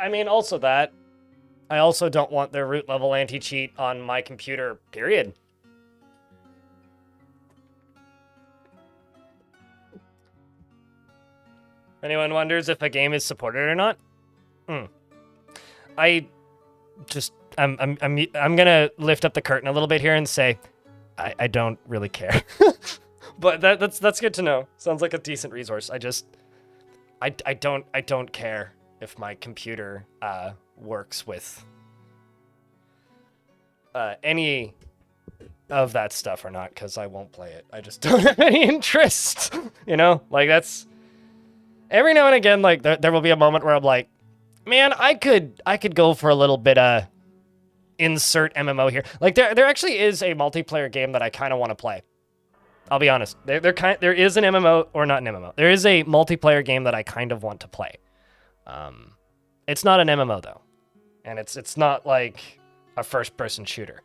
I mean, also that. I also don't want their root level anti-cheat on my computer, period. Anyone wonders if a game is supported or not? I'm gonna lift up the curtain a little bit here and say, I don't really care. But that's good to know. Sounds like a decent resource. I don't care if my computer works with any of that stuff or not, because I won't play it. I just don't have any interest. You know, like that's every now and again, like there will be a moment where I'm like, man, I could go for a little bit of insert MMO here. Like there actually is a multiplayer game that I kind of want to play. I'll be honest. There is an MMO, or not an MMO. There is a multiplayer game that I kind of want to play. It's not an MMO though, and it's not like a first-person shooter.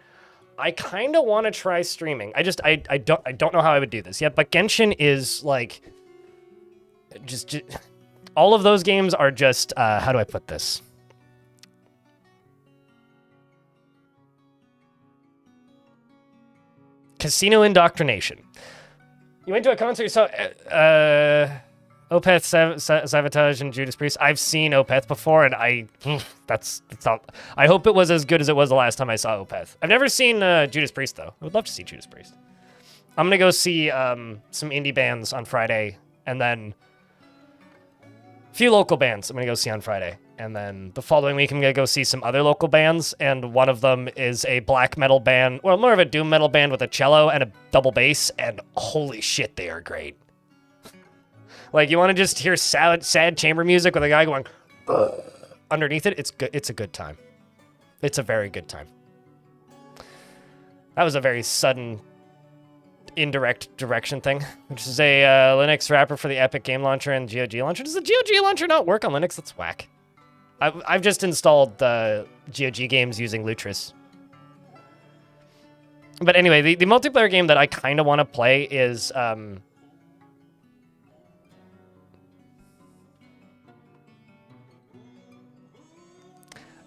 I kind of want to try streaming. I don't know how I would do this yet. But Genshin is like just all of those games are just how do I put this? Casino indoctrination. You went to a concert, so Opeth, Savatage, and Judas Priest. I've seen Opeth before, and that's not. I hope it was as good as it was the last time I saw Opeth. I've never seen Judas Priest though. I would love to see Judas Priest. I'm gonna go see some indie bands on Friday, and then a few local bands I'm gonna go see on Friday. And then the following week, I'm going to go see some other local bands, and one of them is a black metal band, or more of a doom metal band with a cello and a double bass, and holy shit, they are great. Like, you want to just hear sad chamber music with a guy going underneath it? It's good. It's a good time. It's a very good time. That was a very sudden, indirect direction thing, which is a Linux wrapper for the Epic Game Launcher and GOG Launcher. Does the GOG Launcher not work on Linux? That's whack. I've just installed the GOG games using Lutris. But anyway, the multiplayer game that I kind of want to play is... I'm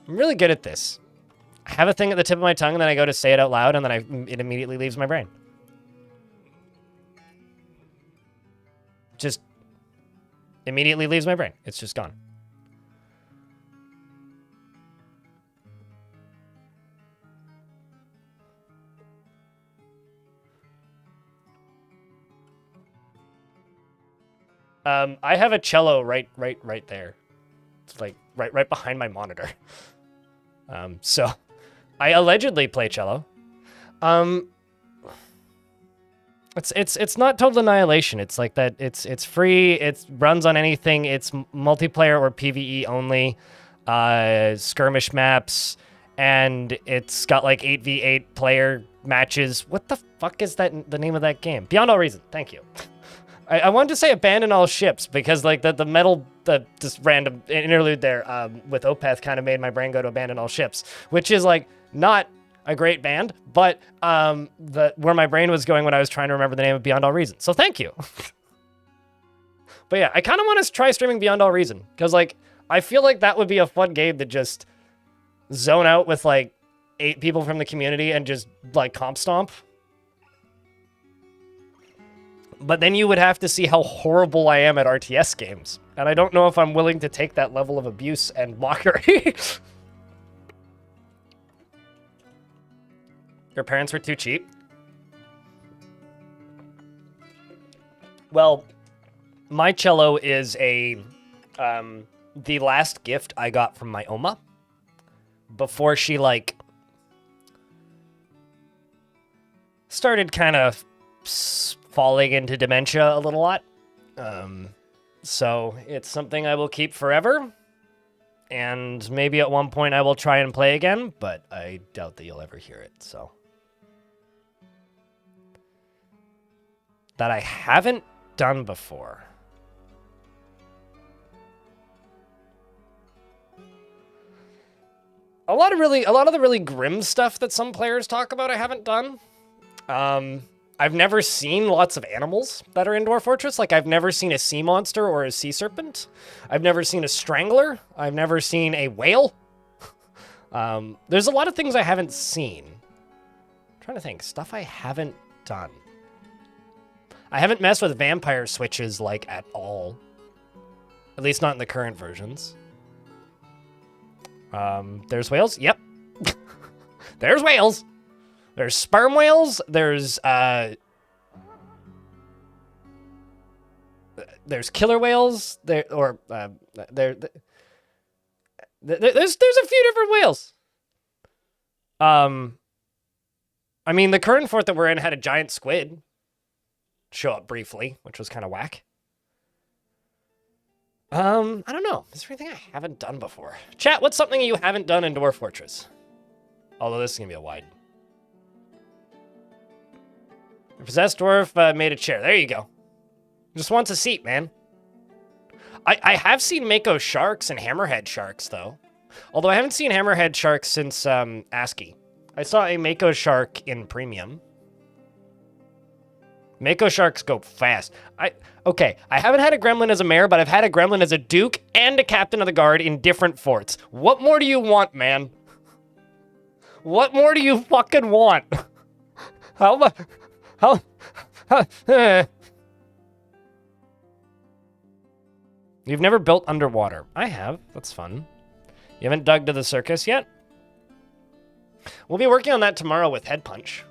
really good at this. I have a thing at the tip of my tongue, and then I go to say it out loud, and then it immediately leaves my brain. Just immediately leaves my brain. It's just gone. I have a cello right there. It's like right behind my monitor. So I allegedly play cello. It's not total annihilation. It's like that. It's free. It runs on anything. It's multiplayer or PvE only. Skirmish maps, and it's got like 8v8 player matches. What the fuck is that? The name of that game? Beyond All Reason. Thank you. I wanted to say Abandon All Ships because like the metal, just random interlude there with Opeth kind of made my brain go to Abandon All Ships, which is like not a great band, but where my brain was going when I was trying to remember the name of Beyond All Reason. So thank you. But yeah, I kind of want to try streaming Beyond All Reason because like I feel like that would be a fun game to just zone out with like 8 people from the community and just like comp stomp. But then you would have to see how horrible I am at RTS games. And I don't know if I'm willing to take that level of abuse and mockery. Your parents were too cheap? Well, my cello is the last gift I got from my Oma. Before she, like, started kind of falling into dementia a little lot. So it's something I will keep forever. And maybe at one point I will try and play again, but I doubt that you'll ever hear it, so. That I haven't done before. A lot of the really grim stuff that some players talk about I haven't done. I've never seen lots of animals that are in Dwarf Fortress. Like, I've never seen a sea monster or a sea serpent. I've never seen a strangler. I've never seen a whale. There's a lot of things I haven't seen. I'm trying to think. Stuff I haven't done. I haven't messed with vampire switches, like, at all. At least not in the current versions. There's whales? Yep. There's whales. There's sperm whales. There's killer whales. There's a few different whales. I mean, the current fort that we're in had a giant squid show up briefly, which was kind of whack. I don't know. Is there anything I haven't done before? Chat, what's something you haven't done in Dwarf Fortress? Although this is gonna be a wide. The possessed dwarf made a chair. There you go. Just wants a seat, man. I have seen Mako sharks and hammerhead sharks, though. Although I haven't seen hammerhead sharks since ASCII. I saw a Mako shark in Premium. Mako sharks go fast. Okay, I haven't had a gremlin as a mayor, but I've had a gremlin as a duke and a captain of the guard in different forts. What more do you want, man? What more do you fucking want? How You've never built underwater. I have. That's fun. You haven't dug to the circus yet? We'll be working on that tomorrow with Head Punch.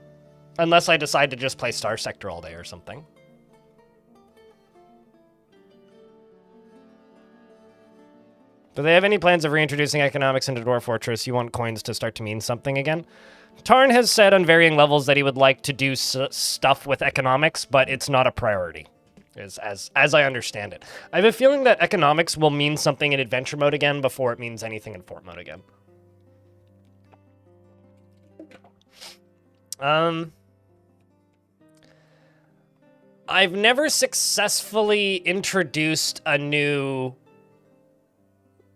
Unless I decide to just play Star Sector all day or something. Do they have any plans of reintroducing economics into Dwarf Fortress? You want coins to start to mean something again? Tarn has said on varying levels that he would like to do stuff with economics, but it's not a priority, as I understand it. I have a feeling that economics will mean something in adventure mode again before it means anything in fort mode again. I've never successfully introduced a new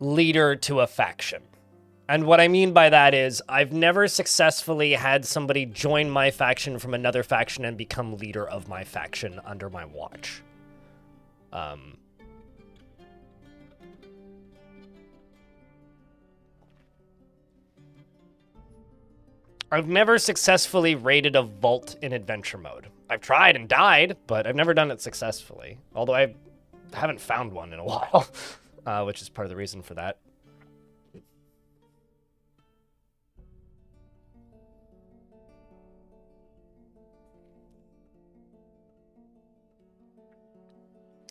leader to a faction. And what I mean by that is I've never successfully had somebody join my faction from another faction and become leader of my faction under my watch. I've never successfully raided a vault in adventure mode. I've tried and died, but I've never done it successfully. Although I haven't found one in a while, which is part of the reason for that.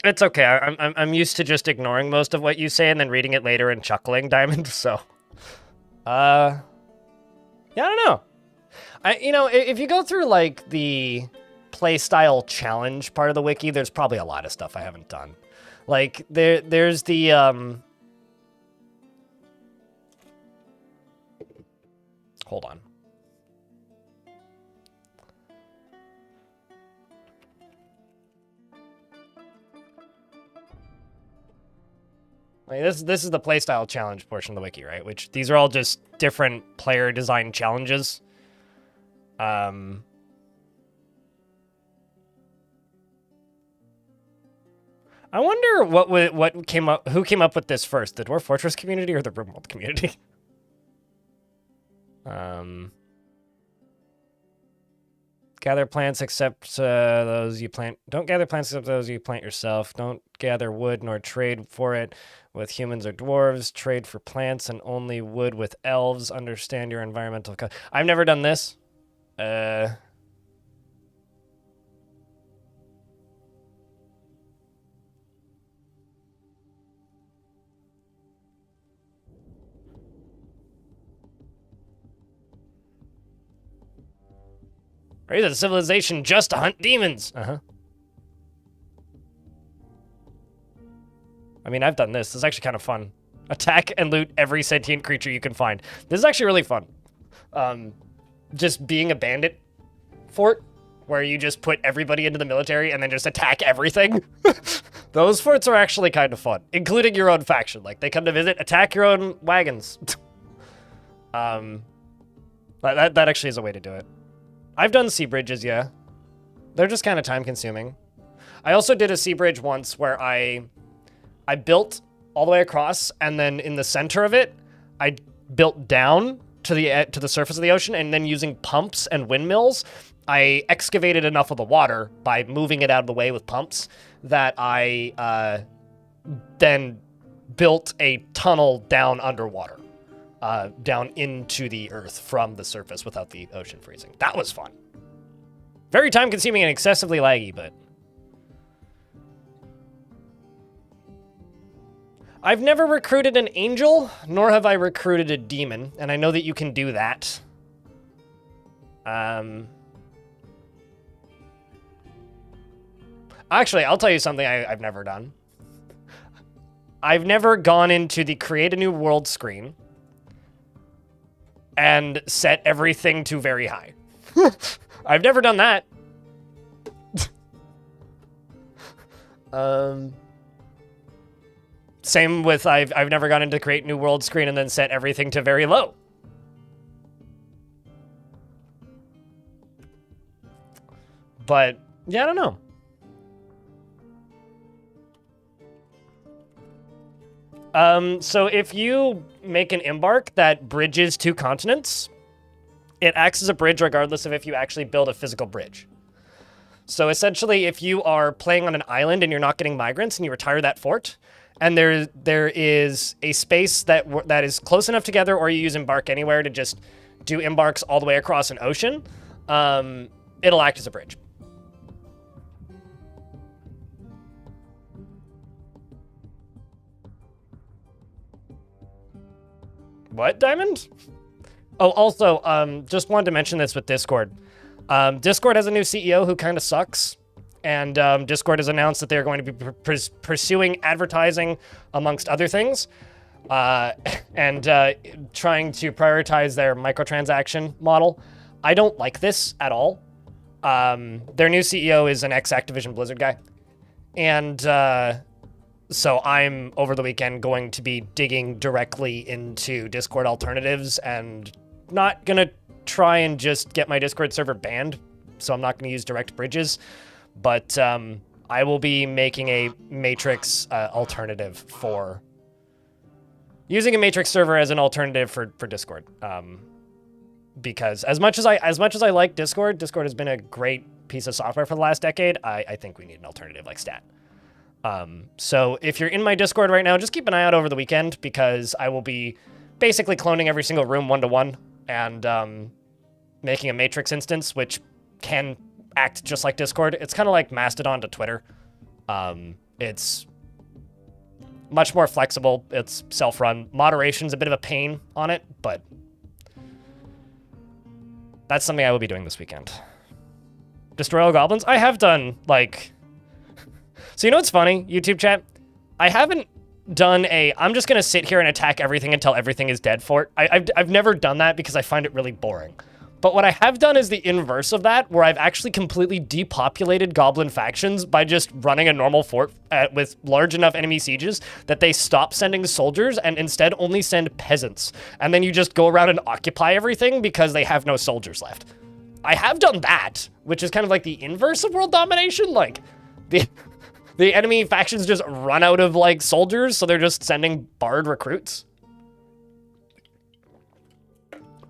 It's okay. I'm used to just ignoring most of what you say and then reading it later and chuckling, Diamond. So, yeah, I don't know. You know, if you go through like the playstyle challenge part of the wiki, there's probably a lot of stuff I haven't done. Like there's the hold on. Like this is the playstyle challenge portion of the wiki, right? Which these are all just different player design challenges. I wonder what came up. Who came up with this first, the Dwarf Fortress community or the RimWorld community? Gather plants except those you plant. Don't gather plants except those you plant yourself. Don't gather wood nor trade for it with humans or dwarves. Trade for plants and only wood with elves. Understand your environmental. I've never done this. Raise a civilization just to hunt demons. Uh-huh. I mean, I've done this. This is actually kind of fun. Attack and loot every sentient creature you can find. This is actually really fun. Just being a bandit fort where you just put everybody into the military and then just attack everything. Those forts are actually kind of fun, including your own faction. Like, they come to visit, attack your own wagons. That actually is a way to do it. I've done sea bridges, yeah. They're just kind of time consuming. I also did a sea bridge once where I built all the way across, and then in the center of it, I built down to the surface of the ocean, and then using pumps and windmills, I excavated enough of the water by moving it out of the way with pumps that I then built a tunnel down underwater, down into the earth from the surface without the ocean freezing. That was fun. Very time consuming and excessively laggy, but I've never recruited an angel, nor have I recruited a demon, and I know that you can do that. Actually, I'll tell you something I've never done. I've never gone into the create a new world screen and set everything to very high. I've never done that. Same with I've never gone into create new world screen and then set everything to very low. But yeah, I don't know. So if you make an embark that bridges 2 continents, it acts as a bridge regardless of if you actually build a physical bridge. So essentially, if you are playing on an island and you're not getting migrants and you retire that fort, and there is a space that is close enough together, or you use embark anywhere to just do embarks all the way across an ocean, it'll act as a bridge. What, Diamond? Oh, also, just wanted to mention this with Discord. Discord has a new CEO who kind of sucks. And Discord has announced that they're going to be pursuing advertising, amongst other things, and trying to prioritize their microtransaction model. I don't like this at all. Their new CEO is an ex-Activision Blizzard guy. And so I'm, over the weekend, going to be digging directly into Discord alternatives and not going to try and just get my Discord server banned, so I'm not going to use direct bridges. But I will be making a Matrix alternative for using a Matrix server as an alternative for Discord. Because as much as I like Discord, Discord has been a great piece of software for the last decade. I think we need an alternative like Stat. So if you're in my Discord right now, just keep an eye out over the weekend, because I will be basically cloning every single room 1-to-1 and making a Matrix instance, which can act just like Discord. It's kind of like Mastodon to Twitter. It's much more flexible. It's self-run. Moderation's a bit of a pain on it, but that's something I will be doing this weekend. Destroy all goblins? I have done, like... So you know what's funny, YouTube chat? I haven't done I'm just gonna sit here and attack everything until everything is dead fort. I've never done that because I find it really boring. But what I have done is the inverse of that, where I've actually completely depopulated goblin factions by just running a normal fort with large enough enemy sieges that they stop sending soldiers and instead only send peasants. And then you just go around and occupy everything because they have no soldiers left. I have done that, which is kind of like the inverse of world domination. Like, the enemy factions just run out of, like, soldiers, so they're just sending bard recruits.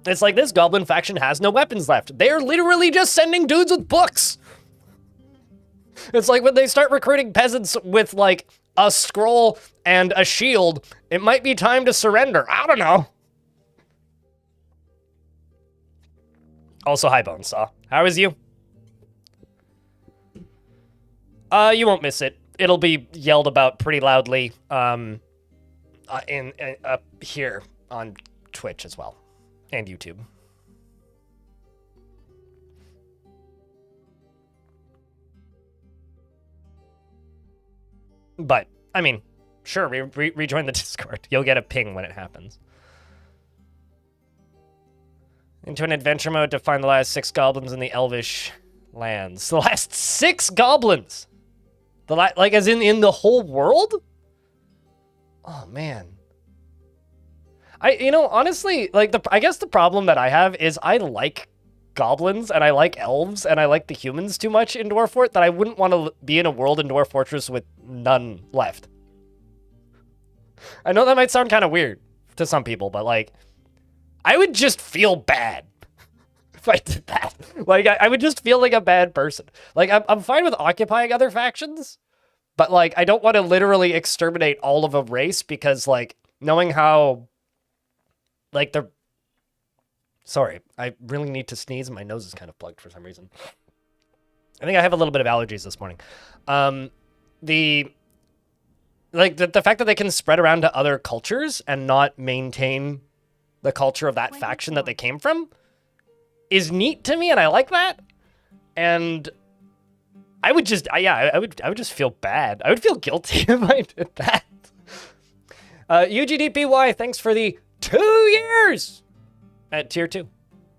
It's like, this goblin faction has no weapons left. They're literally just sending dudes with books. It's like when they start recruiting peasants with, like, a scroll and a shield, it might be time to surrender. I don't know. Also, hi, Bonesaw. How is you? You won't miss it. It'll be yelled about pretty loudly up here on Twitch as well. And YouTube. But, I mean, sure, rejoin the Discord. You'll get a ping when it happens. Into an adventure mode to find the last 6 goblins in the Elvish lands. The last 6 goblins! Like, as in the whole world? Oh, man. You know, honestly, like, I guess the problem that I have is I like goblins and I like elves and I like the humans too much in Dwarf Fort that I wouldn't want to be in a world in Dwarf Fortress with none left. I know that might sound kind of weird to some people, but like, I would just feel bad if I did that. Like, I would just feel like a bad person. Like, I'm fine with occupying other factions, but like, I don't want to literally exterminate all of a race because like, knowing how, like, they're... Sorry, I really need to sneeze. My nose is kind of plugged for some reason. I think I have a little bit of allergies this morning. The fact that they can spread around to other cultures and not maintain the culture of that faction that they came from is neat to me, and I like that. And I would just, I would just feel bad. I would feel guilty if I did that. UGDPY, thanks for the 2 years at tier 2.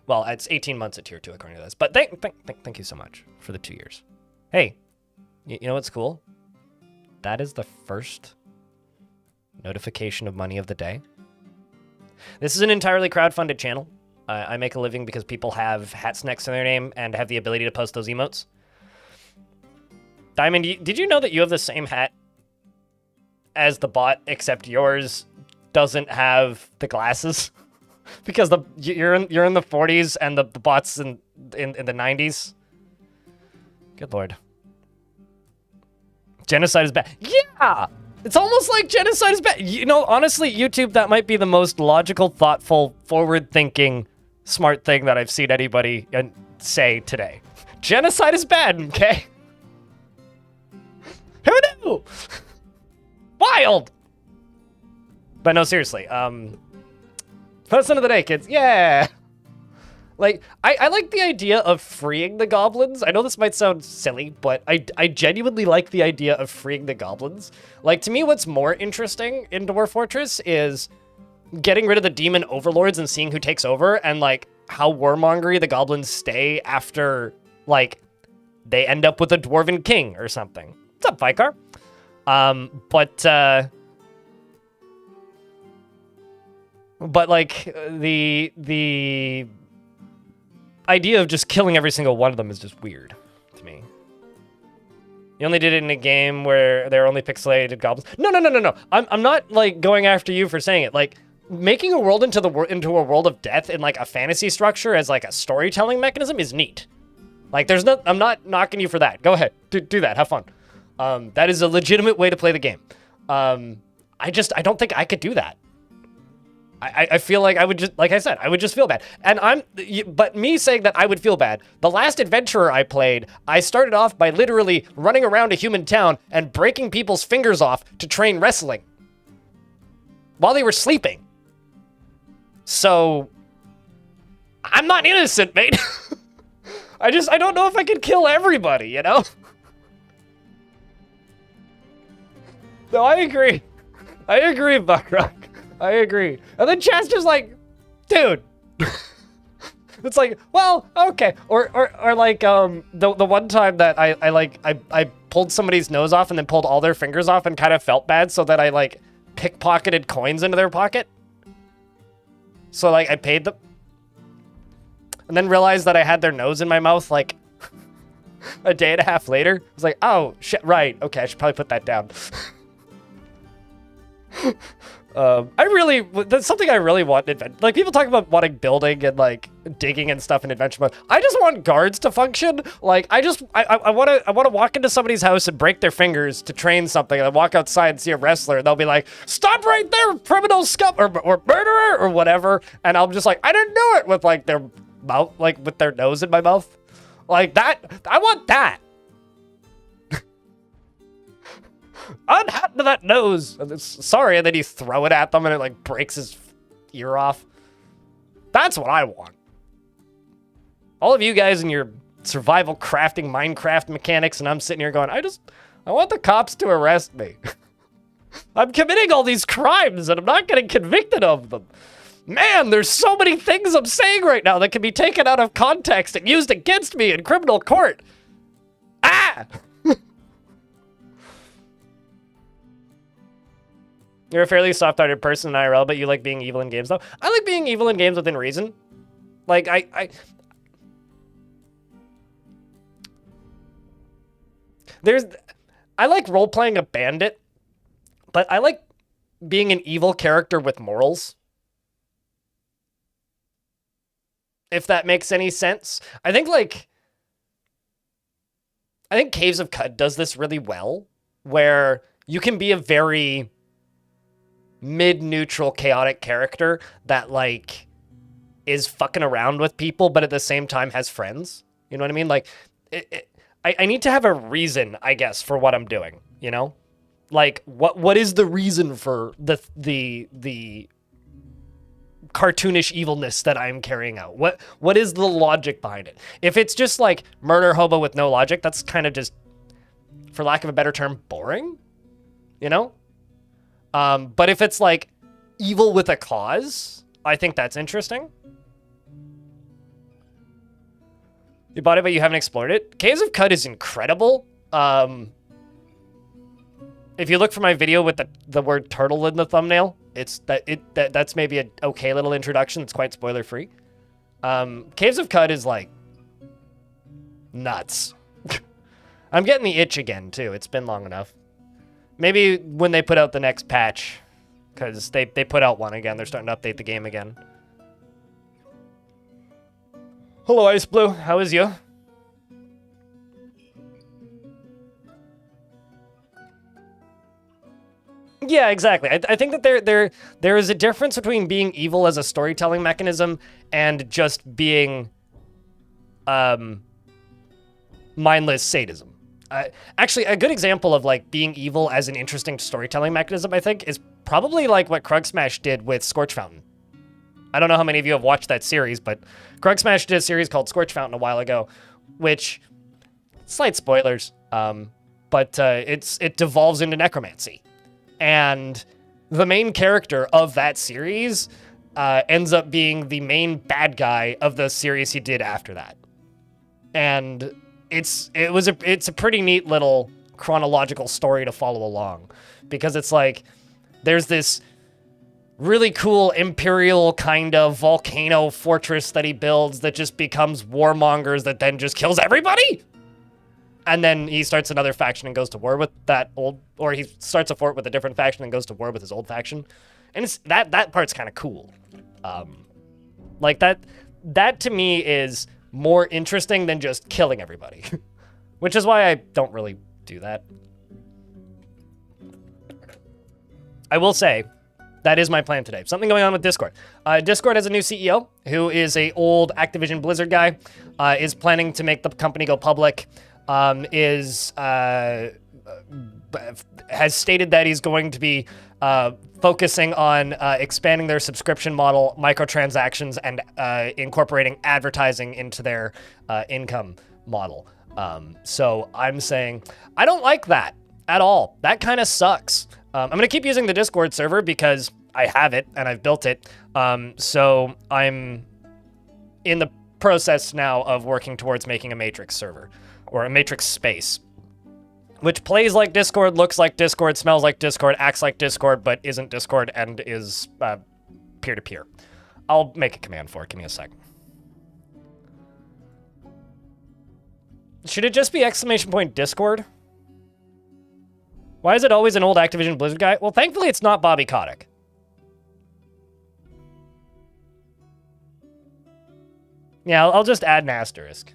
Well, it's 18 months at tier 2 according to this, but thank you so much for the 2 years. Hey, you know what's cool? That is the first notification of money of the day. This is an entirely crowdfunded channel. I make a living because people have hats next to their name and have the ability to post those emotes. Diamond, did you know that you have the same hat as the bot, except yours doesn't have the glasses? Because you're in the 40s and the bot's in the 90s. Good lord. Genocide is bad. Yeah! It's almost like genocide is bad. You know, honestly, YouTube, that might be the most logical, thoughtful, forward-thinking, smart thing that I've seen anybody say today. Genocide is bad, okay? Who knew? Wild! But no, seriously, lesson of the day, kids. Yeah! Like, I like the idea of freeing the goblins. I know this might sound silly, but I genuinely like the idea of freeing the goblins. Like, to me, what's more interesting in Dwarf Fortress is getting rid of the demon overlords and seeing who takes over, and, like, how warmongery the goblins stay after, like, they end up with a dwarven king or something. What's up, Vicar? But like, the idea of just killing every single one of them is just weird to me. You only did it in a game where there are only pixelated goblins. No. I'm not like going after you for saying it. Like, making a world into a world of death in like a fantasy structure as like a storytelling mechanism is neat. Like, I'm not knocking you for that. Go ahead, do that. Have fun. That is a legitimate way to play the game. I don't think I could do that. I feel like I would just, like I said, I would just feel bad. And but me saying that I would feel bad, the last adventurer I played, I started off by literally running around a human town and breaking people's fingers off to train wrestling while they were sleeping. So, I'm not innocent, mate. I don't know if I could kill everybody, you know? No, I agree. I agree, Buckrock. I agree. And then Chad's just like, dude. It's like, well, okay. Or like the one time that I pulled somebody's nose off and then pulled all their fingers off and kind of felt bad, so that I like pickpocketed coins into their pocket. So like I paid them. And then realized that I had their nose in my mouth like a day and a half later. I was like, oh shit, right. Okay, I should probably put that down. That's something I really want in Adventure. Like, people talk about wanting building and, like, digging and stuff in Adventure Mode. I just want guards to function. Like, I want to walk into somebody's house and break their fingers to train something, and I walk outside and see a wrestler, and they'll be like, stop right there, criminal scum, or murderer, or whatever, and I'm just like, I didn't do it, with, like, their mouth, like, with their nose in my mouth. Like, that, I want that. Unhat to that nose. Sorry, and then you throw it at them and it like breaks his ear off. That's what I want. All of you guys in your survival crafting Minecraft mechanics, and I'm sitting here going, I want the cops to arrest me. I'm committing all these crimes and I'm not getting convicted of them. Man, there's so many things I'm saying right now that can be taken out of context and used against me in criminal court. Ah! You're a fairly soft-hearted person in IRL, but you like being evil in games, though. I like being evil in games within reason. Like, There's, I like role playing a bandit, but I like being an evil character with morals. If that makes any sense. I think Caves of Qud does this really well, where you can be a very mid-neutral, chaotic character that, like, is fucking around with people, but at the same time has friends. You know what I mean? Like, I need to have a reason, I guess, for what I'm doing, you know? Like, what is the reason for the cartoonish evilness that I'm carrying out? What is the logic behind it? If it's just like murder hobo with no logic, that's kind of just, for lack of a better term, boring, you know? But if it's like evil with a cause, I think that's interesting. You bought it, but you haven't explored it. Caves of Qud is incredible. If you look for my video with the word turtle in the thumbnail, that's maybe an okay little introduction. It's quite spoiler free. Caves of Qud is like nuts. I'm getting the itch again too. It's been long enough. Maybe when they put out the next patch, because they put out one again. They're starting to update the game again. Hello, Ice Blue. How is you? Yeah, exactly. I think that there is a difference between being evil as a storytelling mechanism and just being mindless sadism. Actually, a good example of like being evil as an interesting storytelling mechanism, I think, is probably like what Krugsmash did with Scorch Fountain. I don't know how many of you have watched that series, but Krugsmash did a series called Scorch Fountain a while ago, which, slight spoilers, but it devolves into necromancy. And the main character of that series ends up being the main bad guy of the series he did after that. And it's a pretty neat little chronological story to follow along, because it's like there's this really cool imperial kind of volcano fortress that he builds that just becomes warmongers that then just kills everybody. And then he starts another faction and goes to war with that old, or he starts a fort with a different faction and goes to war with his old faction. And it's that part's kind of cool. Like that to me is more interesting than just killing everybody, which is why I don't really do that. I will say that is my plan today. Something going on with Discord. Discord has a new CEO who is a old Activision Blizzard guy, is planning to make the company go public, has stated that he's going to be focusing on expanding their subscription model, microtransactions, and incorporating advertising into their income model. So I'm saying I don't like that at all. That kind of sucks. I'm going to keep using the Discord server because I have it and I've built it. So I'm in the process now of working towards making a Matrix server, or a Matrix space, which plays like Discord, looks like Discord, smells like Discord, acts like Discord, but isn't Discord and is peer-to-peer. I'll make a command for it. Give me a second. Should it just be !Discord? Why is it always an old Activision Blizzard guy? Well, thankfully it's not Bobby Kotick. Yeah, I'll just add an asterisk.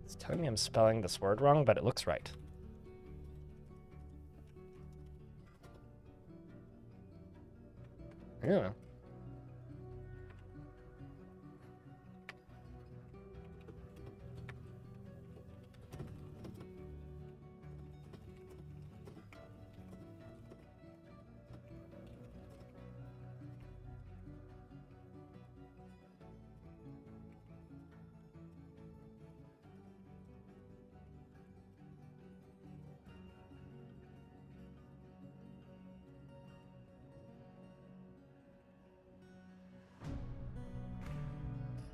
It's telling me I'm spelling this word wrong, but it looks right. Yeah.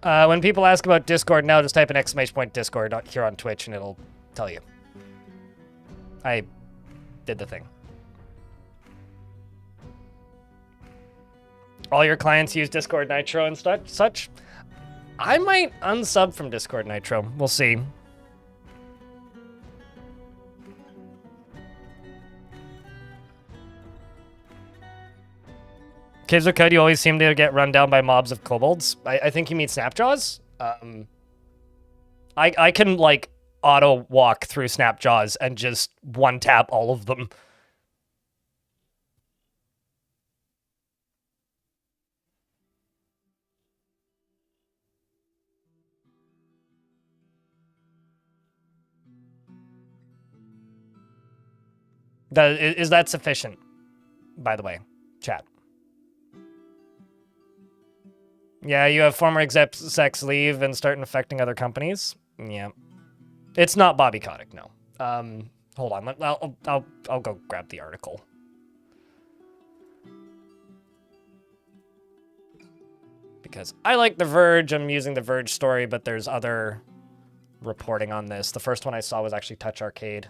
When people ask about Discord now, just type an ! Discord here on Twitch and it'll tell you. I did the thing. All your clients use Discord Nitro and such? I might unsub from Discord Nitro. We'll see. Kids with Code, you always seem to get run down by mobs of kobolds. I think you mean Snapjaws. I can, like, auto walk through Snapjaws and just one-tap all of them. Is that sufficient, by the way, chat? Yeah, you have former execs leave and start infecting other companies. Yeah, it's not Bobby Kotick, no. Hold on, I'll go grab the article. Because I like The Verge, I'm using The Verge story, but there's other reporting on this. The first one I saw was actually Touch Arcade.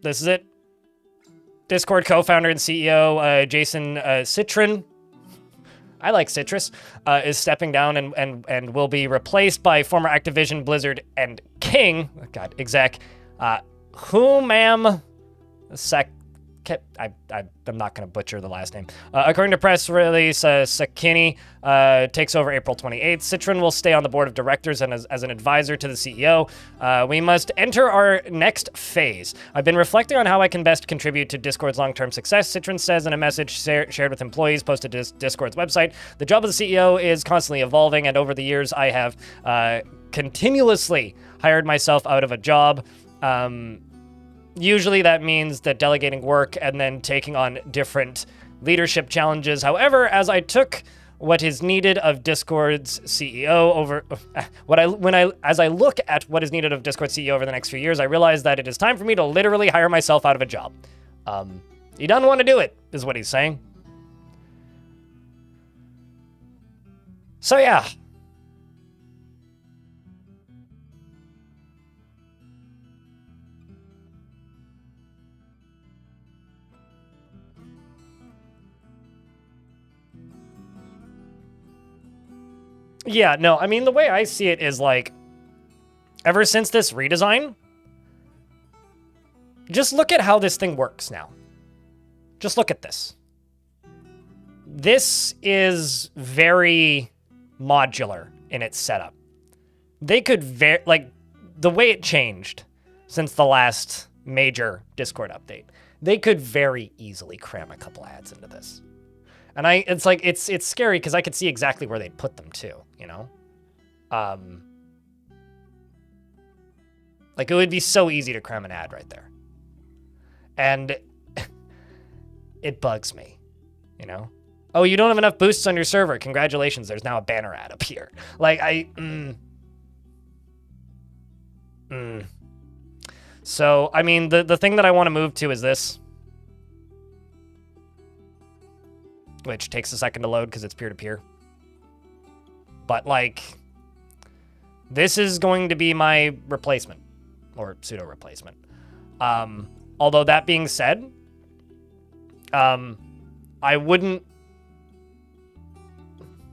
This is it. Discord co-founder and CEO Jason Citrin, I like citrus, is stepping down and will be replaced by former Activision, Blizzard, and King, exec, Humam I'm not going to butcher the last name. According to press release, Sakini takes over April 28th. Citrin will stay on the board of directors and as an advisor to the CEO. We must enter our next phase. I've been reflecting on how I can best contribute to Discord's long-term success, Citrin says in a message shared with employees posted to Discord's website. The job of the CEO is constantly evolving, and over the years I have continuously hired myself out of a job. Usually that means that delegating work and then taking on different leadership challenges. However, as I took what is needed of Discord's CEO as I look at what is needed of Discord's CEO over the next few years, I realize that it is time for me to literally hire myself out of a job. He doesn't want to do it, is what he's saying. So yeah. Yeah, no, I mean, the way I see it is, like, ever since this redesign, just look at how this thing works now. Just look at this. This is very modular in its setup. They could, like, the way it changed since the last major Discord update, they could very easily cram a couple ads into this. And it's like, it's scary because I could see exactly where they'd put them too, you know? Like, it would be so easy to cram an ad right there. And it bugs me, you know? Oh, you don't have enough boosts on your server. Congratulations, there's now a banner ad up here. Like, So, I mean, the thing that I want to move to is this. Which takes a second to load because it's peer-to-peer. But, like, this is going to be my replacement. Or pseudo-replacement. Although, that being said, I wouldn't...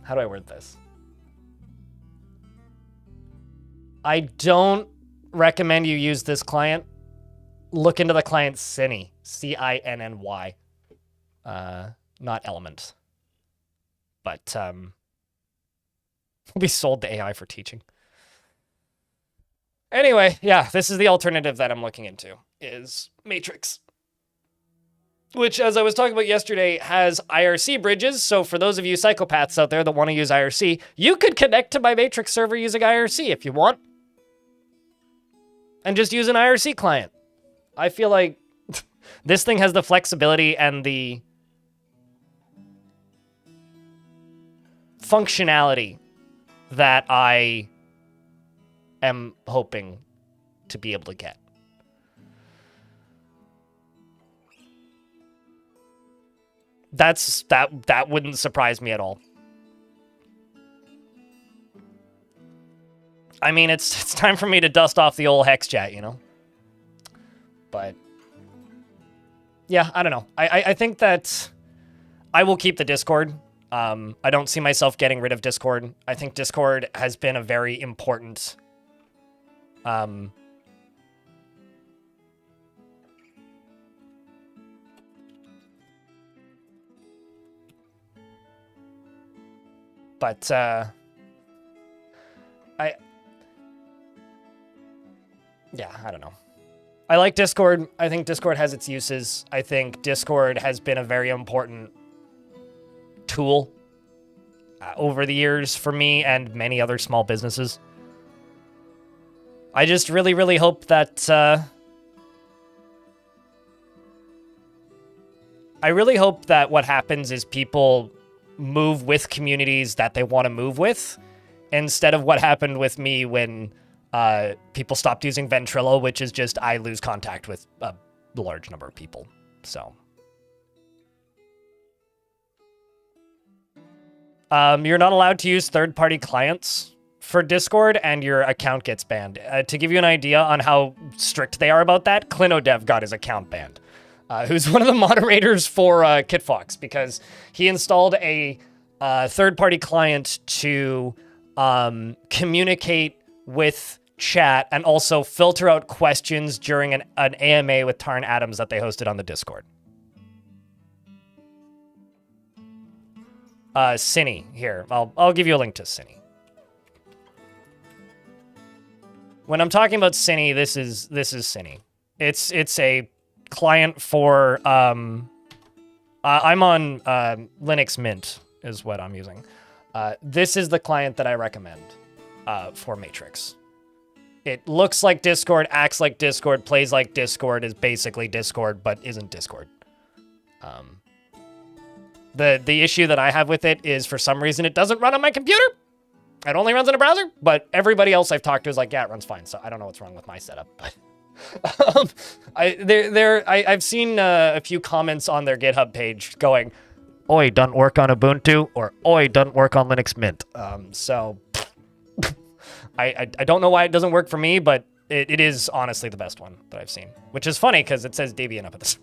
How do I word this? I don't recommend you use this client. Look into the client Cinny. C-I-N-N-Y. Not Element. But, will be sold to AI for teaching. Anyway, yeah, this is the alternative that I'm looking into, is Matrix. Which, as I was talking about yesterday, has IRC bridges, so for those of you psychopaths out there that want to use IRC, you could connect to my Matrix server using IRC if you want. And just use an IRC client. I feel like this thing has the flexibility and the functionality that I am hoping to be able to get. That wouldn't surprise me at all. I mean, it's time for me to dust off the old hex chat, you know? But yeah, I don't know. I think that I will keep the Discord. I don't see myself getting rid of Discord. I think Discord has been a very important but yeah, I don't know. I like Discord. I think Discord has its uses. I think Discord has been a very important tool over the years for me and many other small businesses. I just really, really hope that I really hope that what happens is people move with communities that they want to move with, instead of what happened with me when people stopped using Ventrilo, which is just I lose contact with a large number of people. So you're not allowed to use third-party clients for Discord, and your account gets banned. To give you an idea on how strict they are about that, Clinodev got his account banned. Who's one of the moderators for KitFox, because he installed a third-party client to communicate with chat and also filter out questions during an AMA with Tarn Adams that they hosted on the Discord. Cine, here. I'll give you a link to Cine. When I'm talking about Cine, this is Cine. It's a client for I'm on Linux Mint is what I'm using. This is the client that I recommend for Matrix. It looks like Discord, acts like Discord, plays like Discord, is basically Discord, but isn't Discord. The issue that I have with it is, for some reason, it doesn't run on my computer. It only runs in a browser, but everybody else I've talked to is like, yeah, it runs fine. So I don't know what's wrong with my setup, but I've seen a few comments on their GitHub page going, "Oi, doesn't work on Ubuntu," or "Oi, doesn't work on Linux Mint." So I don't know why it doesn't work for me, but it is honestly the best one that I've seen, which is funny because it says Debian up at this.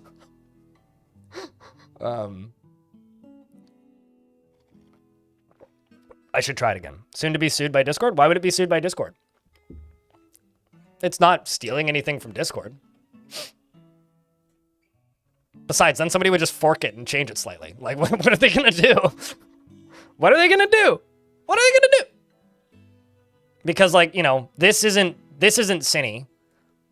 I should try it again. Soon to be sued by Discord? Why would it be sued by Discord? It's not stealing anything from Discord. Besides, then somebody would just fork it and change it slightly. Like, what are they gonna do? What are they gonna do? What are they gonna do? Because, like, you know, this isn't Cine.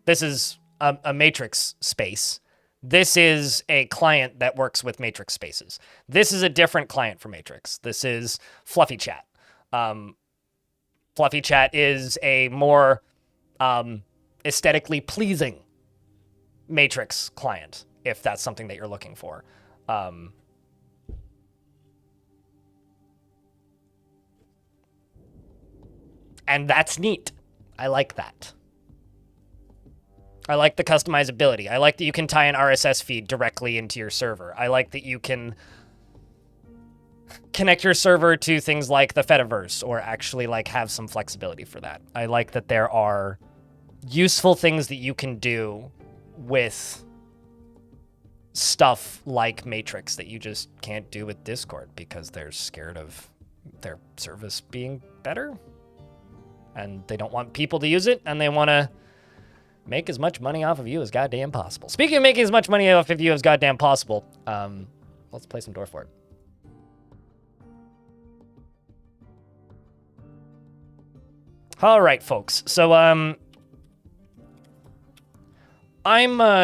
This is a Matrix space. This is a client that works with Matrix spaces. This is a different client for Matrix. This is Fluffy Chat. Fluffy Chat is a more aesthetically pleasing Matrix client, if that's something that you're looking for. And that's neat. I like that. I like the customizability. I like that you can tie an RSS feed directly into your server. I like that you can connect your server to things like the Fediverse, or actually like have some flexibility for that. I like that there are useful things that you can do with stuff like Matrix that you just can't do with Discord because they're scared of their service being better. And they don't want people to use it, and they want to make as much money off of you as goddamn possible. Speaking of making as much money off of you as goddamn possible, let's play some Dwarf Lord. All right, folks. So, I'm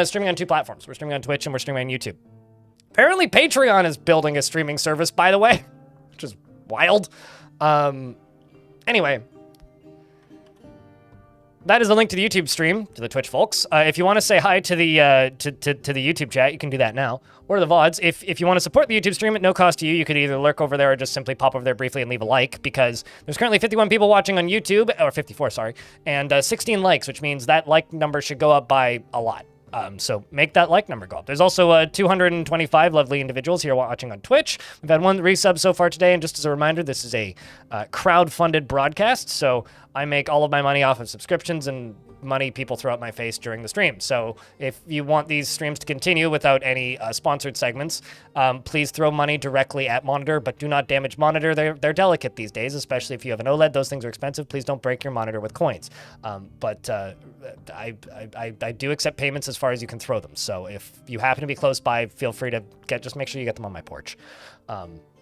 streaming on 2 platforms. We're streaming on Twitch and we're streaming on YouTube. Apparently, Patreon is building a streaming service, by the way, which is wild. Anyway, that is the link to the YouTube stream, to the Twitch folks. If you want to say hi to the to the YouTube chat, you can do that now, or the VODs. If you want to support the YouTube stream at no cost to you, you could either lurk over there or just simply pop over there briefly and leave a like, because there's currently 51 people watching on YouTube, or 54, sorry, and 16 likes, which means that like number should go up by a lot. So make that like number go up. There's also 225 lovely individuals here watching on Twitch. We've had one resub so far today, and just as a reminder, this is a crowd-funded broadcast, so I make all of my money off of subscriptions and money people throw at my face during the stream. So if you want these streams to continue without any sponsored segments, please throw money directly at Monitor, but do not damage Monitor. They're delicate these days, especially if you have an OLED. Those things are expensive. Please don't break your monitor with coins. But I do accept payments as far as you can throw them. So if you happen to be close by, feel free to just make sure you get them on my porch.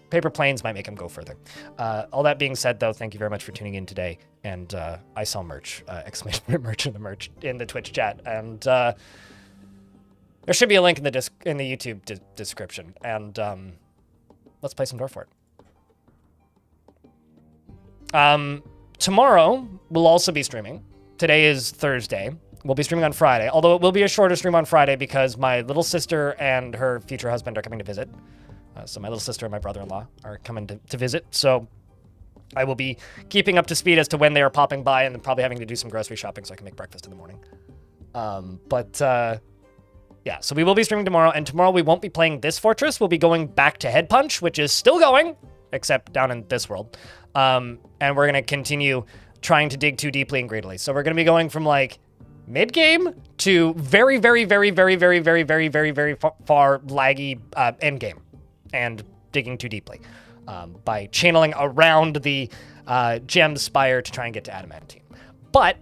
Paper planes might make them go further. All that being said, though, thank you very much for tuning in today. And I sell merch, exclamation point merch in the Twitch chat. And there should be a link in the YouTube description. And let's play some Dwarf Fort. Tomorrow we'll also be streaming. Today is Thursday. We'll be streaming on Friday, although it will be a shorter stream on Friday because my little sister and her future husband are coming to visit. So my little sister and my brother-in-law are coming to visit. So I will be keeping up to speed as to when they are popping by and then probably having to do some grocery shopping so I can make breakfast in the morning. Yeah, so we will be streaming tomorrow. And tomorrow we won't be playing this fortress. We'll be going back to Head Punch, which is still going, except down in this world. And we're going to continue trying to dig too deeply and greedily. So we're going to be going from like mid-game to very, very, very, very, very, very, very, very, very far laggy end-game. And digging too deeply by channeling around the gem spire to try and get to adamantine. But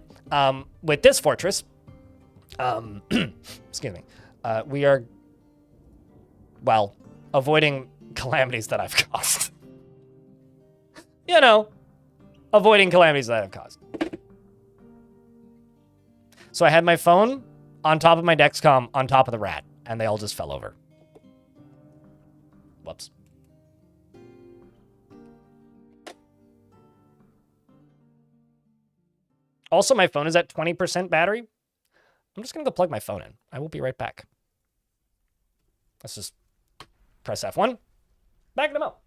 with this fortress, excuse me, we are, well, avoiding calamities that I've caused. You know, avoiding calamities that I've caused. So I had my phone on top of my Dexcom on top of the rat, and they all just fell over. Whoops. Also, my phone is at 20% battery. I'm just going to go plug my phone in. I will be right back. Let's just press F1. Back in a moment.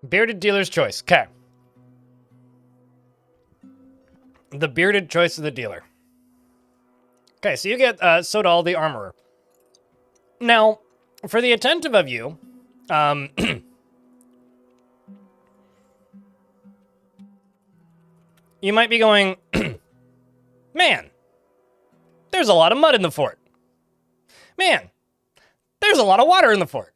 Bearded dealer's choice. Okay. The bearded choice of the dealer. Okay, so you get Sodal the Armorer. Now, for the attentive of you, you might be going, man, there's a lot of mud in the fort. Man, there's a lot of water in the fort.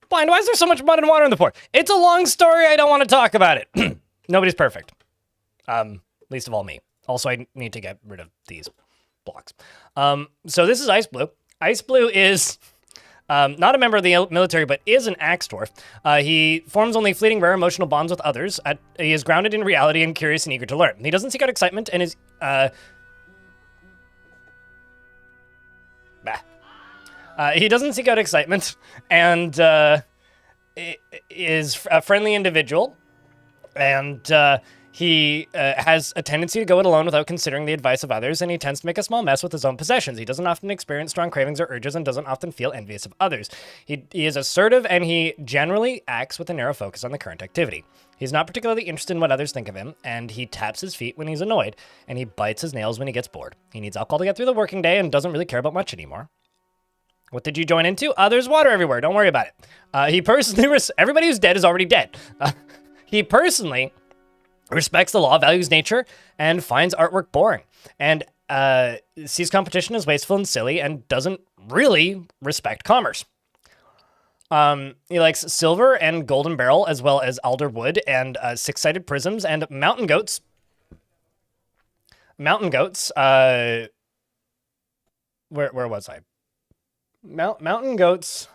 Blind, why is there so much mud and water in the fort? It's a long story. I don't want to talk about it. Nobody's perfect. Least of all me. Also, I need to get rid of these blocks. So this is Ice Blue. Ice Blue is not a member of the military, but is an axe dwarf. He forms only fleeting rare emotional bonds with others. He is grounded in reality and curious and eager to learn. He doesn't seek out excitement and is... he doesn't seek out excitement and is a friendly individual, and he has a tendency to go it alone without considering the advice of others, and he tends to make a small mess with his own possessions. He doesn't often experience strong cravings or urges and doesn't often feel envious of others. He is assertive, and he generally acts with a narrow focus on the current activity. He's not particularly interested in what others think of him, and he taps his feet when he's annoyed, and he bites his nails when he gets bored. He needs alcohol to get through the working day and doesn't really care about much anymore. What did you join into? There's water everywhere. Don't worry about it. He personally... everybody who's dead is already dead. He personally respects the law, values nature, and finds artwork boring, and sees competition as wasteful and silly, and doesn't really respect commerce. He likes silver and golden barrel, as well as alder wood and six-sided prisms and mountain goats. Mountain goats. Where was I? Mountain goats.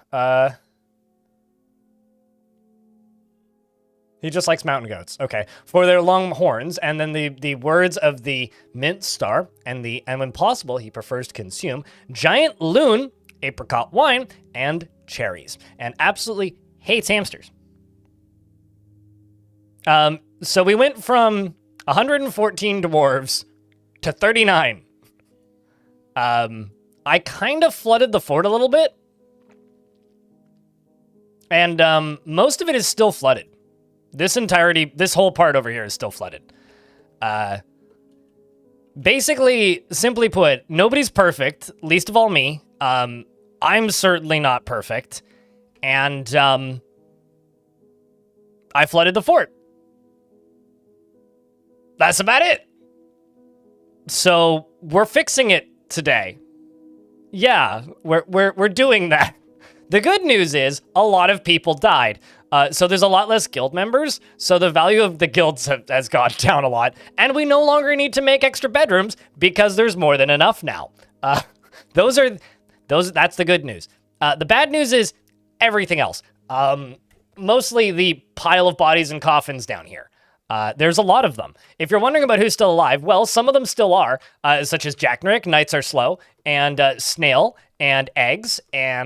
He just likes mountain goats. Okay. For their long horns, and then the words of the mint star, and when possible, he prefers to consume giant loon, apricot wine, and cherries, and absolutely hates hamsters. So we went from 114 dwarves to 39. I kind of flooded the fort a little bit, and most of it is still flooded. This whole part over here is still flooded. Basically, simply put, nobody's perfect, least of all me. I'm certainly not perfect, and I flooded the fort. That's about it. So we're fixing it today. Yeah, we're doing that. The good news is a lot of people died. So there's a lot less guild members, so the value of the guilds has gone down a lot, and we no longer need to make extra bedrooms because there's more than enough now. That's the good news. The bad news is everything else. Mostly the pile of bodies and coffins down here. There's a lot of them. If you're wondering about who's still alive, well, some of them still are, such as Jack Nick, Knights Are Slow, and Snail, and Eggs, and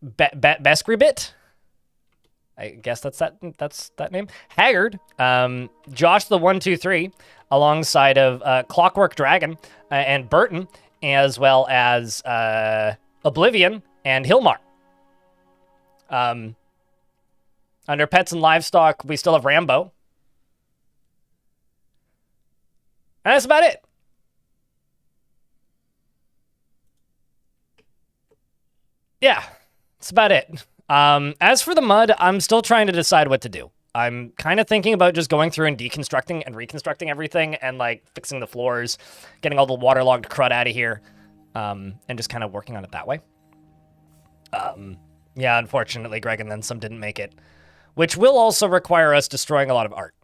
Beskribit. I guess that's that name. Haggard, Josh the 123, alongside of Clockwork Dragon and Burton, as well as Oblivion and Hilmar. Under pets and livestock, we still have Rambo. And that's about it. Yeah, that's about it. As for the mud, I'm still trying to decide what to do. I'm kind of thinking about just going through and deconstructing and reconstructing everything and, like, fixing the floors, getting all the waterlogged crud out of here, and just kind of working on it that way. Yeah, unfortunately, Greg and then some didn't make it, which will also require us destroying a lot of art,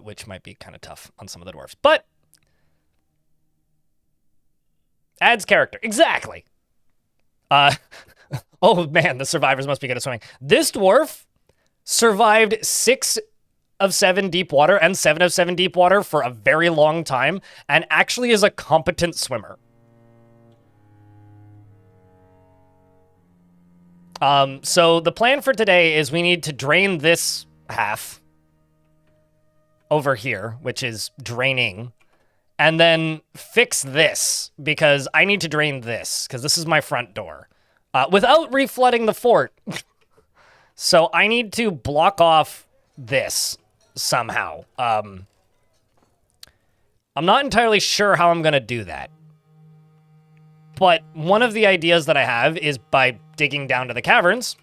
which might be kind of tough on some of the dwarves. But adds character. Exactly. Oh, man, the survivors must be good at swimming. This dwarf survived 6 of 7 deep water and 7 of 7 deep water for a very long time and actually is a competent swimmer. So the plan for today is we need to drain this half over here, which is draining, and then fix this because I need to drain this because this is my front door without reflooding the fort. So I need to block off this somehow. I'm not entirely sure how I'm going to do that. But one of the ideas that I have is by digging down to the caverns.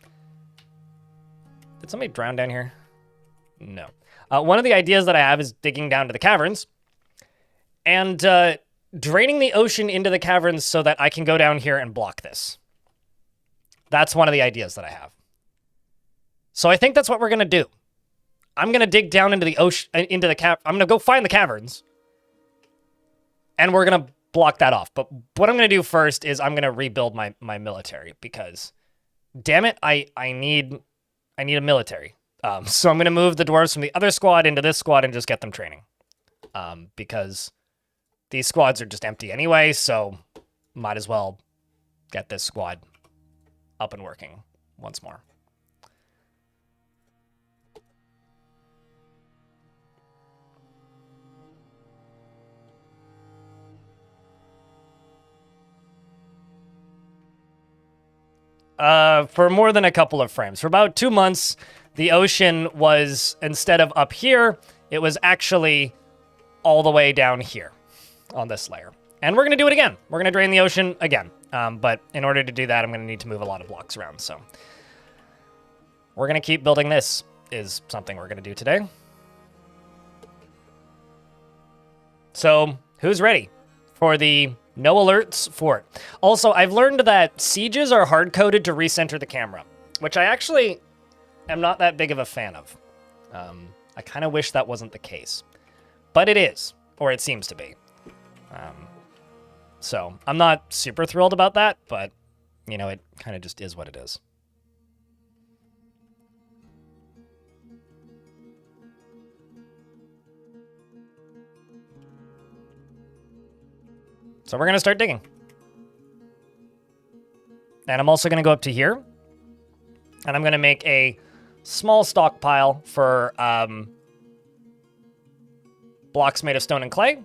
Did somebody drown down here? No. One of the ideas that I have is digging down to the caverns and draining the ocean into the caverns so that I can go down here and block this. That's one of the ideas that I have. So I think that's what we're going to do. I'm going to dig down into the ocean, I'm going to go find the caverns. And we're going to block that off. But what I'm going to do first is I'm going to rebuild my military because, damn it, I need a military. So I'm going to move the dwarves from the other squad into this squad and just get them training. Because these squads are just empty anyway, so might as well get this squad up and working once more. For more than a couple of frames. For about 2 months, the ocean was, instead of up here, it was actually all the way down here on this layer. And we're going to do it again. We're going to drain the ocean again. But in order to do that, I'm going to need to move a lot of blocks around. So we're going to keep building this. is something we're going to do today. So, who's ready for the no alerts fort? Also, I've learned that sieges are hard-coded to recenter the camera, which I actually am not that big of a fan of. I kind of wish that wasn't the case. But it is, or it seems to be. So, I'm not super thrilled about that, but, you know, it kind of just is what it is. So we're going to start digging. And I'm also going to go up to here. And I'm going to make a small stockpile for blocks made of stone and clay.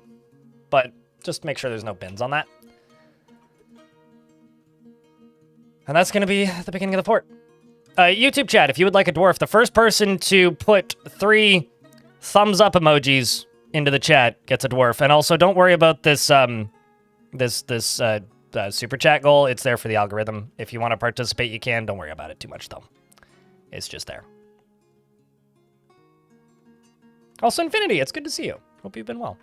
But just make sure there's no bins on that. And that's going to be the beginning of the fort. YouTube chat, if you would like a dwarf, the first person to put 3 thumbs up emojis into the chat gets a dwarf. And also, don't worry about this... This super chat goal. It's there for the algorithm. If you want to participate, you can. Don't worry about it too much, though. It's just there. Also, Infinity, it's good to see you. Hope you've been well.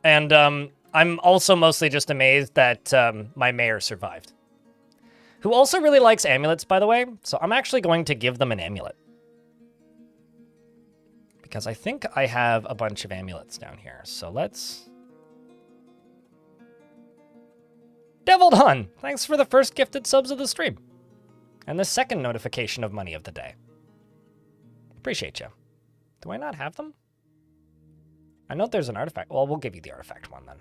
And I'm also mostly just amazed that my mayor survived. Who also really likes amulets, by the way. So I'm actually going to give them an amulet. Because I think I have a bunch of amulets down here. So let's... Devil Hun! Thanks for the first gifted subs of the stream. And the second notification of money of the day. Appreciate you. Do I not have them? I know there's an artifact. Well, we'll give you the artifact one then.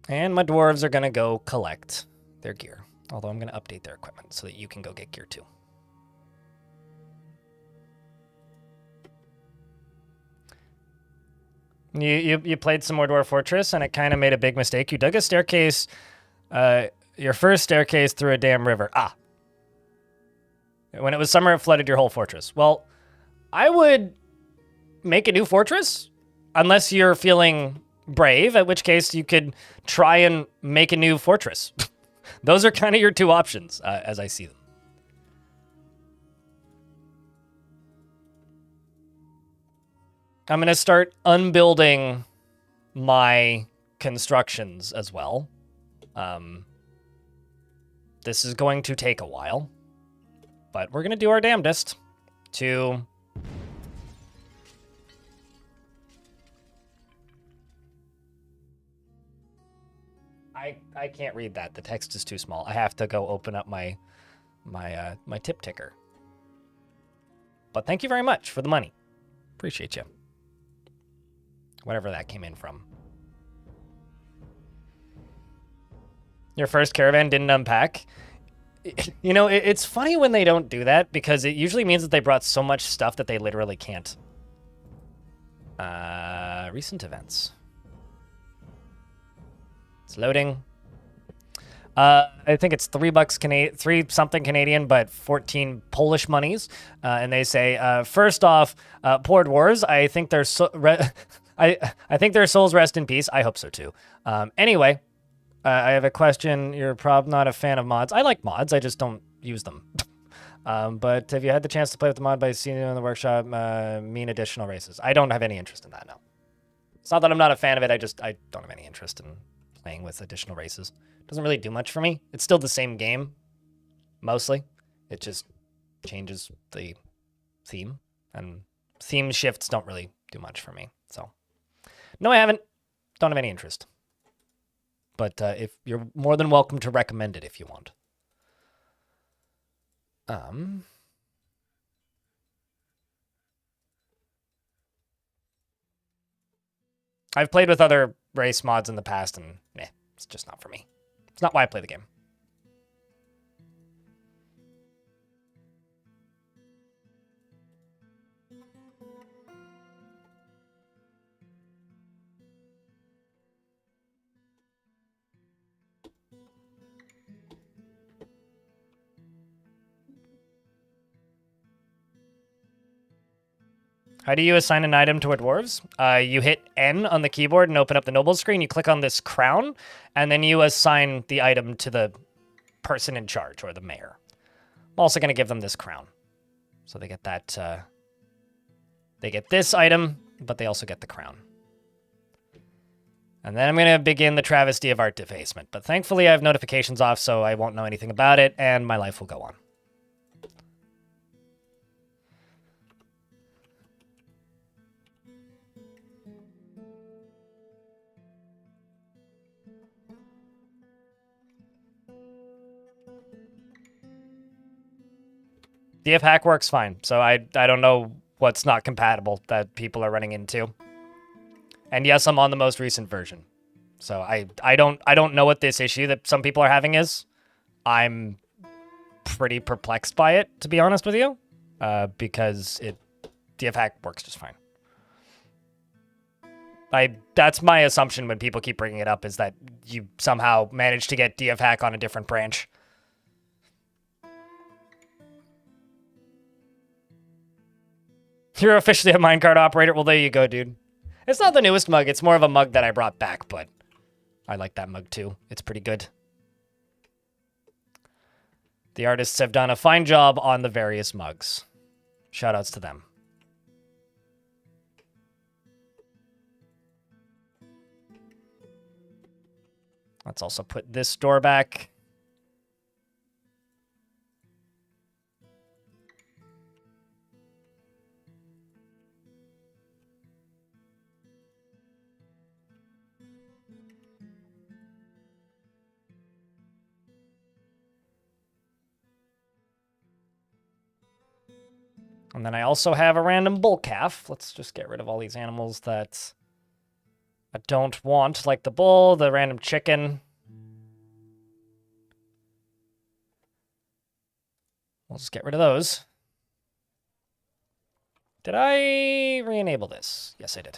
And my dwarves are going to go collect their gear. Although I'm going to update their equipment so that you can go get gear too. You played some more Dwarf Fortress and it kind of made a big mistake. You dug a staircase, your first staircase through a damn river. Ah. When it was summer, it flooded your whole fortress. Well, I would make a new fortress unless you're feeling... brave, at which case you could try and make a new fortress. Those are kind of your 2 options, as I see them. I'm going to start unbuilding my constructions as well. This is going to take a while, but we're going to do our damnedest to... I can't read that. The text is too small. I have to go open up my tip ticker. But thank you very much for the money. Appreciate you. Whatever that came in from. Your first caravan didn't unpack. You know, it's funny when they don't do that because it usually means that they brought so much stuff that they literally can't. Recent events. It's loading. I think it's $3 3 something Canadian, but 14 Polish monies. And they say, first off, poor dwarves. I think their I think their souls rest in peace. I hope so too. Anyway, I have a question. You're probably not a fan of mods. I like mods. I just don't use them. But have you had the chance to play with the mod by seeing it in the workshop? Mean additional races? I don't have any interest in that. No. It's not that I'm not a fan of it. I don't have any interest in playing with additional races. It doesn't really do much for me. It's still the same game, mostly. It just changes the theme, and theme shifts don't really do much for me. So, no, I haven't. Don't have any interest. But if you're more than welcome to recommend it if you want. I've played with other race mods in the past, and it's just not for me. It's not why I play the game. How do you assign an item to a dwarves? You hit N on the keyboard and open up the noble screen. You click on this crown, and then you assign the item to the person in charge, or the mayor. I'm also going to give them this crown. So they get that, they get this item, but they also get the crown. And then I'm going to begin the travesty of art defacement. But thankfully I have notifications off, so I won't know anything about it, and my life will go on. DFHack works fine, so I don't know what's not compatible that people are running into. And yes, I'm on the most recent version. So I don't know what this issue that some people are having is. I'm pretty perplexed by it, to be honest with you. Because DFHack works just fine. That's my assumption when people keep bringing it up, is that you somehow managed to get DFHack on a different branch. You're officially a minecart operator? Well, there you go, dude. It's not the newest mug. It's more of a mug that I brought back, but I like that mug too. It's pretty good. The artists have done a fine job on the various mugs. Shoutouts to them. Let's also put this door back. And then I also have a random bull calf. Let's just get rid of all these animals that I don't want, like the bull, the random chicken. We'll just get rid of those. Did I re-enable this? Yes, I did.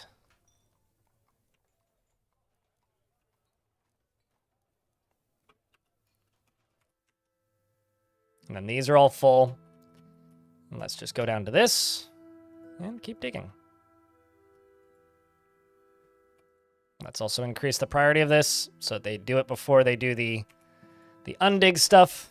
And then these are all full. And let's just go down to this and keep digging. Let's also increase the priority of this so that they do it before they do the undig stuff.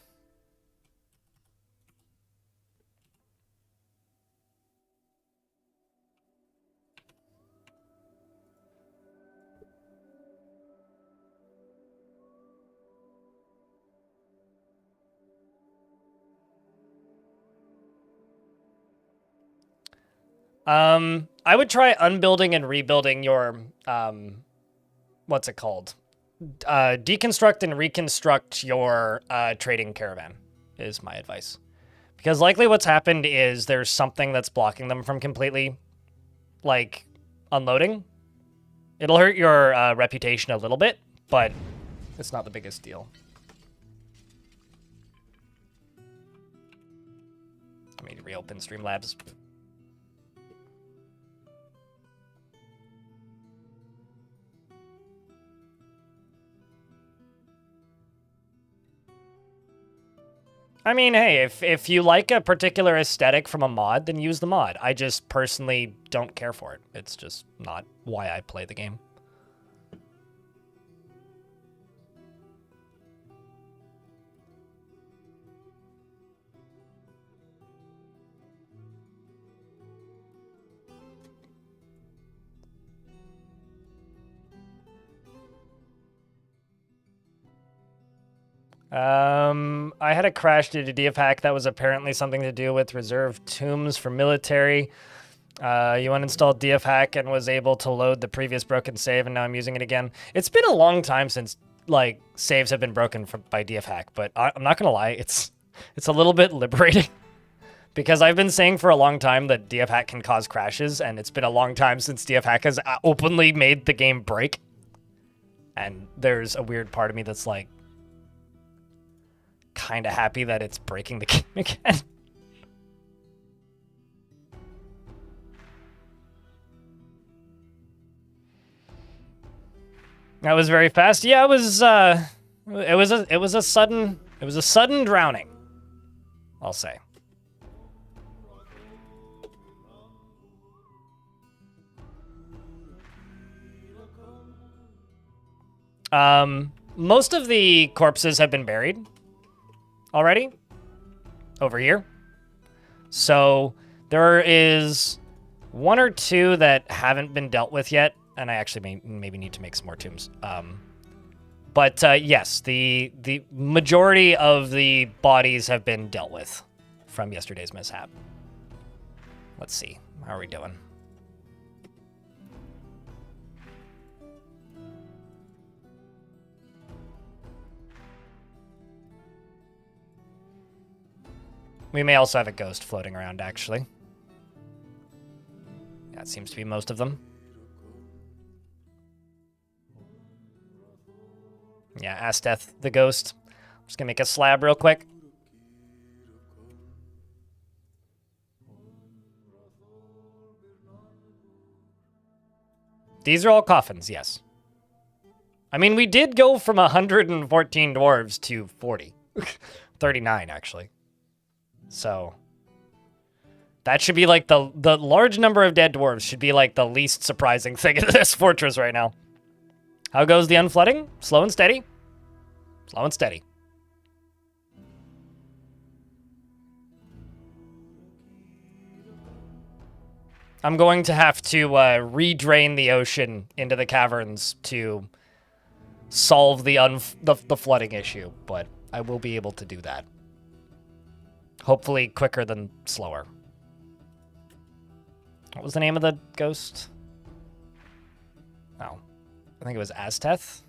I would try unbuilding and rebuilding your, what's it called? Deconstruct and reconstruct your trading caravan is my advice. Because likely what's happened is there's something that's blocking them from completely, like, unloading. It'll hurt your reputation a little bit, but it's not the biggest deal. I mean, reopen Streamlabs. I mean, hey, if you like a particular aesthetic from a mod, then use the mod. I just personally don't care for it. It's just not why I play the game. I had a crash due to DFHack that was apparently something to do with reserved tombs for military. You uninstalled DFHack and was able to load the previous broken save, and now I'm using it again. It's been a long time since, like, saves have been broken by DFHack, but I'm not gonna lie, it's a little bit liberating. Because I've been saying for a long time that DFHack can cause crashes, and it's been a long time since DFHack has openly made the game break. And there's a weird part of me that's like, kind of happy that it's breaking the game again. That was very fast. Yeah, it was a sudden drowning, I'll say. Most of the corpses have been buried already over here. So there is one or two that haven't been dealt with yet, and I actually maybe need to make some more tombs. But yes, the majority of the bodies have been dealt with from yesterday's mishap. Let's see. How are we doing? We may also have a ghost floating around, actually. That seems to be most of them. Yeah, Asteth, the ghost. I'm just gonna make a slab real quick. These are all coffins, yes. I mean, we did go from 114 dwarves to 40. 39, actually. So that should be like the large number of dead dwarves should be like the least surprising thing in this fortress right now. How goes the unflooding? Slow and steady. Slow and steady. I'm going to have to redrain the ocean into the caverns to solve the flooding issue, but I will be able to do that. Hopefully quicker than slower. What was the name of the ghost? Oh, I think it was Asteth.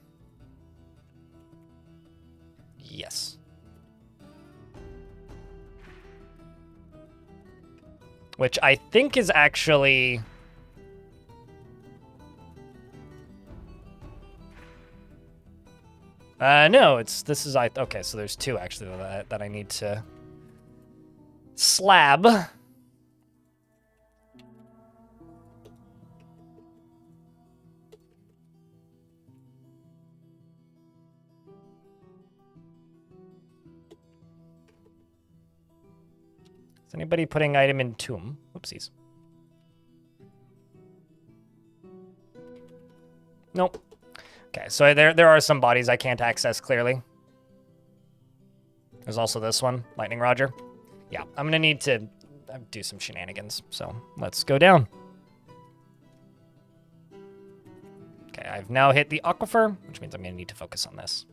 Yes. Which I think is actually... no, this is, okay, so there's two actually that I need to slab. Does anybody putting item in tomb? Oopsies. Nope. Okay, so there are some bodies I can't access clearly. There's also this one, Lightning Roger. Yeah, I'm gonna need to do some shenanigans, so let's go down. Okay, I've now hit the aquifer, which means I'm gonna need to focus on this.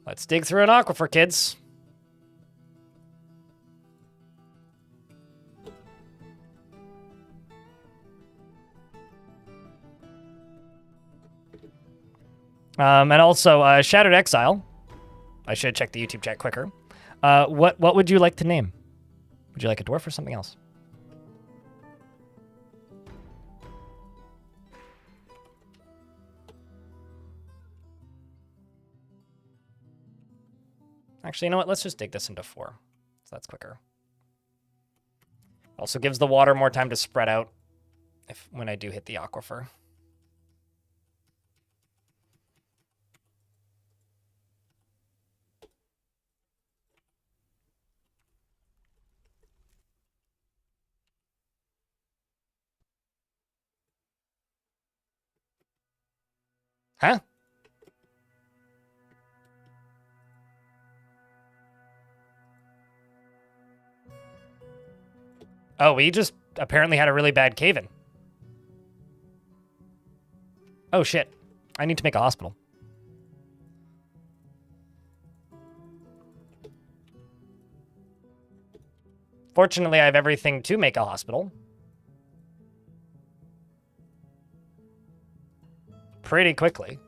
Let's dig through an aquifer, kids. And also, Shattered Exile. I should have checked the YouTube chat quicker. What would you like to name? Would you like a dwarf or something else? Actually, you know what? Let's just dig this into 4. So that's quicker. Also gives the water more time to spread out when I do hit the aquifer. Huh? Oh, we just apparently had a really bad cave-in. Oh, shit. I need to make a hospital. Fortunately, I have everything to make a hospital. Pretty quickly.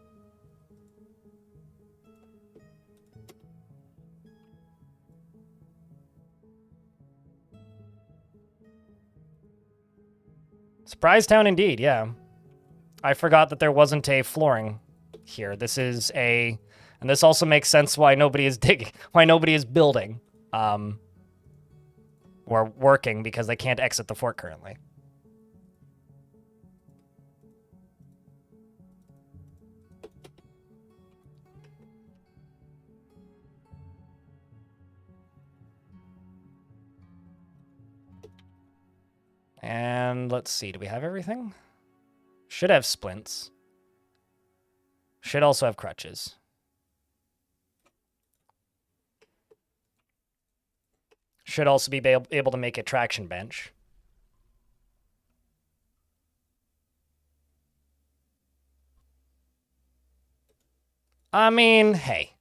Surprise town indeed, yeah. I forgot that there wasn't a flooring here. This is a... And this also makes sense why nobody is digging, why nobody is building. Or working, because they can't exit the fort currently. And let's see, do we have everything? Should have splints. Should also have crutches. Should also be able to make a traction bench. I mean, hey.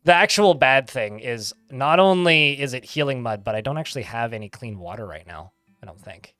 The actual bad thing is not only is it healing mud, but I don't actually have any clean water right now, I don't think.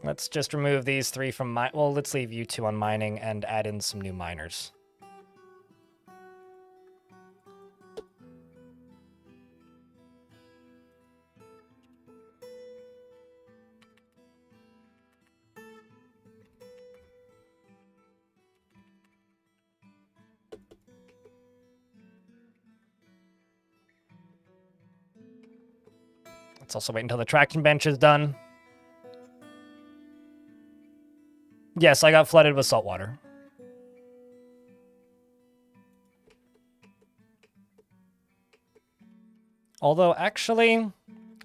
Let's just remove these 3 from well, let's leave you 2 on mining and add in some new miners. Let's also wait until the traction bench is done. Yes, I got flooded with salt water. Although, actually,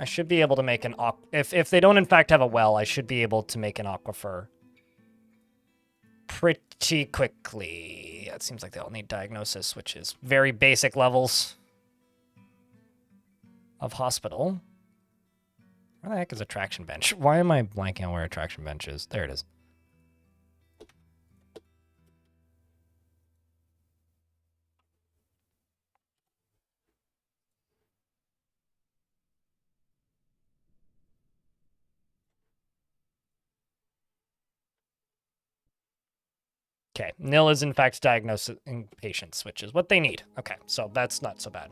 I should be able to make an if they don't in fact have a well, I should be able to make an aquifer pretty quickly. It seems like they all need diagnosis, which is very basic levels of hospital. Where the heck is a traction bench? Why am I blanking on where a traction bench is? There it is. Okay, nil is in fact diagnosing patients, which is what they need. Okay, so that's not so bad.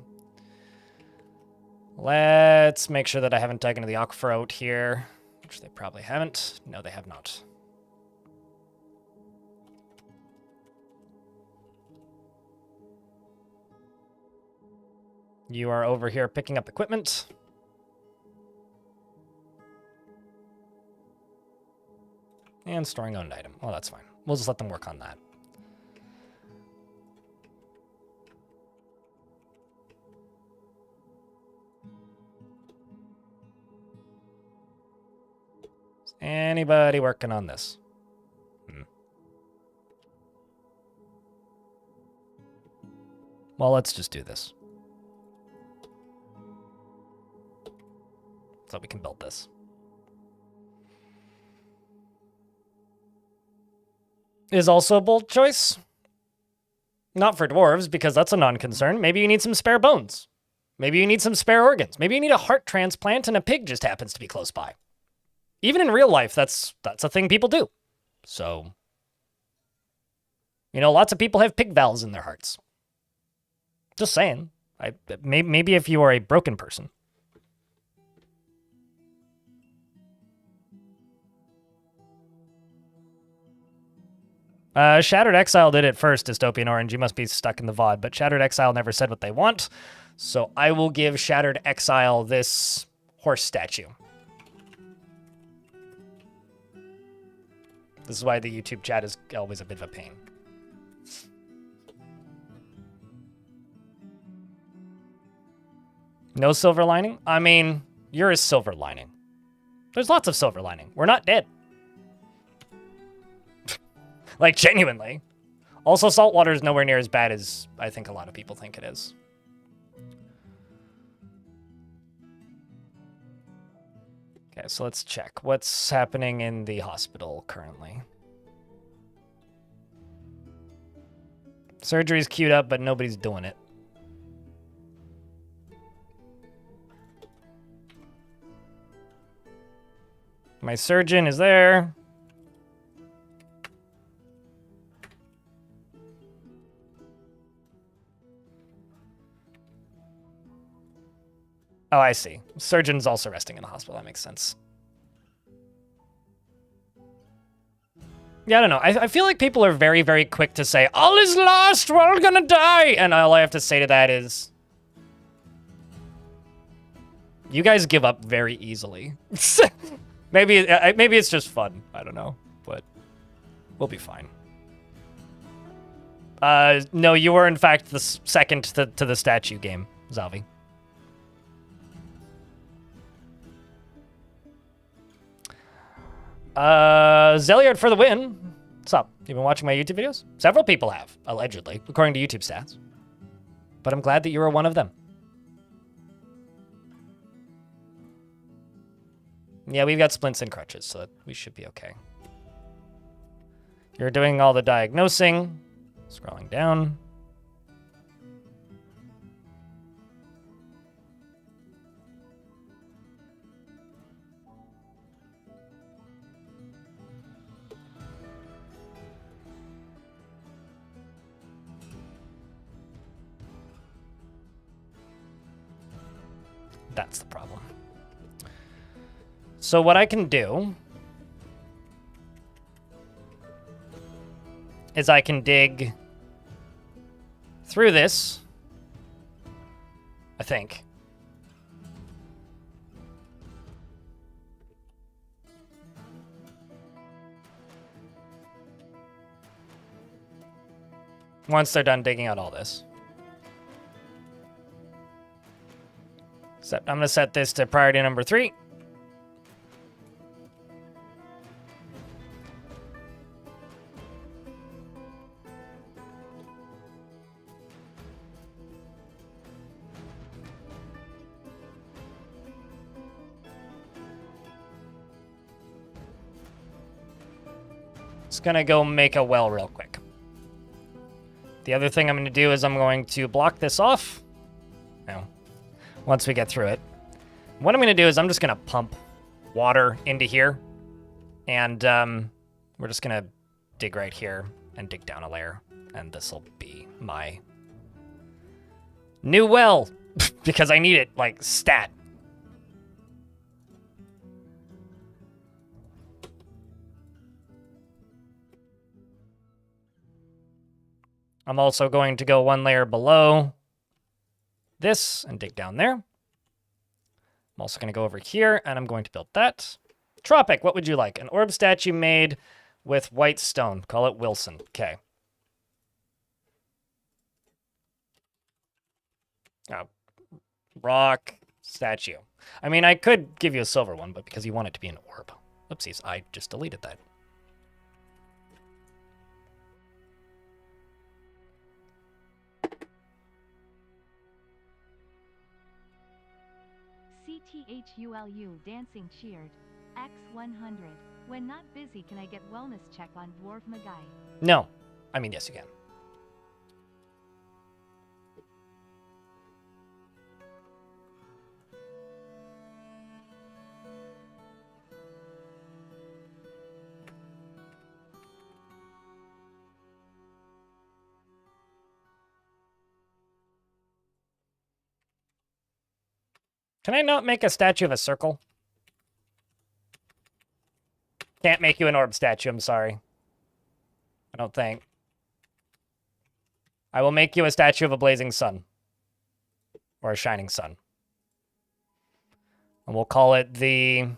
Let's make sure that I haven't dug into the aquifer out here, which they probably haven't. No, they have not. You are over here picking up equipment. And storing owned item. Well, that's fine. We'll just let them work on that. Is anybody working on this? Well, let's just do this. So we can build this. Is also a bold choice. Not for dwarves, because that's a non-concern. Maybe you need some spare bones. Maybe you need some spare organs. Maybe you need a heart transplant and a pig just happens to be close by. Even in real life, that's a thing people do. So, you know, lots of people have pig valves in their hearts. Just saying. Maybe if you are a broken person. Shattered Exile did it first, Dystopian Orange. You must be stuck in the VOD, but Shattered Exile never said what they want. So I will give Shattered Exile this horse statue. This is why the YouTube chat is always a bit of a pain. No silver lining? I mean, you're a silver lining. There's lots of silver lining. We're not dead. Like, genuinely. Also, saltwater is nowhere near as bad as I think a lot of people think it is. Okay, so let's check. What's happening in the hospital currently? Surgery's queued up, but nobody's doing it. My surgeon is there. Oh, I see. Surgeon's also resting in the hospital. That makes sense. Yeah, I don't know. I feel like people are very, very quick to say, all is lost, we're all gonna die! And all I have to say to that is, you guys give up very easily. maybe it's just fun. I don't know, but we'll be fine. No, you were in fact the second to the statue game, Zalvi. Zeliard for the win. What's up? You've been watching my YouTube videos? Several people have, allegedly, according to YouTube stats. But I'm glad that you were one of them. Yeah, we've got splints and crutches, so we should be okay. You're doing all the diagnosing. Scrolling down. That's the problem. So what I can do is I can dig through this, I think. Once they're done digging out all this. I'm going to set this to priority number 3. Just going to go make a well real quick. The other thing I'm going to do is I'm going to block this off. No. Once we get through it. What I'm going to do is I'm just going to pump water into here. And we're just going to dig right here and dig down a layer. And this will be my new well. Because I need it, like, stat. I'm also going to go one layer below this and dig down there. I'm also going to go over here and I'm going to build that. Tropic, what would you like? An orb statue made with white stone. Call it Wilson. Okay. Oh, rock statue. I mean, I could give you a silver one, but because you want it to be an orb. Oopsies, I just deleted that. CTHULU dancing cheered. X100. When not busy, can I get wellness check on Dwarf Magai? No. I mean, yes, you can. Can I not make a statue of a circle? Can't make you an orb statue, I'm sorry. I don't think. I will make you a statue of a blazing sun. Or a shining sun. And we'll call it the...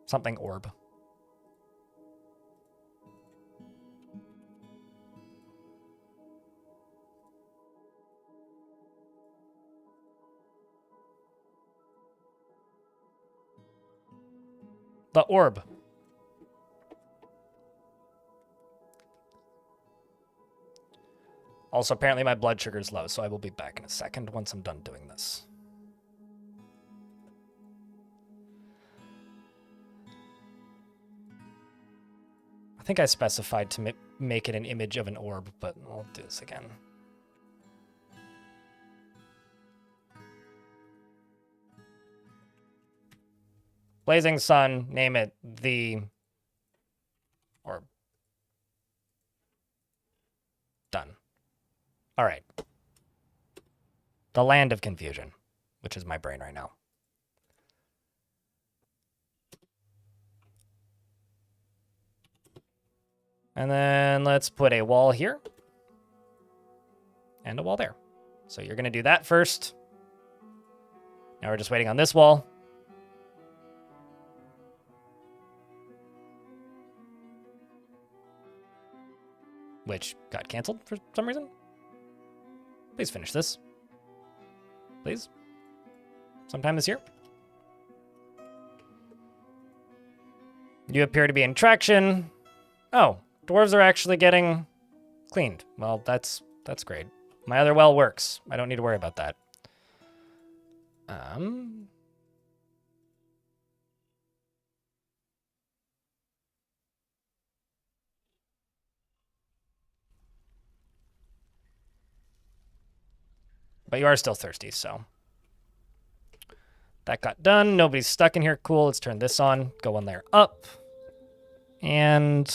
something orb. The orb. Also, apparently my blood sugar is low, so I will be back in a second once I'm done doing this. I think I specified to make it an image of an orb, but I'll do this again. Blazing Sun, name it the orb. Done. All right. The Land of Confusion, which is my brain right now. And then let's put a wall here. And a wall there. So you're going to do that first. Now we're just waiting on this wall. Which got canceled for some reason. Please finish this. Please. Sometime this year. You appear to be in traction. Oh, dwarves are actually getting cleaned. Well, that's great. My other well works. I don't need to worry about that. But you are still thirsty, so. That got done. Nobody's stuck in here. Cool. Let's turn this on. Go one layer up. And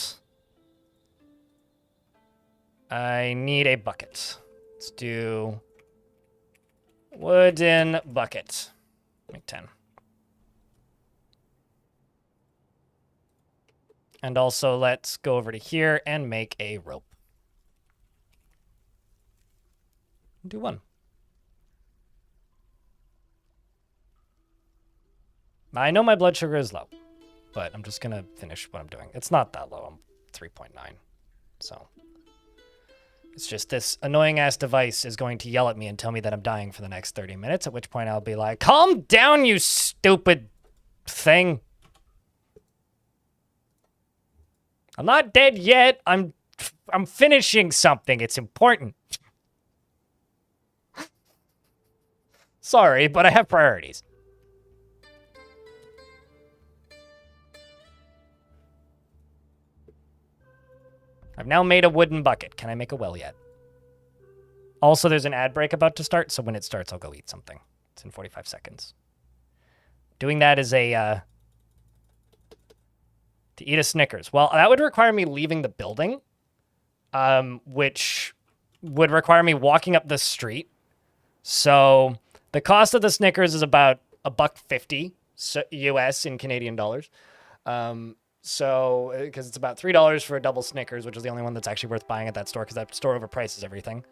I need a bucket. Let's do wooden bucket. Make 10. And also let's go over to here and make a rope. Do 1. I know my blood sugar is low, but I'm just going to finish what I'm doing. It's not that low. I'm 3.9. So it's just this annoying-ass device is going to yell at me and tell me that I'm dying for the next 30 minutes, at which point I'll be like, calm down, you stupid thing. I'm not dead yet. I'm finishing something. It's important. Sorry, but I have priorities. I've now made a wooden bucket. Can I make a well yet? Also, there's an ad break about to start, so when it starts, I'll go eat something. It's in 45 seconds. Doing that is a... to eat a Snickers. Well, that would require me leaving the building, which would require me walking up the street. So the cost of the Snickers is about $1.50 US in Canadian dollars. So, because it's about $3 for a double Snickers, which is the only one that's actually worth buying at that store, because that store overprices everything.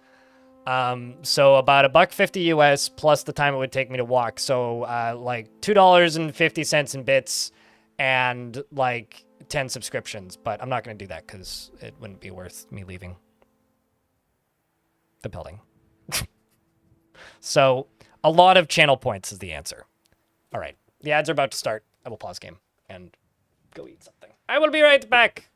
So about $1.50 US plus the time it would take me to walk. So, like $2.50 in bits and like 10 subscriptions. But I'm not going to do that because it wouldn't be worth me leaving the building. So, a lot of channel points is the answer. All right, the ads are about to start. I will pause game and go eat something. I will be right back.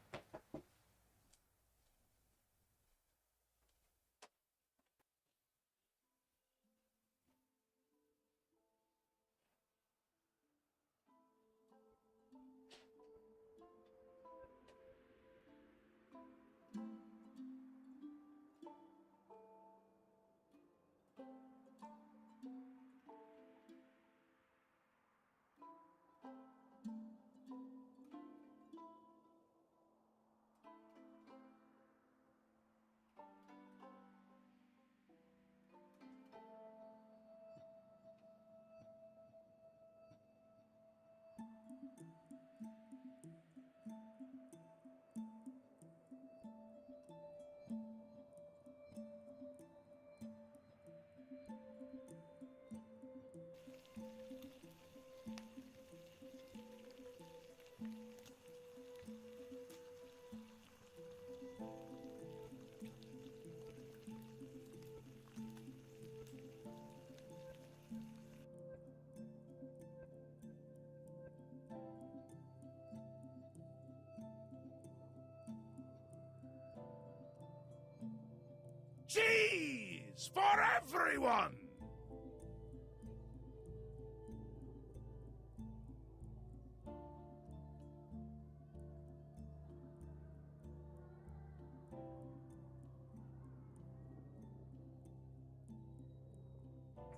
Cheese for everyone!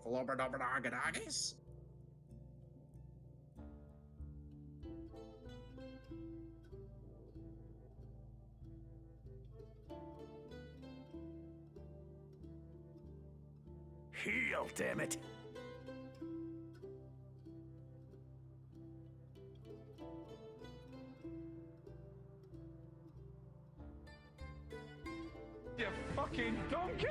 Flobberdobberdoggadoggies? Heal, damn it! fucking donkey!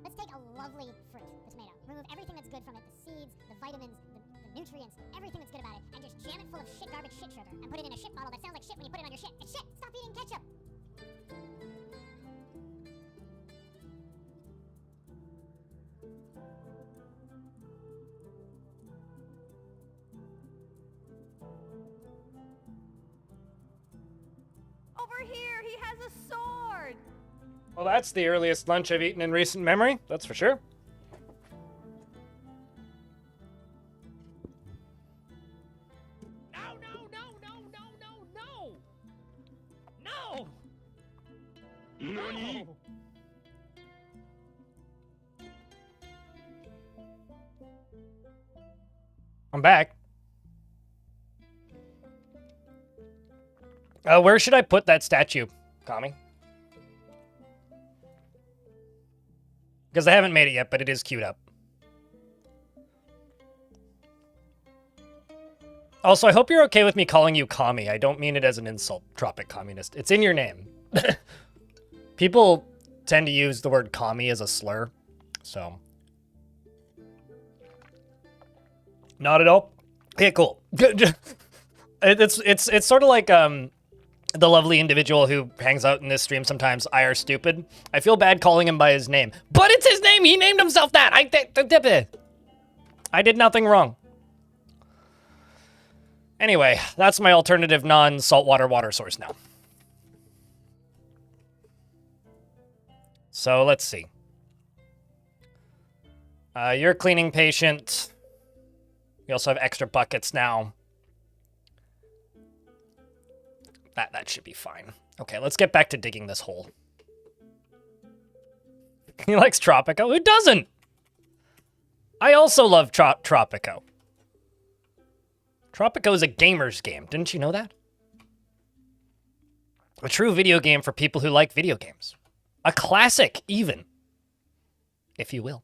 Let's take a lovely fruit, the tomato. Remove everything that's good from it, the seeds, the vitamins, the nutrients, everything that's good about it, and just jam it full of shit, garbage, shit sugar, and put it in a shit bottle that sounds like shit when you put it on your shit. It's shit! Stop eating ketchup! Over here, he has a sword. Well, that's the earliest lunch I've eaten in recent memory, that's for sure. No, no, no, no, no, no, no! No! Nani? I'm back. Where should I put that statue, Kami? Because I haven't made it yet, but it is queued up. Also, I hope you're okay with me calling you Kami. I don't mean it as an insult, Tropic Communist. It's in your name. People tend to use the word Kami as a slur, so... Not at all? Okay, cool. It's sort of like, the lovely individual who hangs out in this stream sometimes, IR Stupid. I feel bad calling him by his name. But it's his name! He named himself that! I did nothing wrong. Anyway, that's my alternative non-saltwater water source now. So, let's see. You're a cleaning patient. We also have extra buckets now. That should be fine. Okay, let's get back to digging this hole. He likes Tropico. Who doesn't? I also love Tropico. Tropico is a gamer's game. Didn't you know that? A true video game for people who like video games. A classic, even. If you will.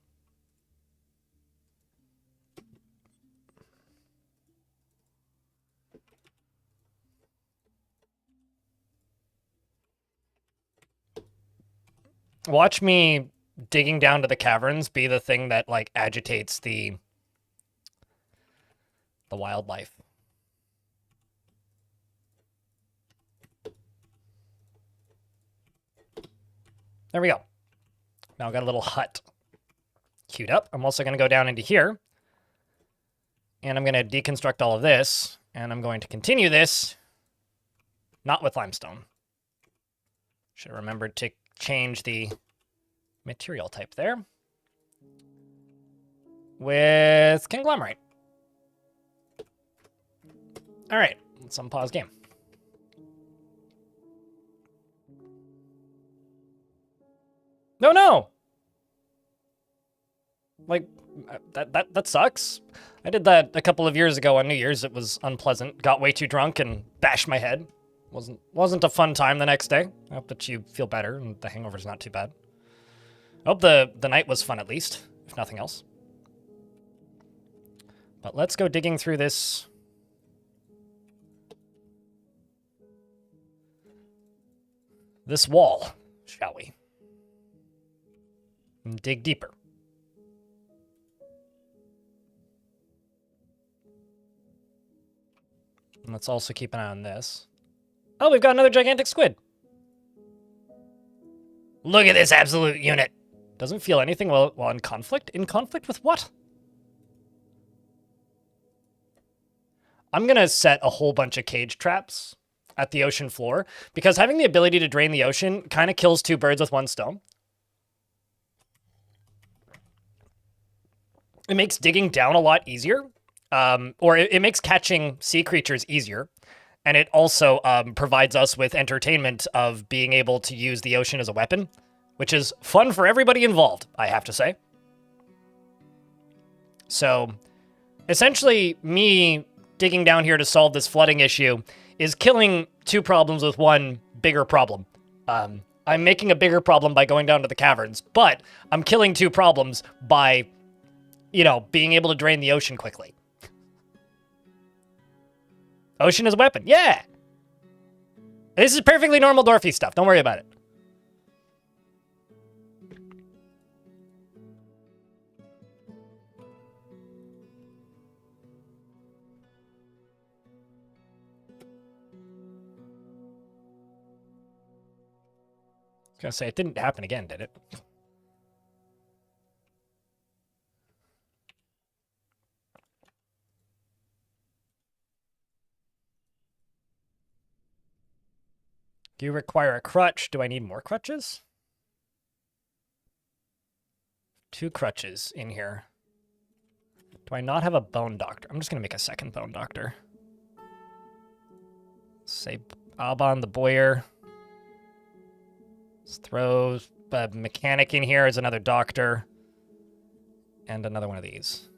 Watch me digging down to the caverns be the thing that, like, agitates the wildlife. There we go. Now I've got a little hut queued up. I'm also going to go down into here. And I'm going to deconstruct all of this. And I'm going to continue this. Not with limestone. Should have remembered to change the material type there. With conglomerate. All right, let's unpause game. No! Like, that sucks. I did that a couple of years ago on New Year's. It was unpleasant. Got way too drunk and bashed my head. Wasn't a fun time the next day. I hope that you feel better and the hangover's not too bad. I hope the night was fun at least, if nothing else. But let's go digging through this. This wall, shall we? And dig deeper. And let's also keep an eye on this. Oh, we've got another gigantic squid. Look at this absolute unit. Doesn't feel anything while in conflict. In conflict with what? I'm going to set a whole bunch of cage traps at the ocean floor, because having the ability to drain the ocean kind of kills two birds with one stone. It makes digging down a lot easier, or it makes catching sea creatures easier, and it also provides us with entertainment of being able to use the ocean as a weapon, which is fun for everybody involved, I have to say. So, essentially, me digging down here to solve this flooding issue is killing two problems with one bigger problem. I'm making a bigger problem by going down to the caverns, but I'm killing two problems by you know, being able to drain the ocean quickly. Ocean is a weapon. Yeah! This is perfectly normal Dwarfy stuff. Don't worry about it. I was gonna say, it didn't happen again, did it? Do you require a crutch? Do I need more crutches? 2 crutches in here. Do I not have a bone doctor? I'm just going to make a second bone doctor. Say Alban the Boyer. Let's throw a mechanic in here as another doctor. And another one of these.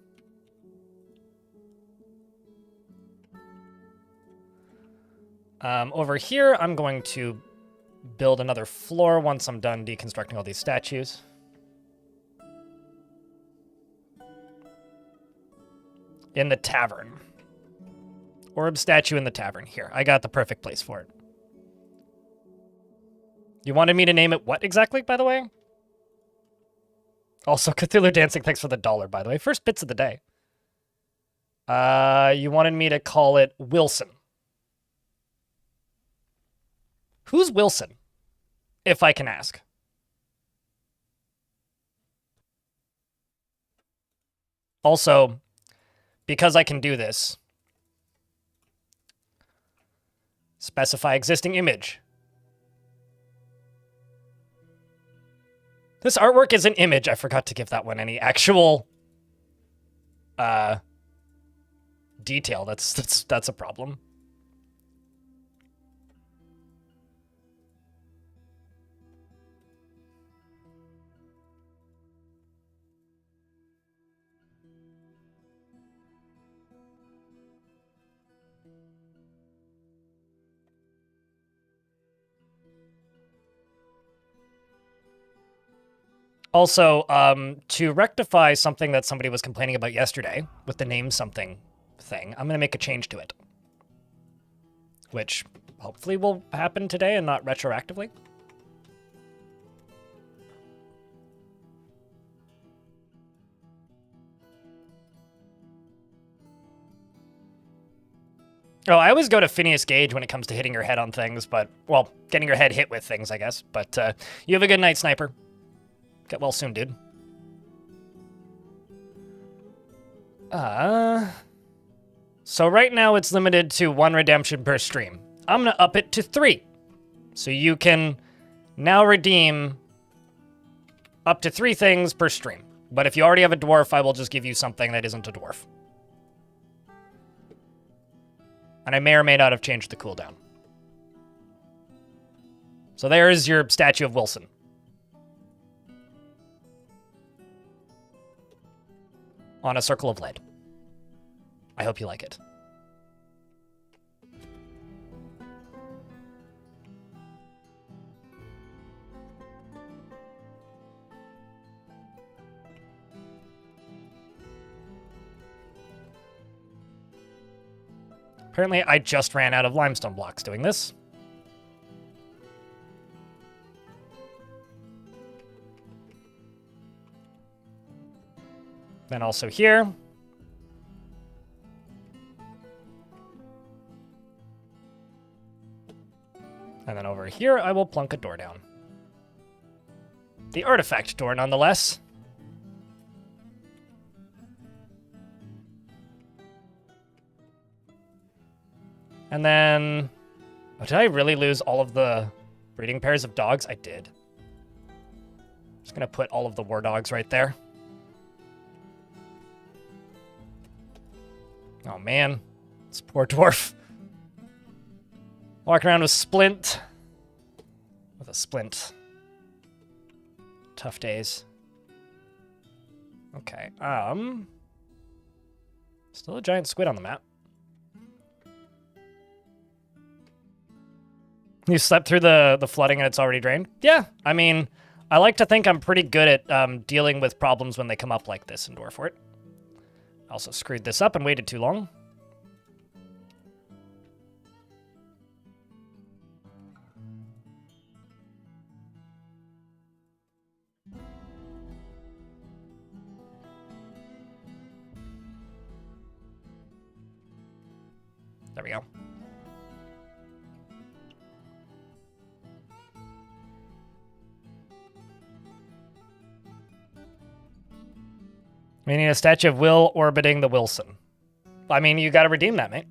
Over here, I'm going to build another floor once I'm done deconstructing all these statues. In the tavern. Orb statue in the tavern. Here, I got the perfect place for it. You wanted me to name it what exactly, by the way? Also, Cthulhu Dancing, thanks for the $1, by the way. First bits of the day. You wanted me to call it Wilson. Who's Wilson, if I can ask? Also, because I can do this, specify existing image. This artwork is an image. I forgot to give that one any actual detail. That's a problem. Also, to rectify something that somebody was complaining about yesterday with the name something thing, I'm going to make a change to it. Which hopefully will happen today and not retroactively. Oh, I always go to Phineas Gage when it comes to hitting your head on things, but, well, getting your head hit with things, I guess. But you have a good night, Sniper. Get well soon, dude. So right now it's limited to 1 redemption per stream. I'm gonna up it to 3. So you can now redeem up to 3 things per stream. But if you already have a dwarf, I will just give you something that isn't a dwarf. And I may or may not have changed the cooldown. So there's your statue of Wilson. On a circle of lead. I hope you like it. Apparently, I just ran out of limestone blocks doing this. Then also here. And then over here, I will plunk a door down. The artifact door, nonetheless. And then... Oh, did I really lose all of the breeding pairs of dogs? I did. Just gonna put all of the war dogs right there. Oh man, this poor dwarf. Walking around with splint. With a splint. Tough days. Okay, still a giant squid on the map. You slept through the flooding and it's already drained? Yeah, I mean, I like to think I'm pretty good at dealing with problems when they come up like this in Dwarfort. Also screwed this up and waited too long. There we go. We need a statue of Will orbiting the Wilson. I mean, you gotta redeem that, mate.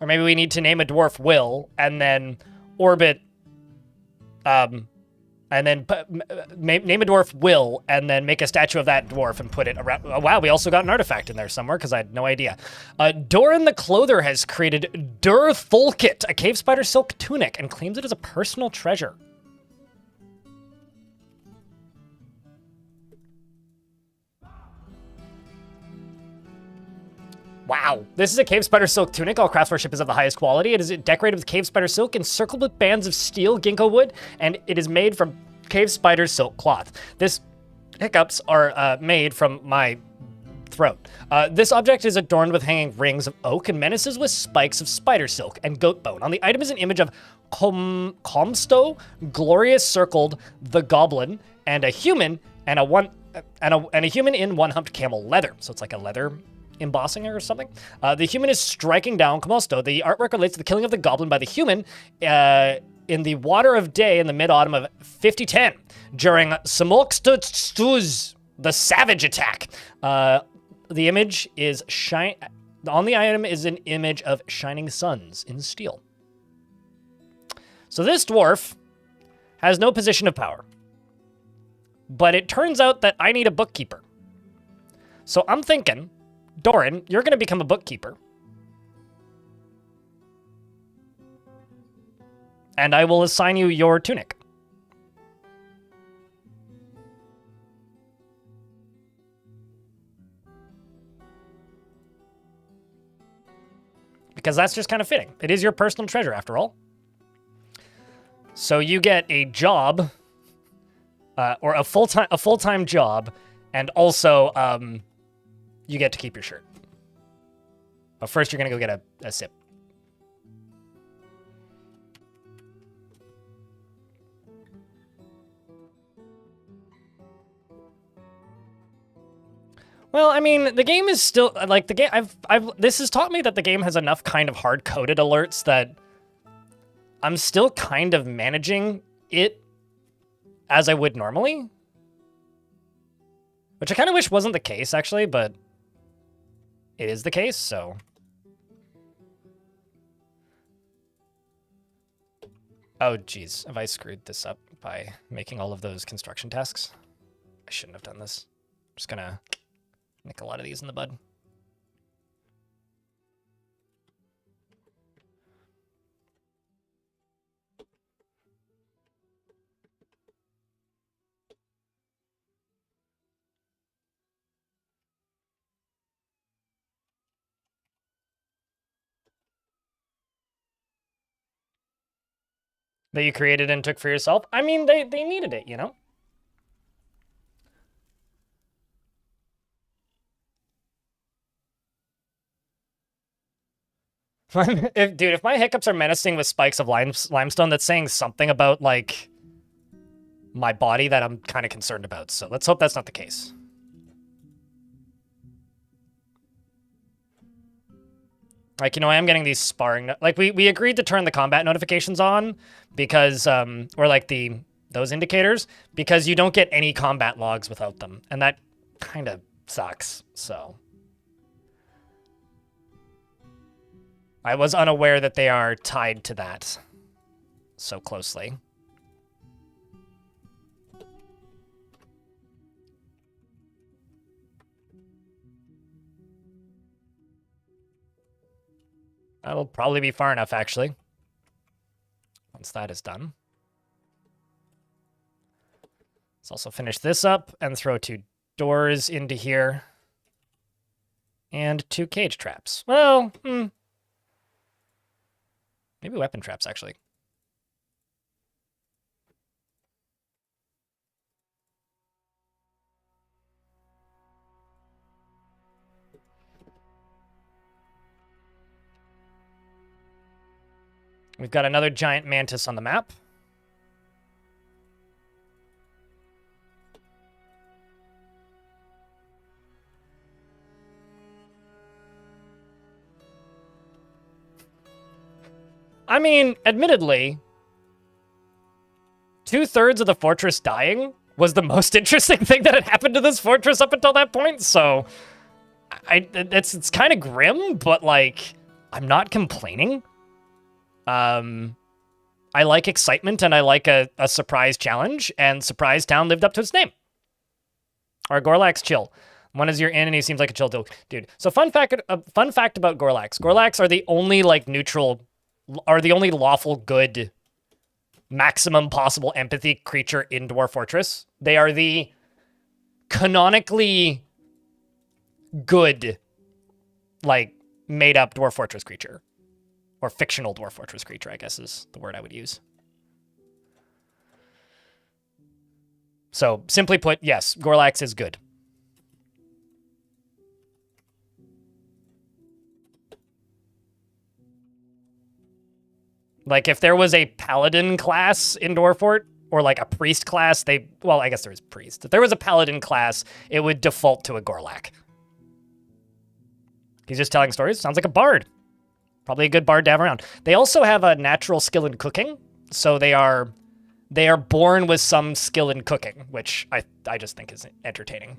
Or maybe we need to name a dwarf Will, and then orbit, and then name a dwarf Will, and then make a statue of that dwarf and put it around. Oh, wow, we also got an artifact in there somewhere, because I had no idea. Doran the Clother has created Dur Folkit, a cave spider silk tunic, and claims it as a personal treasure. Wow. This is a cave spider silk tunic. All craftsmanship is of the highest quality. It is decorated with cave spider silk encircled with bands of steel ginkgo wood, and it is made from cave spider silk cloth. This hiccups are made from my throat. This object is adorned with hanging rings of oak and menaces with spikes of spider silk and goat bone. On the item is an image of Comsto, glorious circled, the goblin, and a human and a human in one-humped camel leather. So it's like a leather embossing or something. The human is striking down Comosto. The artwork relates to the killing of the goblin by the human in the water of day in the mid-autumn of 5010 during Samolkstuz, the savage attack. The image is on the item is an image of shining suns in steel. So this dwarf has no position of power. But it turns out that I need a bookkeeper. So I'm thinking, Doran, you're going to become a bookkeeper. And I will assign you your tunic. Because that's just kind of fitting. It is your personal treasure, after all. So you get a job, or a full-time job, and also you get to keep your shirt. But first, you're gonna go get a sip. Well, I mean, the game is still like the game. This has taught me that the game has enough kind of hard-coded alerts that I'm still kind of managing it as I would normally, which I kind of wish wasn't the case actually, but it is the case. So, oh geez, have I screwed this up by making all of those construction tasks? I shouldn't have done this. I'm just gonna nick a lot of these in the bud. That you created and took for yourself? I mean, they needed it, you know? If my hiccups are menacing with spikes of limestone, that's saying something about, like, my body that I'm kind of concerned about. So let's hope that's not the case. Like, you know, I am getting these sparring... Like, we agreed to turn the combat notifications on because... or, like, those indicators, because you don't get any combat logs without them. And that kind of sucks, so... I was unaware that they are tied to that so closely. That'll probably be far enough, actually. Once that is done. Let's also finish this up and throw 2 doors into here. And 2 cage traps. Well, maybe weapon traps, actually. We've got another giant mantis on the map. I mean, admittedly, 2/3 of the fortress dying was the most interesting thing that had happened to this fortress up until that point, so it's kind of grim, but like I'm not complaining. I like excitement and I like a surprise challenge, and Surprise Town lived up to its name. Our Gorlax chill. One is your in and he seems like a chill dude. So fun fact about Gorlax. Gorlax are the only like neutral, are the only lawful good, maximum possible empathy creature in Dwarf Fortress. They are the canonically good, like, made up Dwarf Fortress creature. Or fictional Dwarf Fortress creature, I guess is the word I would use. So, simply put, yes, Gorlax is good. Like, if there was a paladin class in Dwarfort, or like a priest class, well, I guess there is priest. If there was a paladin class, it would default to a Gorlak. He's just telling stories. Sounds like a bard. Probably a good bard to have around. They also have a natural skill in cooking, so they are born with some skill in cooking, which I just think is entertaining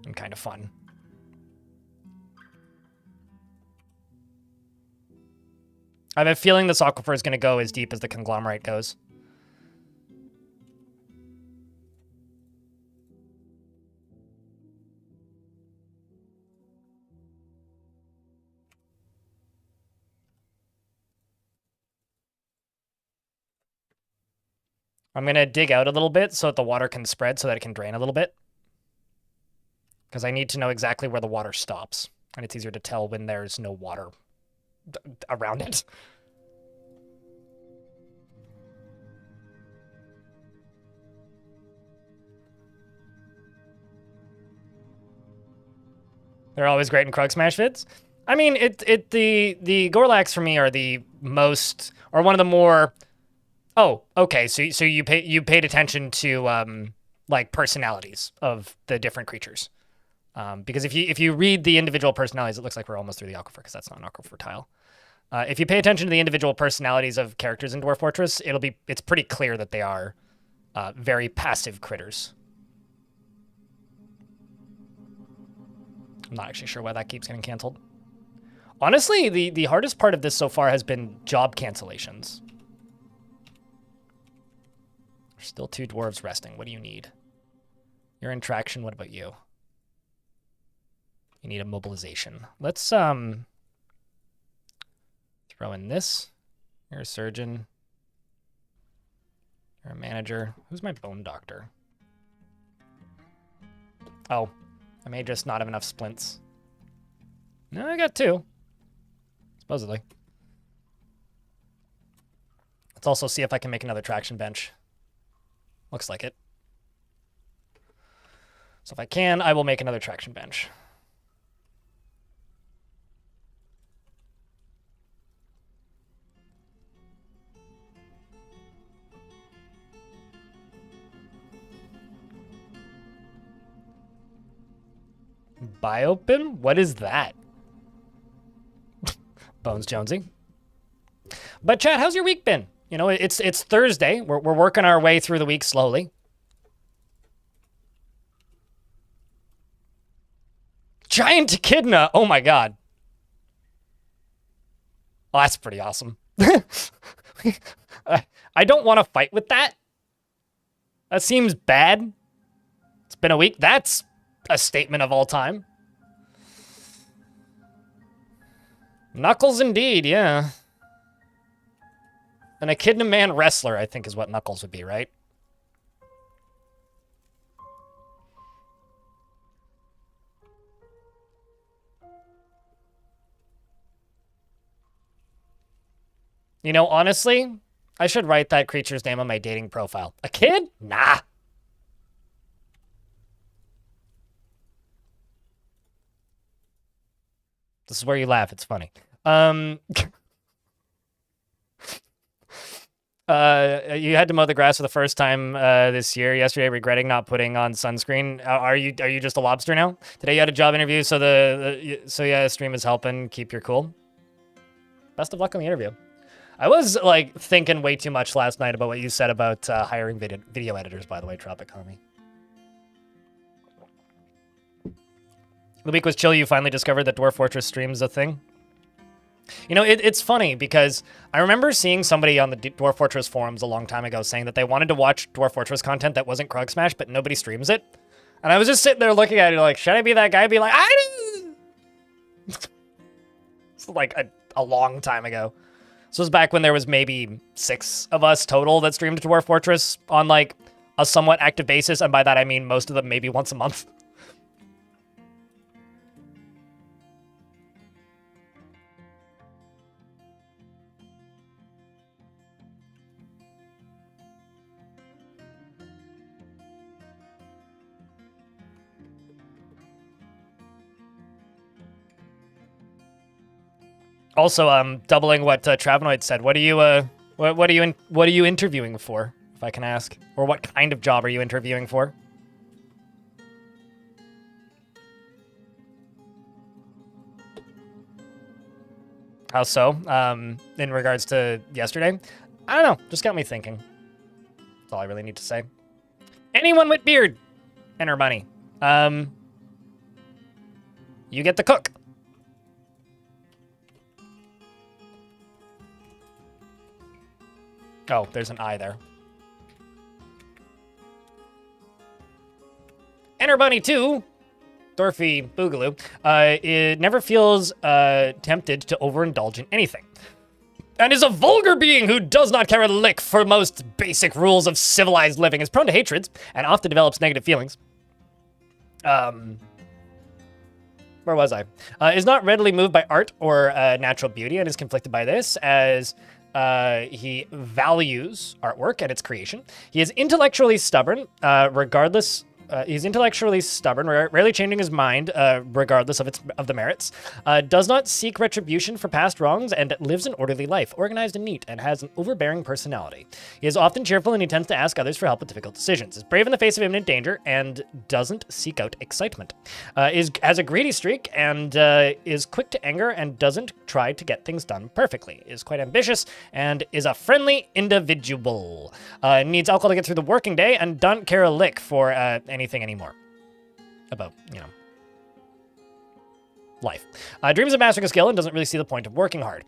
and kind of fun. I have a feeling this aquifer is going to go as deep as the conglomerate goes. I'm going to dig out a little bit so that the water can spread so that it can drain a little bit. Because I need to know exactly where the water stops. And it's easier to tell when there's no water around it. They're always great in Krug Smash vids. I mean, the Gorlax for me are the most, or one of the more. Oh, okay. So you paid attention to like personalities of the different creatures, because if you read the individual personalities, it looks like we're almost through the aquifer because that's not an aquifer tile. If you pay attention to the individual personalities of characters in Dwarf Fortress, it's pretty clear that they are very passive critters. I'm not actually sure why that keeps getting canceled. Honestly, the hardest part of this so far has been job cancellations. There's still 2 dwarves resting. What do you need? You're in traction. What about you? You need a mobilization. Let's throw in this. You're a surgeon. You're a manager. Who's my bone doctor? Oh, I may just not have enough splints. No, I got 2. Supposedly. Let's also see if I can make another traction bench. Looks like it. So if I can, I will make another traction bench. Biopin? What is that? Bones Jonesy. But chat, how's your week been? You know, it's Thursday. We're working our way through the week slowly. Giant echidna. Oh my god. Oh, that's pretty awesome. I don't want to fight with that. That seems bad. It's been a week. That's a statement of all time. Knuckles indeed, yeah. An Echidna Man wrestler, I think, is what Knuckles would be, right? You know, honestly, I should write that creature's name on my dating profile. A kid? Nah. This is where you laugh. It's funny. You had to mow the grass for the first time this year. Yesterday, regretting not putting on sunscreen. Are you just a lobster now? Today you had a job interview, so the stream is helping keep your cool. Best of luck on the interview. I was like thinking way too much last night about what you said about hiring video editors. By the way, Tropic Homie. The week was chill. You finally discovered that Dwarf Fortress streams a thing. You know, it's funny because I remember seeing somebody on the Dwarf Fortress forums a long time ago saying that they wanted to watch Dwarf Fortress content that wasn't Krug Smash, but nobody streams it. And I was just sitting there looking at it like, should I be that guy? Be like, It's like a long time ago. This was back when there was maybe 6 of us total that streamed Dwarf Fortress on like a somewhat active basis. And by that, I mean most of them maybe once a month. Also, doubling what Travenoid said. What are you interviewing for, if I can ask, or what kind of job are you interviewing for? How so? In regards to yesterday, I don't know. Just got me thinking. That's all I really need to say. Anyone with beard, enter money. You get the cook. Oh, there's an I there. Enter Bunny 2, Dorothy Boogaloo, it never feels tempted to overindulge in anything. And is a vulgar being who does not care a lick for most basic rules of civilized living, is prone to hatreds, and often develops negative feelings. Where was I? Is not readily moved by art or natural beauty, and is conflicted by this, as he values artwork and its creation. He is intellectually stubborn, he's intellectually stubborn, rarely changing his mind, regardless of the merits. Does not seek retribution for past wrongs, and lives an orderly life, organized and neat, and has an overbearing personality. He is often cheerful, and he tends to ask others for help with difficult decisions. Is brave in the face of imminent danger, and doesn't seek out excitement. Has a greedy streak, and is quick to anger, and doesn't try to get things done perfectly. Is quite ambitious, and is a friendly individual. Needs alcohol to get through the working day, and doesn't care a lick for anything anymore about, life. Dreams of mastering a skill and doesn't really see the point of working hard.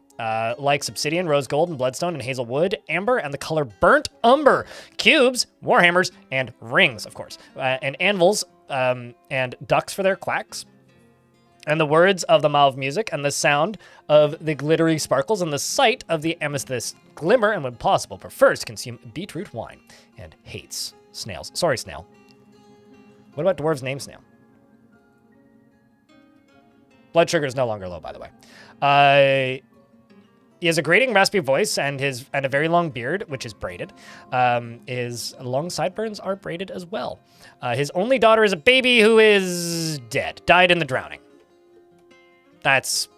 Likes obsidian, rose gold, and bloodstone, and hazelwood, amber, and the color burnt umber. Cubes, warhammers, and rings, of course. And anvils, and ducks for their quacks. And the words of the Malv music, and the sound of the glittery sparkles, and the sight of the amethyst glimmer, and when possible, prefers to consume beetroot wine. And hates snails. Sorry, snail. What about dwarves named Snail? Blood sugar is no longer low, by the way. He has a grating, raspy voice and a very long beard, which is braided. His long sideburns are braided as well. His only daughter is a baby who is dead. Died in the drowning. That's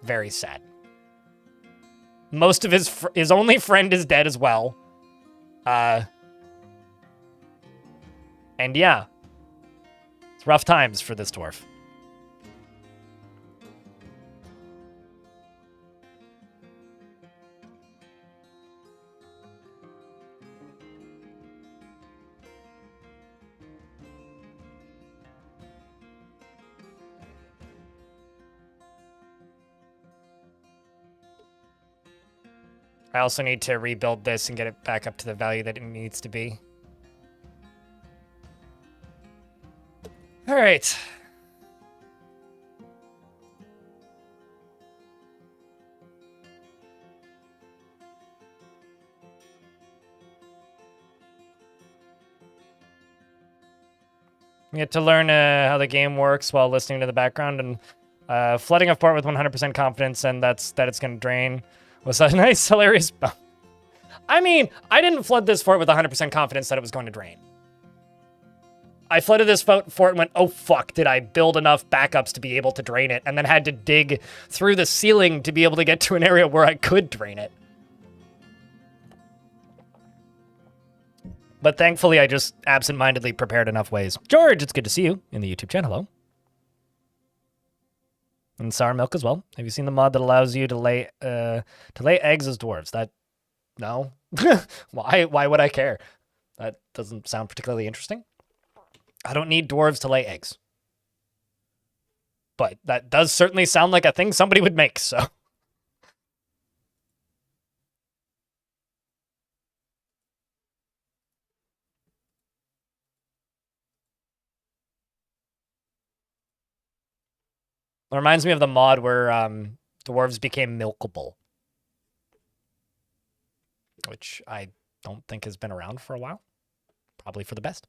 very sad. Most of his only friend is dead as well. And yeah, it's rough times for this dwarf. I also need to rebuild this and get it back up to the value that it needs to be. All right. You get to learn how the game works while listening to the background, and flooding a fort with 100% confidence and that it's going to drain was a nice, hilarious... I mean, I didn't flood this fort with 100% confidence that it was going to drain. I flooded this fort and went, oh fuck, did I build enough backups to be able to drain it? And then had to dig through the ceiling to be able to get to an area where I could drain it. But thankfully, I just absentmindedly prepared enough ways. George, it's good to see you in the YouTube channel. Hello. And sour milk as well. Have you seen the mod that allows you to lay eggs as dwarves? That no. Why would I care? That doesn't sound particularly interesting. I don't need dwarves to lay eggs. But that does certainly sound like a thing somebody would make, so. It reminds me of the mod where dwarves became milkable. Which I don't think has been around for a while. Probably for the best.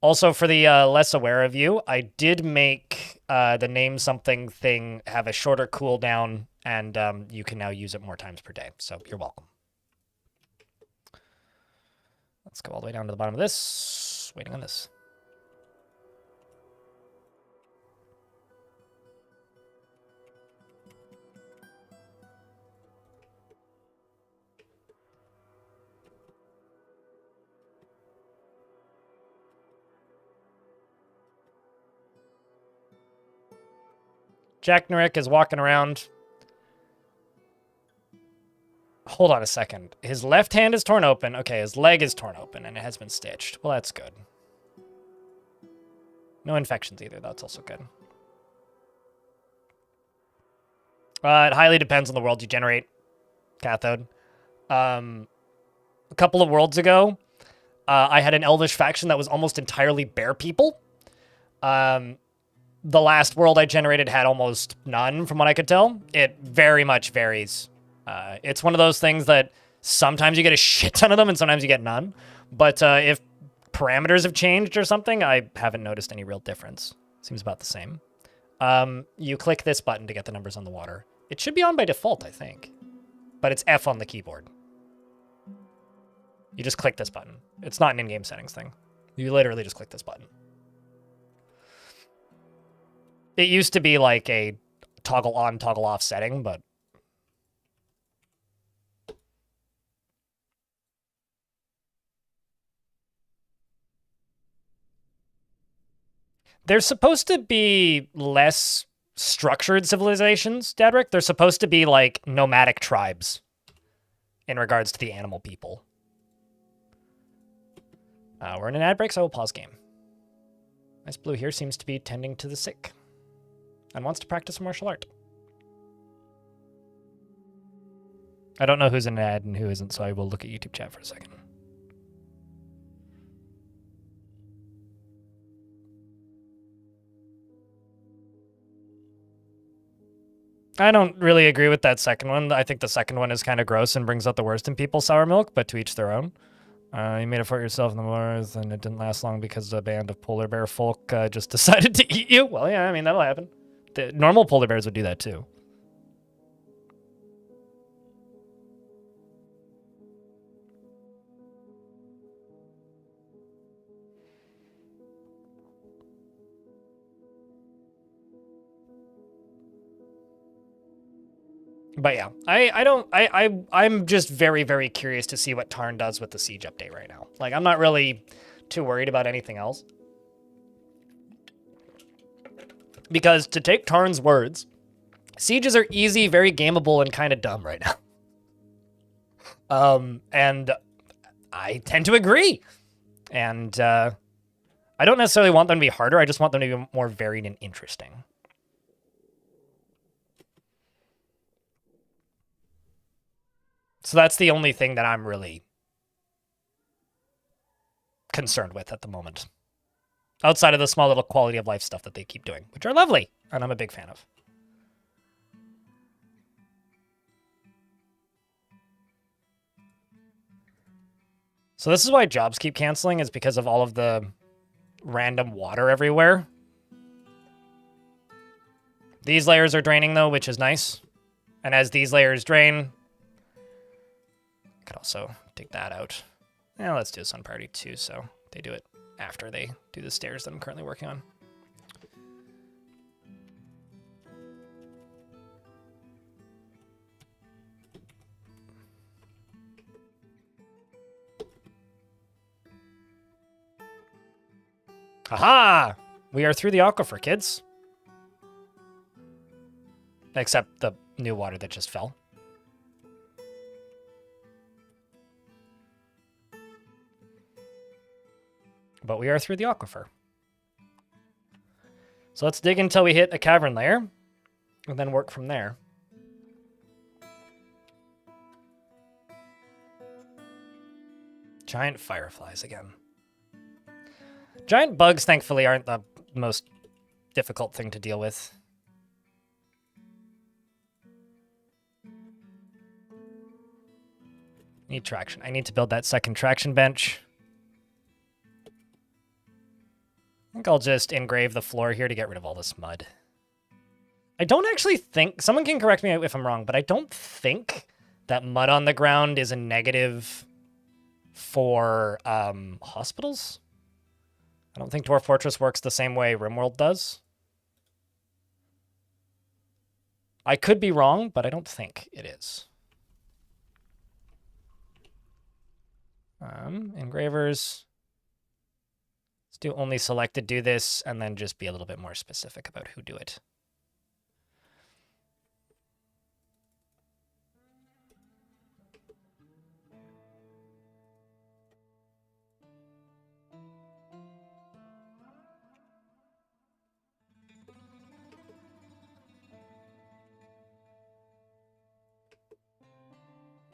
Also, for the less aware of you, I did make the name something thing have a shorter cooldown, and you can now use it more times per day. So you're welcome. Let's go all the way down to the bottom of this. Waiting on this. Jack Narek is walking around. Hold on a second. His left hand is torn open. Okay, his leg is torn open, and it has been stitched. Well, that's good. No infections either. That's also good. It highly depends on the world you generate, Cathode. A couple of worlds ago, I had an elvish faction that was almost entirely bear people. The last world I generated had almost none, from what I could tell. It very much varies. It's one of those things that sometimes you get a shit ton of them and sometimes you get none. But if parameters have changed or something, I haven't noticed any real difference. Seems about the same. You click this button to get the numbers on the water. It should be on by default, I think. But it's F on the keyboard. You just click this button. It's not an in-game settings thing. You literally just click this button. It used to be like a toggle on, toggle off setting, but there's supposed to be less structured civilizations, Dadrick. They're supposed to be like nomadic tribes in regards to the animal people. We're in an ad break, so I will pause game. Nice Blue here seems to be tending to the sick and wants to practice martial art. I don't know who's in an ad and who isn't, so I will look at YouTube chat for a second. I don't really agree with that second one. I think the second one is kind of gross and brings out the worst in people, sour milk, but to each their own. You made it for yourself in the wars, and it didn't last long because a band of polar bear folk just decided to eat you. Well, yeah, I mean, that'll happen. The normal polar bears would do that too. But yeah, I'm just very, very curious to see what Tarn does with the Siege update right now. Like, I'm not really too worried about anything else. Because to take Tarn's words, Sieges are easy, very gameable, and kind of dumb right now. And I tend to agree. And I don't necessarily want them to be harder, I just want them to be more varied and interesting. So that's the only thing that I'm really concerned with at the moment. Outside of the small little quality of life stuff that they keep doing, which are lovely, and I'm a big fan of. So this is why jobs keep canceling, is because of all of the random water everywhere. These layers are draining though, which is nice. And as these layers drain, could also dig that out. Yeah, let's do this on priority 2, so they do it after they do the stairs that I'm currently working on. Haha! We are through the aquifer, kids. Except the new water that just fell. But we are through the aquifer. So let's dig until we hit a cavern layer, and then work from there. Giant fireflies again. Giant bugs, thankfully, aren't the most difficult thing to deal with. Need traction. I need to build that second traction bench. I think I'll just engrave the floor here to get rid of all this mud. I don't actually think, someone can correct me if I'm wrong, but I don't think that mud on the ground is a negative for hospitals. I don't think Dwarf Fortress works the same way RimWorld does. I could be wrong, but I don't think it is. Engravers. Let's do only selected do this, and then just be a little bit more specific about who do it.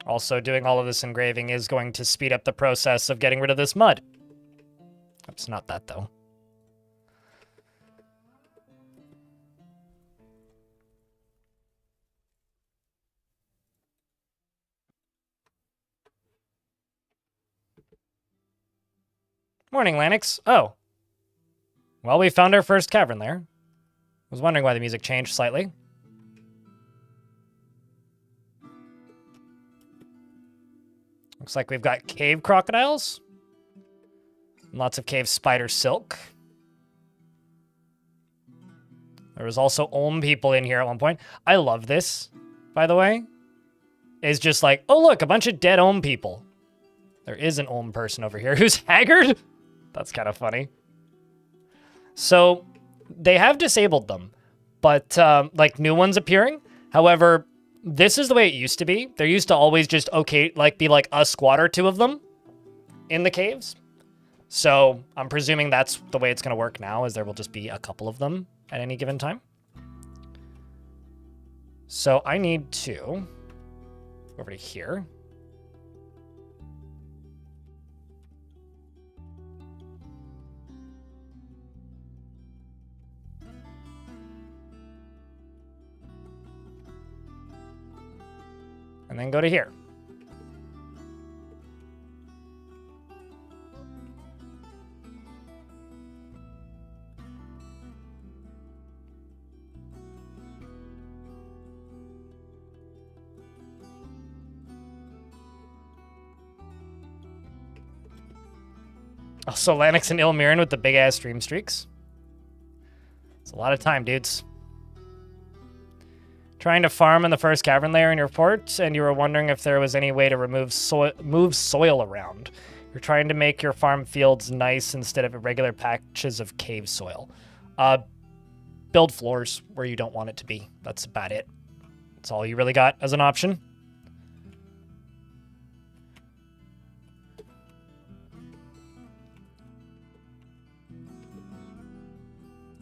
Also, doing all of this engraving is going to speed up the process of getting rid of this mud. It's not that, though. Morning, Lanix. Oh. Well, we found our first cavern there. Was wondering why the music changed slightly. Looks like we've got cave crocodiles. Lots of cave spider silk. There was also Olm people in here at one point. I love this, by the way. It's just like, oh look, a bunch of dead Olm people. There is an Olm person over here who's haggard. That's kind of funny. So they have disabled them, but like new ones appearing. However, this is the way it used to be. There used to always just be like a squad or two of them in the caves. So I'm presuming that's the way it's going to work now, is there will just be a couple of them at any given time. So I need to go over to here. And then go to here. Also, Lanix and Ilmirin with the big-ass stream streaks. It's a lot of time, dudes. Trying to farm in the first cavern layer in your fort, and you were wondering if there was any way to move soil around. You're trying to make your farm fields nice instead of irregular patches of cave soil. Build floors where you don't want it to be. That's about it. That's all you really got as an option.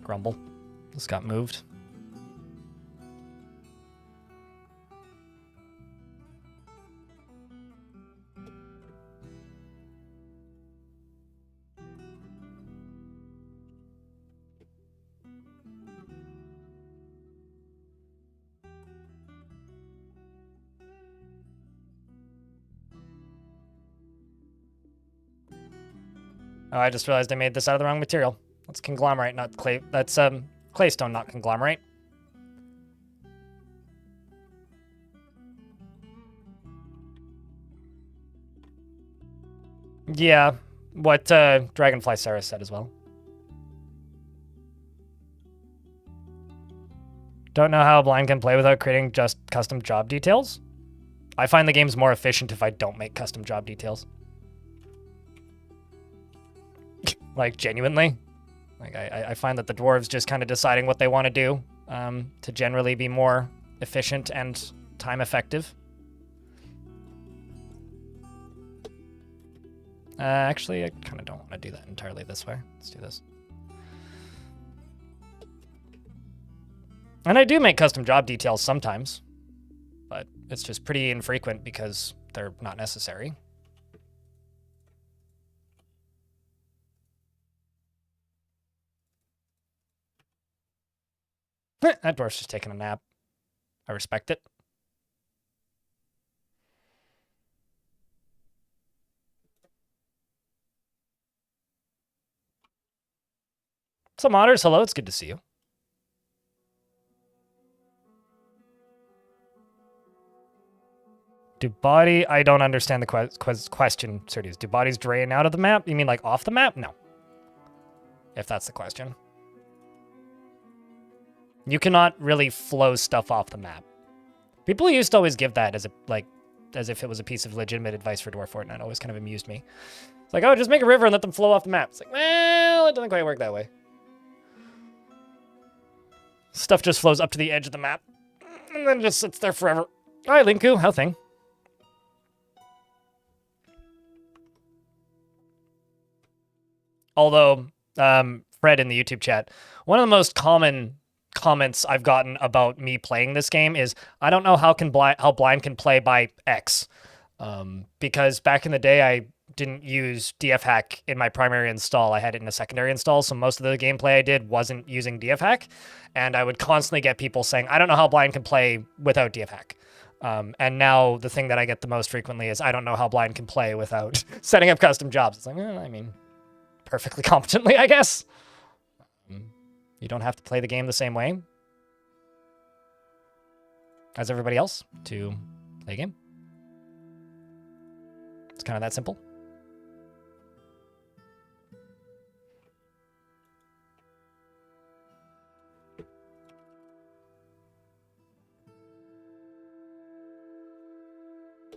Grumble. This got moved. Oh, I just realized I made this out of the wrong material. That's conglomerate, not clay. That's claystone, not conglomerate. Yeah, what Dragonfly Sarah said as well. Don't know how a blind can play without creating just custom job details. I find the game's more efficient if I don't make custom job details. Like, genuinely. Like, I find that the dwarves just kind of deciding what they want to do to generally be more efficient and time effective. Actually, I kind of don't want to do that entirely this way. Let's do this. And I do make custom job details sometimes, but it's just pretty infrequent because they're not necessary. That dwarf's just taking a nap. I respect it. So modders, hello, it's good to see you. Do body... I don't understand the question, Certes. Do bodies drain out of the map? You mean like off the map? No. If that's the question. You cannot really flow stuff off the map. People used to always give that as a as if it was a piece of legitimate advice for Dwarf Fortnite. It always kind of amused me. It's like, oh, just make a river and let them flow off the map. It's like, well, it doesn't quite work that way. Stuff just flows up to the edge of the map and then just sits there forever. All right, Linku, how thing? Although, Fred in the YouTube chat, one of the most common comments I've gotten about me playing this game is, I don't know how blind can play by X. Because back in the day, I didn't use DF hack in my primary install. I had it in a secondary install, so most of the gameplay I did wasn't using DF hack, and I would constantly get people saying, I don't know how blind can play without DF hack. And now the thing that I get the most frequently is, I don't know how blind can play without setting up custom jobs. It's like, I mean, perfectly competently, I guess. You don't have to play the game the same way as everybody else to play a game. It's kind of that simple.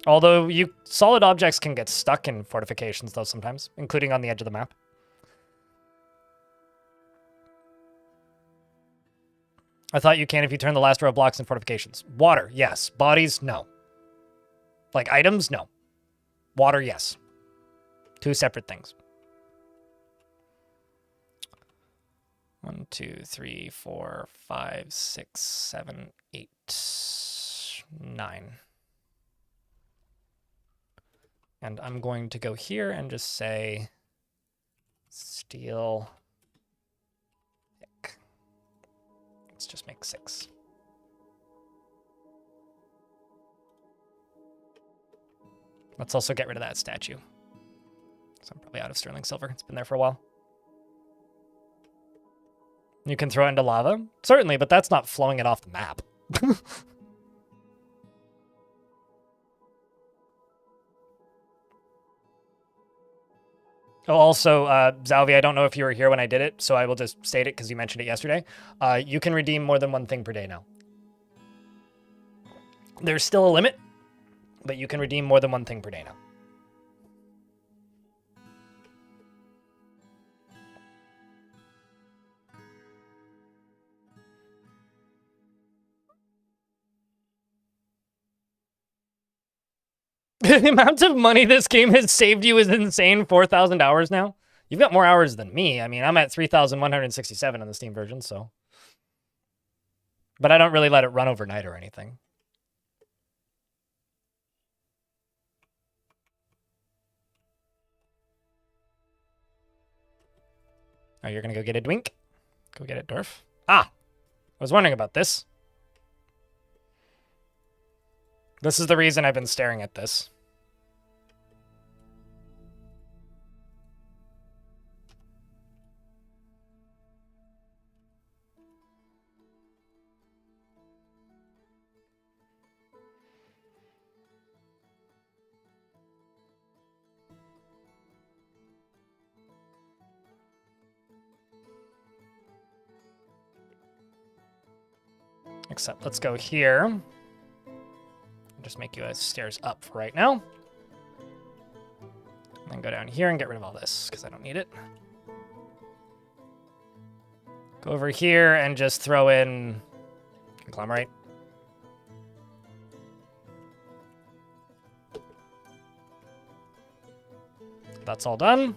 Although solid objects can get stuck in fortifications though sometimes, including on the edge of the map. I thought you can if you turn the last row of blocks in fortifications. Water, yes. Bodies, no. Like items, no. Water, yes. Two separate things. 1, 2, 3, 4, 5, 6, 7, 8, 9. And I'm going to go here and just say steel thick. Let's just make 6. Let's also get rid of that statue. So I'm probably out of sterling silver. It's been there for a while. You can throw it into lava? Certainly, but that's not flowing it off the map. Oh, also, Zalvi, I don't know if you were here when I did it, so I will just state it because you mentioned it yesterday. You can redeem more than one thing per day now. There's still a limit, but you can redeem more than one thing per day now. The amount of money this game has saved you is insane. 4,000 hours now. You've got more hours than me. I mean, I'm at 3,167 on the Steam version, so. But I don't really let it run overnight or anything. Oh, you're gonna go get a Dwink? Go get it, Dorf. Ah! I was wondering about this. This is the reason I've been staring at this. Except let's go here. Just make you a stairs up for right now. And then go down here and get rid of all this, because I don't need it. Go over here and just throw in Conglomerate. That's all done.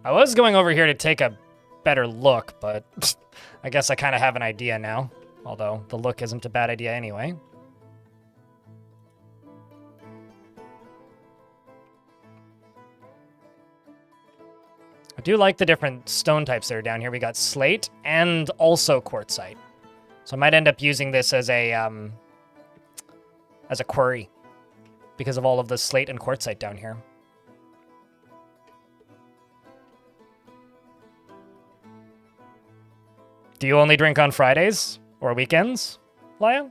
I was going over here to take a better look, but I guess I kind of have an idea now. Although the look isn't a bad idea anyway. I do like the different stone types that are down here. We got slate and also quartzite. So I might end up using this as a quarry because of all of the slate and quartzite down here. Do you only drink on Fridays or weekends, Laya?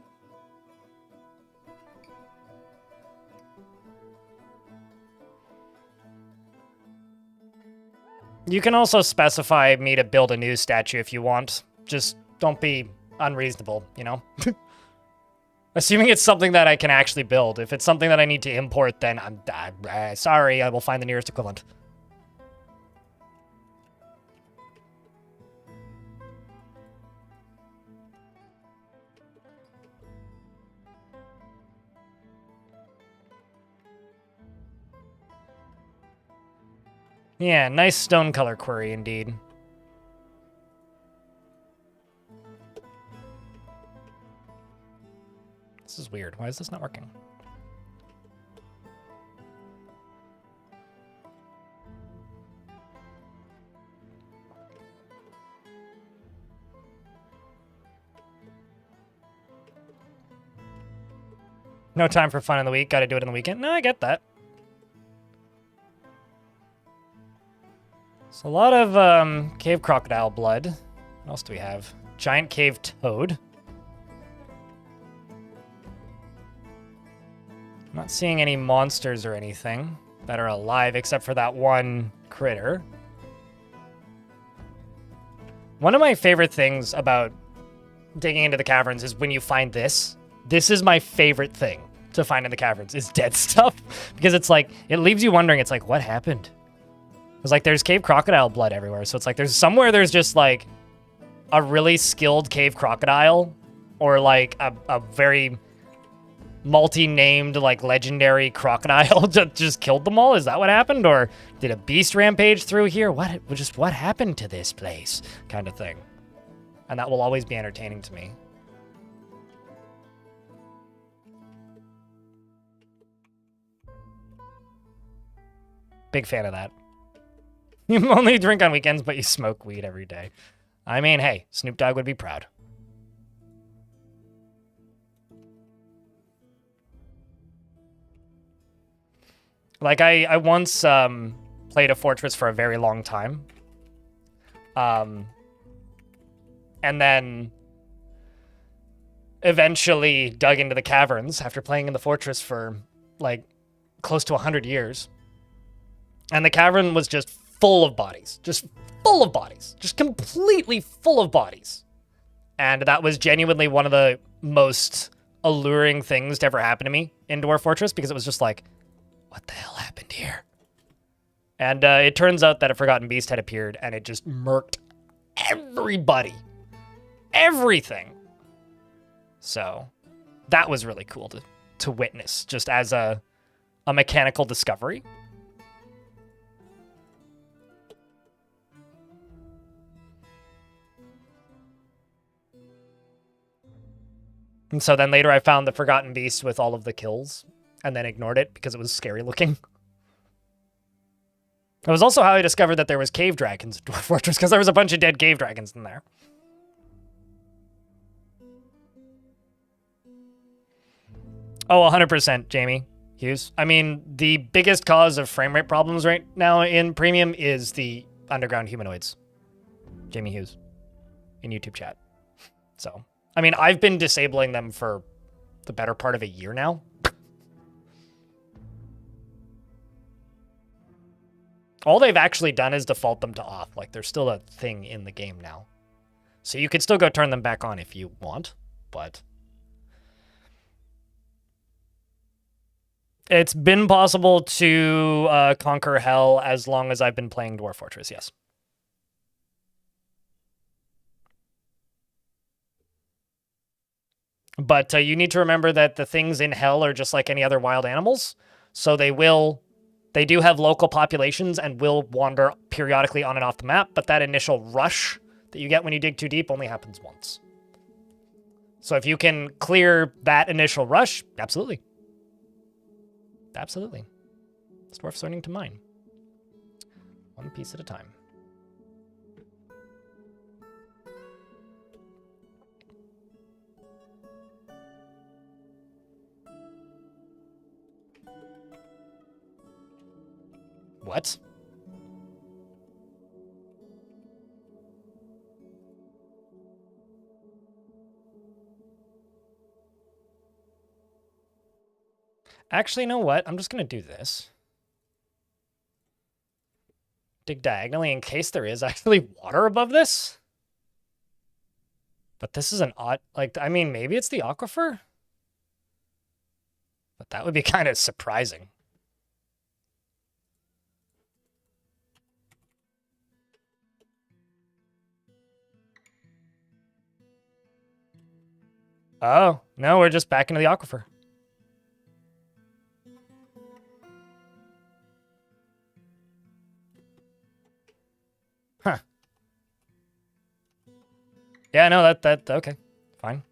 You can also specify me to build a new statue if you want. Just don't be unreasonable, you know? Assuming it's something that I can actually build. If it's something that I need to import, then I'm sorry, I will find the nearest equivalent. Yeah, nice stone color query indeed. This is weird. Why is this not working? No time for fun in the week. Gotta do it in the weekend. No, I get that. So a lot of cave crocodile blood. What else do we have? Giant cave toad. I'm not seeing any monsters or anything that are alive except for that one critter. One of my favorite things about digging into the caverns is when you find this. This is my favorite thing to find in the caverns is dead stuff because it's like, it leaves you wondering, it's like, what happened? It's like there's cave crocodile blood everywhere. So it's like there's just like a really skilled cave crocodile or like a very multi-named like legendary crocodile that just killed them all. Is that what happened? Or did a beast rampage through here? What happened to this place? Kind of thing. And that will always be entertaining to me. Big fan of that. You only drink on weekends, but you smoke weed every day. I mean, hey, Snoop Dogg would be proud. Like, I once played a fortress for a very long time. And then eventually dug into the caverns after playing in the fortress for, like, close to 100 years. And the cavern was just full of bodies. Just full of bodies. Just completely full of bodies. And that was genuinely one of the most alluring things to ever happen to me in Dwarf Fortress, because it was just like, what the hell happened here? And it turns out that a Forgotten Beast had appeared, and it just murked everybody. Everything. So that was really cool to witness, just as a mechanical discovery. And so then later I found the Forgotten Beast with all of the kills and then ignored it because it was scary looking. It was also how I discovered that there was cave dragons in Dwarf Fortress, because there was a bunch of dead cave dragons in there. Oh, 100%, Jamie Hughes. I mean, the biggest cause of frame rate problems right now in Premium is the underground humanoids. Jamie Hughes in YouTube chat. So, I mean, I've been disabling them for the better part of a year now. All they've actually done is default them to off. Like, they're still a thing in the game now. So you could still go turn them back on if you want, but it's been possible to conquer hell as long as I've been playing Dwarf Fortress, yes. But you need to remember that the things in hell are just like any other wild animals. So they do have local populations and will wander periodically on and off the map, but that initial rush that you get when you dig too deep only happens once. So if you can clear that initial rush, absolutely. Absolutely. It's dwarf starting to mine. One piece at a time. What? Actually, you know what? I'm just going to do this. Dig diagonally in case there is actually water above this. But this is an odd... Like, I mean, maybe it's the aquifer? But that would be kind of surprising. Oh, no, we're just back into the aquifer. Huh. Yeah, no, okay, fine.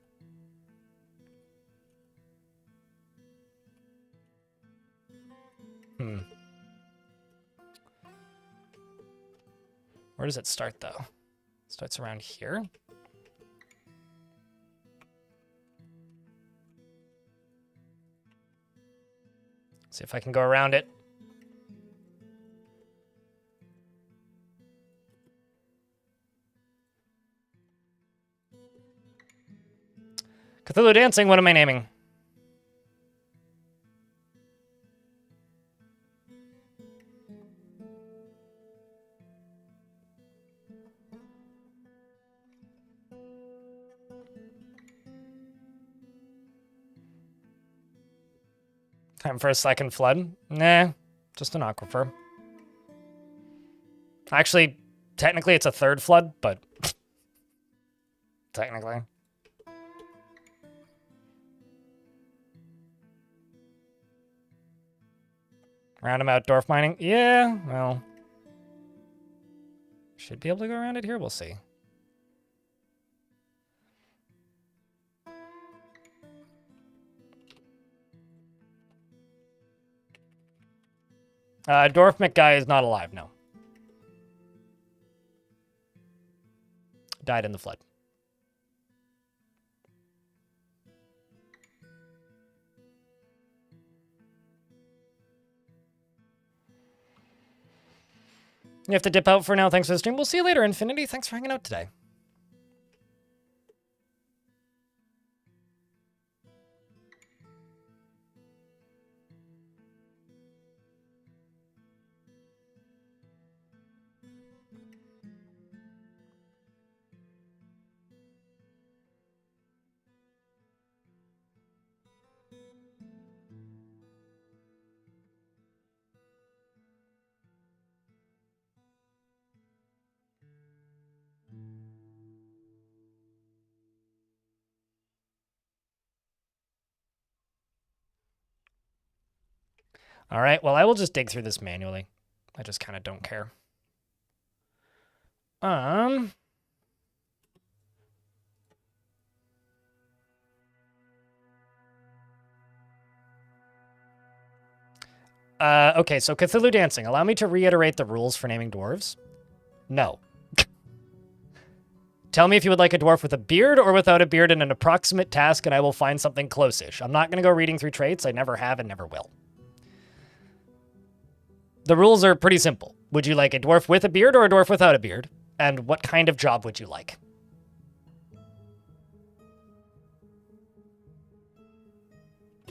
Where does it start, though? It starts around here. See if I can go around it. Cthulhu Dancing, what am I naming? Time for a second flood? Nah, just an aquifer. Actually, technically it's a third flood, but... technically. Roundabout dwarf mining? Yeah, well... should be able to go around it here, we'll see. Dwarf McGuy is not alive, no. Died in the flood. You have to dip out for now. Thanks for the stream. We'll see you later, Infinity. Thanks for hanging out today. All right, well, I will just dig through this manually. I just kind of don't care. Okay, so Cthulhu Dancing. Allow me to reiterate the rules for naming dwarves. No. Tell me if you would like a dwarf with a beard or without a beard in an approximate task, and I will find something close-ish. I'm not going to go reading through traits. I never have and never will. The rules are pretty simple. Would you like a dwarf with a beard or a dwarf without a beard? And what kind of job would you like?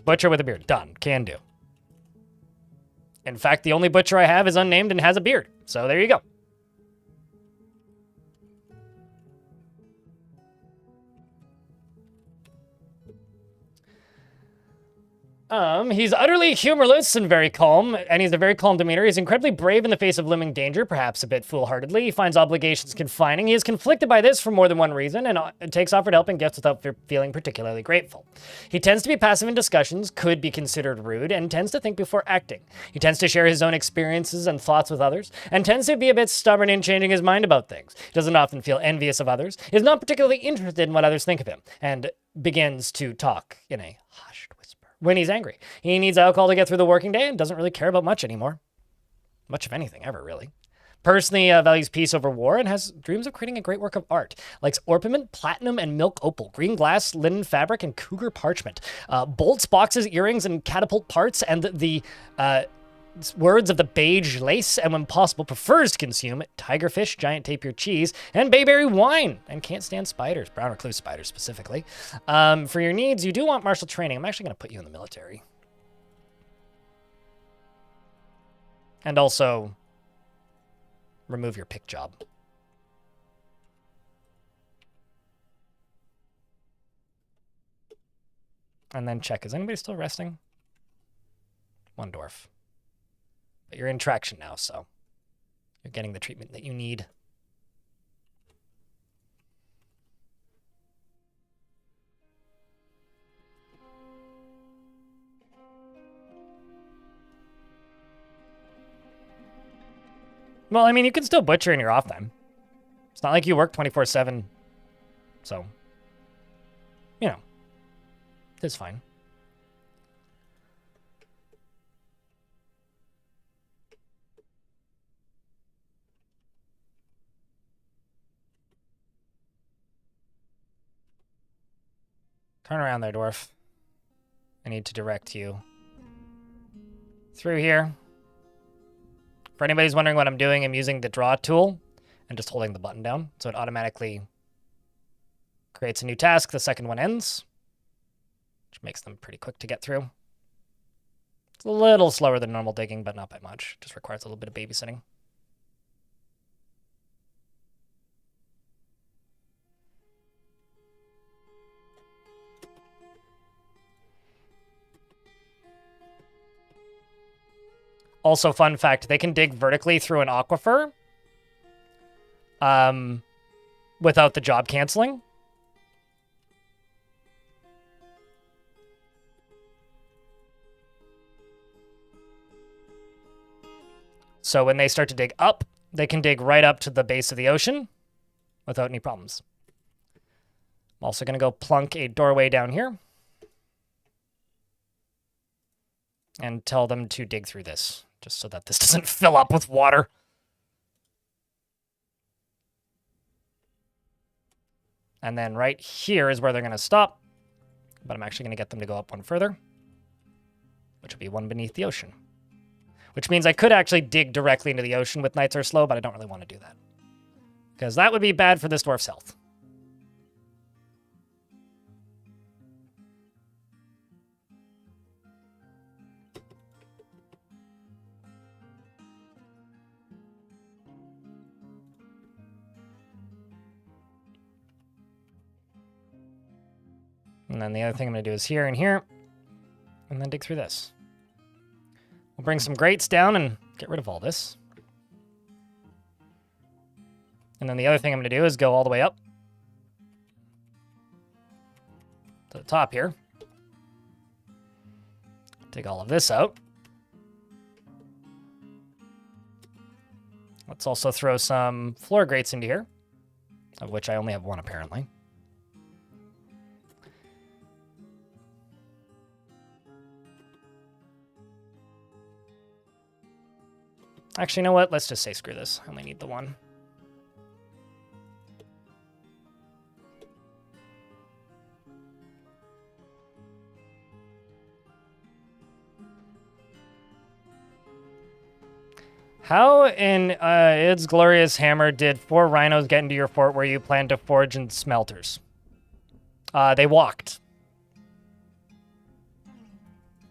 Butcher with a beard. Done. Can do. In fact, the only butcher I have is unnamed and has a beard. So there you go. He's utterly humorless and very calm, and he's a very calm demeanor. He's incredibly brave in the face of looming danger, perhaps a bit foolhardily. He finds obligations confining. He is conflicted by this for more than one reason, and takes offered help and gifts without feeling particularly grateful. He tends to be passive in discussions, could be considered rude, and tends to think before acting. He tends to share his own experiences and thoughts with others, and tends to be a bit stubborn in changing his mind about things. He doesn't often feel envious of others, is not particularly interested in what others think of him, and begins to talk in a hushed whisper when he's angry. He needs alcohol to get through the working day and doesn't really care about much anymore. Much of anything ever, really. Personally values peace over war and has dreams of creating a great work of art. Likes orpiment, platinum, and milk opal, green glass, linen fabric, and cougar parchment. Bolts, boxes, earrings, and catapult parts, and the words of the beige lace, and when possible prefers to consume tigerfish, giant tapir cheese, and bayberry wine, and can't stand spiders, brown recluse spiders specifically. For your needs, you do want martial training. I'm actually going to put you in the military. And also, remove your pick job. And then check, is anybody still resting? One dwarf. But you're in traction now, so you're getting the treatment that you need. Well, I mean, you can still butcher in your off time. It's not like you work 24/7, so, you know, it's fine. Turn around there, dwarf. I need to direct you through here. For anybody who's wondering what I'm doing, I'm using the draw tool and just holding the button down. So it automatically creates a new task. The second one ends, which makes them pretty quick to get through. It's a little slower than normal digging, but not by much. Just requires a little bit of babysitting. Also, fun fact, they can dig vertically through an aquifer without the job canceling. So when they start to dig up, they can dig right up to the base of the ocean without any problems. I'm also going to go plunk a doorway down here and tell them to dig through this, just so that this doesn't fill up with water. And then right here is where they're going to stop, but I'm actually going to get them to go up one further, which will be one beneath the ocean. Which means I could actually dig directly into the ocean with Knights Are Slow, but I don't really want to do that, because that would be bad for this dwarf's health. And then the other thing I'm going to do is here and here, and then dig through this. We'll bring some grates down and get rid of all this. And then the other thing I'm going to do is go all the way up to the top here. Take all of this out. Let's also throw some floor grates into here, of which I only have one apparently. Actually, you know what? Let's just say screw this. I only need the one. How in Id's Glorious Hammer did 4 rhinos get into your fort where you planned to forge in smelters? They walked.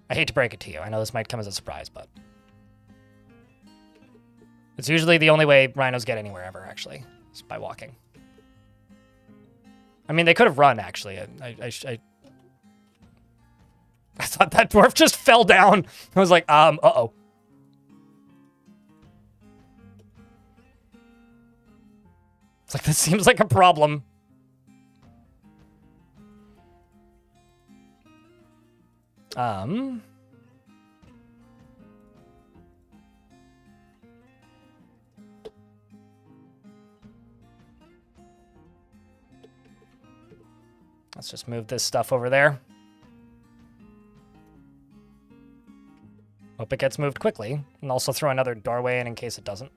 I hate to break it to you. I know this might come as a surprise, but it's usually the only way rhinos get anywhere ever, actually, is by walking. I mean, they could have run, actually. I I thought that dwarf just fell down. I was like, uh-oh. It's like, this seems like a problem. Let's just move this stuff over there. Hope it gets moved quickly. And also throw another doorway in case it doesn't.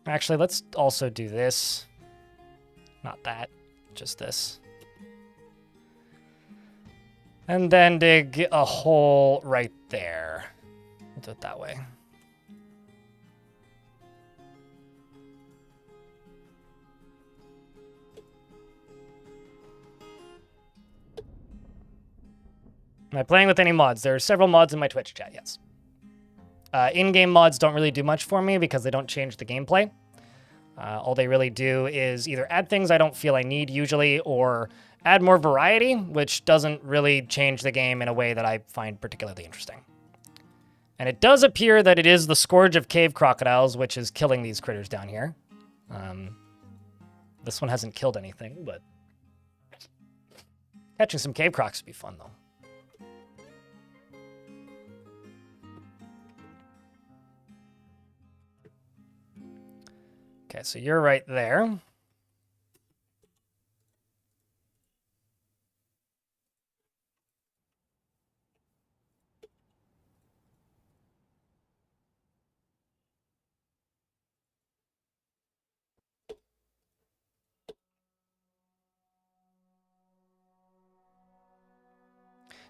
Actually, let's also do this. Not that, just this. And then dig a hole right there. We'll do it that way. Am I playing with any mods? There are several mods in my Twitch chat, yes. In-game mods don't really do much for me because they don't change the gameplay. All they really do is either add things I don't feel I need usually, or add more variety, which doesn't really change the game in a way that I find particularly interesting. And it does appear that it is the Scourge of Cave Crocodiles, which is killing these critters down here. This one hasn't killed anything, but catching some cave crocs would be fun, though. Okay, so you're right there.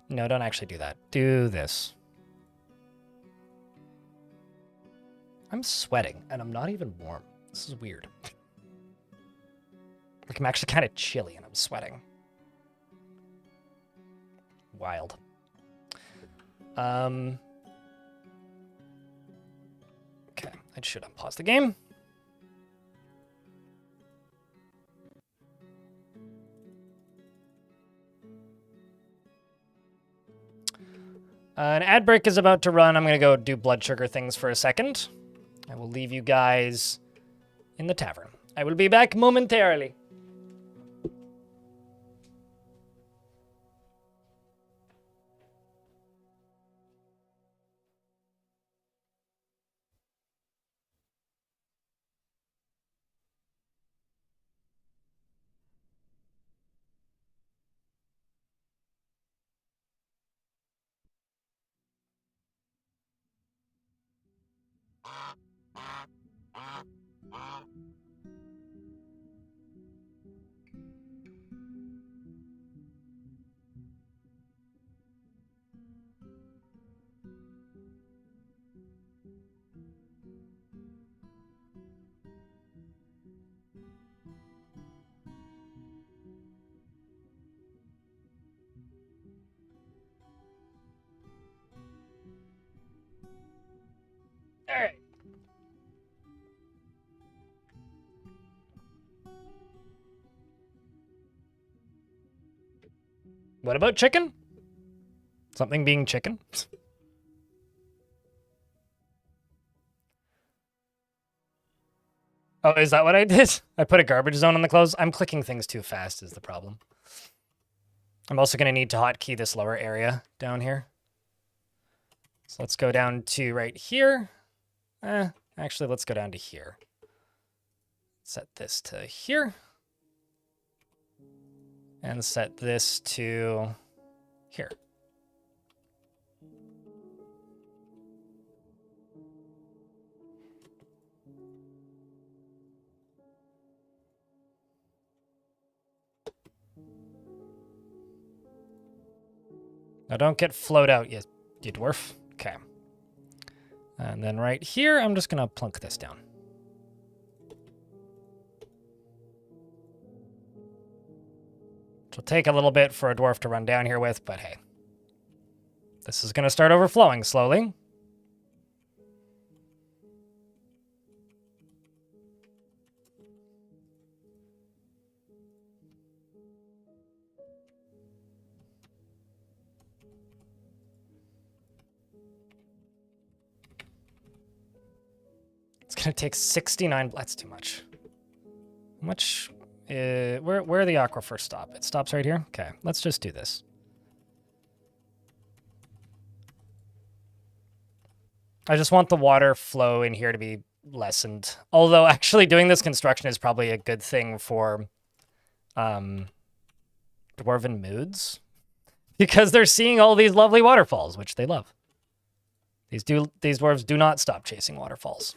No, don't actually do that. Do this. I'm sweating, and I'm not even warm. This is weird. Like, I'm actually kind of chilly, and I'm sweating. Wild. Okay, I should unpause the game. An ad break is about to run. I'm going to go do blood sugar things for a second. I will leave you guys in the tavern. I will be back momentarily. All right. What about chicken? Something being chicken? Oh, is that what I did? I put a garbage zone on the clothes? I'm clicking things too fast is the problem. I'm also going to need to hotkey this lower area down here. So let's go down to right here. Actually, let's go down to here. Set this to here. And set this to here. Now don't get float out, you dwarf. Okay. And then right here, I'm just gonna plunk this down. Which will take a little bit for a dwarf to run down here with, but hey. This is gonna start overflowing slowly. gonna take 69. That's too much. How much? Where the aquifer stop? It stops right here? Okay, let's just do this. I just want the water flow in here to be lessened. Although actually doing this construction is probably a good thing for Dwarven moods. Because they're seeing all these lovely waterfalls, which they love. These dwarves do not stop chasing waterfalls.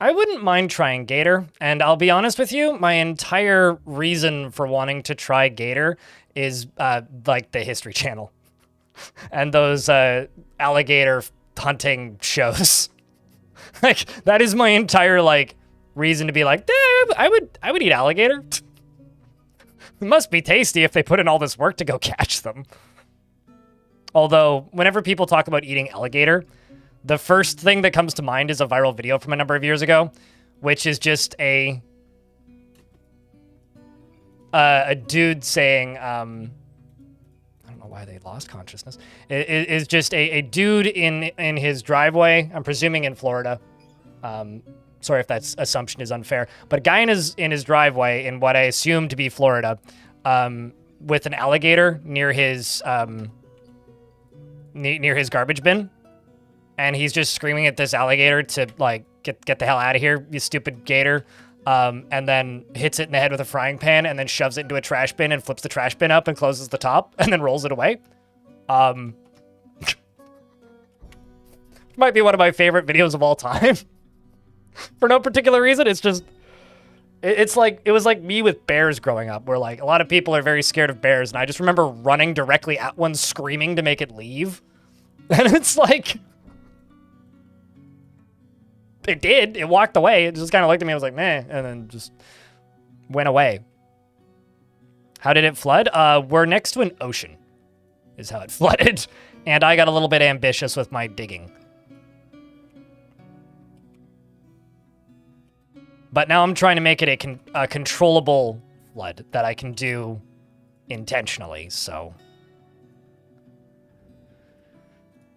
I wouldn't mind trying Gator, and I'll be honest with you, my entire reason for wanting to try Gator is like the History Channel and those alligator hunting shows. Like that is my entire like reason to be like, I would eat alligator. It must be tasty if they put in all this work to go catch them. Although whenever people talk about eating alligator, the first thing that comes to mind is a viral video from a number of years ago, which is just a dude saying, I don't know why they lost consciousness. It is just a dude in his driveway, I'm presuming in Florida. Sorry if that assumption is unfair, but a guy in his driveway in what I assume to be Florida, with an alligator near his garbage bin. And he's just screaming at this alligator to, like, get the hell out of here, you stupid gator. And then hits it in the head with a frying pan and then shoves it into a trash bin and flips the trash bin up and closes the top and then rolls it away. Might be one of my favorite videos of all time. For no particular reason, it's just... It was like me with bears growing up, where, like, a lot of people are very scared of bears, and I just remember running directly at one, screaming to make it leave. And it's like... It did. It walked away. It just kind of looked at me. I was like, meh, and then just went away. How did it flood? We're next to an ocean, is how it flooded. And I got a little bit ambitious with my digging. But now I'm trying to make it a controllable flood that I can do intentionally, so.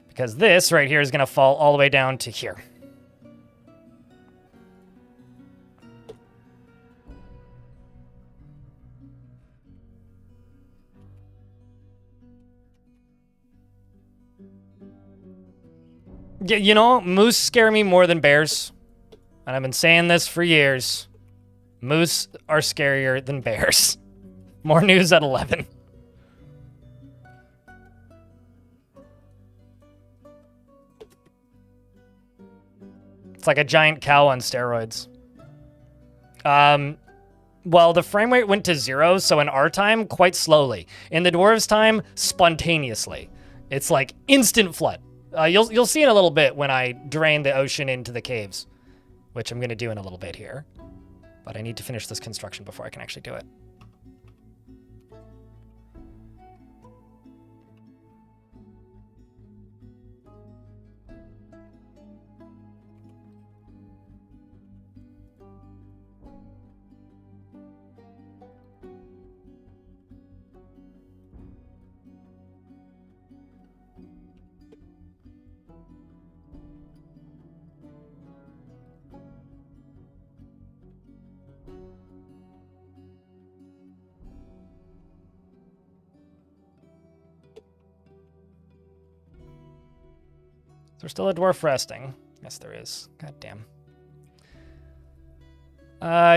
Because this right here is going to fall all the way down to here. You know, moose scare me more than bears. And I've been saying this for years. Moose are scarier than bears. More news at 11. It's like a giant cow on steroids. Well, the frame rate went to 0, so in our time, quite slowly. In the dwarves' time, spontaneously. It's like instant flood. You'll see in a little bit when I drain the ocean into the caves, which I'm going to do in a little bit here. But I need to finish this construction before I can actually do it. Is there still a dwarf resting? Yes, there is. God damn.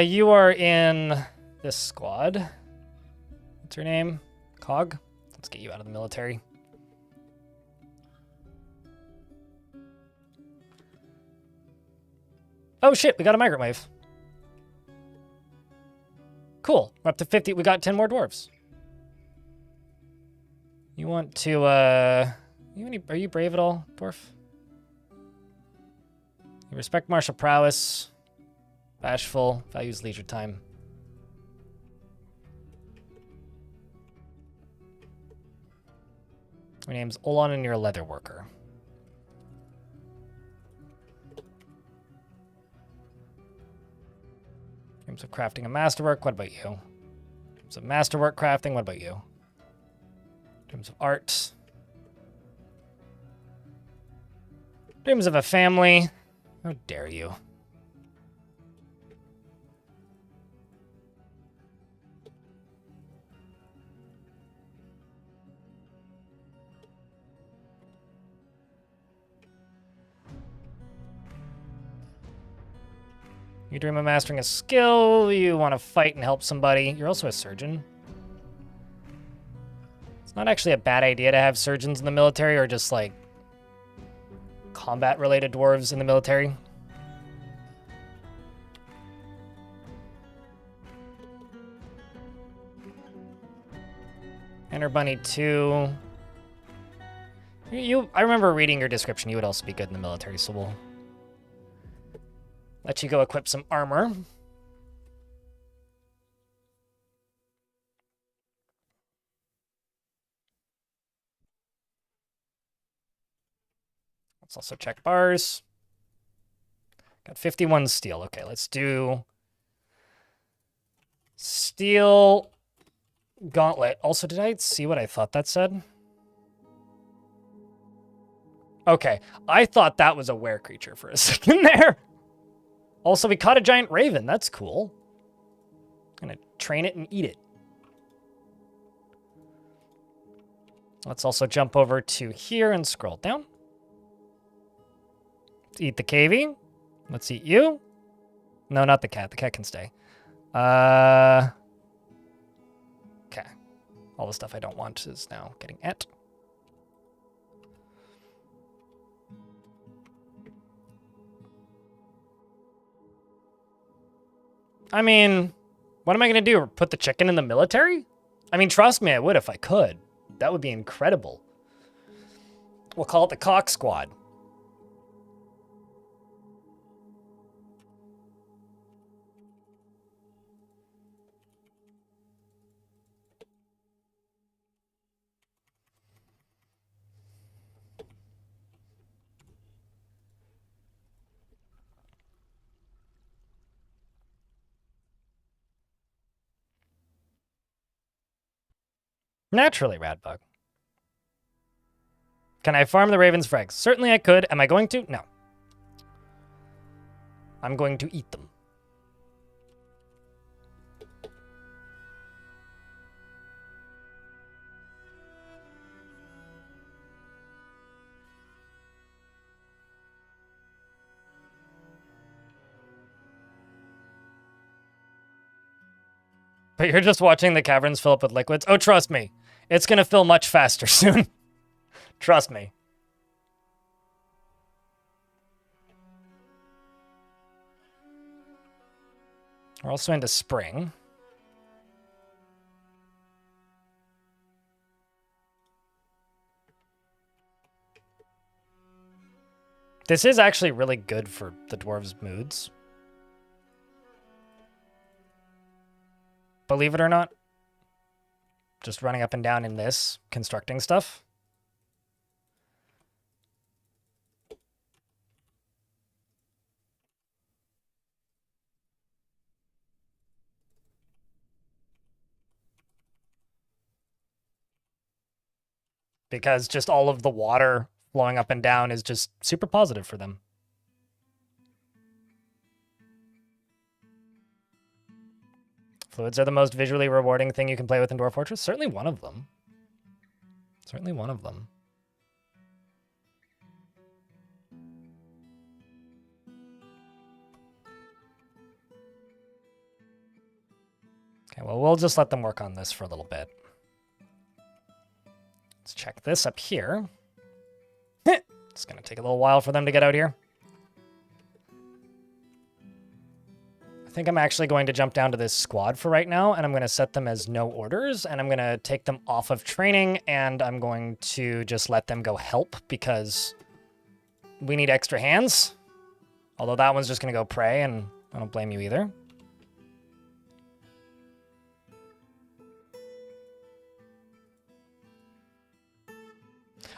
You are in this squad. What's your name? Cog? Let's get you out of the military. Oh shit, we got a migrant wave. Cool. We're up to 50. We got 10 more dwarves. You want to, are you brave at all, dwarf? You respect martial prowess, bashful, values leisure time. Your name's Olon and you're a leather worker. terms of crafting and masterwork, what about you? In terms of masterwork crafting, what about you? In terms of art. In terms of a family, how dare you? You dream of mastering a skill, you want to fight and help somebody. You're also a surgeon. It's not actually a bad idea to have surgeons in the military or just like combat-related dwarves in the military. Enter Bunny 2. I remember reading your description. You would also be good in the military, so we'll let you go equip some armor. Let's also check bars. Got 51 steel. Okay, let's do steel gauntlet. Also, did I see what I thought that said? Okay, I thought that was a were creature for a second there. Also, we caught a giant raven. That's cool. I'm gonna train it and eat it. Let's also jump over to here and scroll down. Let's eat the cavy. Let's eat you. No, not the cat. The cat can stay. Okay. All the stuff I don't want is now getting et. I mean, what am I going to do? Put the chicken in the military? I mean, trust me, I would if I could. That would be incredible. We'll call it the Cock Squad. Naturally, Radbug. Can I farm the Raven's for eggs? Certainly I could. Am I going to? No. I'm going to eat them. But you're just watching the caverns fill up with liquids. Oh, trust me. It's going to fill much faster soon. Trust me. We're also into spring. This is actually really good for the dwarves' moods. Believe it or not. Just running up and down in this, constructing stuff. Because just all of the water flowing up and down is just super positive for them. Fluids are the most visually rewarding thing you can play with in Dwarf Fortress. Certainly one of them. Certainly one of them. Okay, well, we'll just let them work on this for a little bit. Let's check this up here. It's going to take a little while for them to get out here. I think I'm actually going to jump down to this squad for right now, and I'm going to set them as no orders, and I'm going to take them off of training, and I'm going to just let them go help, because we need extra hands. Although that one's just going to go pray, and I don't blame you either.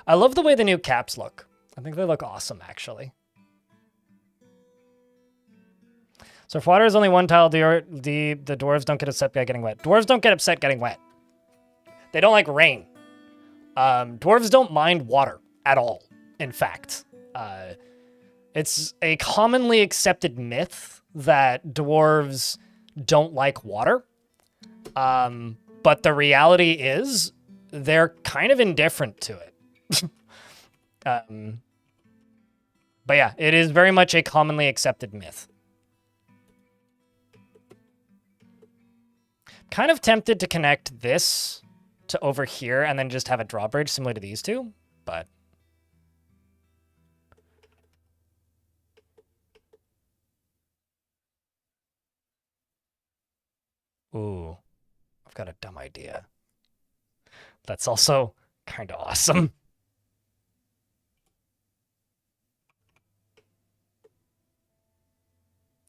I love the way the new caps look. I think they look awesome, actually. So if water is only one tile, the dwarves don't get upset by getting wet. Dwarves don't get upset getting wet. They don't like rain. Dwarves don't mind water at all, in fact. It's a commonly accepted myth that dwarves don't like water. But the reality is they're kind of indifferent to it. But yeah, it is very much a commonly accepted myth. Kind of tempted to connect this to over here and then just have a drawbridge similar to these two, but... Ooh, I've got a dumb idea. That's also kind of awesome.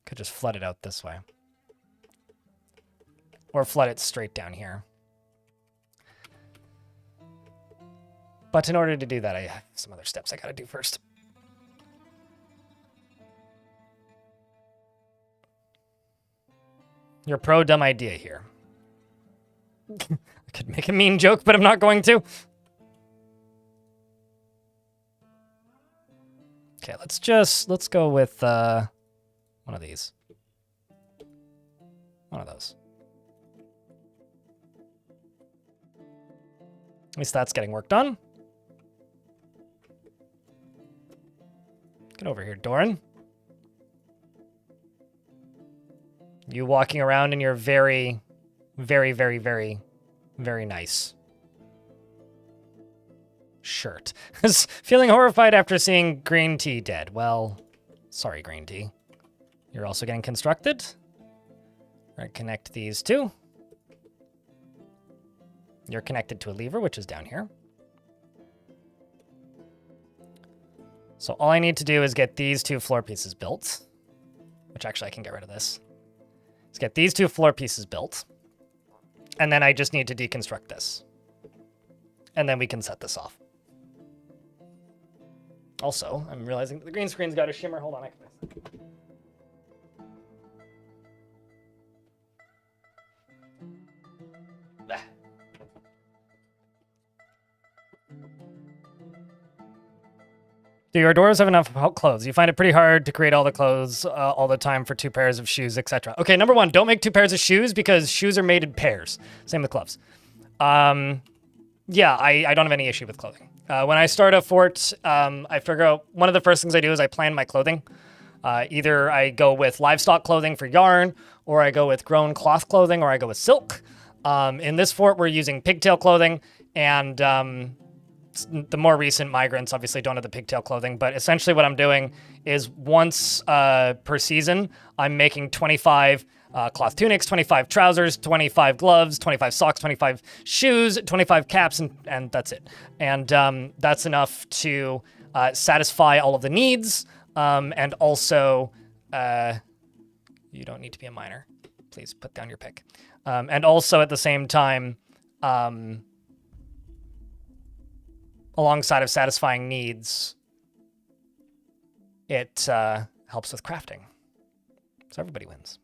Could just flood it out this way. Or flood it straight down here. But in order to do that, I have some other steps I gotta do first. You're pro dumb idea here. I could make a mean joke, but I'm not going to. Okay, let's go with one of these. One of those. At least that's getting work done. Get over here, Doran. You walking around in your very, very, very, very, very nice shirt. Feeling horrified after seeing Green Tea dead. Well, sorry, Green Tea. You're also getting constructed. All right, connect these two. You're connected to a lever, which is down here. So all I need to do is get these two floor pieces built, which actually I can get rid of this. Let's get these two floor pieces built, and then I just need to deconstruct this. And then we can set this off. Also, I'm realizing the green screen's got a shimmer. Hold on, I can fix it. Do your dwarves have enough clothes? You find it pretty hard to create all the clothes all the time for 2 pairs of shoes, etc. Okay, number 1, don't make 2 pairs of shoes because shoes are made in pairs. Same with gloves. Yeah, I don't have any issue with clothing. When I start a fort, I figure out one of the first things I do is I plan my clothing. Either I go with livestock clothing for yarn, or I go with grown cloth clothing, or I go with silk. In this fort, we're using pigtail clothing, and the more recent migrants obviously don't have the pigtail clothing, but essentially what I'm doing is once per season, I'm making 25 cloth tunics, 25 trousers, 25 gloves, 25 socks, 25 shoes, 25 caps, and that's it. And that's enough to satisfy all of the needs, and also, you don't need to be a miner. Please put down your pick. And also at the same time, alongside of satisfying needs, it helps with crafting. So everybody wins.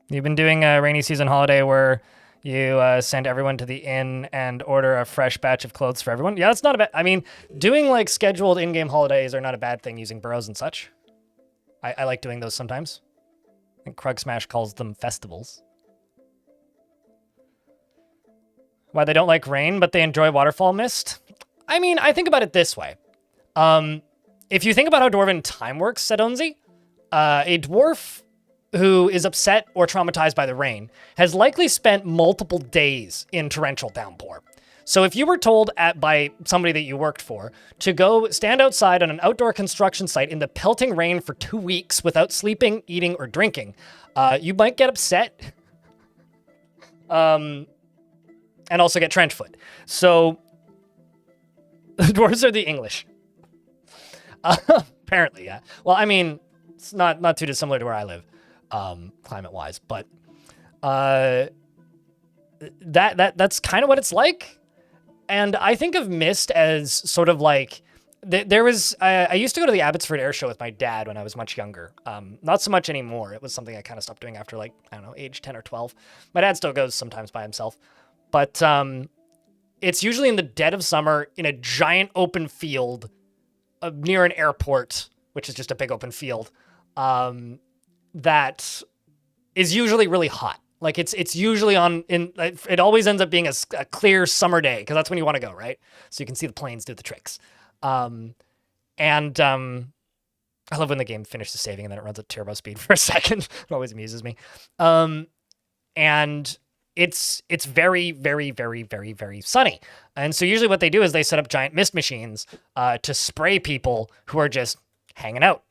You've been doing a rainy season holiday where you send everyone to the inn and order a fresh batch of clothes for everyone. Yeah, that's not a bad... I mean, doing like scheduled in-game holidays are not a bad thing using burrows and such. I like doing those sometimes. I think Krug Smash calls them festivals. Why they don't like rain, but they enjoy waterfall mist? I mean, I think about it this way. If you think about how Dwarven time works, Sedonzi, a dwarf who is upset or traumatized by the rain has likely spent multiple days in torrential downpour. So if you were told by somebody that you worked for to go stand outside on an outdoor construction site in the pelting rain for 2 weeks without sleeping, eating, or drinking, you might get upset. And also get trench foot. So the dwarves are the English. Apparently, yeah. Well, I mean, it's not too dissimilar to where I live, climate-wise, but that's kind of what it's like. And I think of Mist as sort of like there was I used to go to the Abbotsford Air Show with my dad when I was much younger. Not so much anymore. It was something I kind of stopped doing after like, I don't know, age 10 or 12. My dad still goes sometimes by himself. But it's usually in the dead of summer in a giant open field near an airport, which is just a big open field, that is usually really hot. Like it's usually it always ends up being a clear summer day because that's when you want to go, right? So you can see the planes do the tricks. I love when the game finishes saving and then it runs at turbo speed for a second. It always amuses me. And it's very, very, very, very, very sunny. And so usually what they do is they set up giant mist machines to spray people who are just hanging out.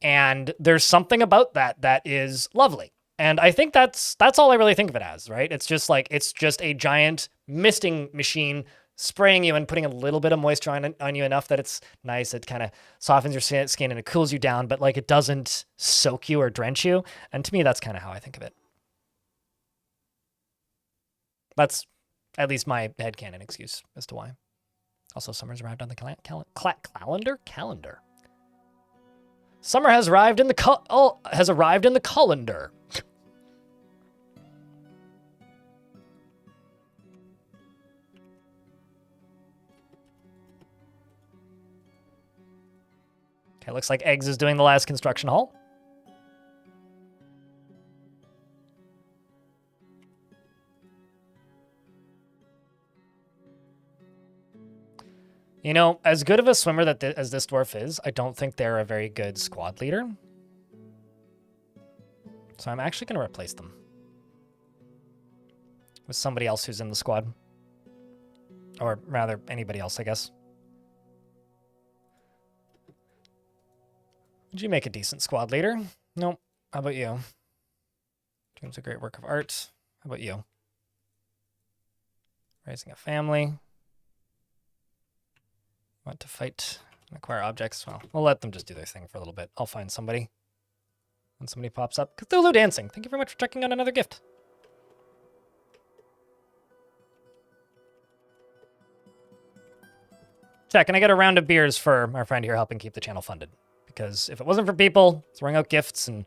And there's something about that is lovely. And I think that's all I really think of it as, right? It's just a giant misting machine spraying you and putting a little bit of moisture on you enough that it's nice. It kind of softens your skin and it cools you down, but like it doesn't soak you or drench you. And to me, that's kind of how I think of it. That's at least my headcanon excuse as to why. Also, summer's arrived on the calendar. Summer has arrived in the colander. Okay, looks like Eggs is doing the last construction haul. You know, as good of a swimmer as this dwarf is, I don't think they're a very good squad leader. So I'm actually going to replace them with somebody else who's in the squad. Or rather, anybody else, I guess. Would you make a decent squad leader? Nope. How about you? Dreams a great work of art. How about you? Raising a family. Want to fight and acquire objects? Well, we'll let them just do their thing for a little bit. I'll find somebody when somebody pops up. Cthulhu Dancing, thank you very much for checking out another gift. Chat, can I get a round of beers for our friend here helping keep the channel funded? Because if it wasn't for people throwing out gifts and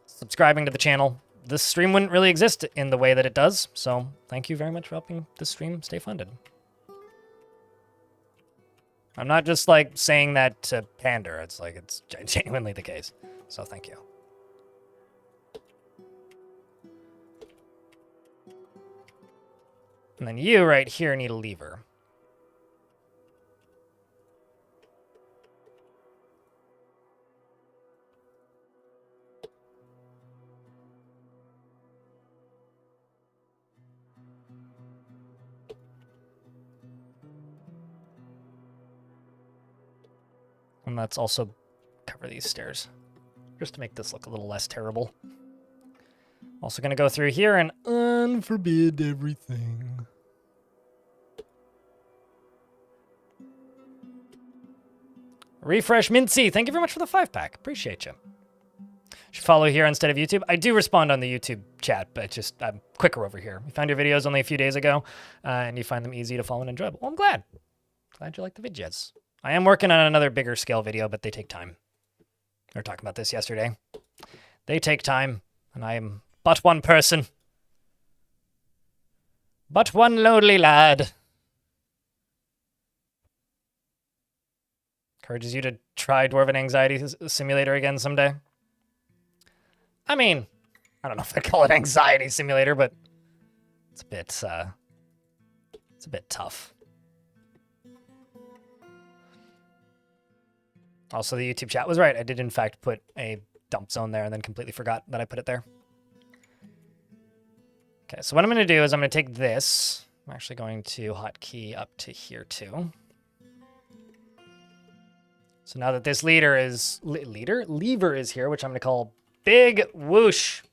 subscribing to the channel, this stream wouldn't really exist in the way that it does. So thank you very much for helping this stream stay funded. I'm not just like saying that to pander. It's like it's genuinely the case. So thank you. And then you right here need a lever. And let's also cover these stairs, just to make this look a little less terrible. Also going to go through here and unforbid everything. Refresh Mincy, thank you very much for the 5-pack. Appreciate you. Should follow here instead of YouTube. I do respond on the YouTube chat, but just I'm quicker over here. We found your videos only a few days ago, and you find them easy to follow and enjoyable. Well, I'm glad. Glad you like the vidjets. I am working on another bigger scale video, but they take time. We were talking about this yesterday. They take time, and I am but one person. But one lonely lad. Encourages you to try Dwarven Anxiety Simulator again someday. I mean, I don't know if I'd call it Anxiety Simulator, but it's a bit tough. Also, the YouTube chat was right. I did, in fact, put a dump zone there and then completely forgot that I put it there. Okay, so what I'm going to do is I'm going to take this. I'm actually going to hotkey up to here, too. So now that this lever is here, which I'm going to call Big Whoosh.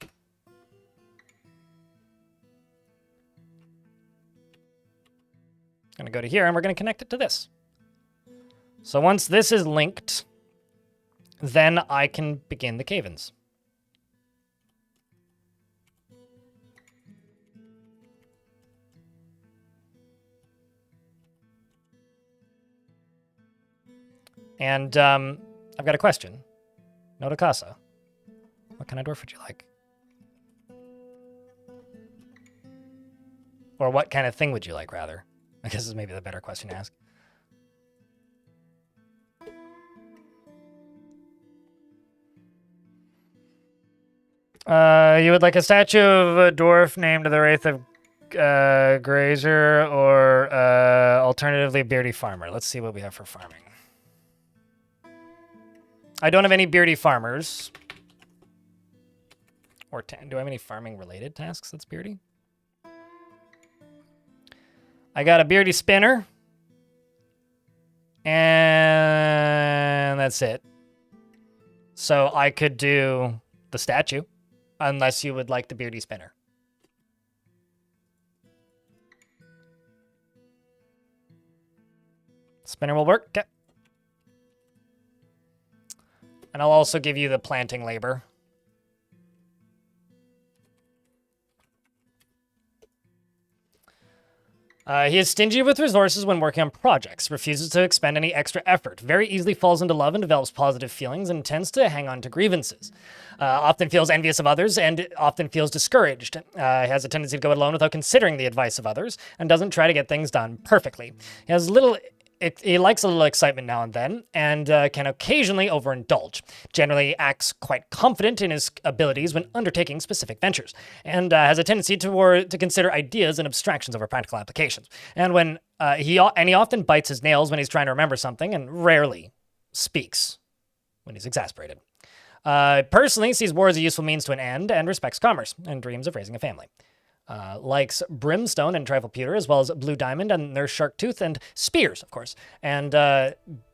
I'm going to go to here, and we're going to connect it to this. So once this is linked, then I can begin the cave-ins. And I've got a question. Nota Casa. What kind of dwarf would you like? Or what kind of thing would you like, rather? I guess is maybe the better question to ask. You would like a statue of a dwarf named the Wraith of Grazer, or alternatively Beardy Farmer. Let's see what we have for farming. I don't have any Beardy Farmers. Or do I have any farming related tasks that's Beardy? I got a Beardy Spinner. And that's it. So I could do the statue, unless you would like the Beardy Spinner. Spinner will work. Okay. And I'll also give you the planting labor. He is stingy with resources when working on projects, refuses to expend any extra effort, very easily falls into love and develops positive feelings, and tends to hang on to grievances. Often feels envious of others and often feels discouraged. Has a tendency to go it alone without considering the advice of others, and doesn't try to get things done perfectly. He has he likes a little excitement now and then, and can occasionally overindulge. Generally acts quite confident in his abilities when undertaking specific ventures, and has a tendency to consider ideas and abstractions over practical applications. And when he often bites his nails when he's trying to remember something, and rarely speaks when he's exasperated. Personally, sees war as a useful means to an end, and respects commerce, and dreams of raising a family. Likes Brimstone and Trifle Pewter, as well as Blue Diamond and Nurse Sharktooth, and Spears, of course, and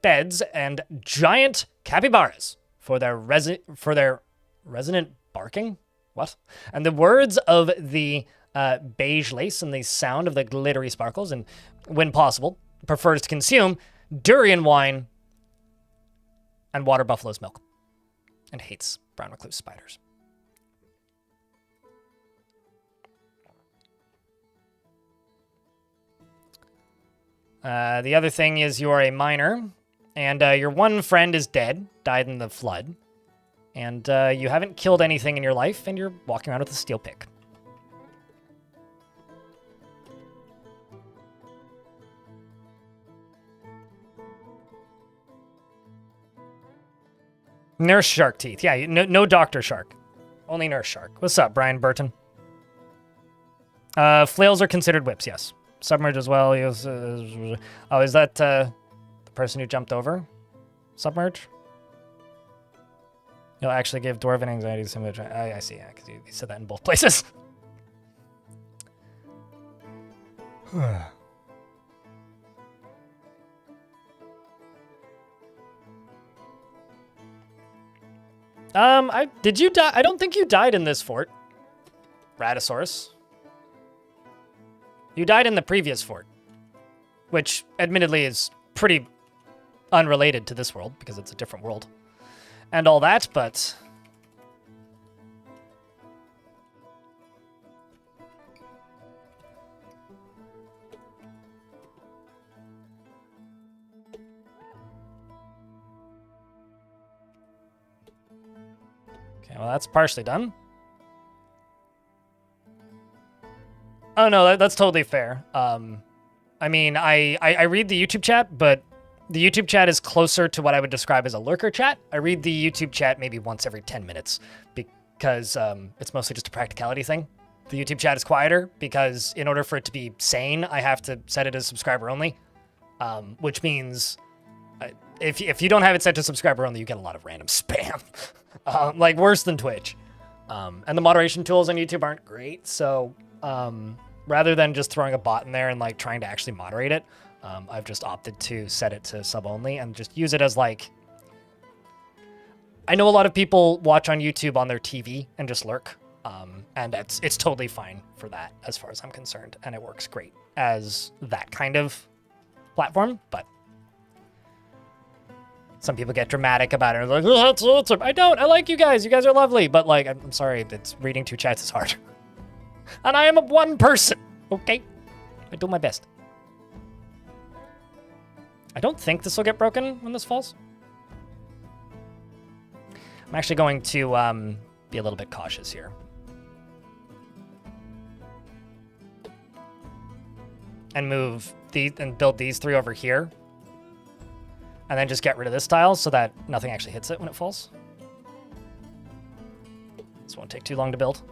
beds and giant capybaras for their resonant barking. What? And the words of the beige lace and the sound of the glittery sparkles, and when possible, prefers to consume durian wine and water buffalo's milk, and hates brown recluse spiders. The other thing is you are a miner, and your one friend is dead, died in the flood, and you haven't killed anything in your life, and you're walking around with a steel pick. Nurse Shark Teeth. Yeah, no Dr. Shark. Only Nurse Shark. What's up, Brian Burton? Flails are considered whips, yes. Submerge as well. Oh, is that the person who jumped over? Submerge? You'll actually give Dwarven anxiety similar to... I see, yeah, because you said that in both places. Did you die? I don't think you died in this fort, Radasaurus. You died in the previous fort, which admittedly is pretty unrelated to this world because it's a different world and all that, but... Okay, well, that's partially done. Oh, no, that's totally fair. I mean, I read the YouTube chat, but the YouTube chat is closer to what I would describe as a lurker chat. I read the YouTube chat maybe once every 10 minutes because it's mostly just a practicality thing. The YouTube chat is quieter because in order for it to be sane, I have to set it as subscriber only, which means if you don't have it set to subscriber only, you get a lot of random spam, like worse than Twitch. And the moderation tools on YouTube aren't great, so... rather than just throwing a bot in there and like trying to actually moderate it, I've just opted to set it to sub only and just use it as like... I know a lot of people watch on YouTube on their TV and just lurk, and it's totally fine for that as far as I'm concerned, and it works great as that kind of platform, but some people get dramatic about it and they're like, oh, I don't, I like you guys are lovely, but like, I'm sorry, reading two chats is hard. And I am one person, okay? I do my best. I don't think this will get broken when this falls. I'm actually going to be a little bit cautious here. And move these and build these 3 over here. And then just get rid of this tile so that nothing actually hits it when it falls. This won't take too long to build.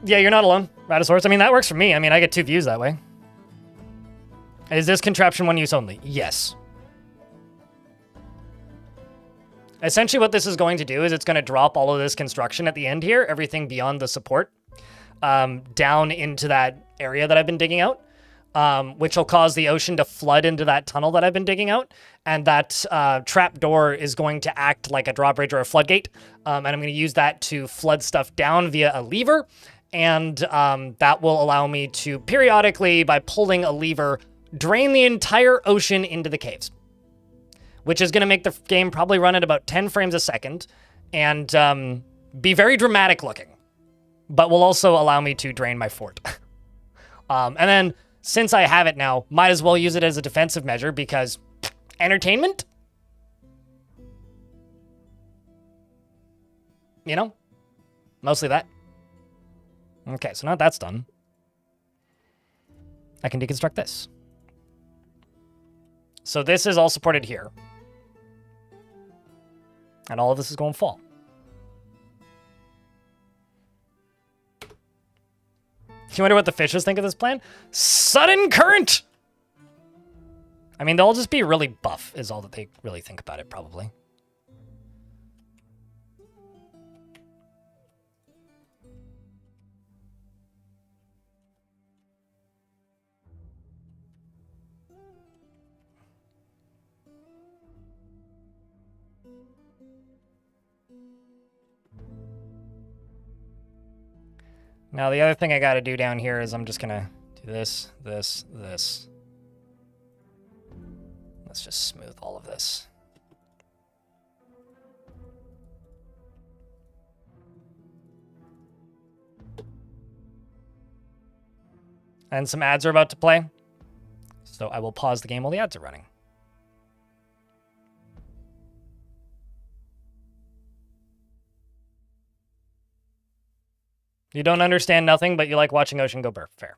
Yeah, you're not alone, Ratosaurus. I mean, that works for me. I mean, I get 2 views that way. Is this contraption one use only? Yes. Essentially what this is going to do is it's going to drop all of this construction at the end here, everything beyond the support, down into that area that I've been digging out, which will cause the ocean to flood into that tunnel that I've been digging out. And that trap door is going to act like a drawbridge or a floodgate. And I'm going to use that to flood stuff down via a lever. And that will allow me to periodically, by pulling a lever, drain the entire ocean into the caves, which is going to make the game probably run at about 10 frames a second and be very dramatic looking, but will also allow me to drain my fort. And then, since I have it now, might as well use it as a defensive measure because entertainment? You know? Mostly that. Okay, so now that's done, I can deconstruct this. So this is all supported here. And all of this is going to fall. You wonder what the fishes think of this plan? Sudden current! I mean, they'll just be really buff, is all that they really think about it, probably. Now, the other thing I got to do down here is I'm just going to do this, this, this. Let's just smooth all of this. And some ads are about to play. So I will pause the game while the ads are running. You don't understand nothing, but you like watching Ocean go burp. Fair.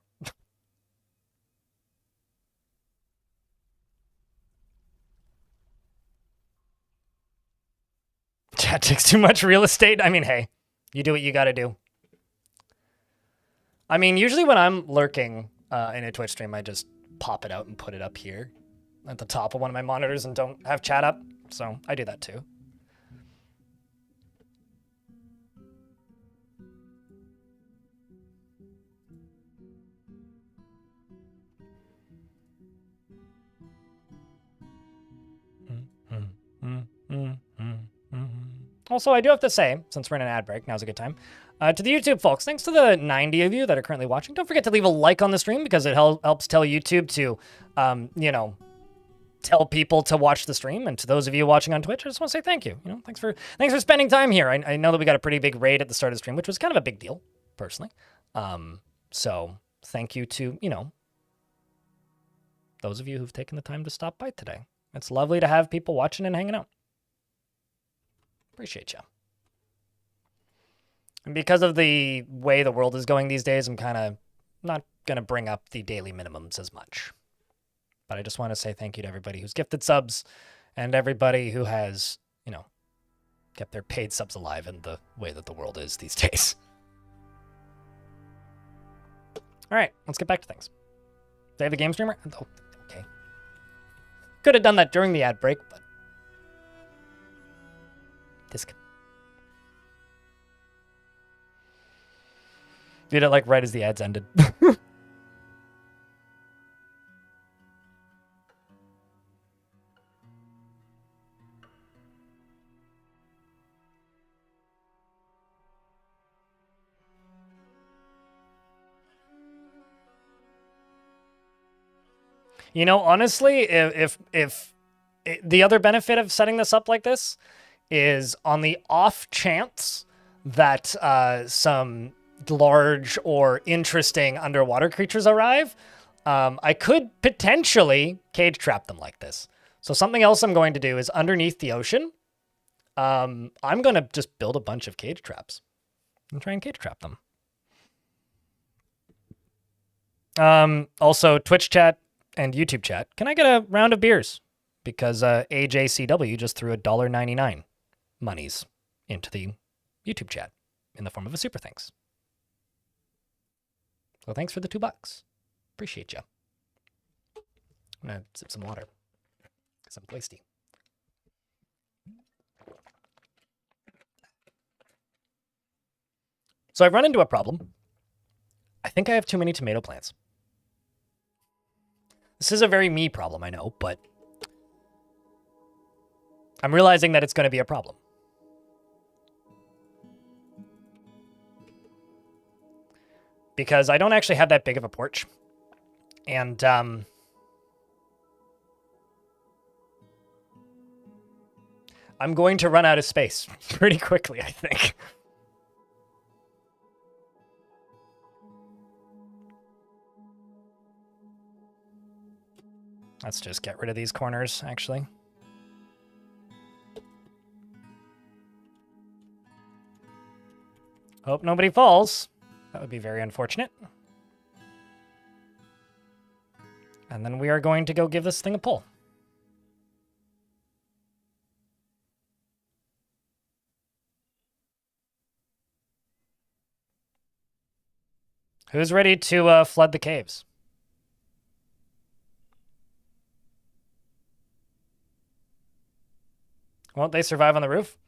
Chat takes too much real estate. I mean, hey, you do what you gotta do. I mean, usually when I'm lurking in a Twitch stream, I just pop it out and put it up here at the top of one of my monitors and don't have chat up. So I do that too. Also, I do have to say, since we're in an ad break, now's a good time, to the YouTube folks, thanks to the 90 of you that are currently watching, don't forget to leave a like on the stream because it helps tell YouTube to, you know, tell people to watch the stream. And to those of you watching on Twitch, I just want to say thank you. You know, thanks for spending time here. I know that we got a pretty big raid at the start of the stream, which was kind of a big deal, personally. So thank you to, you know, those of you who've taken the time to stop by today. It's lovely to have people watching and hanging out. Appreciate you. And because of the way the world is going these days, I'm kind of not going to bring up the daily minimums as much. But I just want to say thank you to everybody who's gifted subs and everybody who has, you know, kept their paid subs alive in the way that the world is these days. All right, let's get back to things. Do I have the game streamer? Oh, okay. Could have done that during the ad break, but disc. Did it like right as the ads ended. You know, honestly, if the other benefit of setting this up like this is on the off chance that some large or interesting underwater creatures arrive, I could potentially cage trap them like this. So something else I'm going to do is underneath the ocean, I'm going to just build a bunch of cage traps and try and cage trap them. Also, Twitch chat and YouTube chat, can I get a round of beers? Because AJCW just threw $1.99 monies into the YouTube chat in the form of a super thanks. So thanks for the $2. Appreciate you. I'm going to sip some water. Some tasty. So I've run into a problem. I think I have too many tomato plants. This is a very me problem, I know, but I'm realizing that it's going to be a problem. Because I don't actually have that big of a porch. And, I'm going to run out of space pretty quickly, I think. Let's just get rid of these corners, actually. Hope nobody falls. That would be very unfortunate. And then we are going to go give this thing a pull. Who's ready to flood the caves? Won't they survive on the roof?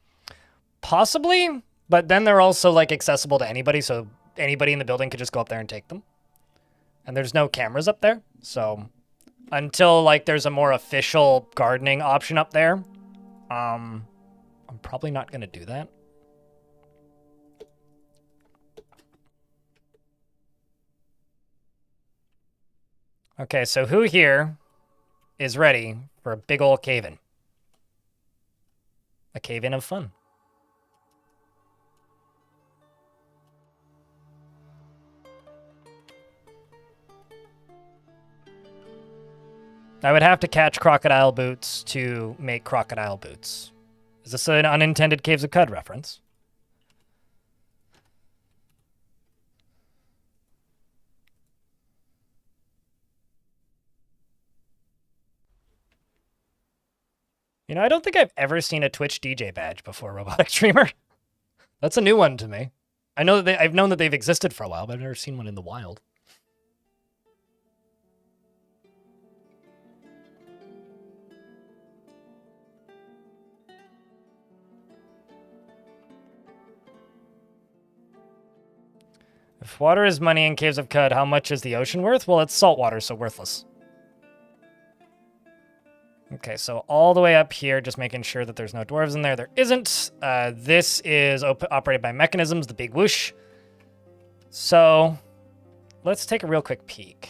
Possibly, but then they're also like accessible to anybody, so anybody in the building could just go up there and take them. And there's no cameras up there, so until like there's a more official gardening option up there, I'm probably not gonna do that. Okay, so who here is ready for a big ol' cave-in? A cave-in of fun. I would have to catch crocodile boots to make crocodile boots. Is this an unintended Caves of Cud reference? You know, I don't think I've ever seen a Twitch DJ badge before, Robotic Streamer. That's a new one to me. I know that I've known that they've existed for a while, but I've never seen one in the wild. If water is money in Caves of Cud, how much is the ocean worth? Well, it's salt water, so worthless. Okay, so all the way up here, just making sure that there's no dwarves in there. There isn't. This is operated by mechanisms, the big whoosh. So let's take a real quick peek.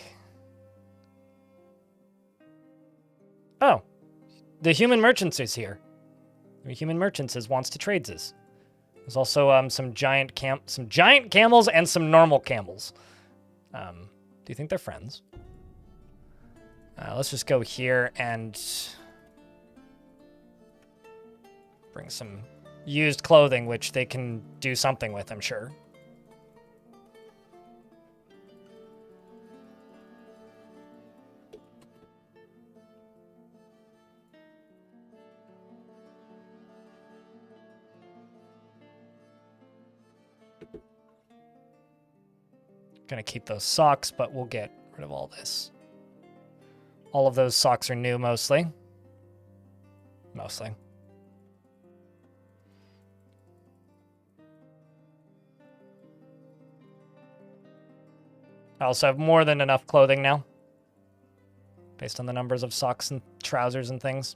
Oh, the human merchants is here. The human merchants wants to trades is. There's also some giant camels and some normal camels. Do you think they're friends? Let's just go here and bring some used clothing, which they can do something with, I'm sure. Gonna keep those socks, but we'll get rid of all this. All of those socks are new, mostly. Mostly. I also have more than enough clothing now, based on the numbers of socks and trousers and things.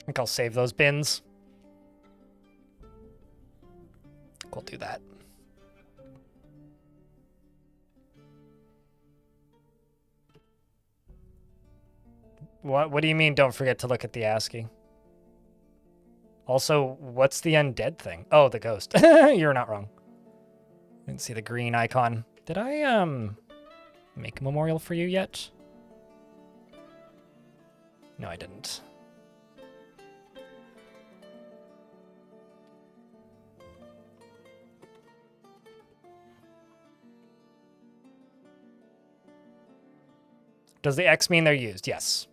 I think I'll save those bins. We'll do that. What do you mean don't forget to look at the ASCII? Also, what's the undead thing? Oh, the ghost. You're not wrong. Didn't see the green icon. Did I make a memorial for you yet? No, I didn't. Does the X mean they're used? Yes.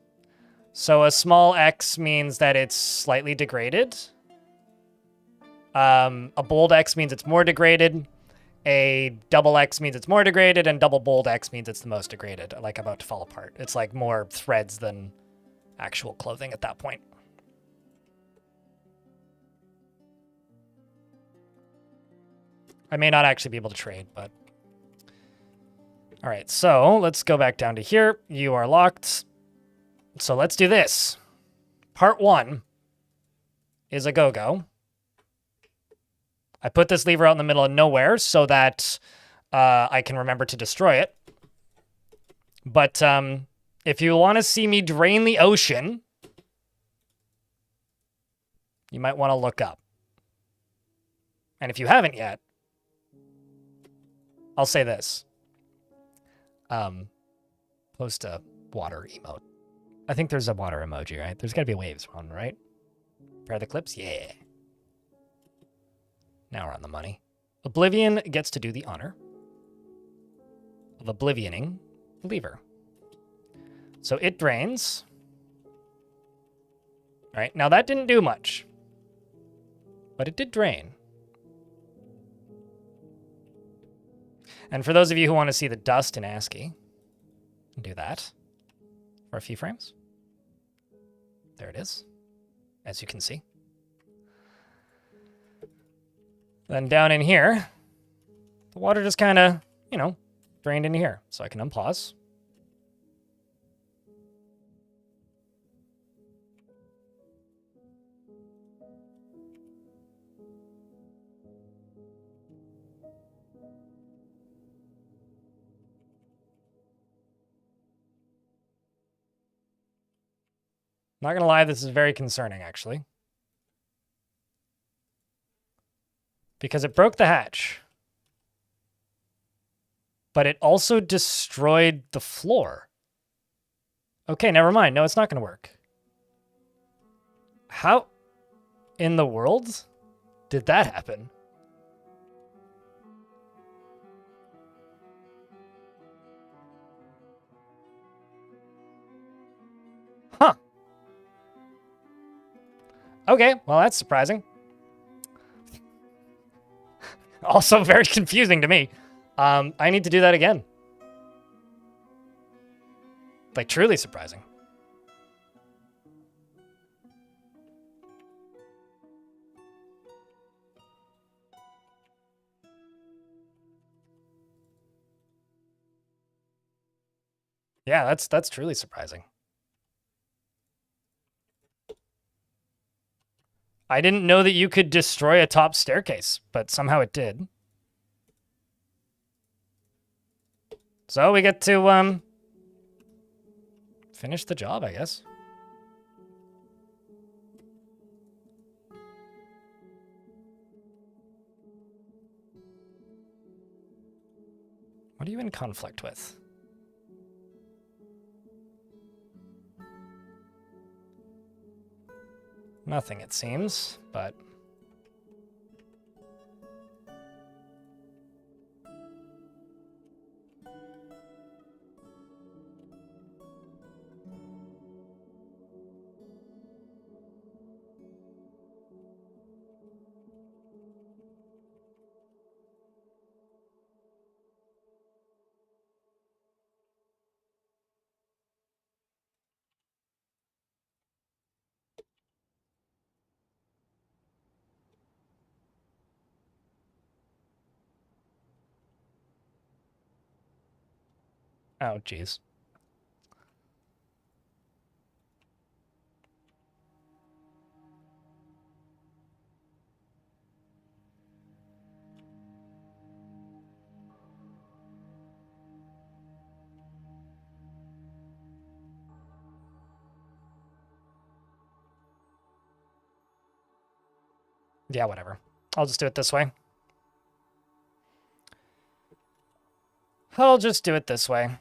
So a small X means that it's slightly degraded. A bold X means it's more degraded. A double X means it's more degraded, and double bold X means it's the most degraded, like about to fall apart. It's like more threads than actual clothing at that point. I may not actually be able to trade, but... All right, so let's go back down to here. You are locked. So let's do this. Part 1 is a go-go. I put this lever out in the middle of nowhere so that I can remember to destroy it. But if you want to see me drain the ocean, you might want to look up. And if you haven't yet, I'll say this. Post a water emote. I think there's a water emoji, right? There's got to be a waves one, right? Pair the clips? Yeah. Now we're on the money. Oblivion gets to do the honor of oblivioning the lever. So it drains. All right, now that didn't do much, but it did drain. And for those of you who want to see the dust in ASCII, do that for a few frames. There it is, as you can see. Then down in here, the water just kind of, you know, drained into here. So I can unpause. Not gonna lie, this is very concerning, actually. Because it broke the hatch. But it also destroyed the floor. Okay, never mind. No, it's not gonna work. How in the world did that happen? Huh. Okay, well, that's surprising. Also very confusing to me. I need to do that again. Like, truly surprising. Yeah, that's truly surprising. I didn't know that you could destroy a top staircase, but somehow it did. So we get to finish the job, I guess. What are you in conflict with? Nothing, it seems, but... Oh, jeez. Yeah, whatever. I'll just do it this way. I'll just do it this way.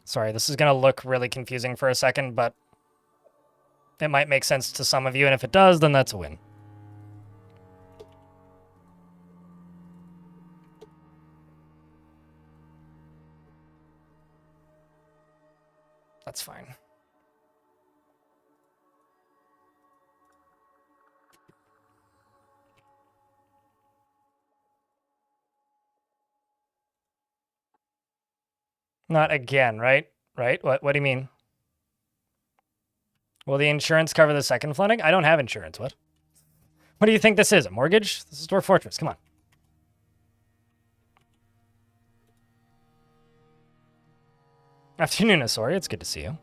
Sorry, this is going to look really confusing for a second, but it might make sense to some of you, and if it does, then that's a win. That's fine. Not again, right? Right? What do you mean? Will the insurance cover the second flooding? I don't have insurance. What? What do you think this is? A mortgage? This is Dwarf Fortress. Come on. Afternoon, Asori. It's good to see you.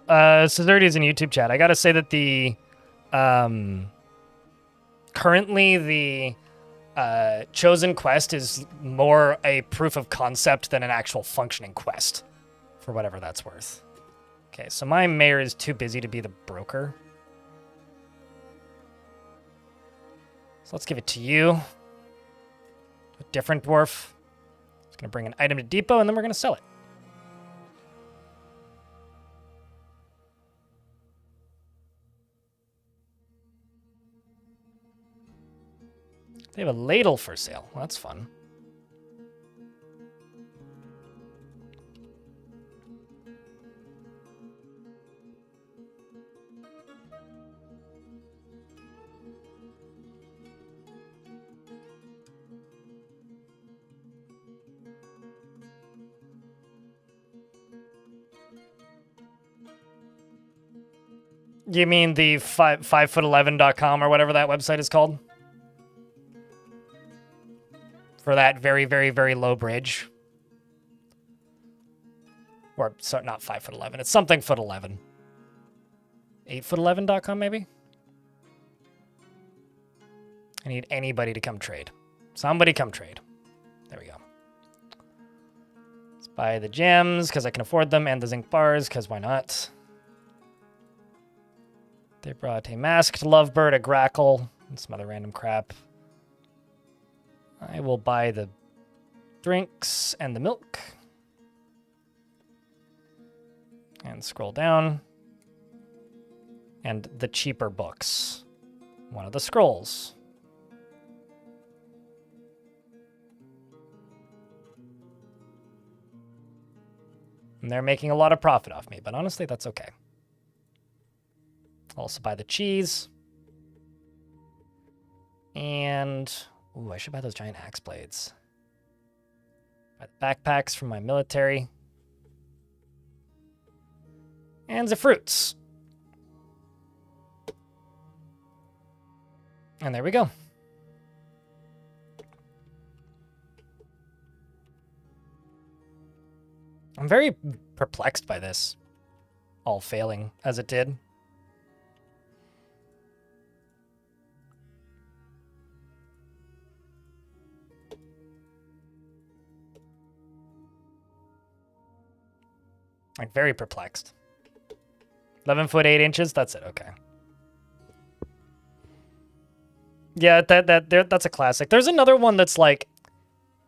Cesardi is in YouTube chat. I gotta say that the currently the chosen quest is more a proof of concept than an actual functioning quest, for whatever that's worth. Okay, so my mayor is too busy to be the broker. So let's give it to you. A different dwarf. It's gonna bring an item to depot, and then we're gonna sell it. They have a ladle for sale. Well, that's fun. You mean the 5foot11.com or whatever that website is called? For that very, very, very low bridge. Or, sorry, not 5foot11. It's something foot 11. 8foot11.com, maybe? I need anybody to come trade. Somebody come trade. There we go. Let's buy the gems, because I can afford them, and the zinc bars, because why not? They brought a masked lovebird, a grackle, and some other random crap. I will buy the drinks and the milk. And scroll down. And the cheaper books. One of the scrolls. And they're making a lot of profit off me, but honestly, that's okay. I'll also buy the cheese. And... ooh, I should buy those giant axe blades. Buy the backpacks from my military. And the fruits. And there we go. I'm very perplexed by this. All failing as it did. Like, very perplexed. 11 foot 8 inches. That's it. Okay. Yeah, that's a classic. There's another one that's like,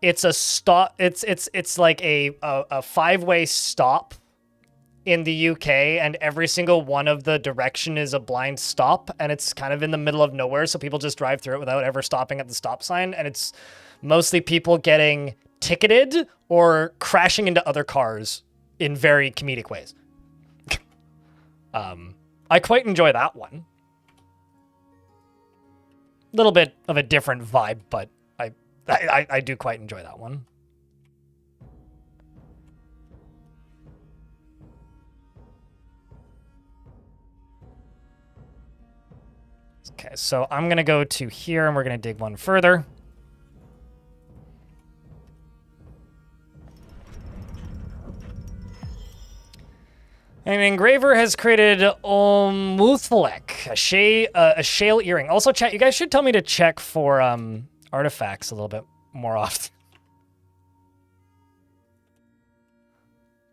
it's a stop. It's like a 5-way stop in the UK, and every single one of the direction is a blind stop, and it's kind of in the middle of nowhere, so people just drive through it without ever stopping at the stop sign, and it's mostly people getting ticketed or crashing into other cars in very comedic ways. I quite enjoy that one. A little bit of a different vibe, but I do quite enjoy that one. Okay, so I'm going to go to here, and we're going to dig one further. An engraver has created Muthlek, a shale earring. Also, chat, you guys should tell me to check for artifacts a little bit more often.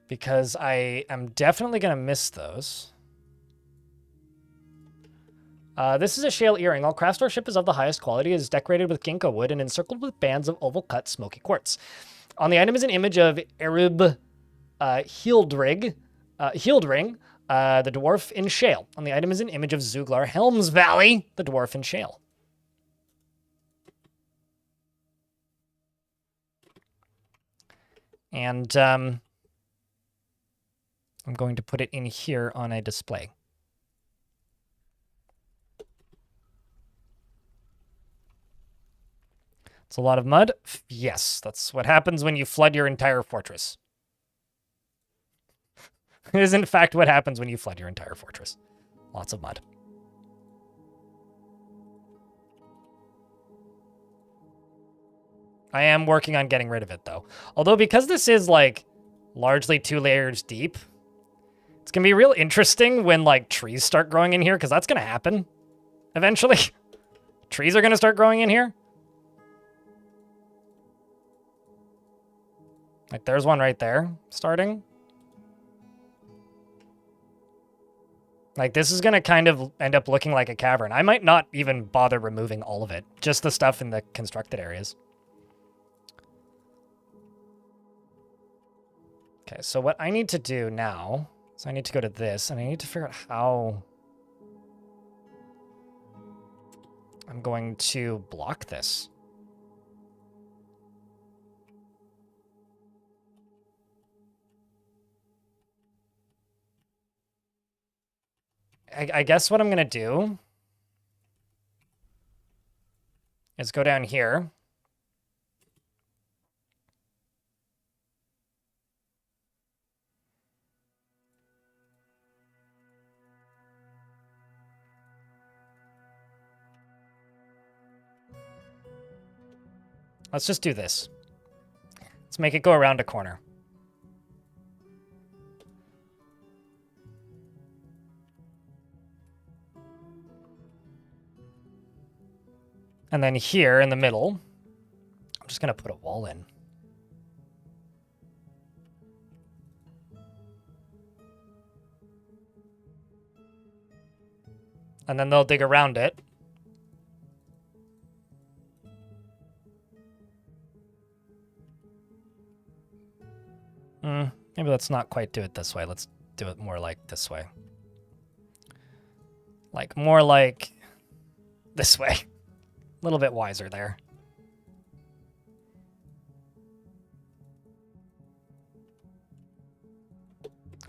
Because I am definitely going to miss those. This is a shale earring. All craftsmanship is of the highest quality. It is decorated with ginkgo wood and encircled with bands of oval-cut smoky quartz. On the item is an image of Erib Hildring, the dwarf in shale. On the item is an image of Zuglar Helms Valley, the dwarf in shale. And I'm going to put it in here on a display. It's a lot of mud. Yes, that's what happens when you flood your entire fortress. It is, in fact, what happens when you flood your entire fortress. Lots of mud. I am working on getting rid of it, though. Although, because this is, like, largely 2 layers deep, it's going to be real interesting when, like, trees start growing in here, because that's going to happen eventually. Trees are going to start growing in here. Like, there's one right there, starting. Like, this is going to kind of end up looking like a cavern. I might not even bother removing all of it, just the stuff in the constructed areas. Okay, so what I need to do now is I need to go to this, and I need to figure out how I'm going to block this. I guess what I'm going to do is go down here. Let's just do this. Let's make it go around a corner. And then here in the middle, I'm just going to put a wall in. And then they'll dig around it. Maybe let's not quite do it this way. Let's do it more like this way. Like, more like this way. A little bit wiser there.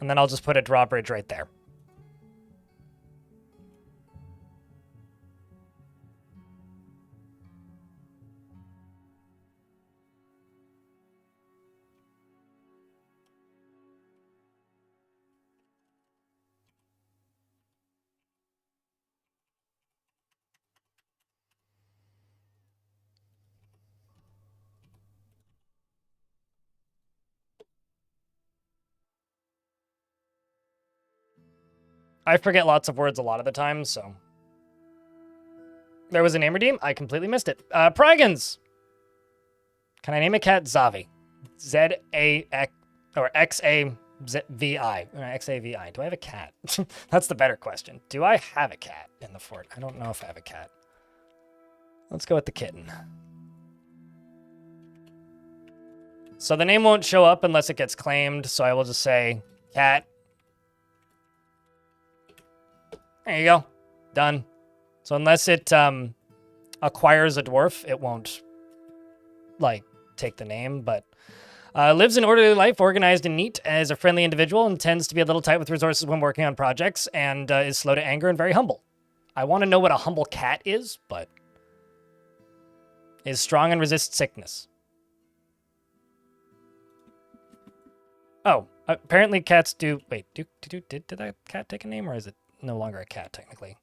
And then I'll just put a drawbridge right there. I forget lots of words a lot of the time, so. There was a name redeem? I completely missed it. Prygons! Can I name a cat Zavi? Z-A-X, or X-A-V-I. X-A-V-I. Do I have a cat? That's the better question. Do I have a cat in the fort? I don't know if I have a cat. Let's go with the kitten. So the name won't show up unless it gets claimed, so I will just say cat. There you go. Done. So unless it acquires a dwarf, it won't, like, take the name, but lives an orderly life, organized and neat, as a friendly individual, and tends to be a little tight with resources when working on projects, and is slow to anger and very humble. I want to know what a humble cat is, but is strong and resists sickness. Oh, apparently cats do... Wait, did that cat take a name, or is it no longer a cat, technically?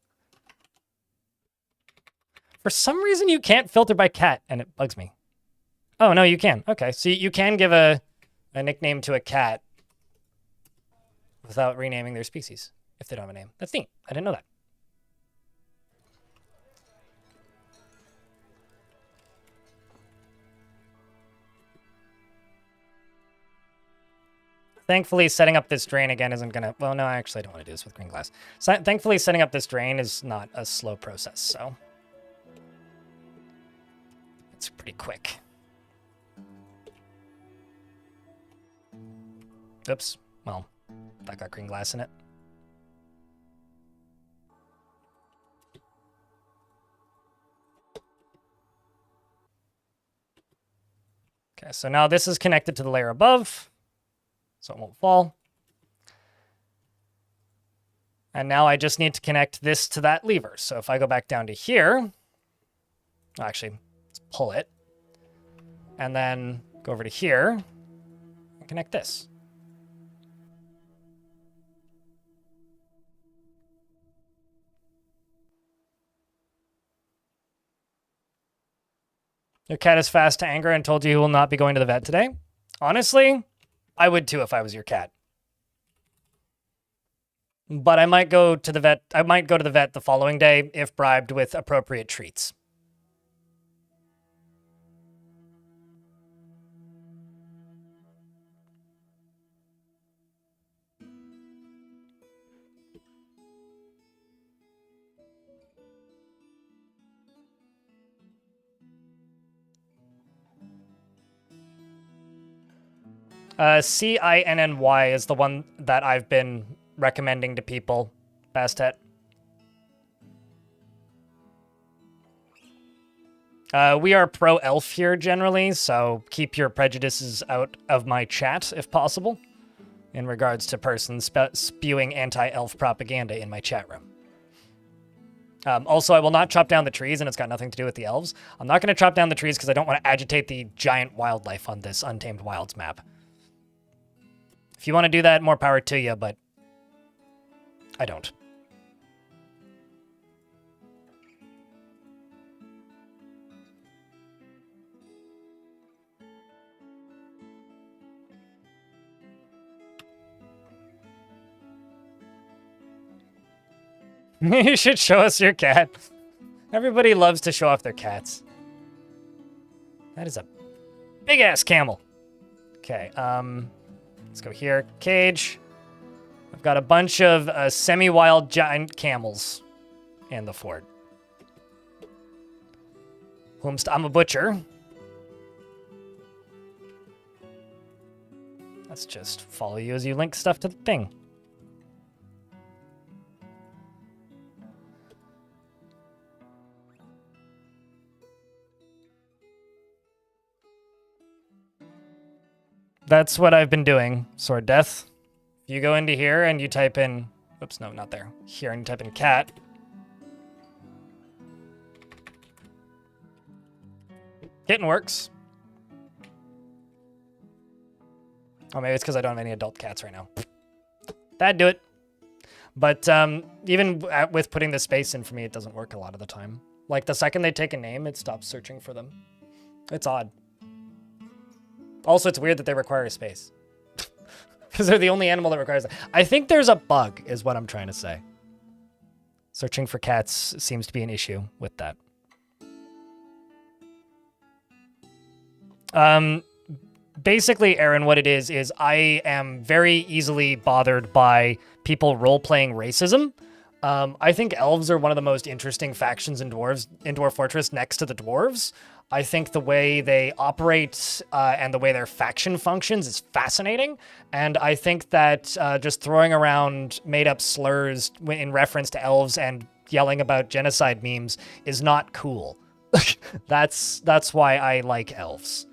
For some reason, you can't filter by cat, and it bugs me. Oh, no, you can. Okay, so you can give a nickname to a cat. without renaming their species if they don't have a name. That's neat. I didn't know that. Thankfully, setting up this drain again isn't gonna... Well, no, I actually don't want to do this with green glass. So, thankfully, setting up this drain is not a slow process, so... It's pretty quick. Oops. Well, that got green glass in it. Okay, so now this is connected to the layer above, so it won't fall. And now I just need to connect this to that lever. So if I go back down to here, actually, let's pull it, and then go over to here and connect this. Your cat is fast to anger and told you he will not be going to the vet today. Honestly, I would too if I was your cat. But I might go to the vet. I might go to the vet the following day if bribed with appropriate treats. CINNY is the one that I've been recommending to people. Bastet. We are pro-elf here generally, so keep your prejudices out of my chat if possible, in regards to persons spewing anti-elf propaganda in my chat room. Also, I will not chop down the trees, and it's got nothing to do with the elves. I'm not going to chop down the trees because I don't want to agitate the giant wildlife on this Untamed Wilds map. If you want to do that, more power to you, but I don't. You should show us your cat. Everybody loves to show off their cats. That is a big-ass camel. Okay, let's go here. Cage. I've got a bunch of semi-wild giant camels in the fort. I'm a butcher. Let's just follow you as you link stuff to the thing. That's what I've been doing, Sword Death. If you go into here and you type in... Oops, no, not there. Here, and you type in cat. Kitten works. Oh, maybe it's because I don't have any adult cats right now. That'd do it. But even with putting the space in for me, it doesn't work a lot of the time. Like, the second they take a name, it stops searching for them. It's odd. Also, it's weird that they require a space. Because they're the only animal that requires that. I think there's a bug, is what I'm trying to say. Searching for cats seems to be an issue with that. Basically, Aaron, what it is I am very easily bothered by people role-playing racism. I think elves are one of the most interesting factions in Dwarf Fortress next to the dwarves. I think the way they operate and the way their faction functions is fascinating. And I think that just throwing around made-up slurs in reference to elves and yelling about genocide memes is not cool. That's why I like elves.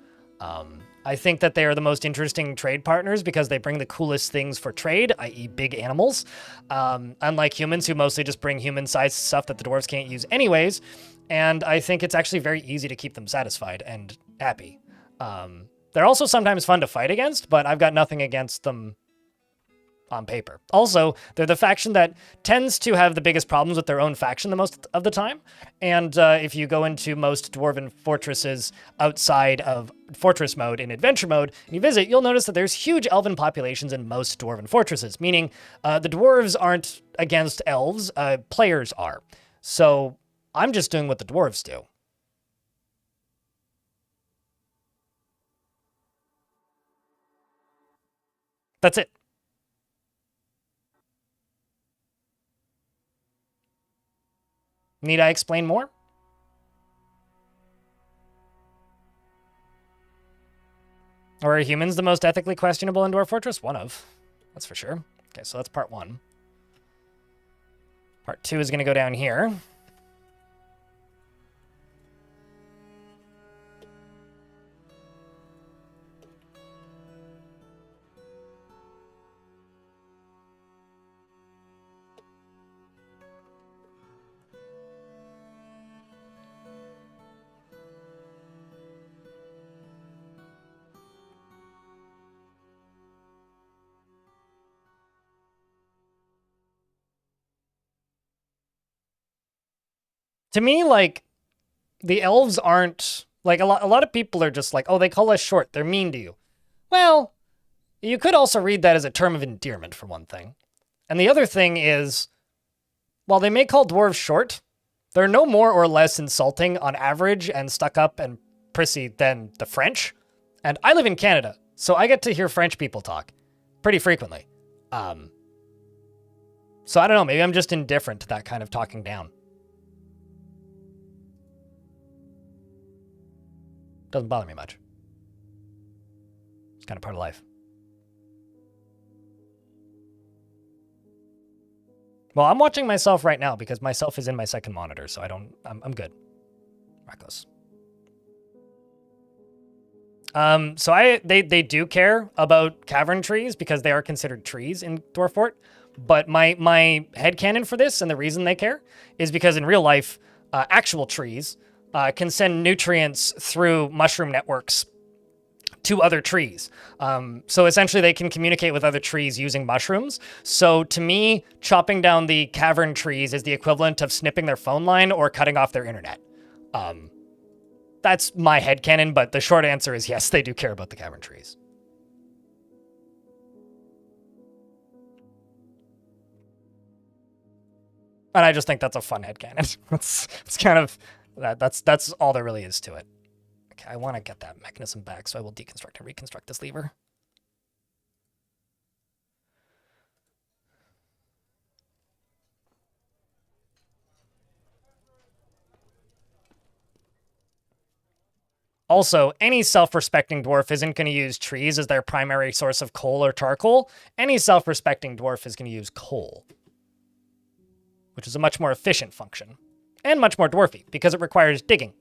I think that they are the most interesting trade partners because they bring the coolest things for trade, i.e. big animals. Unlike humans who mostly just bring human-sized stuff that the dwarves can't use anyways. And I think it's actually very easy to keep them satisfied and happy. They're also sometimes fun to fight against, but I've got nothing against them on paper. Also, they're the faction that tends to have the biggest problems with their own faction the most of the time. And if you go into most Dwarven fortresses outside of fortress mode in adventure mode, and you visit, you'll notice that there's huge elven populations in most Dwarven fortresses, meaning the dwarves aren't against elves, players are. So I'm just doing what the dwarves do. That's it. Need I explain more? Or are humans the most ethically questionable in Dwarf Fortress? One of. That's for sure. Okay, so that's part 1. Part 2 is going to go down here. To me, like, the elves aren't, like, a lot of people are just like, oh, they call us short, they're mean to you. Well, you could also read that as a term of endearment, for one thing. And the other thing is, while they may call dwarves short, they're no more or less insulting on average and stuck up and prissy than the French. And I live in Canada, so I get to hear French people talk pretty frequently. So I don't know, maybe I'm just indifferent to that kind of talking down. Doesn't bother me much. It's kind of part of life. Well, I'm watching myself right now because myself is in my second monitor, so I'm good. Reckless. So they do care about cavern trees because they are considered trees in Dwarf Fort. But my headcanon for this and the reason they care is because in real life, actual trees can send nutrients through mushroom networks to other trees. So essentially they can communicate with other trees using mushrooms. So to me, chopping down the cavern trees is the equivalent of snipping their phone line or cutting off their internet. That's my headcanon, but the short answer is yes, they do care about the cavern trees. And I just think that's a fun headcanon. It's kind of... That's all there really is to it. Okay, I want to get that mechanism back, so I will deconstruct and reconstruct this lever. Also, any self-respecting dwarf isn't going to use trees as their primary source of coal or charcoal. Any self-respecting dwarf is going to use coal, which is a much more efficient function. And much more dwarfy, because it requires digging.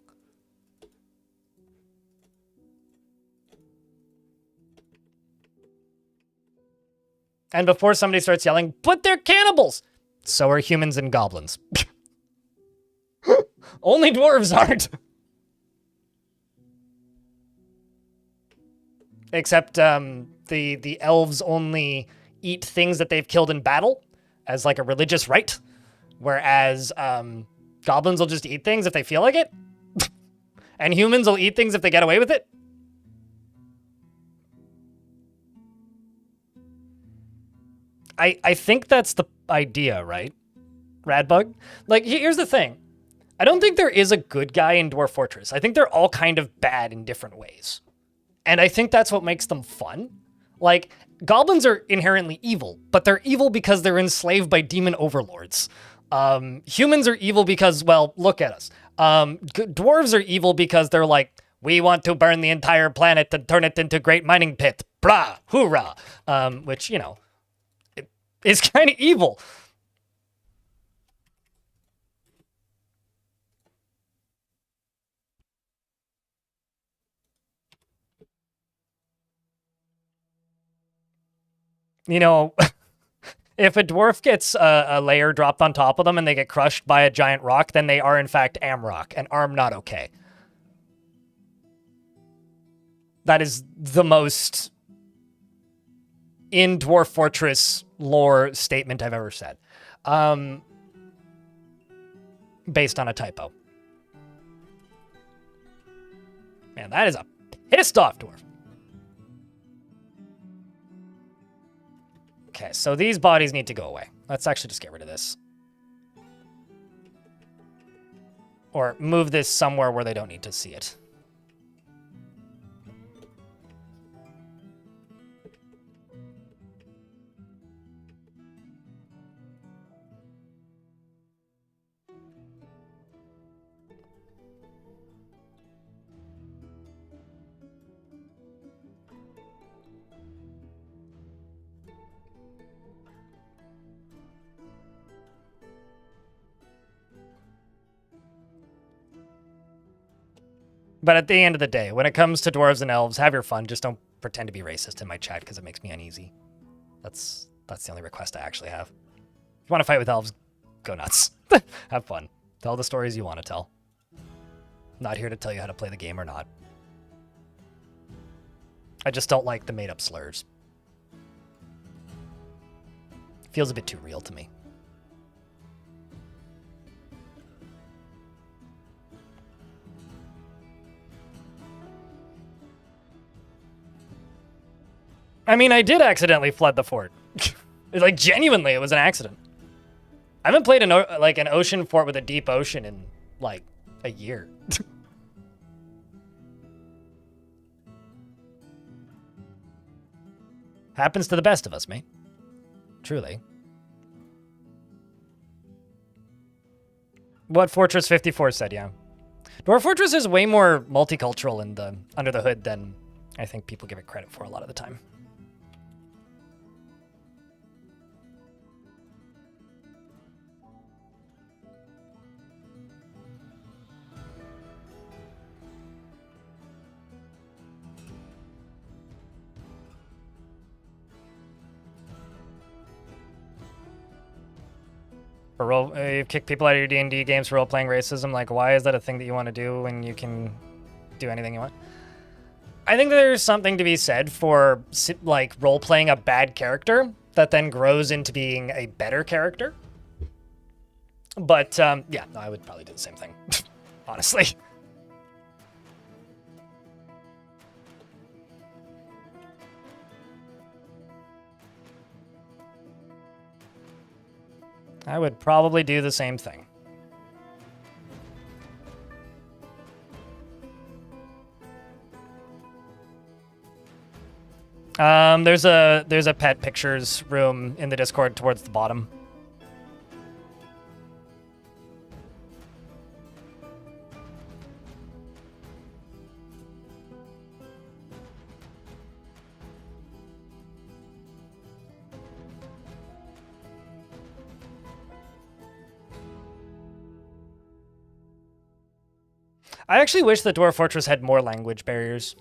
And before somebody starts yelling, but they're cannibals! So are humans and goblins. Only dwarves aren't. Except the elves only eat things that they've killed in battle as like a religious rite. Whereas goblins will just eat things if they feel like it. And humans will eat things if they get away with it. I think that's the idea, right? Radbug? Like, here's the thing. I don't think there is a good guy in Dwarf Fortress. I think they're all kind of bad in different ways. And I think that's what makes them fun. Like, goblins are inherently evil, but they're evil because they're enslaved by demon overlords. Humans are evil because, well, look at us. Dwarves are evil because they're like, we want to burn the entire planet and turn it into a great mining pit. Blah, hoorah. Which, you know, it is kind of evil. You know, if a dwarf gets a layer dropped on top of them and they get crushed by a giant rock, then they are in fact Amrock, and Arm not okay. That is the most in Dwarf Fortress lore statement I've ever said. Based on a typo. Man, that is a pissed off dwarf. Okay, so these bodies need to go away. Let's actually just get rid of this. Or move this somewhere where they don't need to see it. But at the end of the day, when it comes to dwarves and elves, have your fun. Just don't pretend to be racist in my chat because it makes me uneasy. That's the only request I actually have. If you want to fight with elves, go nuts. Have fun. Tell the stories you want to tell. Not here to tell you how to play the game or not. I just don't like the made-up slurs. Feels a bit too real to me. I mean, I did accidentally flood the fort. Like, genuinely, it was an accident. I haven't played an ocean fort with a deep ocean in, like, a year. Happens to the best of us, mate. Truly. What Fortress 54 said, yeah. Dwarf Fortress is way more multicultural in the under the hood than I think people give it credit for a lot of the time. For you kick people out of your D&D games for role-playing racism. Like, why is that a thing that you want to do when you can do anything you want? I think there's something to be said for, like, role-playing a bad character that then grows into being a better character. But, yeah, no, I would probably do the same thing, honestly. I would probably do the same thing. There's a pet pictures room in the Discord towards the bottom. I actually wish that Dwarf Fortress had more language barriers.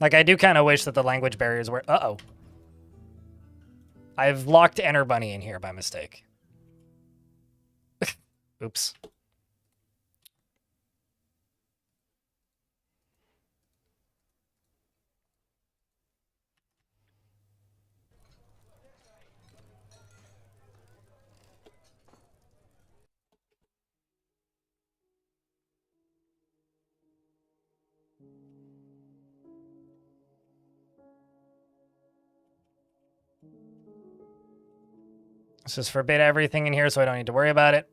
Like, I do kind of wish that the language barriers were... Uh-oh. I've locked Enter Bunny in here by mistake. Oops. Let's just forbid everything in here so I don't need to worry about it.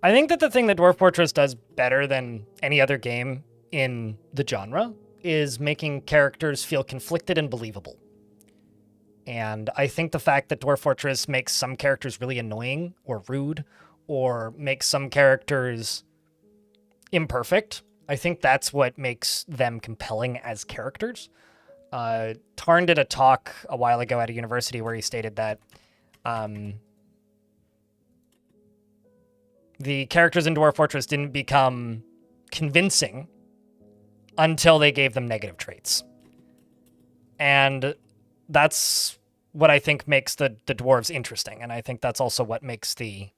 I think that the thing that Dwarf Fortress does better than any other game in the genre is making characters feel conflicted and believable. And I think the fact that Dwarf Fortress makes some characters really annoying or rude or makes some characters imperfect, I think that's what makes them compelling as characters. Tarn did a talk a while ago at a university where he stated that the characters in Dwarf Fortress didn't become convincing until they gave them negative traits. And that's what I think makes the dwarves interesting. And I think that's also what makes I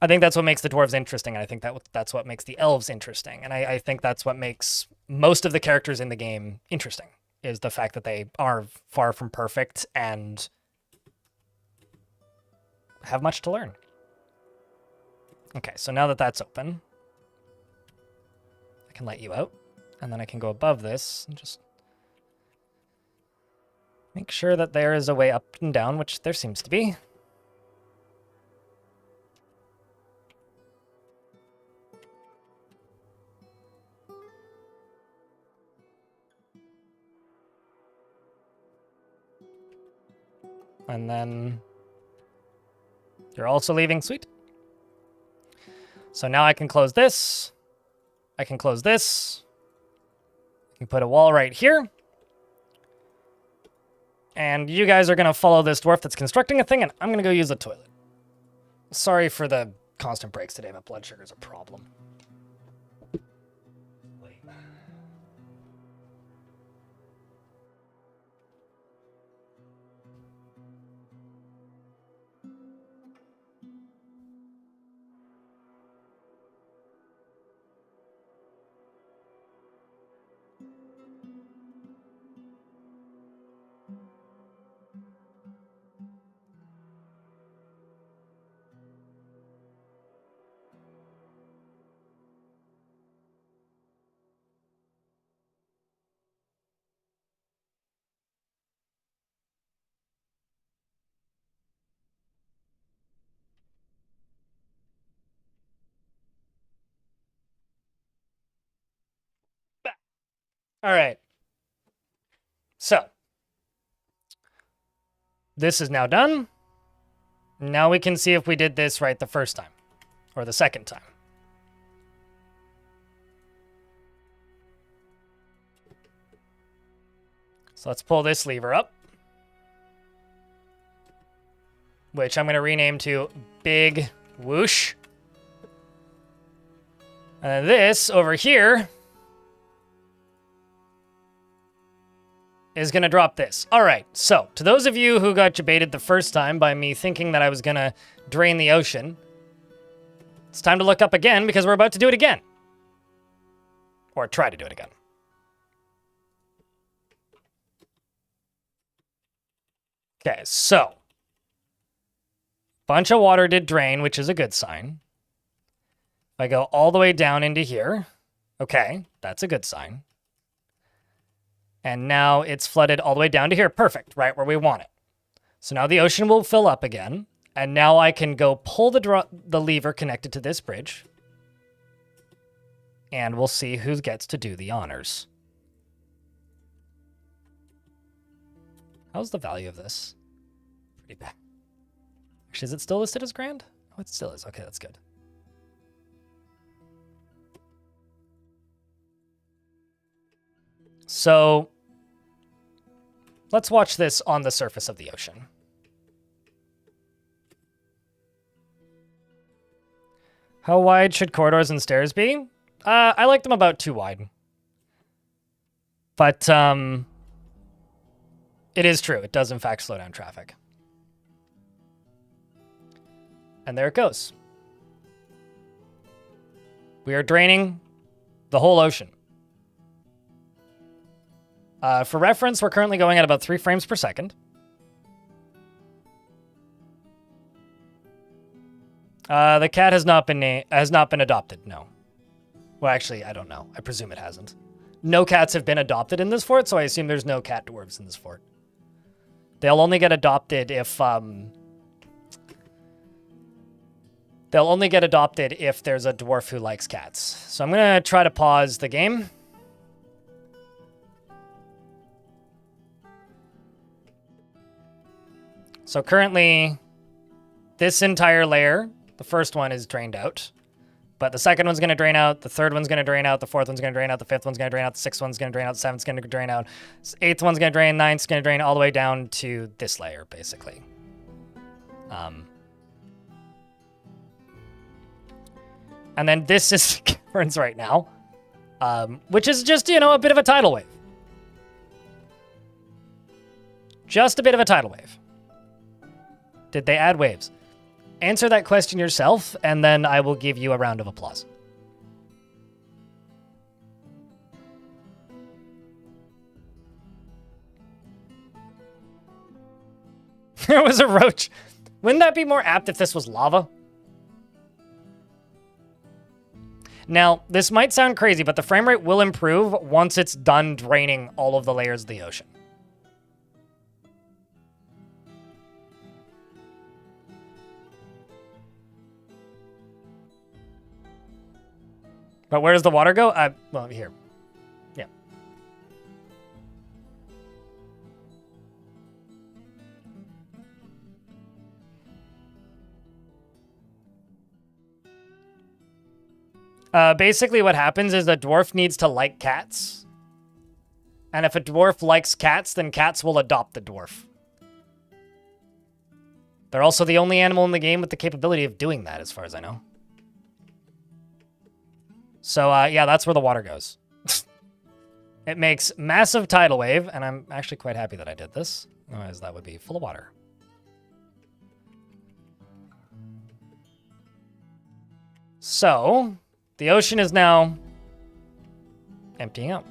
think that's what makes the dwarves interesting, and I think that's what makes the elves interesting. And I think that's what makes most of the characters in the game interesting, is the fact that they are far from perfect and have much to learn. Okay, so now that that's open, I can let you out, and then I can go above this and just make sure that there is a way up and down, which there seems to be. And then you're also leaving. Sweet. So now I can close this. I can close this. I can put a wall right here. And you guys are going to follow this dwarf that's constructing a thing, and I'm going to go use the toilet. Sorry for the constant breaks today. My blood sugar's a problem. All right. So this is now done. Now we can see if we did this right the first time or the second time. So let's pull this lever up, which I'm going to rename to Big Whoosh. And this over here is going to drop this. All right, so to those of you who got debated the first time by me thinking that I was going to drain the ocean, it's time to look up again because we're about to do it again. Or try to do it again. Okay, so bunch of water did drain, which is a good sign. If I go all the way down into here, okay, that's a good sign. And now it's flooded all the way down to here. Perfect, right where we want it. So now the ocean will fill up again. And now I can go pull the lever connected to this bridge. And we'll see who gets to do the honors. How's the value of this? Pretty bad. Actually, is it still listed as grand? Oh, it still is. Okay, that's good. So let's watch this on the surface of the ocean. How wide should corridors and stairs be? I like them about 2 wide. But it is true. It does, in fact, slow down traffic. And there it goes. We are draining the whole ocean. For reference, we're currently going at about 3 frames per second. The cat has not been adopted. No. Well, actually, I don't know. I presume it hasn't. No cats have been adopted in this fort, so I assume there's no cat dwarves in this fort. They'll only get adopted if there's a dwarf who likes cats. So I'm gonna try to pause the game. So currently, this entire layer, the first one is drained out. But the second one's going to drain out, the third one's going to drain out, the fourth one's going to drain out, the fifth one's going to drain out, the sixth one's going to drain out, the seventh's going to drain out, eighth one's going to drain, ninth's going to drain all the way down to this layer, And then this is caverns right now, which is just, you know, a bit of a tidal wave. Just a bit of a tidal wave. Did they add waves? Answer that question yourself, and then I will give you a round of applause. There was a roach. Wouldn't that be more apt if this was lava? Now, this might sound crazy, but the frame rate will improve once it's done draining all of the layers of the ocean. But where does the water go? Well, here. Yeah. Basically what happens is a dwarf needs to like cats. And if a dwarf likes cats, then cats will adopt the dwarf. They're also the only animal in the game with the capability of doing that, as far as I know. So, yeah, that's where the water goes. It makes massive tidal wave, and I'm actually quite happy that I did this. Otherwise, that would be full of water. So, the ocean is now emptying out.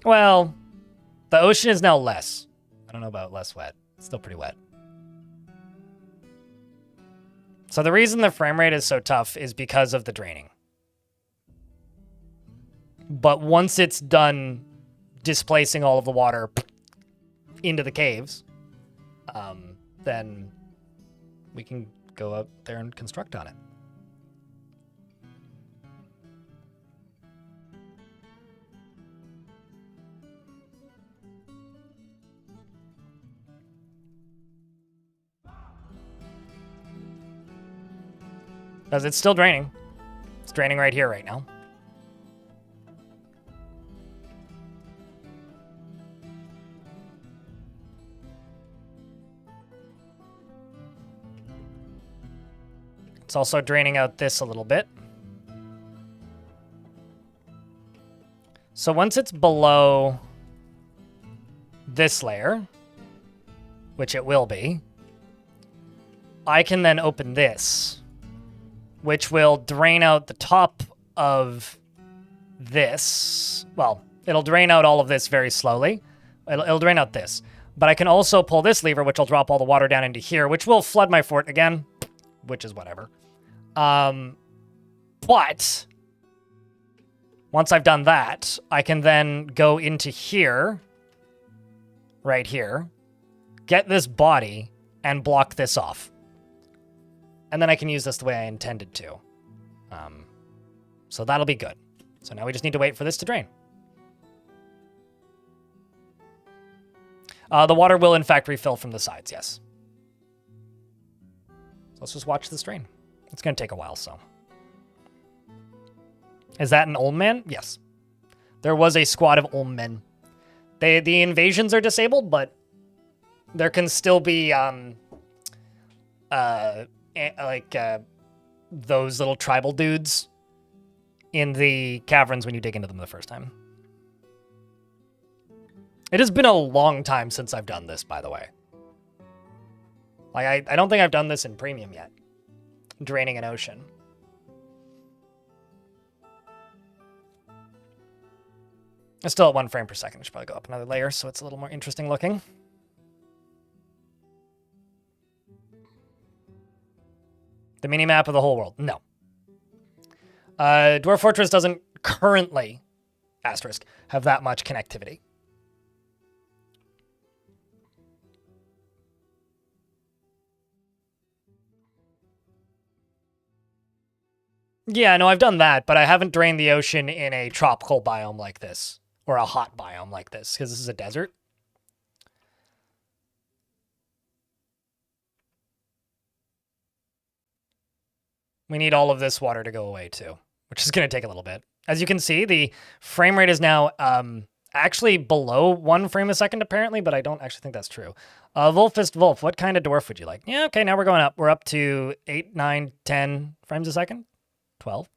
Well, the ocean is now less. I don't know about less wet. It's still pretty wet. So the reason the frame rate is so tough is because of the draining. But once it's done displacing all of the water into the caves, then we can go up there and construct on it. Because it's still draining. It's draining right here right now. It's also draining out this a little bit. So once it's below this layer, which it will be, I can then open this, which will drain out the top of this. Well, it'll drain out all of this very slowly. It'll drain out this. But I can also pull this lever, which will drop all the water down into here, which will flood my fort again, which is whatever. But once I've done that, I can then go into here, right here, get this body, and block this off. And then I can use this the way I intended to. So that'll be good. So now we just need to wait for this to drain. The water will, in fact, refill from the sides, yes. So let's just watch this drain. It's going to take a while, so. Is that an Olm man? Yes. There was a squad of Olm men. The invasions are disabled, but there can still be, those little tribal dudes in the caverns when you dig into them the first time. It has been a long time since I've done this, by the way. Like, I don't think I've done this in Premium yet. Draining an ocean. It's still at 1 frame per second. I should probably go up another layer so it's a little more interesting looking. The mini-map of the whole world. No. Dwarf Fortress doesn't currently, asterisk, have that much connectivity. Yeah, no, I've done that, but I haven't drained the ocean in a tropical biome like this, or a hot biome like this, because this is a desert. We need all of this water to go away too, which is going to take a little bit. As you can see, the frame rate is now actually below 1 frame a second, apparently, but I don't actually think that's true. Wolfist Wolf, what kind of dwarf would you like? Yeah, okay, now we're going up. We're up to 8, 9, 10 frames a second. 12,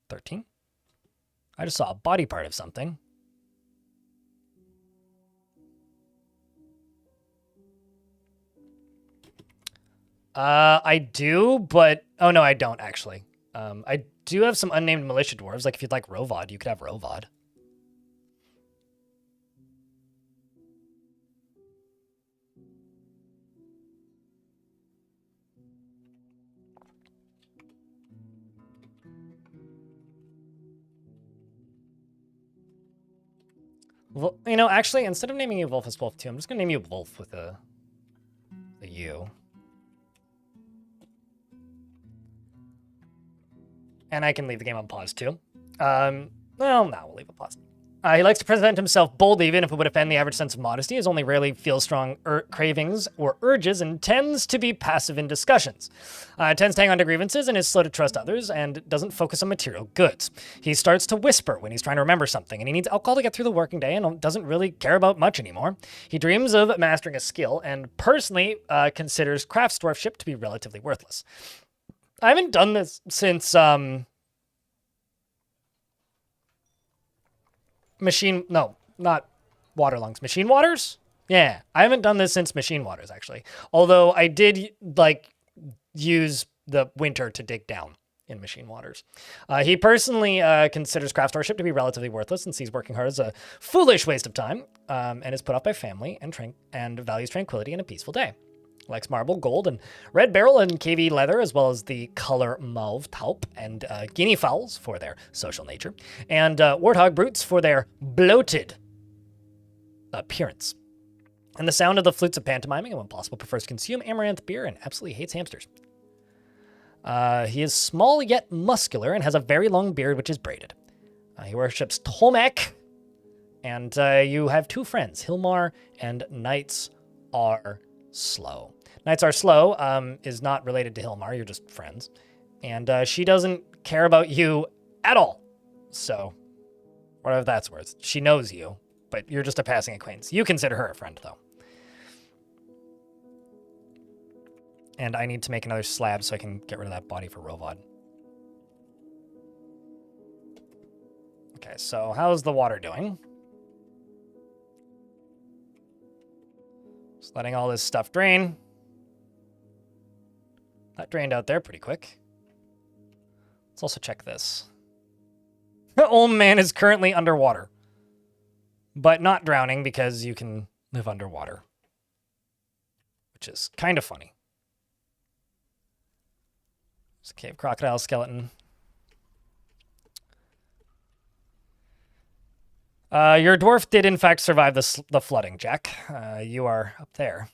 13. I just saw a body part of something. I do, but... Oh, no, I don't, actually. I do have some unnamed militia dwarves. Like, if you'd like Rovod, you could have Rovod. Well, you know, actually, instead of naming you Wolfus Wolf 2, I'm just going to name you Wolf with a U. And I can leave the game on pause, too. Well, no, we'll leave it paused. He likes to present himself boldly, even if it would offend the average sense of modesty, as only rarely feels strong cravings or urges, and tends to be passive in discussions. Tends to hang on to grievances and is slow to trust others, and doesn't focus on material goods. He starts to whisper when he's trying to remember something, and he needs alcohol to get through the working day and doesn't really care about much anymore. He dreams of mastering a skill, and personally considers craft dwarfship to be relatively worthless. I haven't done this since... No, not Waterlungs. Machine Waters? Yeah, I haven't done this since Machine Waters, actually. Although I did, like, use the winter to dig down in Machine Waters. He personally considers craft dwarfship to be relatively worthless and sees working hard as a foolish waste of time, and is put off by family and values tranquility and a peaceful day. Likes marble, gold, and red beryl and KV leather, as well as the color mauve taupe and guinea fowls for their social nature, and warthog brutes for their bloated appearance. And the sound of the flutes of pantomiming, and when possible prefers to consume amaranth beer and absolutely hates hamsters. He is small yet muscular and has a very long beard which is braided. He worships Tomek, and you have 2 friends, Hilmar and Knights Are Slow. Knights Are Slow is not related to Hilmar, you're just friends. And she doesn't care about you at all. So, whatever that's worth. She knows you, but you're just a passing acquaintance. You consider her a friend, though. And I need to make another slab so I can get rid of that body for Rovod. Okay, so how's the water doing? Just letting all this stuff drain. That drained out there pretty quick. Let's also check this. Old man is currently underwater. But not drowning because you can live underwater. Which is kind of funny. There's a cave crocodile skeleton. Your dwarf did in fact survive the flooding, Jack. You are up there.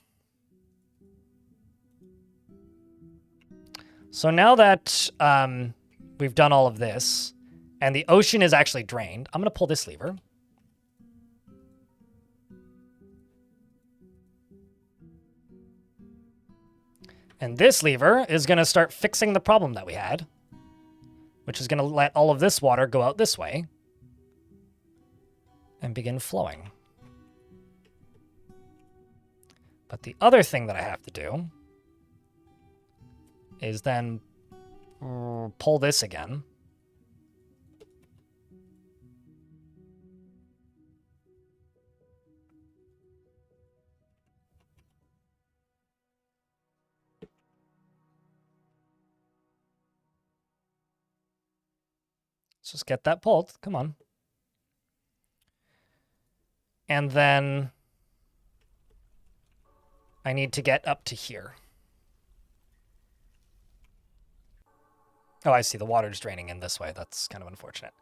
So now that we've done all of this, and the ocean is actually drained, I'm going to pull this lever. And this lever is going to start fixing the problem that we had, which is going to let all of this water go out this way and begin flowing. But the other thing that I have to do is then pull this again. Let's just get that pulled. Come on. And then I need to get up to here. Oh, I see. The water's draining in this way. That's kind of unfortunate.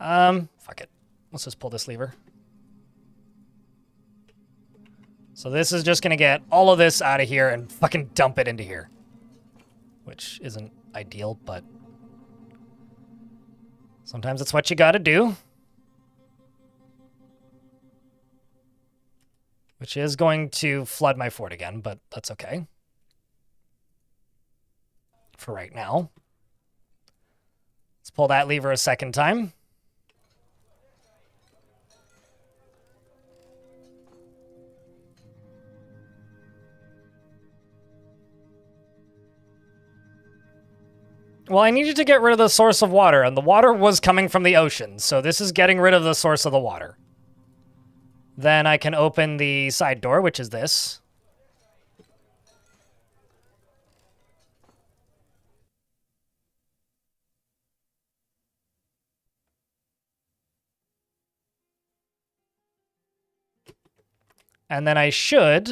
Fuck it. Let's just pull this lever. So this is just going to get all of this out of here and fucking dump it into here. Which isn't ideal, but sometimes it's what you gotta do. Which is going to flood my fort again, but that's okay. For right now. Let's pull that lever a second time. Well, I needed to get rid of the source of water, and the water was coming from the ocean, so this is getting rid of the source of the water. Then I can open the side door, which is this. And then I should...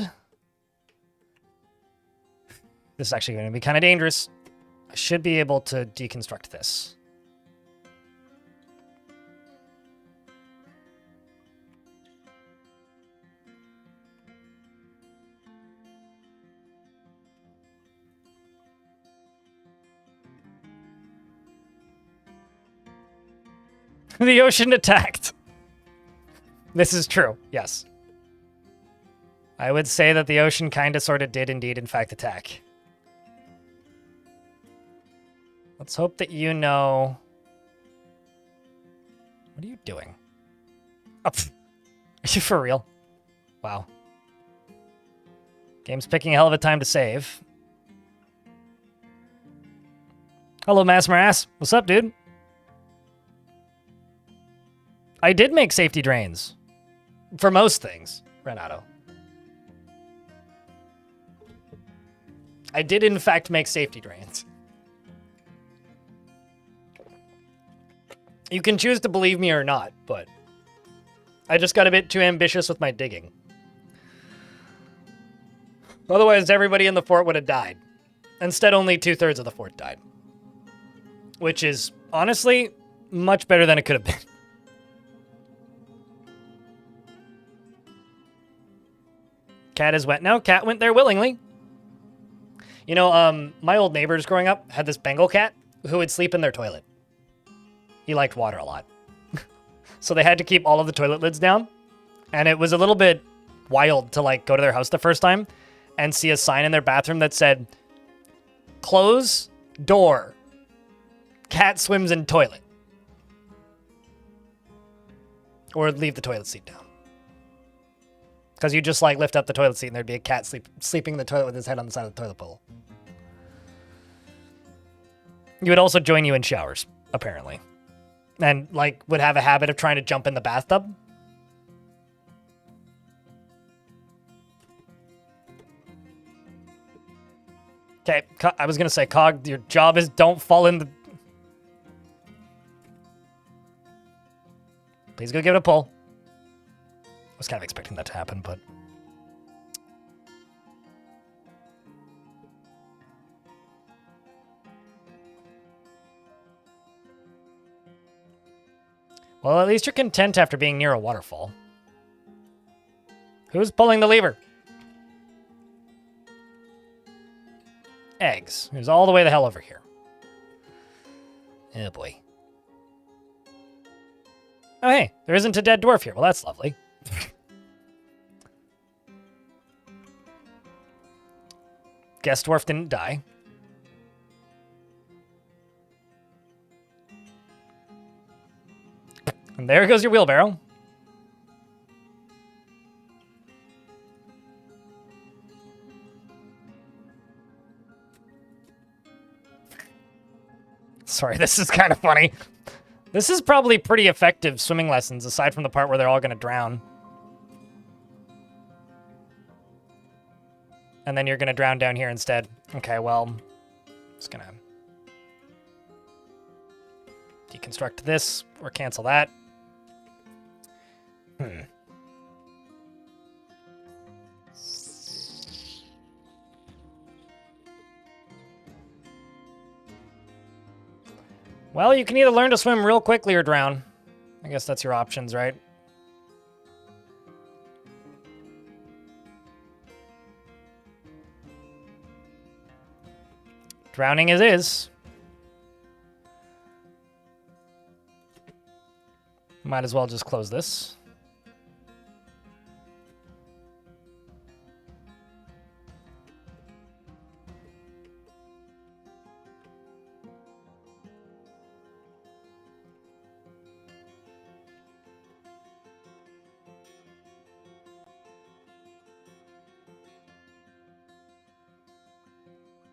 This is actually going to be kind of dangerous. I should be able to deconstruct this. The ocean attacked. This is true, yes. I would say that the ocean kind of sort of did indeed in fact attack. Let's hope that you know... What are you doing? Oh, are you for real? Wow. Game's picking a hell of a time to save. Hello, Massmarass. What's up, dude? I did make safety drains. For most things, Renato. I did, in fact, make safety drains. You can choose to believe me or not, but I just got a bit too ambitious with my digging. Otherwise, everybody in the fort would have died. Instead, only 2/3 of the fort died. Which is, honestly, much better than it could have been. Cat is wet now. Cat went there willingly. You know, my old neighbors growing up had this Bengal cat who would sleep in their toilet. He liked water a lot. So they had to keep all of the toilet lids down. And it was a little bit wild to, like, go to their house the first time and see a sign in their bathroom that said, "Close door. Cat swims in toilet." Or leave the toilet seat down. Because you just, like, lift up the toilet seat and there'd be a cat sleeping in the toilet with his head on the side of the toilet bowl. He would also join you in showers, apparently. And, like, would have a habit of trying to jump in the bathtub. Okay, I was going to say, Cog, your job is don't fall in the... Please go give it a pull. I was kind of expecting that to happen, but... Well, at least you're content after being near a waterfall. Who's pulling the lever? Eggs. Who's all the way the hell over here? Oh, boy. Oh, hey, there isn't a dead dwarf here. Well, that's lovely. Guess dwarf didn't die. And there goes your wheelbarrow. Sorry, this is kind of funny. This is probably pretty effective swimming lessons, aside from the part where they're all going to drown. And then you're going to drown down here instead. Okay, well, just going to deconstruct this or cancel that. Well, you can either learn to swim real quickly or drown. I guess that's your options, right? Drowning is. Might as well just close this.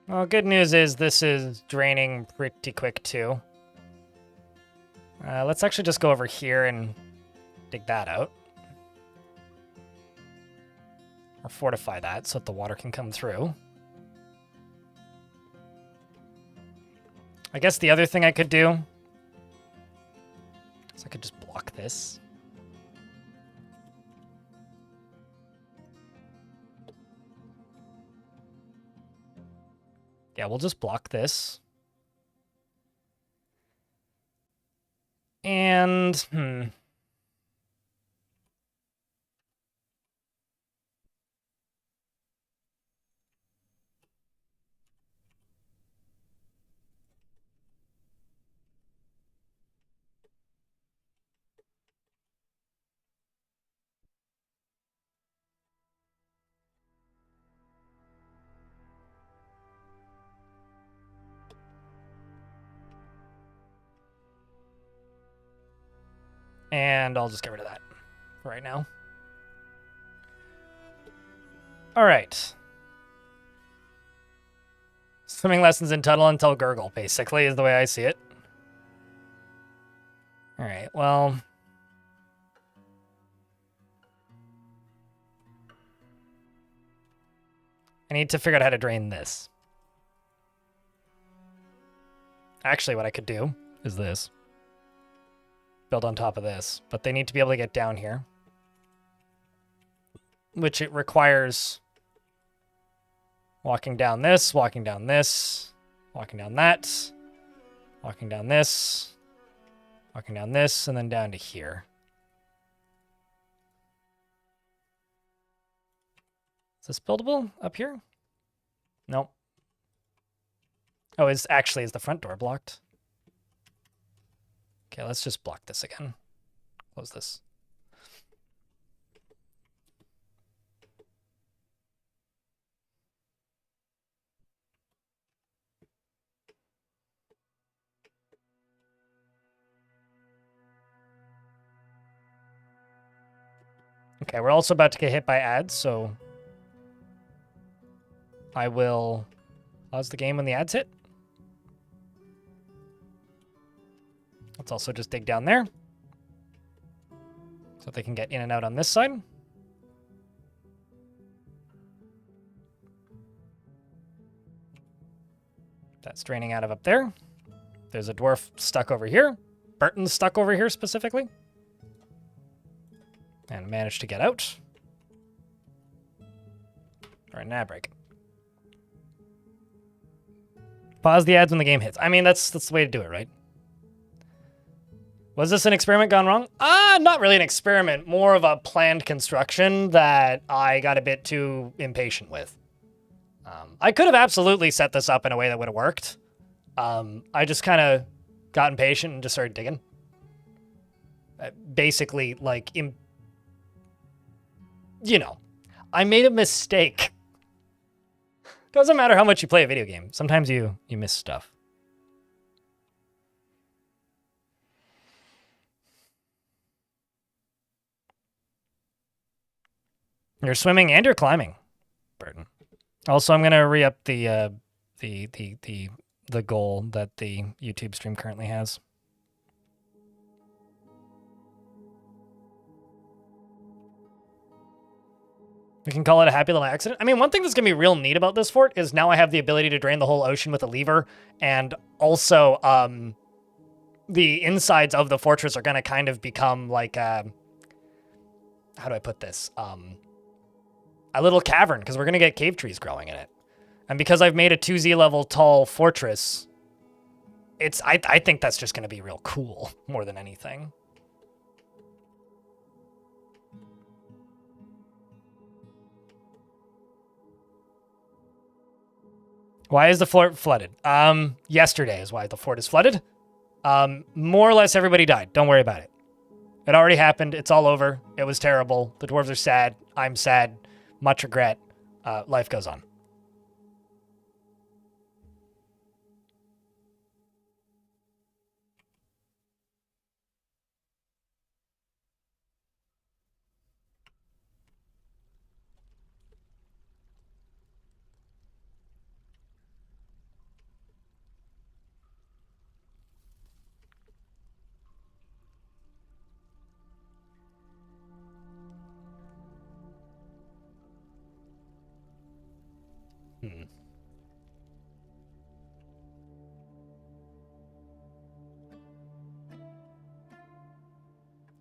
Well, good news is this is draining pretty quick too. Let's actually just go over here and dig that out. Or fortify that so that the water can come through. I guess the other thing I could do is I could just block this. Yeah, we'll just block this. And, And I'll just get rid of that for right now. All right. Swimming lessons in Tuttle until Gurgle, basically, is the way I see it. All right, well... I need to figure out how to drain this. Actually, what I could do is this. Build on top of this, but they need to be able to get down here. Which it requires walking down this, walking down this, walking down that, walking down this, walking down this, and then down to here. Is this buildable up here? Nope. Oh, is the front door blocked? Okay, let's just block this again. Close this. Okay, we're also about to get hit by ads, so I will pause the game when the ads hit. Let's also just dig down there so they can get in and out on this side. That's draining out of up there. There's a dwarf stuck over here. Burton's stuck over here specifically. And managed to get out. All right, now break. Pause the ads when the game hits. I mean, that's the way to do it, right? Was this an experiment gone wrong? Not really an experiment, more of a planned construction that I got a bit too impatient with. I could have absolutely set this up in a way that would have worked. I just kind of got impatient and just started digging. Basically, like, I made a mistake. Doesn't matter how much you play a video game. Sometimes you miss stuff. You're swimming and you're climbing, Burton. Also, I'm gonna re-up the goal that the YouTube stream currently has. We can call it a happy little accident. I mean, one thing that's gonna be real neat about this fort is now I have the ability to drain the whole ocean with a lever, and also the insides of the fortress are gonna kind of become like how do I put this? A little cavern, because we're going to get cave trees growing in it. And because I've made a 2Z level tall fortress, I think that's just going to be real cool more than anything. Why is the fort flooded? Yesterday is why the fort is flooded. More or less everybody died. Don't worry about it. It already happened. It's all over. It was terrible. The dwarves are sad. I'm sad. Much regret. Life goes on.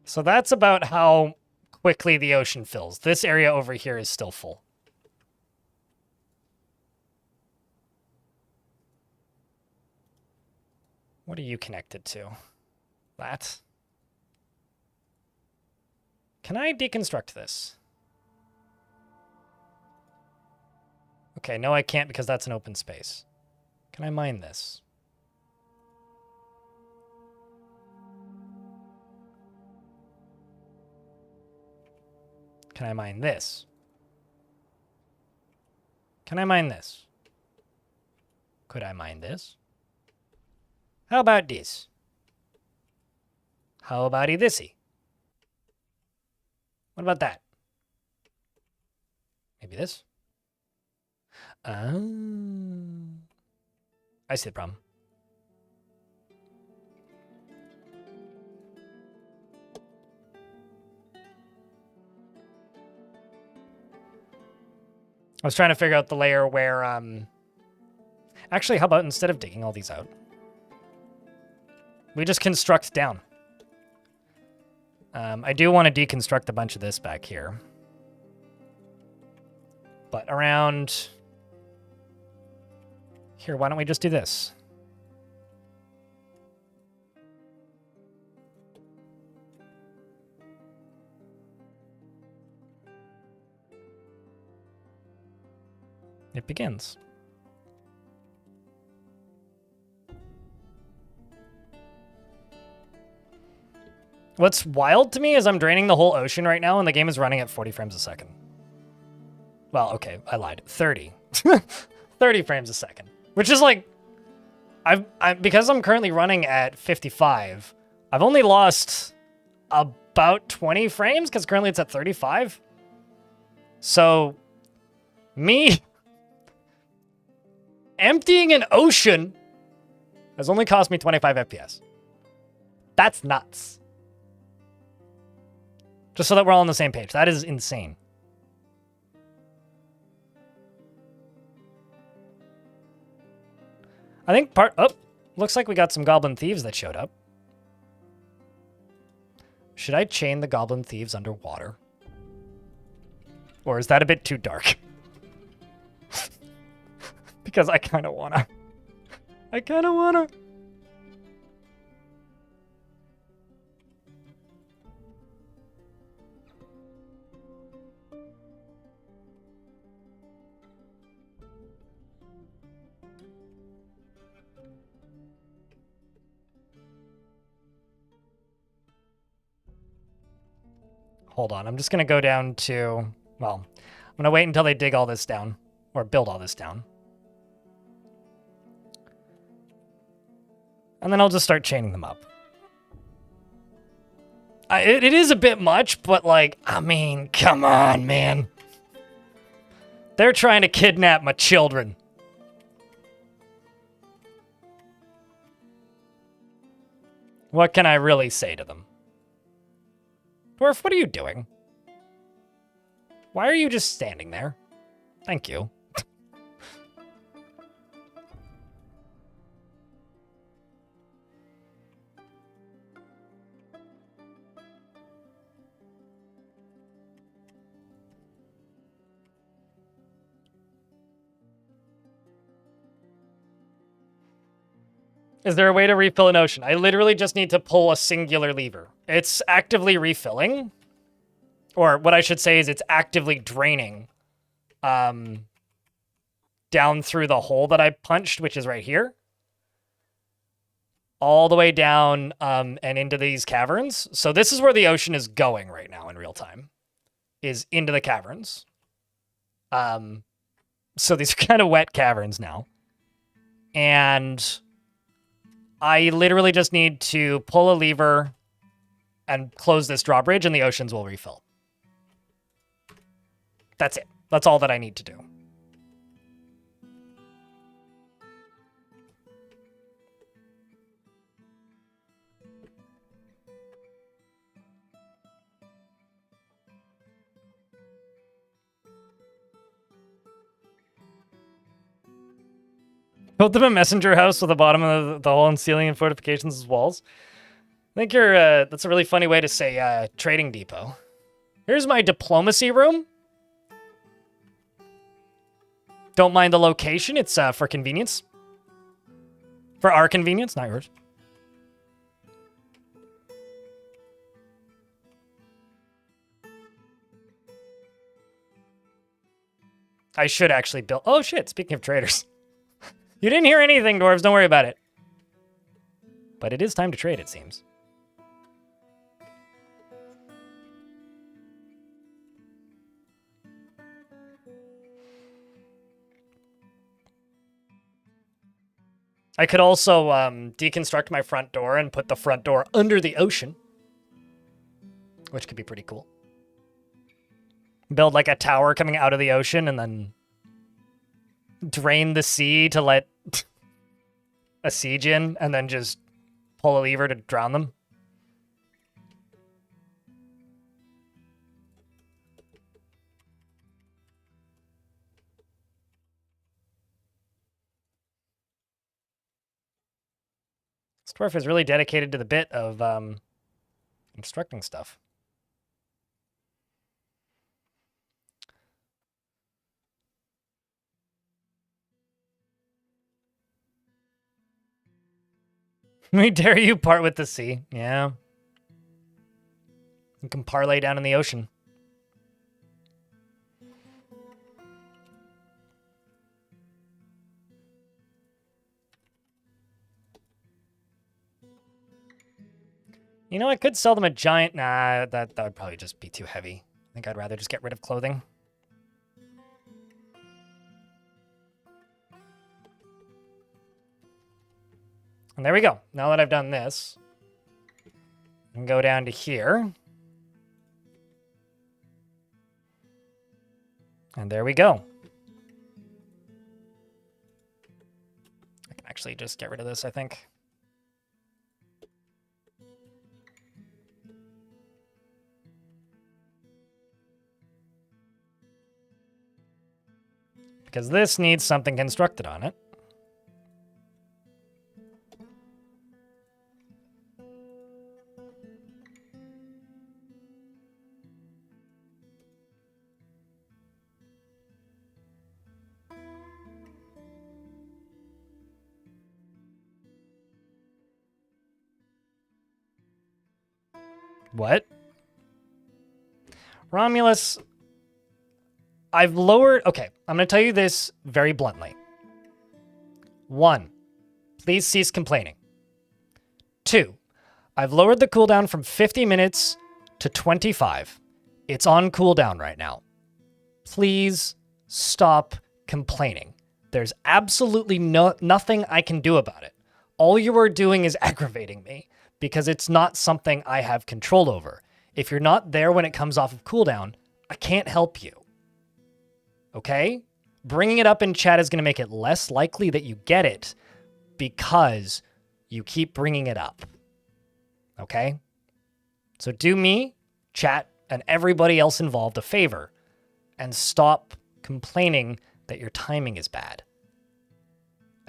So that's about how quickly the ocean fills. This area over here is still full. What are you connected to? That. Can I deconstruct this? Okay, no I can't because that's an open space. Can I mine this? Can I mine this? Can I mine this? Could I mine this? How about this? How about thisy? What about that? Maybe this? I see the problem. I was trying to figure out the layer where, actually, how about instead of digging all these out, we just construct down. I do want to deconstruct a bunch of this back here. But around here, why don't we just do this? It begins. What's wild to me is I'm draining the whole ocean right now and the game is running at 40 frames a second. Well, okay, I lied. 30. 30 frames a second. Which is like, because I'm currently running at 55, I've only lost about 20 frames because currently it's at 35. So, me emptying an ocean has only cost me 25 FPS. That's nuts. Just so that we're all on the same page. That is insane. I think looks like we got some goblin thieves that showed up. Should I chain the goblin thieves underwater? Or is that a bit too dark? Because I kind of wanna. I kind of wanna. Hold on, I'm just gonna go down to, well, I'm gonna wait until they dig all this down, or build all this down. And then I'll just start chaining them up. It is a bit much, but like, I mean, come on, man. They're trying to kidnap my children. What can I really say to them? Dwarf, what are you doing? Why are you just standing there? Thank you. Is there a way to refill an ocean? I literally just need to pull a singular lever. It's actively refilling. Or what I should say is it's actively draining down through the hole that I punched, which is right here. All the way down and into these caverns. So this is where the ocean is going right now in real time. Is into the caverns. So these are kind of wet caverns now. And I literally just need to pull a lever and close this drawbridge and the oceans will refill. That's it. That's all that I need to do. Built them a messenger house with the bottom of the hole and ceiling and fortifications as walls. think you're, that's a really funny way to say, trading depot. Here's my diplomacy room. Don't mind the location. It's, for convenience. For our convenience, not yours. I should actually build... Oh, shit. Speaking of traders. You didn't hear anything, dwarves. Don't worry about it. But it is time to trade, it seems. I could also deconstruct my front door and put the front door under the ocean. Which could be pretty cool. Build like a tower coming out of the ocean and then drain the sea to let a siege in and then just pull a lever to drown them. This dwarf is really dedicated to the bit of constructing stuff. We dare you part with the sea. Yeah. You can parlay down in the ocean. You know, I could sell them a giant... Nah, that would probably just be too heavy. I think I'd rather just get rid of clothing. And there we go. Now that I've done this, I can go down to here. And there we go. I can actually just get rid of this, I think. Because this needs something constructed on it. What? Romulus, I've lowered... Okay, I'm going to tell you this very bluntly. 1, please cease complaining. 2, I've lowered the cooldown from 50 minutes to 25. It's on cooldown right now. Please stop complaining. There's absolutely nothing I can do about it. All you are doing is aggravating me because it's not something I have control over. If you're not there when it comes off of cooldown, I can't help you. Okay? Bringing it up in chat is going to make it less likely that you get it because you keep bringing it up. Okay? So do me, chat, and everybody else involved a favor and stop complaining that your timing is bad.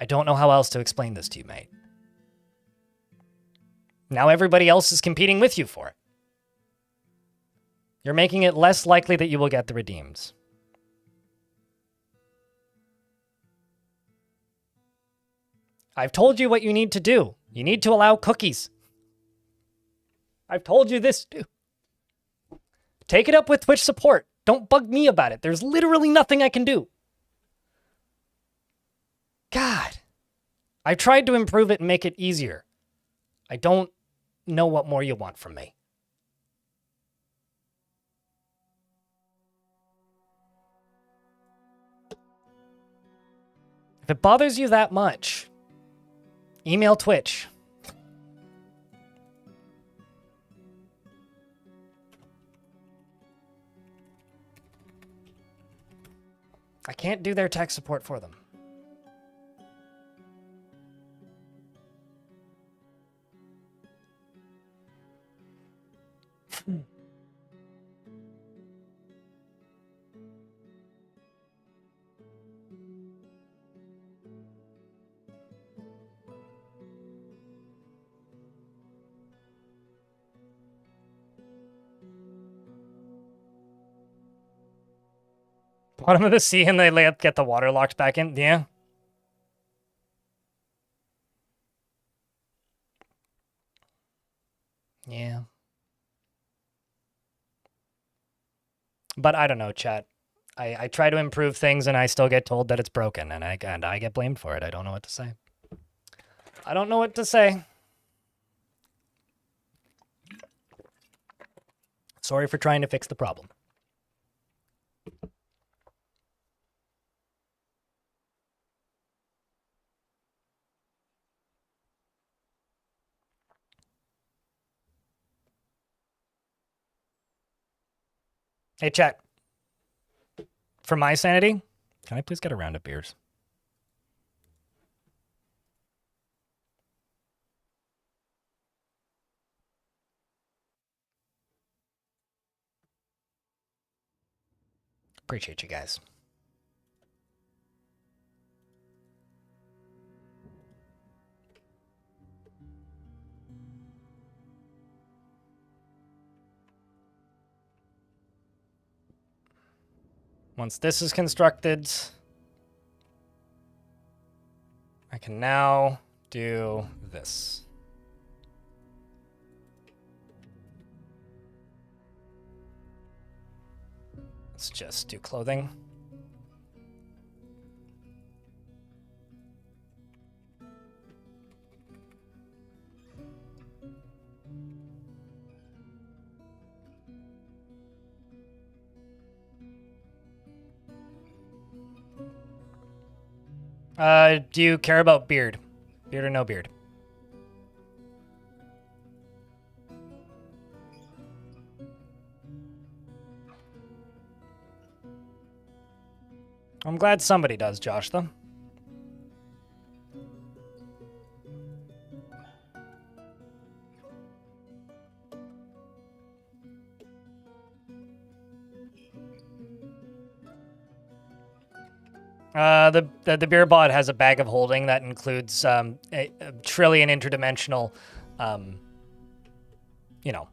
I don't know how else to explain this to you, mate. Now everybody else is competing with you for it. You're making it less likely that you will get the redeems. I've told you what you need to do. You need to allow cookies. I've told you this too. Take it up with Twitch support. Don't bug me about it. There's literally nothing I can do. God. I've tried to improve it and make it easier. I don't know what more you want from me. If it bothers you that much, email Twitch. I can't do their tech support for them. Bottom of the sea and they get the water locked back in. Yeah. Yeah. But I don't know, chat. I try to improve things and I still get told that it's broken and I get blamed for it. I don't know what to say. I don't know what to say. Sorry for trying to fix the problem. Hey, chat. For my sanity, can I please get a round of beers? Appreciate you guys. Once this is constructed, I can now do this. Let's just do clothing. Do you care about beard? Beard or no beard? I'm glad somebody does, Josh, though. The beer bot has a bag of holding that includes a trillion interdimensional, you know,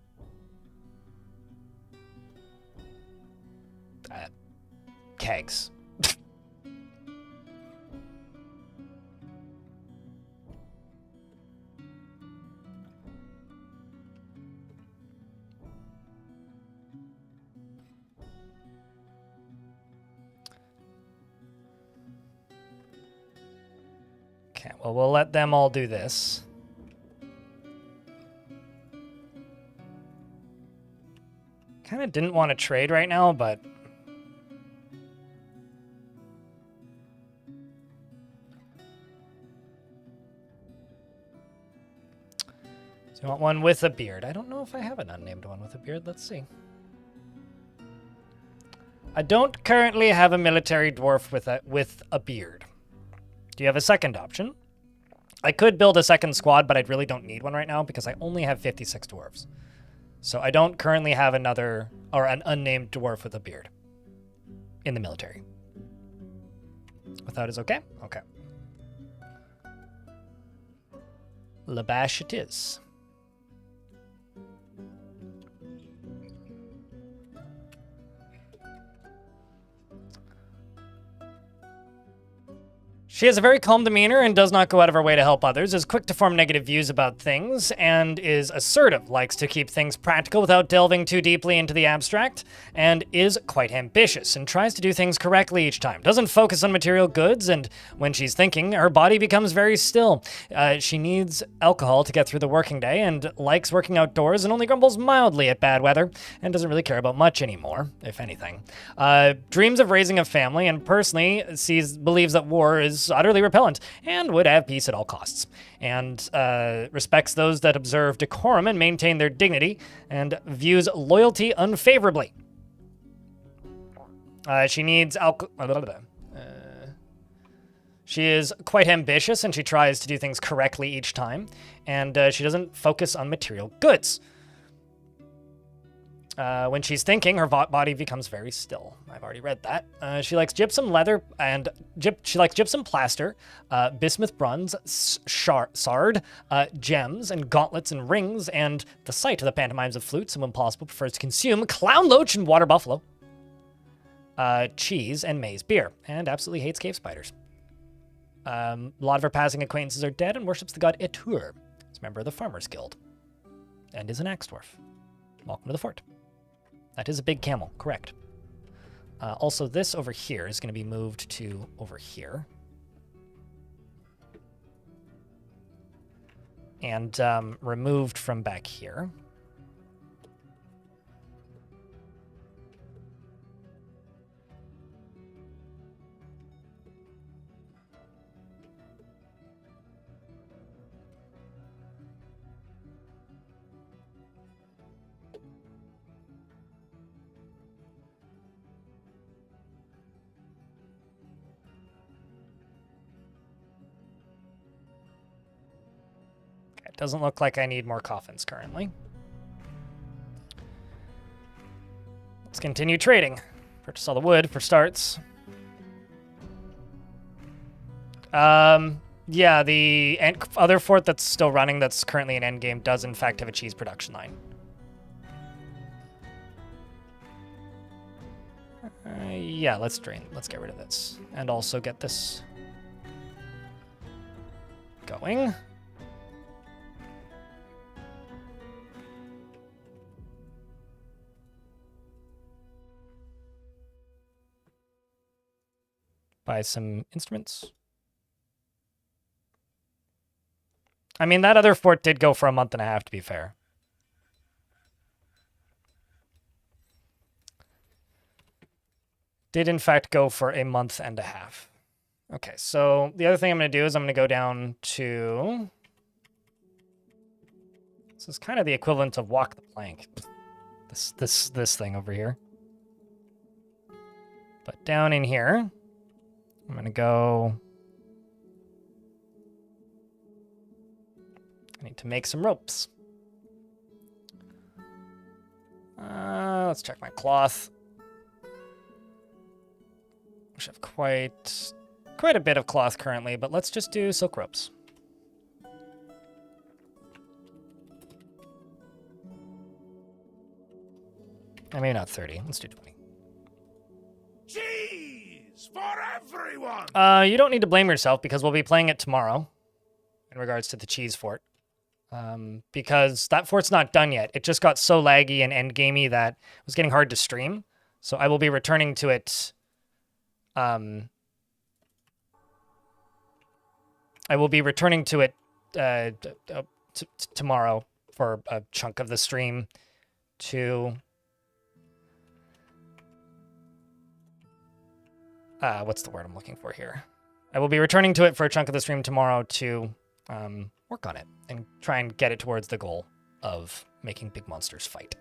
kegs. Okay, well, we'll let them all do this. Kind of didn't want to trade right now, but... So you want one with a beard. I don't know if I have an unnamed one with a beard. Let's see. I don't currently have a military dwarf with a beard. Do you have a second option? I could build a second squad, but I really don't need one right now because I only have 56 dwarves. So I don't currently have another, or an unnamed dwarf with a beard in the military. Without is okay? Okay. Labash it is. She has a very calm demeanor and does not go out of her way to help others, is quick to form negative views about things, and is assertive, likes to keep things practical without delving too deeply into the abstract, and is quite ambitious and tries to do things correctly each time. Doesn't focus on material goods, and when she's thinking, her body becomes very still. She needs alcohol to get through the working day and likes working outdoors and only grumbles mildly at bad weather and doesn't really care about much anymore, if anything. Dreams of raising a family and personally believes that war is utterly repellent and would have peace at all costs, and respects those that observe decorum and maintain their dignity, and views loyalty unfavorably. She needs she is quite ambitious and she tries to do things correctly each time, and she doesn't focus on material goods. When she's thinking, her body becomes very still. I've already read that. She likes gypsum leather and she likes gypsum plaster, bismuth bronze, sard, gems and gauntlets and rings, and the sight of the pantomimes of flutes, and when possible prefers to consume clown loach and water buffalo. cheese, and maize beer, and absolutely hates cave spiders. A lot of her passing acquaintances are dead and worships the god Etur. He's a member of the Farmers Guild, and is an axe dwarf. Welcome to the fort. That is a big camel, correct. Also, this over here is going to be moved to over here. And removed from back here. Doesn't look like I need more coffins currently. Let's continue trading. Purchase all the wood for starts. Yeah, the other fort that's still running that's currently in endgame does in fact have a cheese production line. Yeah, let's drain. Let's get rid of this. And also get this going. Buy some instruments. I mean, that other fort did go for a month and a half, to be fair. Did, in fact, go for a month and a half. Okay, so the other thing I'm going to do is I'm going to go down to... This is kind of the equivalent of walk the plank. This thing over here. But down in here... I'm going to go... I need to make some ropes. Let's check my cloth. I have quite a bit of cloth currently, but let's just do silk ropes. Maybe not 30. Let's do 20. Cheese for everyone! You don't need to blame yourself because we'll be playing it tomorrow in regards to the cheese fort. Because that fort's not done yet. It just got so laggy and endgamey that it was getting hard to stream. So I will be returning to it. I will be returning to it tomorrow for a chunk of the stream to... what's the word I'm looking for here? I will be returning to it for a chunk of the stream tomorrow to work on it and try and get it towards the goal of making big monsters fight.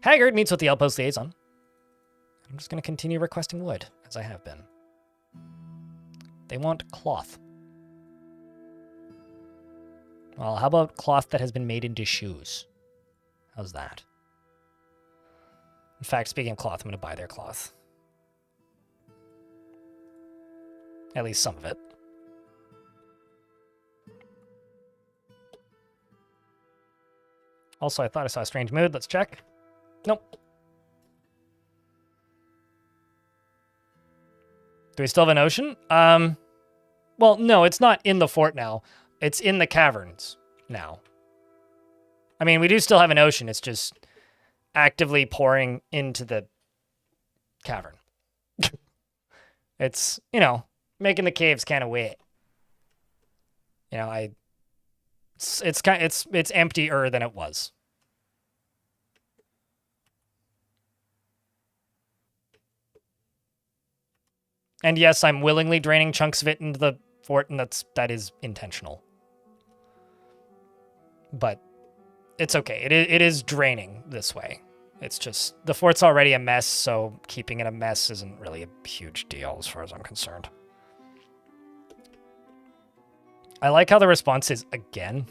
Haggard meets with the Outpost Liaison. I'm just going to continue requesting wood, as I have been. They want cloth. Well, how about cloth that has been made into shoes? How's that? In fact, speaking of cloth, I'm going to buy their cloth. At least some of it. Also, I thought I saw a strange mood. Let's check. Nope. Do we still have an ocean? Well, no, it's not in the fort now. It's in the caverns now. I mean, we do still have an ocean. It's just actively pouring into the cavern. It's, you know, making the caves kind of wet. You know, it's emptier than it was. And yes, I'm willingly draining chunks of it into the fort, and that is intentional. But it's okay. It is draining this way. It's just the fort's already a mess, so keeping it a mess isn't really a huge deal as far as I'm concerned. I like how the response is again.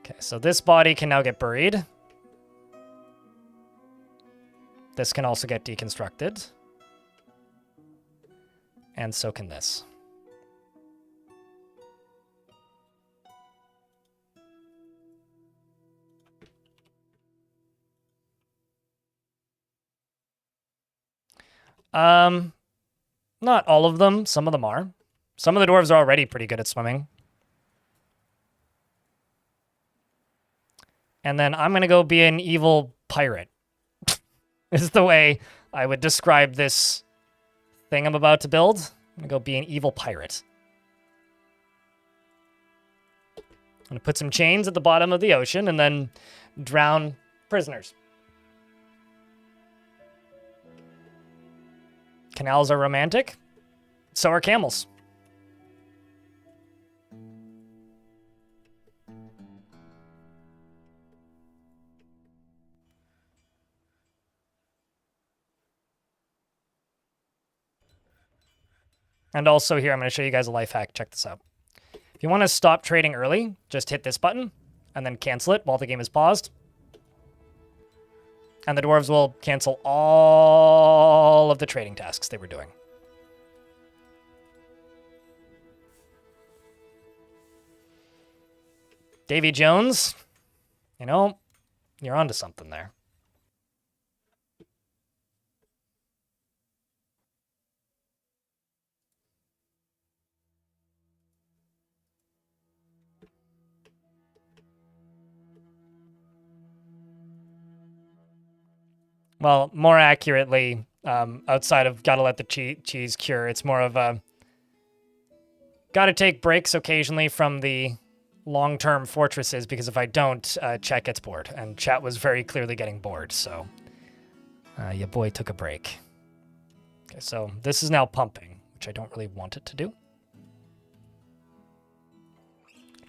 Okay, so this body can now get buried. This can also get deconstructed. And so can this. Not all of them. Some of them are. Some of the dwarves are already pretty good at swimming. And then I'm going to go be an evil pirate. Is the way I would describe this thing I'm about to build. I'm going to go be an evil pirate. I'm going to put some chains at the bottom of the ocean and then drown prisoners. Canals are romantic. So are camels. And also here, I'm going to show you guys a life hack. Check this out. If you want to stop trading early, just hit this button and then cancel it while the game is paused. And the dwarves will cancel all of the trading tasks they were doing. Davy Jones, you know, you're onto something there. Well, more accurately, outside of gotta let the cheese cure, it's more of a gotta take breaks occasionally from the long-term fortresses, because if I don't, chat gets bored. And chat was very clearly getting bored, so your boy took a break. Okay, so this is now pumping, which I don't really want it to do.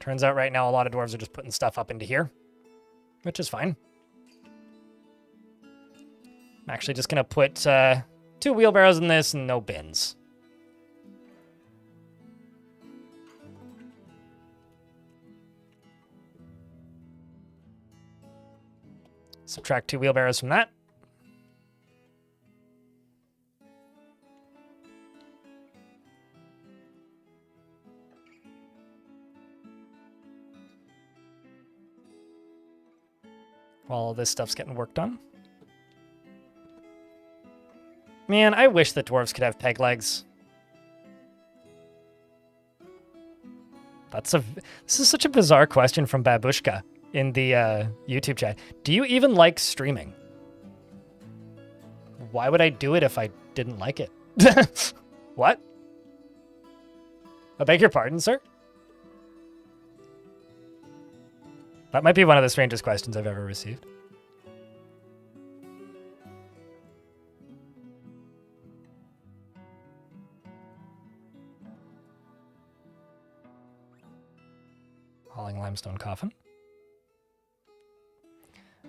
Turns out right now a lot of dwarves are just putting stuff up into here, which is fine. I'm actually just going to put 2 wheelbarrows in this and no bins. Subtract 2 wheelbarrows from that. While all this stuff's getting worked on. Man, I wish that dwarves could have peg legs. This is such a bizarre question from Babushka in the YouTube chat. Do you even like streaming? Why would I do it if I didn't like it? What? I beg your pardon, sir? That might be one of the strangest questions I've ever received. Hauling limestone coffin.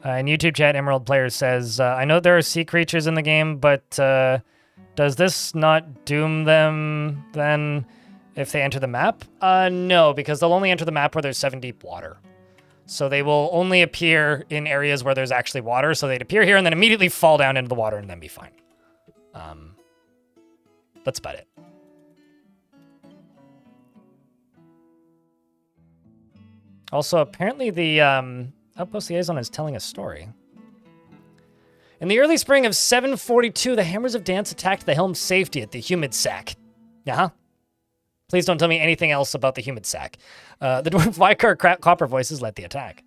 In YouTube chat, Emerald Player says, I know there are sea creatures in the game, but does this not doom them then if they enter the map? No, because they'll only enter the map where there's 7 deep water. So they will only appear in areas where there's actually water. So they'd appear here and then immediately fall down into the water and then be fine. That's about it. Also, apparently the Outpost Liaison is telling a story. In the early spring of 742, the Hammers of Dance attacked the Helm's Safety at the Humid Sack. Uh-huh. Please don't tell me anything else about the Humid Sack. The Dwarf Vicar Copper Voices led the attack.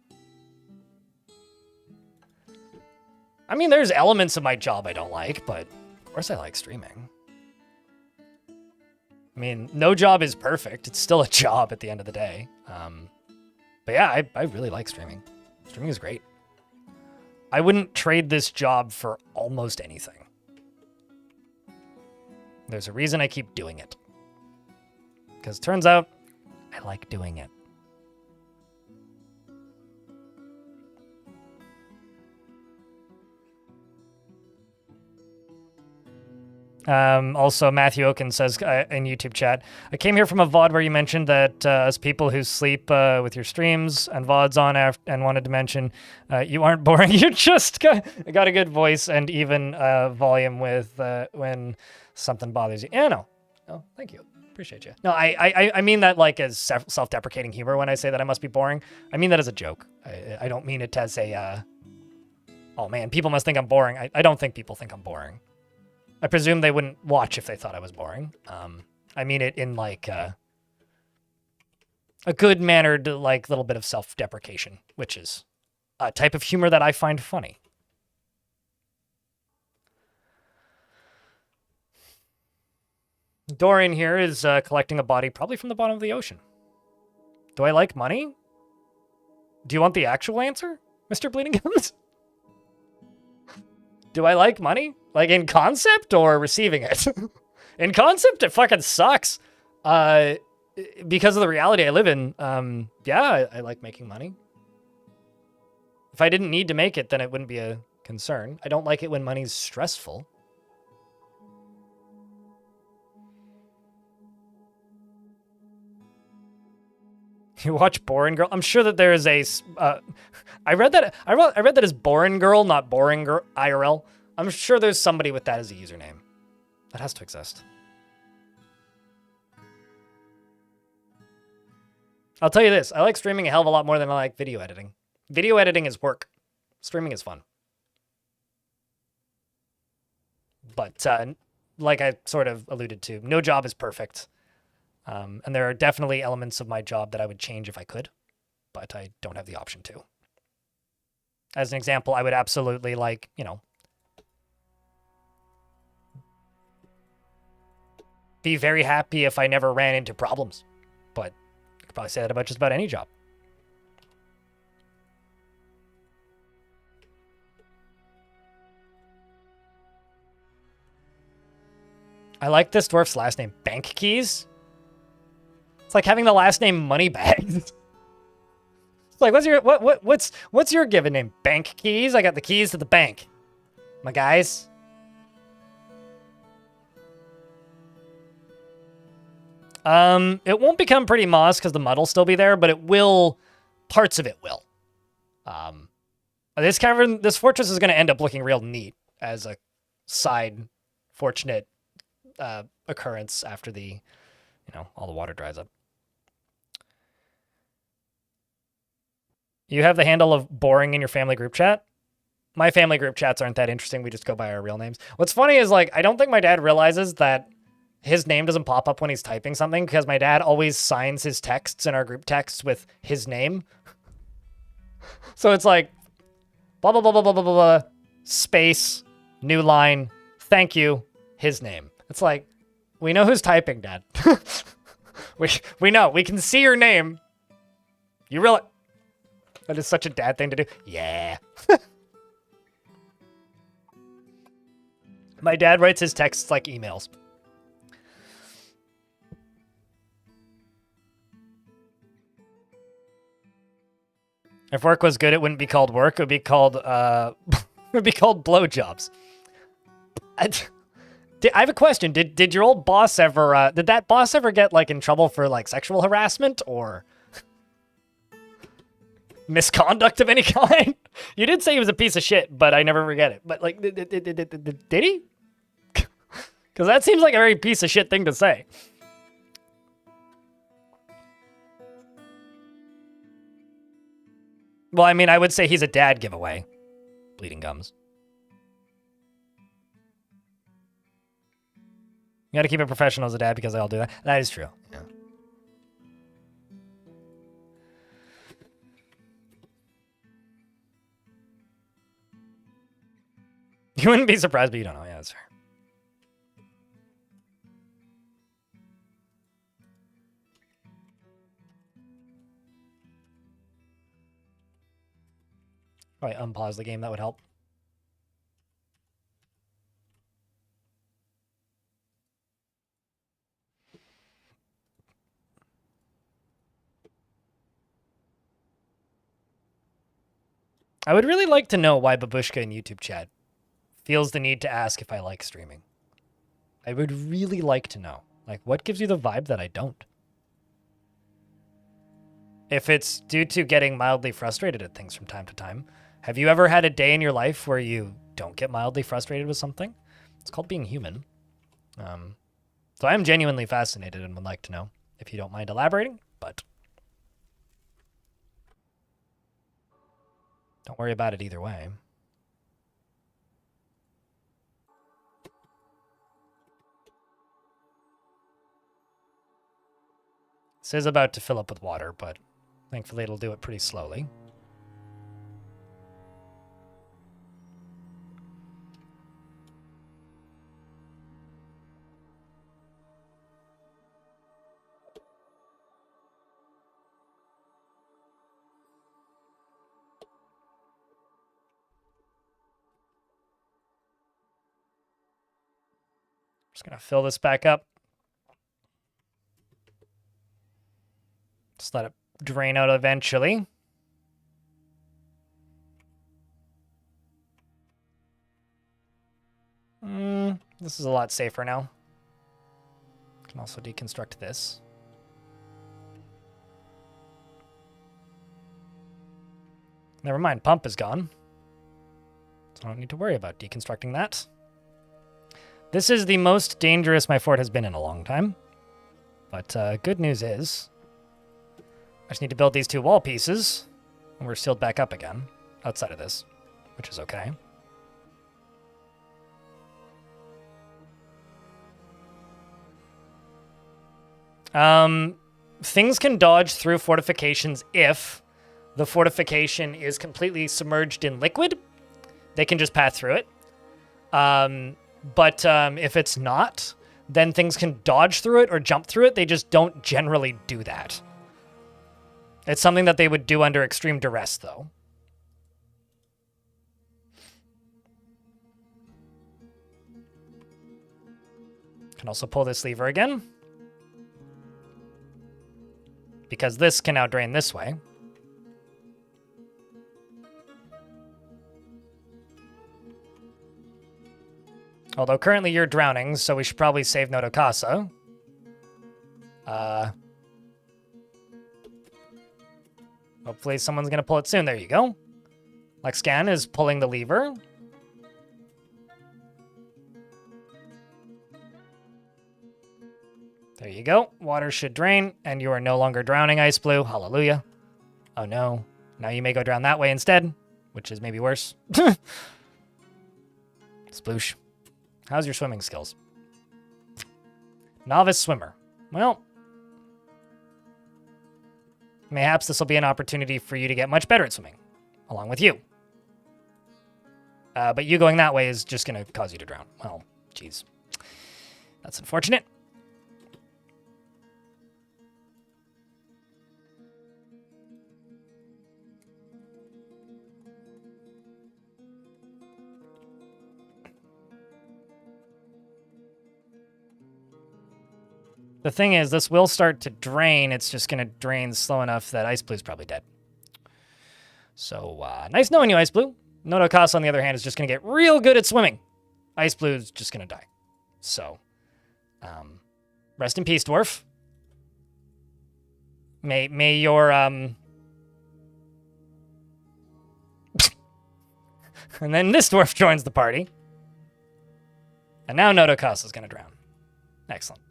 I mean, there's elements of my job I don't like, but of course I like streaming. I mean, no job is perfect. It's still a job at the end of the day. But yeah, I really like streaming. Streaming is great. I wouldn't trade this job for almost anything. There's a reason I keep doing it. Because it turns out, I like doing it. Also, Matthew Oken says in YouTube chat, I came here from a VOD where you mentioned that as people who sleep with your streams and VODs on and wanted to mention you aren't boring. You just got a good voice and even volume with when something bothers you. Yeah, no. Oh, thank you. Appreciate you. No, I mean that like as self-deprecating humor when I say that I must be boring. I mean that as a joke. I don't mean it as a, oh man, people must think I'm boring. I don't think people think I'm boring. I presume they wouldn't watch if they thought I was boring. I mean it in like a good-mannered, like, little bit of self-deprecation, which is a type of humor that I find funny. Dorian here is collecting a body probably from the bottom of the ocean. Do I like money? Do you want the actual answer, Mr. Bleeding Gums? Do I like money? Like in concept or receiving it? In concept, it fucking sucks. Because of the reality I live in, yeah, I like making money. If I didn't need to make it, then it wouldn't be a concern. I don't like it when money's stressful. You watch Boring Girl? I'm sure that there is a. I read that as Boring Girl, not Boring Girl IRL. I'm sure there's somebody with that as a username. That has to exist. I'll tell you this: I like streaming a hell of a lot more than I like video editing. Video editing is work. Streaming is fun. But like I sort of alluded to, no job is perfect. And there are definitely elements of my job that I would change if I could, but I don't have the option to. As an example, I would absolutely like, you know, be very happy if I never ran into problems. But you could probably say that about just about any job. I like this dwarf's last name, Bank Keys. It's like having the last name Moneybags. It's like, what's your given name? Bank Keys? I got the keys to the bank. My guys. It won't become pretty moss because the mud will still be there, but it will. Parts of it will. This cavern, this fortress is going to end up looking real neat as a side fortunate occurrence after the, you know, all the water dries up. You have the handle of boring in your family group chat? My family group chats aren't that interesting. We just go by our real names. What's funny is, like, I don't think my dad realizes that his name doesn't pop up when he's typing something because my dad always signs his texts in our group texts with his name. So it's like, blah, blah, blah, blah, blah, blah, blah, space, new line, thank you, his name. It's like, we know who's typing, Dad. we know. We can see your name. You realize... That is such a dad thing to do. Yeah. My dad writes his texts like emails. If work was good, it wouldn't be called work. It would be called it would be called blowjobs. I have a question. Did your old boss ever did that boss ever get like in trouble for like sexual harassment or misconduct of any kind? You did say he was a piece of shit, but I never forget it. But like, did he? Because that seems like a very piece of shit thing to say. Well, I mean, I would say he's a dad giveaway. Bleeding Gums. You gotta keep it professional as a dad because they all do that. That is true. Yeah. You wouldn't be surprised, but you don't know. Yeah, that's fair. Probably unpause the game. That would help. I would really like to know why Babushka in YouTube chat feels the need to ask if I like streaming. I would really like to know. Like, what gives you the vibe that I don't? If it's due to getting mildly frustrated at things from time to time, have you ever had a day in your life where you don't get mildly frustrated with something? It's called being human. So I am genuinely fascinated and would like to know if you don't mind elaborating, but don't worry about it either way. This is about to fill up with water, but thankfully it'll do it pretty slowly. Just gonna fill this back up. Just let it drain out eventually. This is a lot safer now. Can also deconstruct this. Never mind, pump is gone. So I don't need to worry about deconstructing that. This is the most dangerous my fort has been in a long time. But good news is, I just need to build these 2 wall pieces, and we're sealed back up again, outside of this, which is okay. Things can dodge through fortifications if the fortification is completely submerged in liquid. They can just pass through it. But if it's not, then things can dodge through it or jump through it. They just don't generally do that. It's something that they would do under extreme duress, though. Can also pull this lever again, because this can now drain this way. Although currently you're drowning, so we should probably save Notokasa. Hopefully someone's going to pull it soon. There you go. Lexcan is pulling the lever. There you go. Water should drain, and you are no longer drowning, Ice Blue. Hallelujah. Oh no. Now you may go drown that way instead, which is maybe worse. Sploosh. How's your swimming skills? Novice swimmer. Well, mayhaps this will be an opportunity for you to get much better at swimming, along with you. But you going that way is just going to cause you to drown. Well, geez. That's unfortunate. The thing is, this will start to drain. It's just going to drain slow enough that Ice Blue's probably dead. So, nice knowing you, Ice Blue. Notokasa, on the other hand, is just going to get real good at swimming. Ice Blue's just going to die. So, rest in peace, dwarf. May your, And then this dwarf joins the party. And now Notokasa's going to drown. Excellent.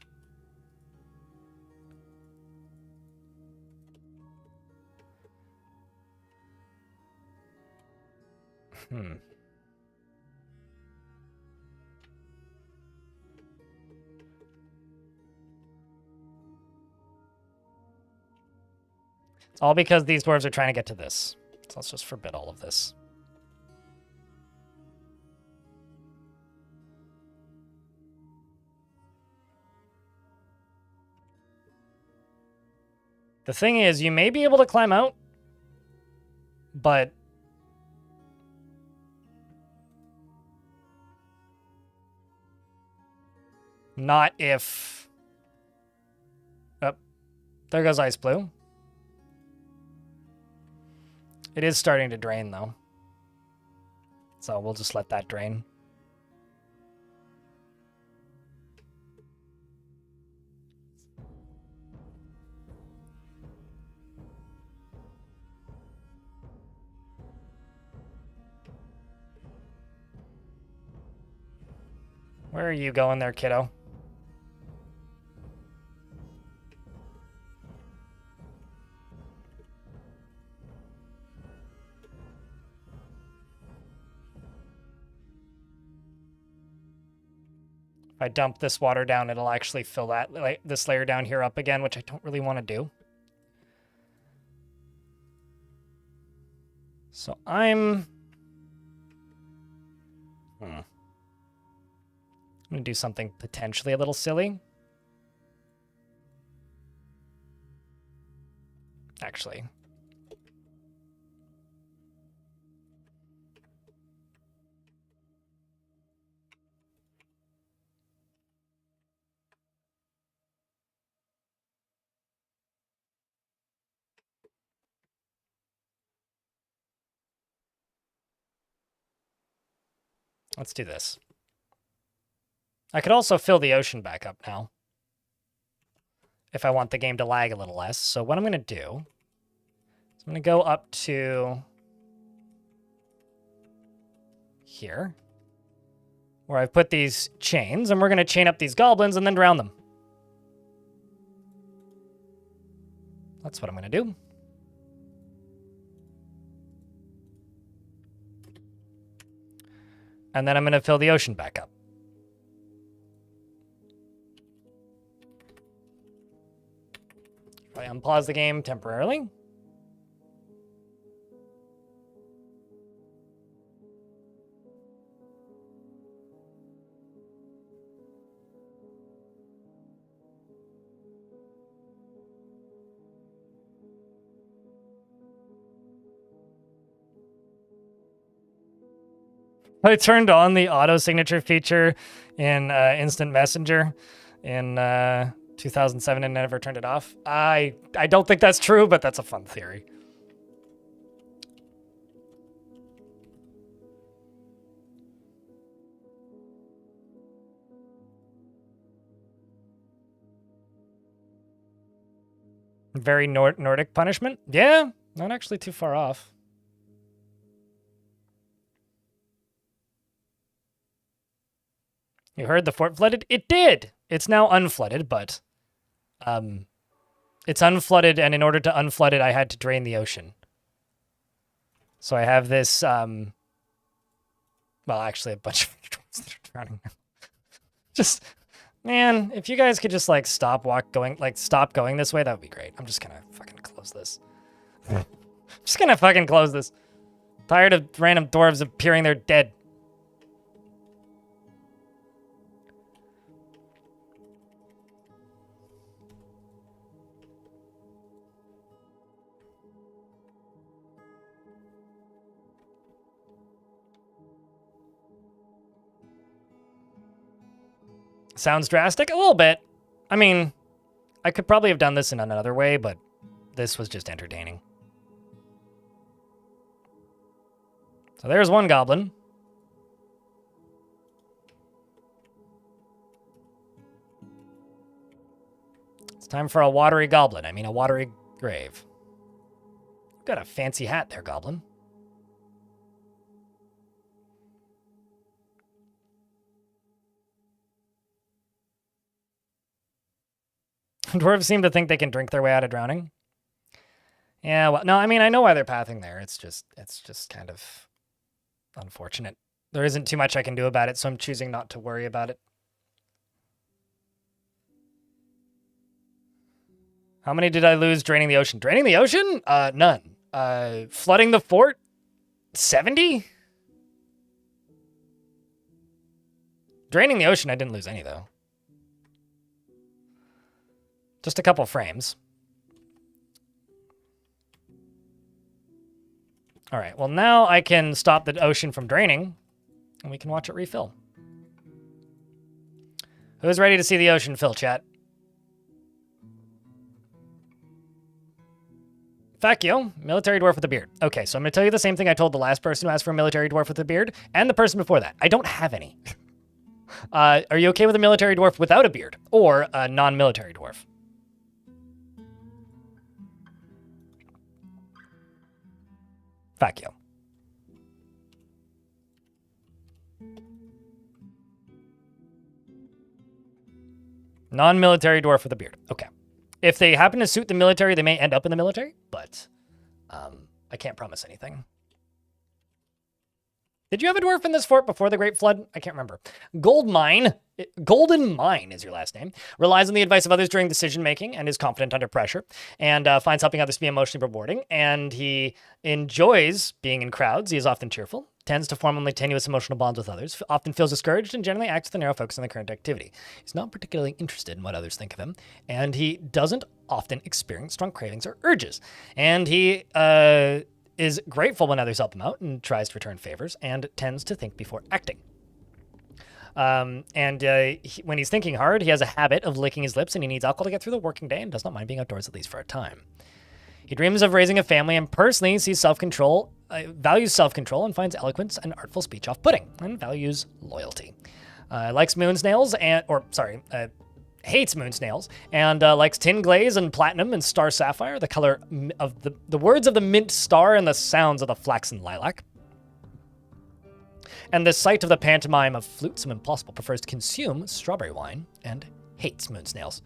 It's all because these dwarves are trying to get to this. So let's just forbid all of this. The thing is, you may be able to climb out, but not if... Oh, there goes Ice Blue. It is starting to drain, though. So we'll just let that drain. Where are you going there, kiddo? If I dump this water down, it'll actually fill that this layer down here up again, which I don't really want to do. So I'm going to do something potentially a little silly. Actually. Let's do this. I could also fill the ocean back up now, if I want the game to lag a little less. So what I'm going to do is I'm going to go up to here, where I've put these chains, and we're going to chain up these goblins and then drown them. That's what I'm going to do. And then I'm going to fill the ocean back up. If I unpause the game temporarily. I turned on the auto signature feature in Instant Messenger in 2007 and never turned it off. I don't think that's true, but that's a fun theory. Very Nordic punishment? Yeah, not actually too far off. You heard the fort flooded? It did! It's now unflooded, but it's unflooded, and in order to unflood it, I had to drain the ocean. So I have this, well, actually a bunch of drones that are drowning now. Just, man, if you guys could just, like, stop going this way, that would be great. I'm just gonna fucking close this. Just gonna fucking close this. Tired of random dwarves appearing there dead. Sounds drastic? A little bit. I mean, I could probably have done this in another way, but this was just entertaining. So there's one goblin. It's time for a watery goblin. I mean, a watery grave. You've got a fancy hat there, goblin. Dwarves seem to think they can drink their way out of drowning. Yeah, well, no, I mean, I know why they're pathing there. It's just kind of unfortunate. There isn't too much I can do about it, so I'm choosing not to worry about it. How many did I lose draining the ocean? Draining the ocean? None. Flooding the fort? 70? Draining the ocean, I didn't lose any, though. Just a couple frames. All right, well, now I can stop the ocean from draining, and we can watch it refill. Who's ready to see the ocean fill, chat? Fuck you. Military dwarf with a beard. Okay, so I'm going to tell you the same thing I told the last person who asked for a military dwarf with a beard, and the person before that. I don't have any. Are you okay with a military dwarf without a beard, or a non-military dwarf? Fuck you. Non-military dwarf with a beard. Okay. If they happen to suit the military, they may end up in the military, but I can't promise anything. Did you have a dwarf in this fort before the Great Flood? I can't remember. Golden Mine is your last name. Relies on the advice of others during decision making and is confident under pressure, and finds helping others to be emotionally rewarding. And he enjoys being in crowds. He is often cheerful, tends to form only tenuous emotional bonds with others, often feels discouraged, and generally acts with a narrow focus on the current activity. He's not particularly interested in what others think of him, and he doesn't often experience strong cravings or urges. And he is grateful when others help him out and tries to return favors, and tends to think before acting. When he's thinking hard, he has a habit of licking his lips, and he needs alcohol to get through the working day and does not mind being outdoors at least for a time. He dreams of raising a family and personally sees values self-control and finds eloquence and artful speech off-putting, and values loyalty. Likes moon snails hates moon snails, and likes tin glaze and platinum and star sapphire, the color of the words of the mint star and the sounds of the flaxen lilac. And the sight of the pantomime of flutesome impossible prefers to consume strawberry wine and hates moon snails.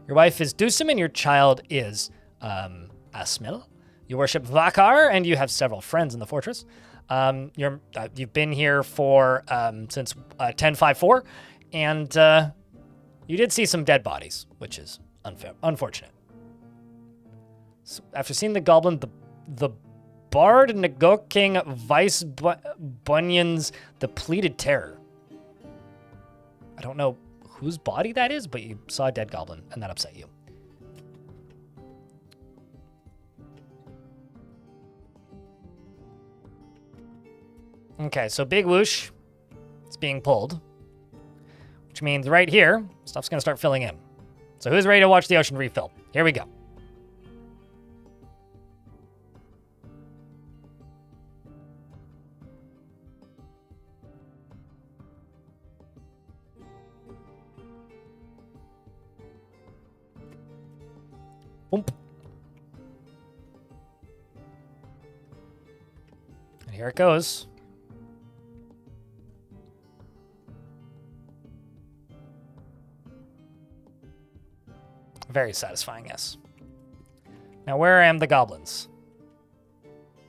Your wife is Dusum and your child is Asmil. You worship Vakar and you have several friends in the fortress. You've been here for since 1054, and you did see some dead bodies, which is unfortunate. So after seeing the goblin, the Bard Nagoking Vice Bunyan's The Pleated Terror. I don't know whose body that is, but you saw a dead goblin, and that upset you. Okay, so Big Whoosh is being pulled, which means right here, stuff's going to start filling in. So who's ready to watch the ocean refill? Here we go. Boom. And here it goes. Very satisfying, yes. Now, where am the goblins?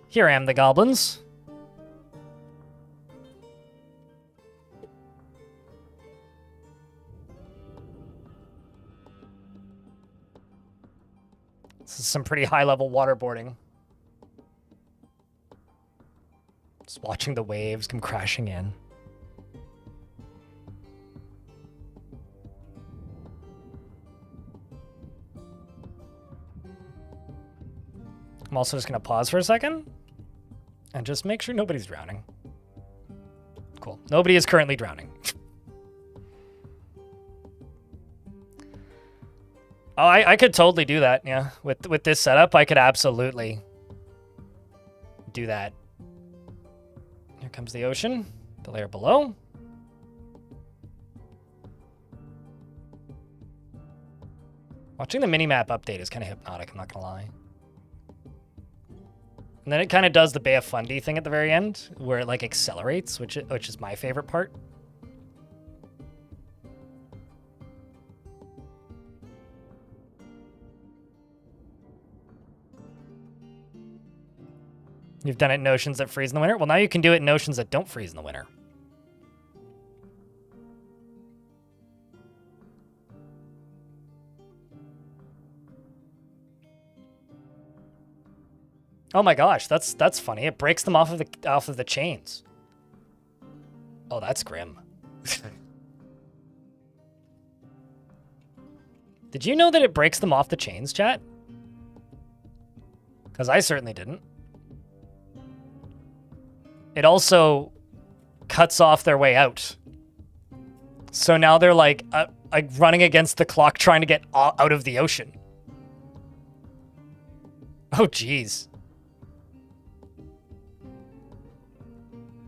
Here am the goblins. This is some pretty high-level waterboarding. Just watching the waves come crashing in. I'm also just going to pause for a second and just make sure nobody's drowning. Cool. Nobody is currently drowning. Oh, I could totally do that, yeah. With this setup, I could absolutely do that. Here comes the ocean, the layer below. Watching the minimap update is kind of hypnotic, I'm not going to lie. And then it kind of does the Bay of Fundy thing at the very end, where it like accelerates, which is my favorite part. You've done it in oceans that freeze in the winter? Well, now you can do it in oceans that don't freeze in the winter. Oh my gosh, that's funny. It breaks them off of the chains. Oh, that's grim. Did you know that it breaks them off the chains, chat? Because I certainly didn't. It also cuts off their way out. So now they're like running against the clock trying to get out of the ocean. Oh, geez.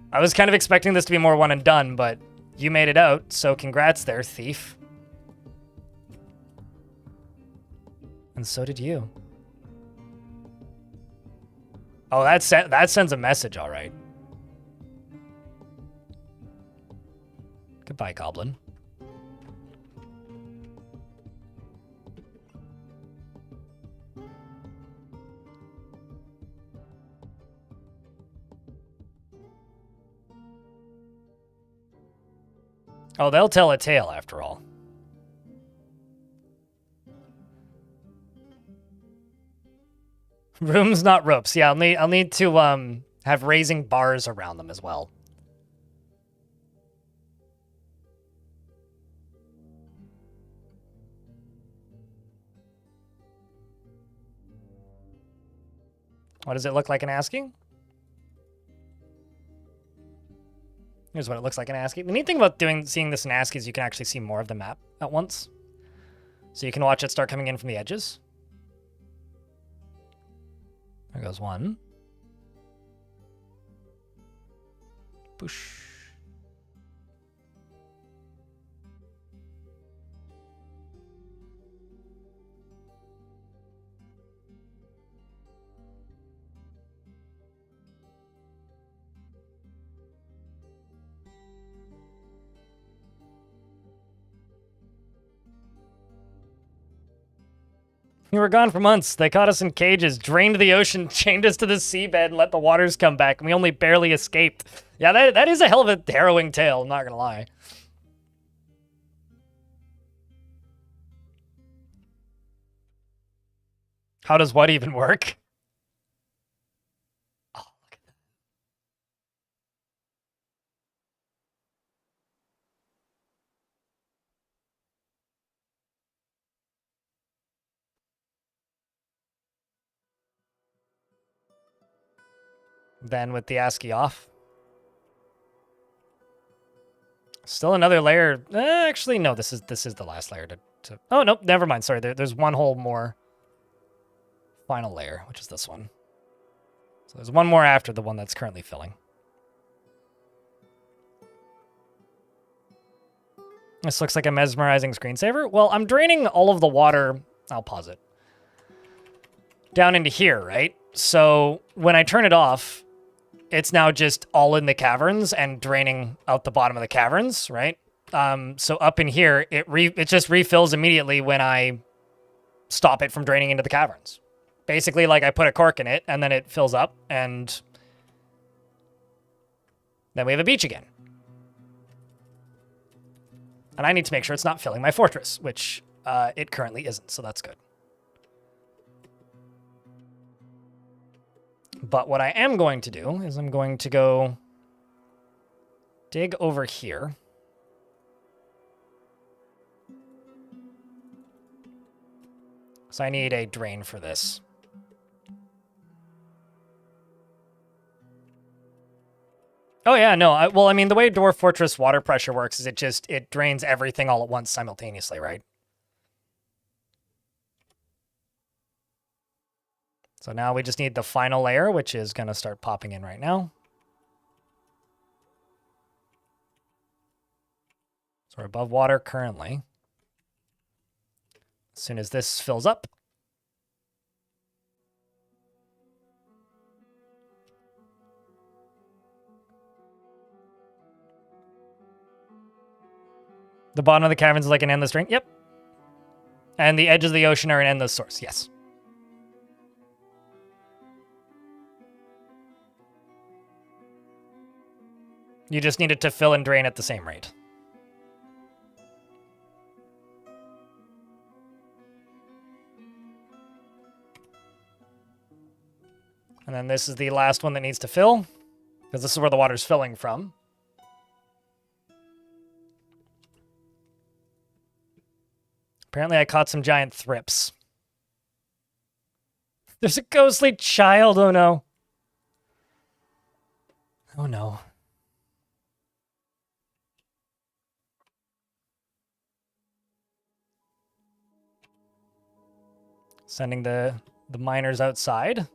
I was kind of expecting this to be more one and done, but you made it out, so congrats there, thief. And so did you. Oh, that sends a message, all right. Goodbye, goblin. Oh, they'll tell a tale after all. Rooms, not ropes. Yeah, I'll need to have raising bars around them as well. What does it look like in ASCII? Here's what it looks like in ASCII. The neat thing about seeing this in ASCII is you can actually see more of the map at once. So you can watch it start coming in from the edges. There goes one. Boosh. We were gone for months. They caught us in cages, drained the ocean, chained us to the seabed, and let the waters come back, and we only barely escaped. Yeah, that is a hell of a harrowing tale, I'm not gonna lie. How does what even work? Oh, look at that. Then with the ASCII off. Still another layer. Actually, no, this is the last layer to... Oh, nope, never mind. Sorry, there's one whole more final layer, which is this one. So there's one more after the one that's currently filling. This looks like a mesmerizing screensaver. Well, I'm draining all of the water. I'll pause it. Down into here, right? So when I turn it off, it's now just all in the caverns and draining out the bottom of the caverns, right? So up in here, it just refills immediately when I stop it from draining into the caverns. Basically, like I put a cork in it, and then it fills up, and then we have a beach again. And I need to make sure it's not filling my fortress, which it currently isn't, so that's good. But what I am going to do is I'm going to go dig over here. So I need a drain for this. Oh yeah, no, well, I mean, the way Dwarf Fortress water pressure works is it drains everything all at once simultaneously, right? So now we just need the final layer, which is going to start popping in right now. So we're above water currently. As soon as this fills up, the bottom of the caverns is like an endless drain. Yep. And the edges of the ocean are an endless source. Yes. You just need it to fill and drain at the same rate. And then this is the last one that needs to fill, because this is where the water's filling from. Apparently I caught some giant thrips. There's a ghostly child, oh no. Oh no. Sending the miners outside.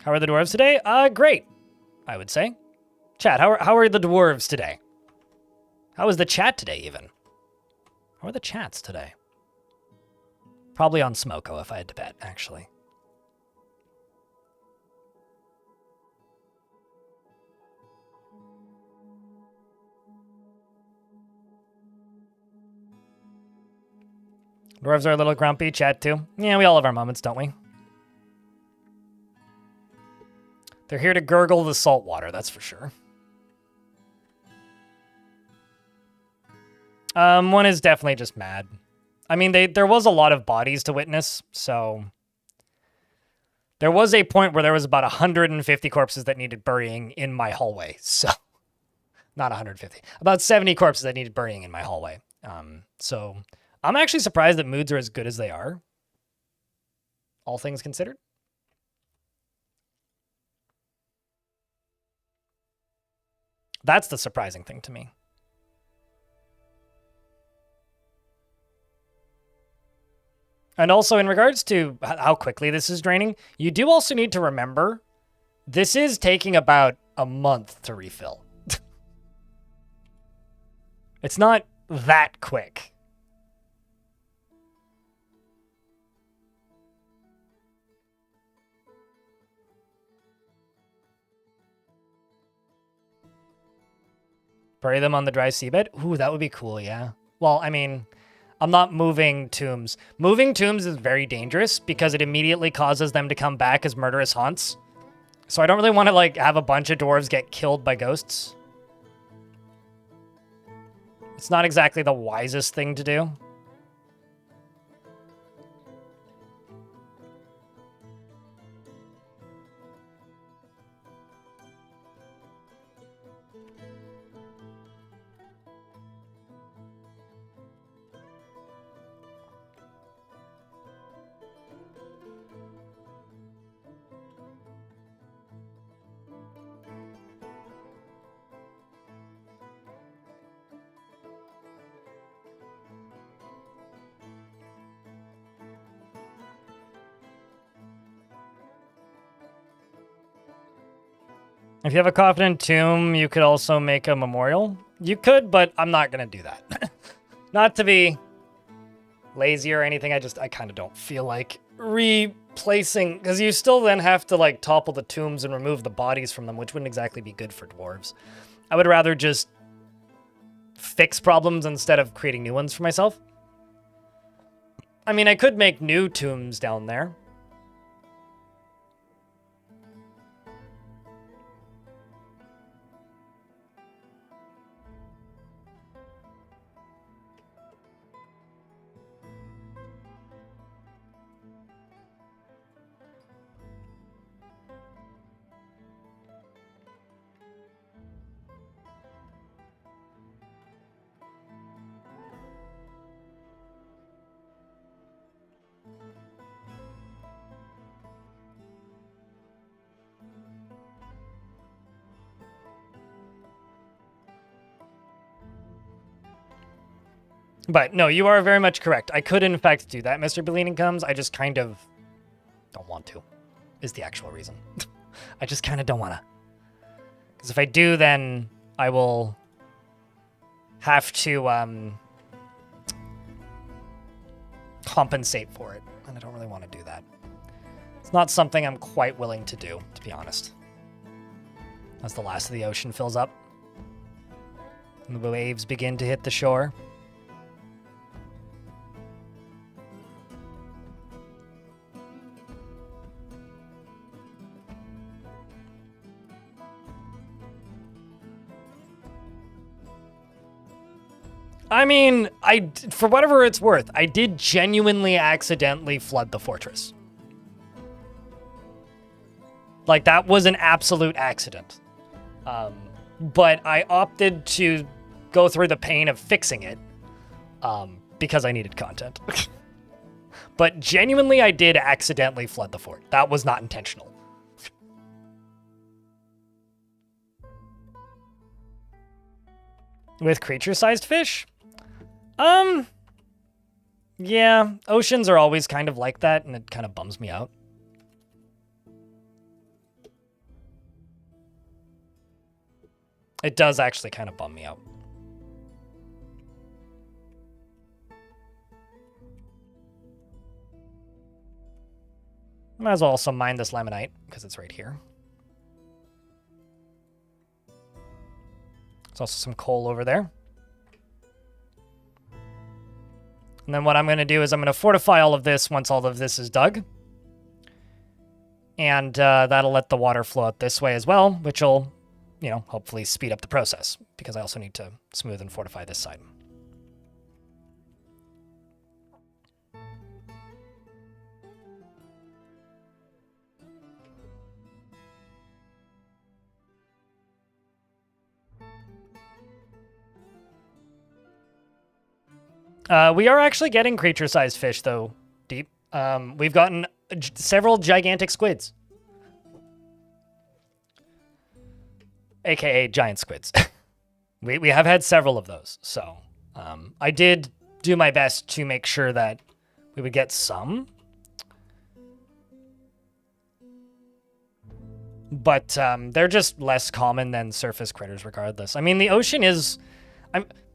How are the dwarves today? Great, I would say. Chat, how are the dwarves today? How is the chat today, even? How are the chats today? Probably on Smoko, if I had to bet, actually. Dwarves are a little grumpy, chat too. Yeah, we all have our moments, don't we? They're here to gurgle the salt water, that's for sure. One is definitely just mad. I mean, there was a lot of bodies to witness, so... There was a point where there was about 150 corpses that needed burying in my hallway, so... Not 150. About 70 corpses that needed burying in my hallway. So I'm actually surprised that moods are as good as they are, all things considered. That's the surprising thing to me. And also, in regards to how quickly this is draining, you do also need to remember, this is taking about a month to refill. It's not that quick. Bury them on the dry seabed? Ooh, that would be cool, yeah. Well, I mean, I'm not moving tombs. Moving tombs is very dangerous because it immediately causes them to come back as murderous haunts. So I don't really want to, like, have a bunch of dwarves get killed by ghosts. It's not exactly the wisest thing to do. If you have a confident tomb, you could also make a memorial. You could, but I'm not going to do that. Not to be lazy or anything, I kind of don't feel like replacing, because you still then have to like topple the tombs and remove the bodies from them, which wouldn't exactly be good for dwarves. I would rather just fix problems instead of creating new ones for myself. I mean, I could make new tombs down there. But no, you are very much correct. I could, in fact, do that, Mr. Beleaning Comes. I just kind of don't want to, is the actual reason. I just kind of don't want to. Because if I do, then I will have to compensate for it. And I don't really want to do that. It's not something I'm quite willing to do, to be honest. As the last of the ocean fills up and the waves begin to hit the shore. I mean, for whatever it's worth, I did genuinely accidentally flood the fortress. Like, that was an absolute accident. But I opted to go through the pain of fixing it because I needed content. But genuinely, I did accidentally flood the fort. That was not intentional. With creature-sized fish? Yeah, oceans are always kind of like that, and it kind of bums me out. It does actually kind of bum me out. Might as well also mine this laminite, because it's right here. There's also some coal over there. And then what I'm going to do is I'm going to fortify all of this once all of this is dug. And that'll let the water flow out this way as well, which will, you know, hopefully speed up the process, because I also need to smooth and fortify this side. We are actually getting creature-sized fish, though, Deep. We've gotten several gigantic squids. AKA giant squids. we have had several of those, so I did do my best to make sure that we would get some. But they're just less common than surface critters regardless. I mean, the ocean is...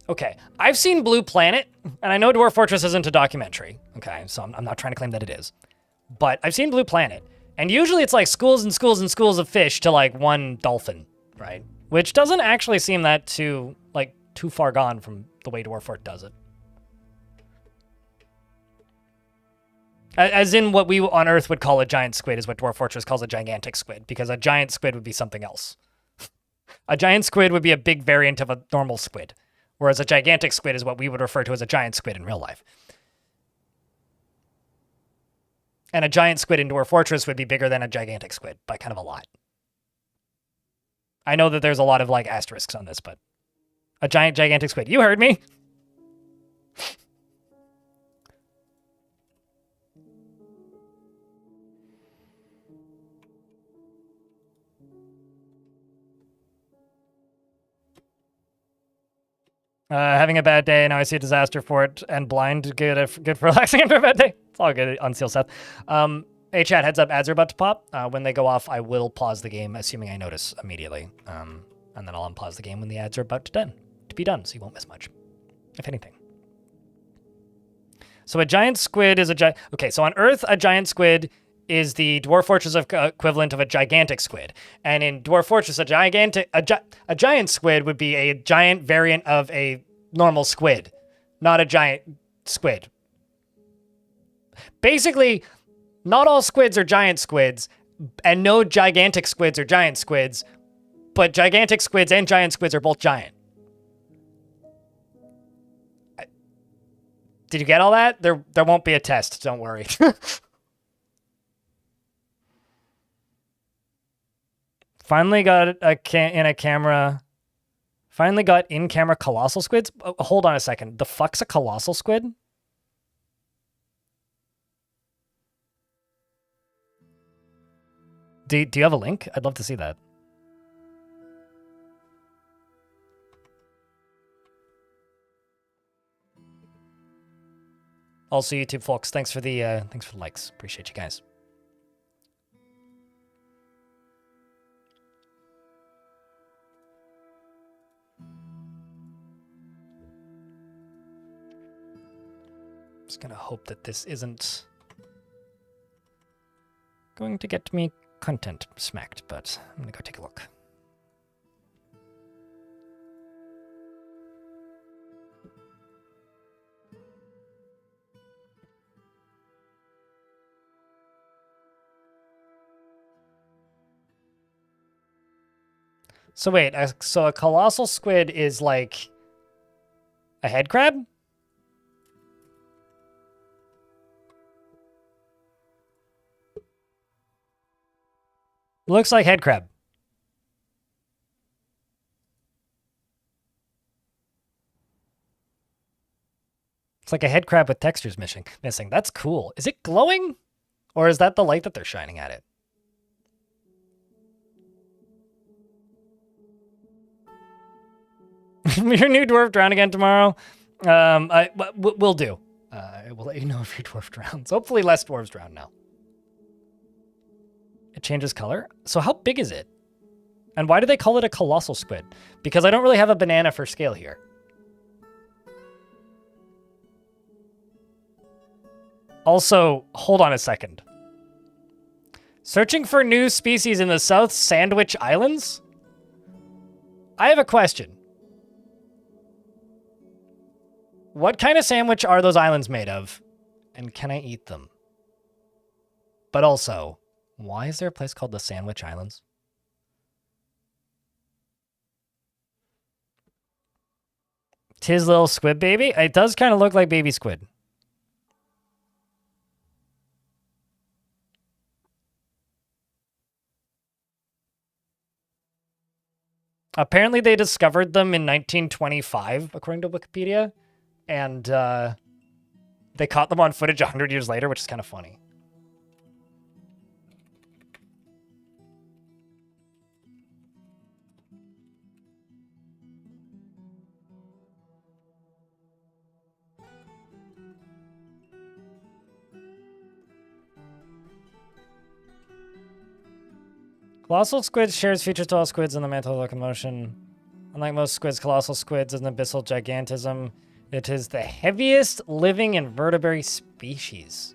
Okay, I've seen Blue Planet, and I know Dwarf Fortress isn't a documentary. Okay, so I'm not trying to claim that it is. But I've seen Blue Planet, and usually it's like schools and schools and schools of fish to like one dolphin, right? Which doesn't actually seem that too far gone from the way Dwarf Fort does it. As in what we on Earth would call a giant squid is what Dwarf Fortress calls a gigantic squid, because a giant squid would be something else. A giant squid would be a big variant of a normal squid, whereas a gigantic squid is what we would refer to as a giant squid in real life. And a giant squid in Dwarf Fortress would be bigger than a gigantic squid by kind of a lot. I know that there's a lot of like asterisks on this, but a gigantic squid. You heard me. Having a bad day, now I see a disaster for it, and blind, good for relaxing after a bad day. It's all good, Unseal Seth. Hey chat, heads up, ads are about to pop. When they go off, I will pause the game, assuming I notice immediately. And then I'll unpause the game when the ads are about to be done, so you won't miss much, if anything. So a giant squid is okay, so on Earth, a giant squid is the Dwarf Fortress equivalent of a gigantic squid. And in Dwarf Fortress, a giant squid would be a giant variant of a normal squid, not a giant squid. Basically, not all squids are giant squids, and no gigantic squids are giant squids, but gigantic squids and giant squids are both giant. Did you get all that? There won't be a test, don't worry. Finally got Finally got in-camera colossal squids. Oh, hold on a second. The fuck's a colossal squid? Do you have a link? I'd love to see that. Also, YouTube folks, thanks for the likes. Appreciate you guys. Just gonna hope that this isn't going to get me content smacked, but I'm gonna go take a look. So wait, so a colossal squid is like a head crab? Looks like head crab. It's like a head crab with textures missing. That's cool. Is it glowing? Or is that the light that they're shining at it? Your new dwarf drown again tomorrow? We'll do. I will let you know if your dwarf drowns. Hopefully less dwarves drown now. It changes color? So how big is it? And why do they call it a colossal squid? Because I don't really have a banana for scale here. Also, hold on a second. Searching for new species in the South Sandwich Islands? I have a question. What kind of sandwich are those islands made of? And can I eat them? But also, why is there a place called the Sandwich Islands? Tis little squid baby? It does kind of look like baby squid. Apparently they discovered them in 1925, according to Wikipedia. and they caught them on footage 100 years later, which is kind of funny. Colossal squid shares features to all squids in the mental locomotion. Unlike most squids, colossal squids is an abyssal gigantism. It is the heaviest living invertebrate species.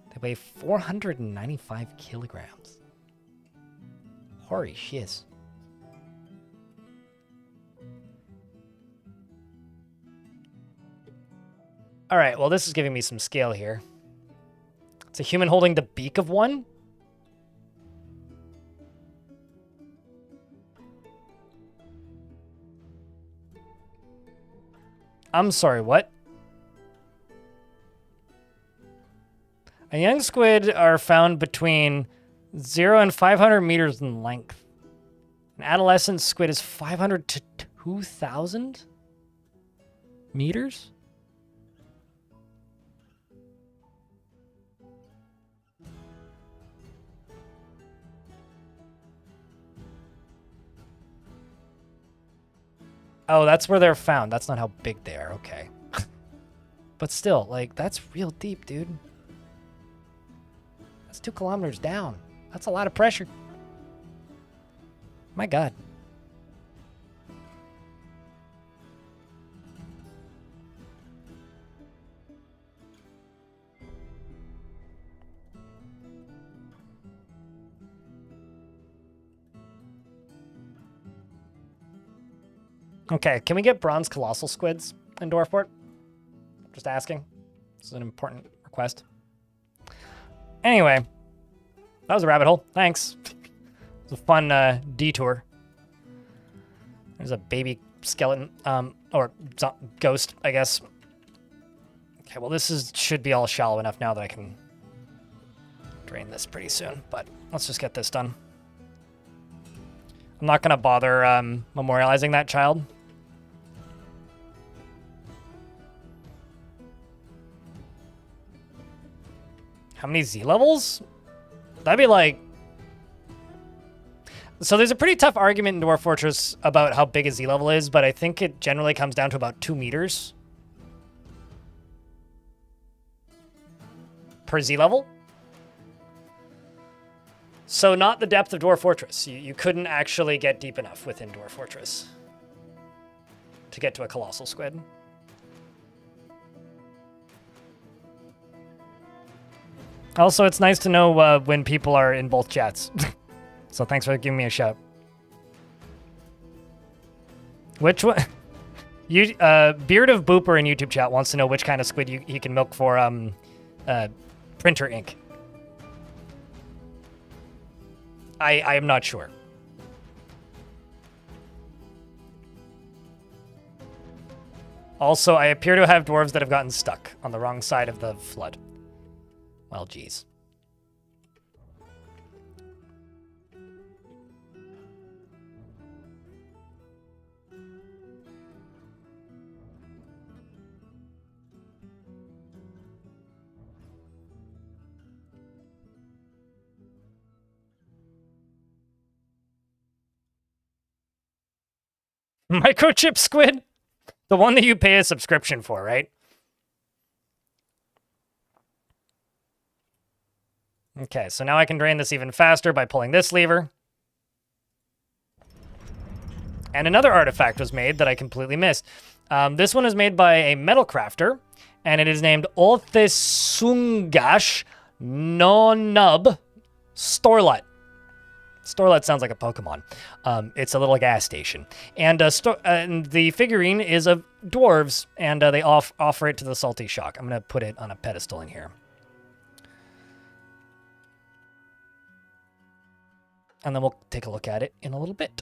They weigh 495 kilograms. Holy shiz. All right, well, this is giving me some scale here. It's a human holding the beak of one. I'm sorry, what? A young squid are found between 0 and 500 meters in length. An adolescent squid is 500 to 2,000 meters? Oh, that's where they're found. That's not how big they are. Okay. But still, like, that's real deep, dude. That's 2 kilometers down. That's a lot of pressure. My God. Okay, can we get bronze colossal squids in Dwarfport? Just asking. This is an important request. Anyway, that was a rabbit hole. Thanks. It was a fun detour. There's a baby skeleton, or ghost, I guess. Okay, well, should be all shallow enough now that I can drain this pretty soon, but let's just get this done. I'm not gonna bother memorializing that child. How many Z levels? That'd be like... So there's a pretty tough argument in Dwarf Fortress about how big a Z level is, but I think it generally comes down to about 2 meters per Z level. So not the depth of Dwarf Fortress. You couldn't actually get deep enough within Dwarf Fortress to get to a colossal squid. Also, it's nice to know when people are in both chats. So thanks for giving me a shout. Which one? Beard of Booper in YouTube chat wants to know which kind of squid he can milk for printer ink. I am not sure. Also, I appear to have dwarves that have gotten stuck on the wrong side of the flood. Well, geez. Microchip squid? The one that you pay a subscription for, right? Okay, so now I can drain this even faster by pulling this lever. And another artifact was made that I completely missed. This one is made by a metal crafter, and it is named Olthesungash Nonub Storlut. Storlut sounds like a Pokemon. It's a little gas station. And the figurine is of dwarves, and they offer it to the Salty Shock. I'm going to put it on a pedestal in here. And then we'll take a look at it in a little bit.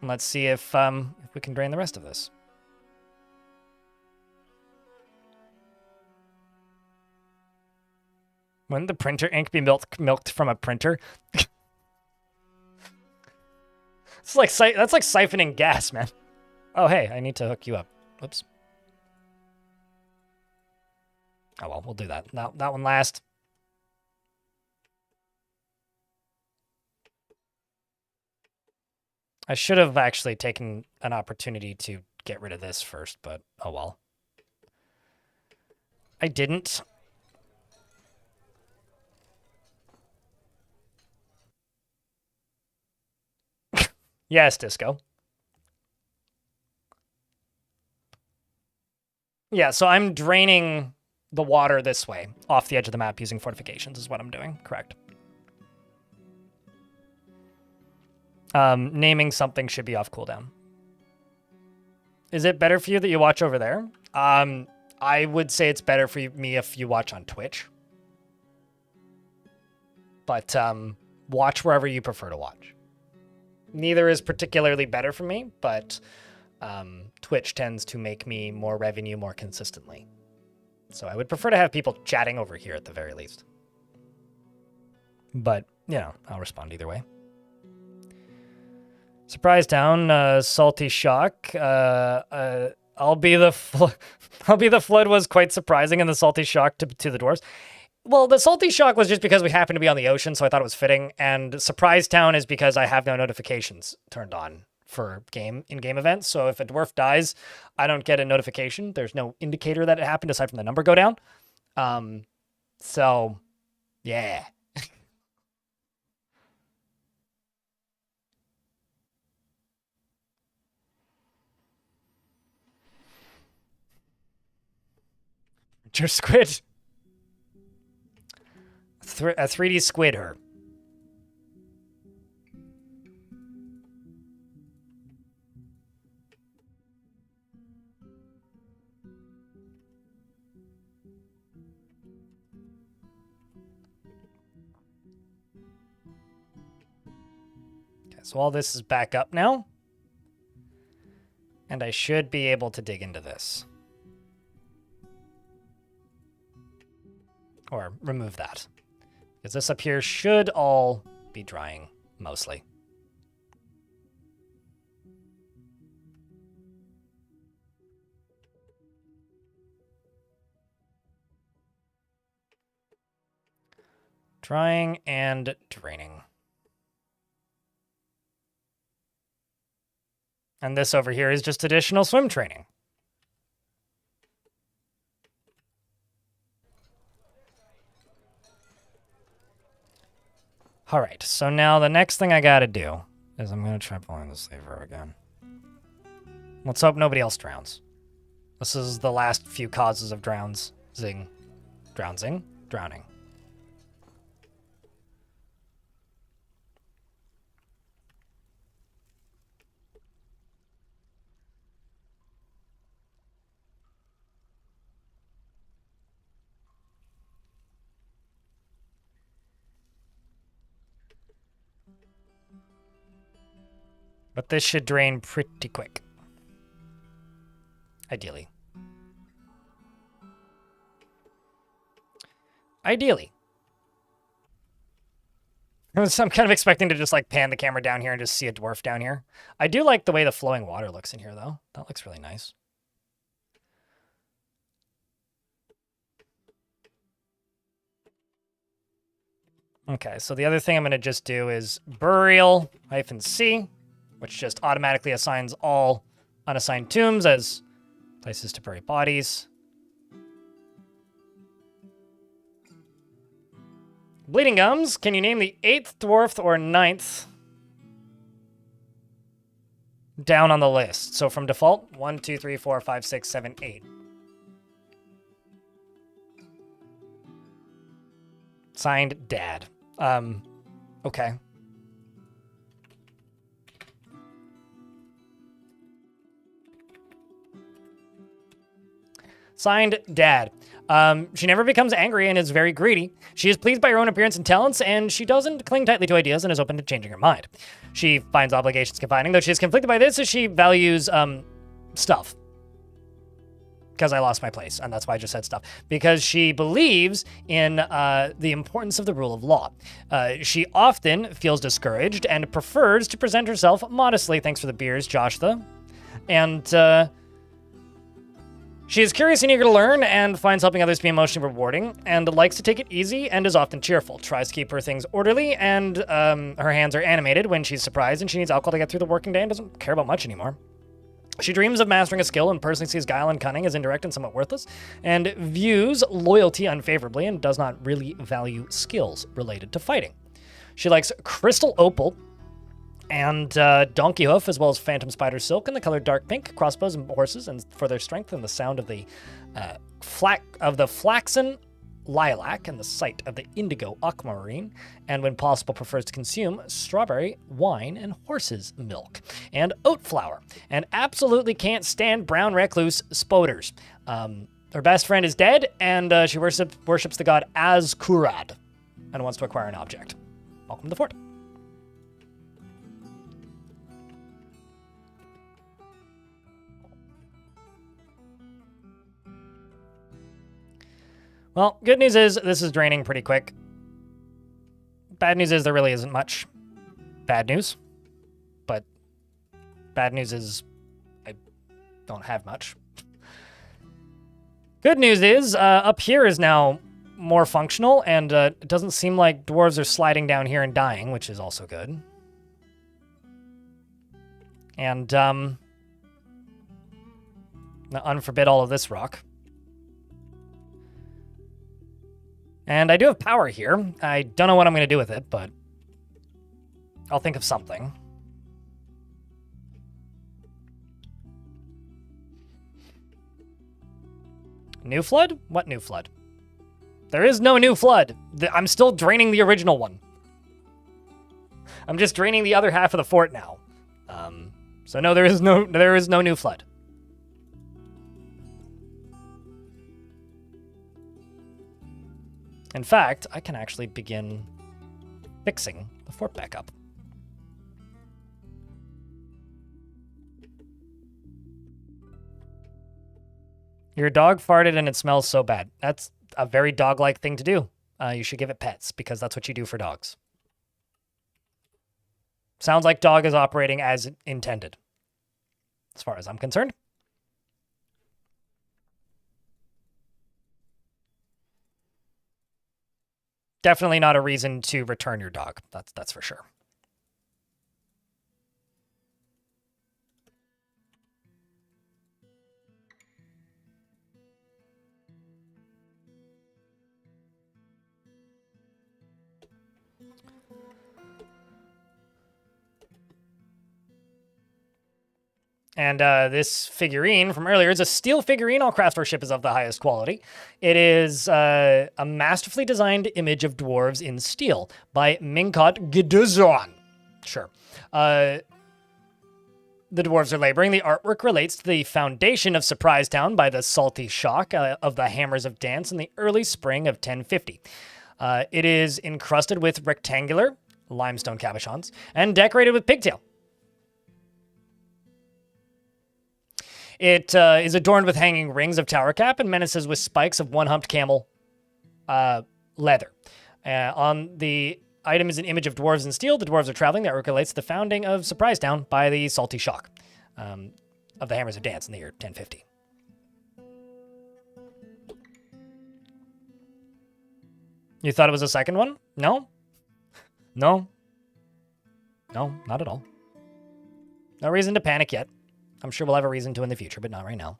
And let's see if we can drain the rest of this. Wouldn't the printer ink be milked from a printer? It's like that's like siphoning gas, man. Oh, hey, I need to hook you up. Whoops. Oh well, we'll do that. That one last. I should have actually taken an opportunity to get rid of this first, but oh well. I didn't. Yes, Disco. Yeah, so I'm draining the water this way, off the edge of the map using fortifications is what I'm doing. Correct. Naming something should be off cooldown. Is it better for you that you watch over there? I would say it's better for me if you watch on Twitch. But watch wherever you prefer to watch. Neither is particularly better for me, but Twitch tends to make me more revenue more consistently. So I would prefer to have people chatting over here at the very least. But, you know, I'll respond either way. Surprise Town, Salty Shock. I'll be the flood was quite surprising, and the Salty Shock to the dwarves. Well, the Salty Shock was just because we happened to be on the ocean, so I thought it was fitting. And Surprise Town is because I have no notifications turned on for in-game events. So if a dwarf dies, I don't get a notification. There's no indicator that it happened aside from the number go down. So, yeah. Just squid. A 3D squid her. Okay, so all this is back up now. And I should be able to dig into this. Or remove that. Because this up here should all be drying, mostly. Drying and draining. And this over here is just additional swim training. All right, so now the next thing I gotta do is I'm gonna try pulling the slaver again. Let's hope nobody else drowns. This is the last few causes of drowns. Zing. Drowning. Drowning. But this should drain pretty quick. Ideally. Ideally. I'm kind of expecting to just like pan the camera down here and just see a dwarf down here. I do like the way the flowing water looks in here though. That looks really nice. Okay, so the other thing I'm going to just do is burial-c, which just automatically assigns all unassigned tombs as places to bury bodies. Bleeding Gums, can you name the 8th dwarf or 9th down on the list? So from default, 1, 2, 3, 4, 5, 6, 7, 8. Signed, Dad. Okay. Signed, Dad. She never becomes angry and is very greedy. She is pleased by her own appearance and talents, and she doesn't cling tightly to ideas and is open to changing her mind. She finds obligations confining, though she is conflicted by this as she values, stuff. because I lost my place, and that's why I just said stuff. Because she believes in the importance of the rule of law. She often feels discouraged and prefers to present herself modestly. Thanks for the beers, Joshua. And she is curious and eager to learn and finds helping others to be emotionally rewarding and likes to take it easy and is often cheerful. Tries to keep her things orderly and her hands are animated when she's surprised and she needs alcohol to get through the working day and doesn't care about much anymore. She dreams of mastering a skill and personally sees guile and cunning as indirect and somewhat worthless, and views loyalty unfavorably and does not really value skills related to fighting. She likes crystal opal and donkey hoof, as well as phantom spider silk in the color dark pink, crossbows and horses, and for their strength and the sound of the flaxen lilac and the sight of the indigo aquamarine, and when possible prefers to consume strawberry wine and horse's milk and oat flour, and absolutely can't stand brown recluse spoders. Her best friend is dead, and she worships the god Azkurad and wants to acquire an object. Welcome to the fort. Well, good news is this is draining pretty quick. Bad news is there really isn't much bad news. But bad news is I don't have much. Good news is up here is now more functional, and it doesn't seem like dwarves are sliding down here and dying, which is also good. And now unforbid all of this rock. And I do have power here. I don't know what I'm going to do with it, but I'll think of something. New flood? What new flood? There is no new flood. I'm still draining the original one. I'm just draining the other half of the fort now. So no, there is no new flood. In fact, I can actually begin fixing the fort back up. Your dog farted and it smells so bad. That's a very dog-like thing to do. You should give it pets because that's what you do for dogs. Sounds like dog is operating as intended, as far as I'm concerned. Definitely not a reason to return your dog. That's for sure. And this figurine from earlier is a steel figurine. All craftsmanship is of the highest quality. It is a masterfully designed image of dwarves in steel by Minkot Giduzon. Sure. The dwarves are laboring. The artwork relates to the foundation of Surprise Town by the salty shock of the Hammers of Dance in the early spring of 1050. It is encrusted with rectangular limestone cabochons and decorated with pigtail. It is adorned with hanging rings of tower cap and menaces with spikes of one-humped camel leather. On the item is an image of dwarves in steel. The dwarves are traveling. The artwork relates to the founding of Surprise Town by the salty shock of the Hammers of Dance in the year 1050. You thought it was a second one? No? No? No, not at all. No reason to panic yet. I'm sure we'll have a reason to in the future, but not right now.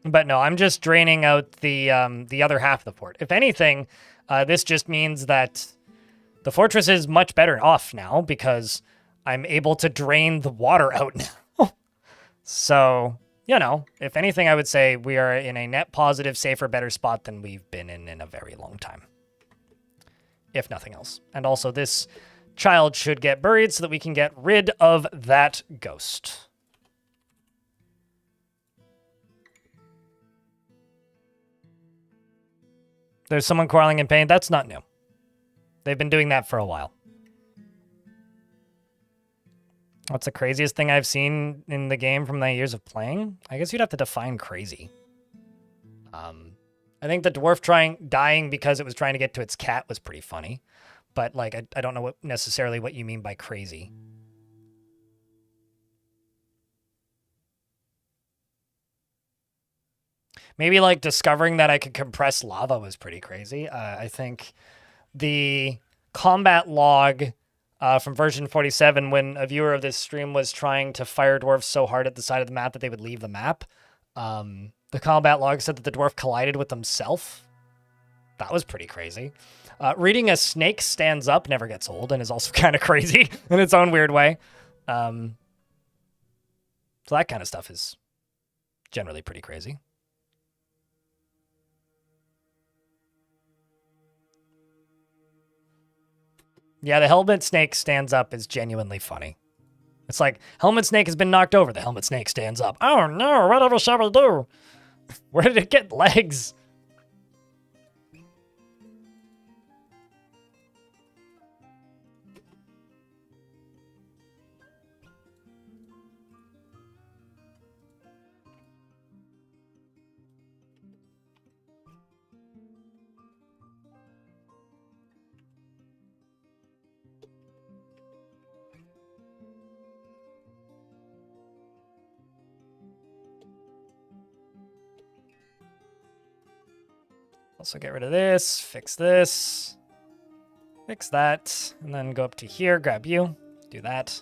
But no, I'm just draining out the other half of the fort. If anything, this just means that the fortress is much better off now because I'm able to drain the water out now. So, you know, if anything, I would say we are in a net positive, safer, better spot than we've been in a very long time. If nothing else. And also this child should get buried so that we can get rid of that ghost. There's someone quarreling in pain. That's not new. They've been doing that for a while. What's the craziest thing I've seen in the game from my years of playing? I guess you'd have to define crazy. I think the dwarf dying because it was trying to get to its cat was pretty funny. But, like, I don't know necessarily what you mean by crazy. Maybe, like, discovering that I could compress lava was pretty crazy. I think the combat log from version 47, when a viewer of this stream was trying to fire dwarves so hard at the side of the map that they would leave the map, the combat log said that the dwarf collided with himself. That was pretty crazy. Reading a snake stands up never gets old and is also kind of crazy in its own weird way. So that kind of stuff is generally pretty crazy. Yeah, the helmet snake stands up is genuinely funny. It's like, helmet snake has been knocked over. The helmet snake stands up. Oh no, whatever shall we do? Where did it get legs? Also get rid of this, fix that, and then go up to here, grab you, do that,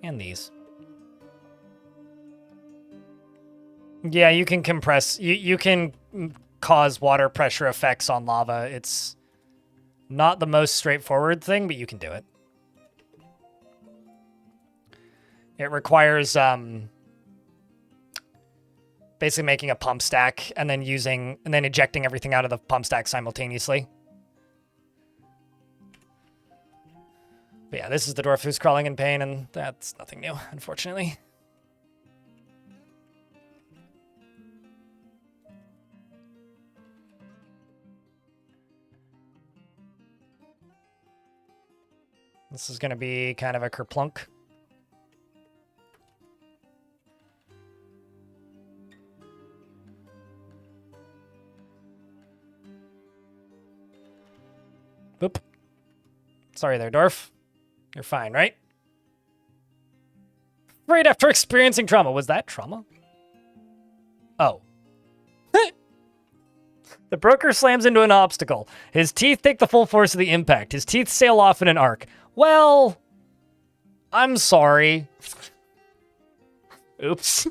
and these. Yeah, you can compress, you can cause water pressure effects on lava. It's not the most straightforward thing, but you can do it. It requires basically making a pump stack and then ejecting everything out of the pump stack simultaneously. But yeah, this is the dwarf who's crawling in pain, and that's nothing new, unfortunately. This is going to be kind of a kerplunk. Boop. Sorry there, dwarf. You're fine, right? Right after experiencing trauma. Was that trauma? Oh. The broker slams into an obstacle. His teeth take the full force of the impact. His teeth sail off in an arc. Well, I'm sorry. Oops.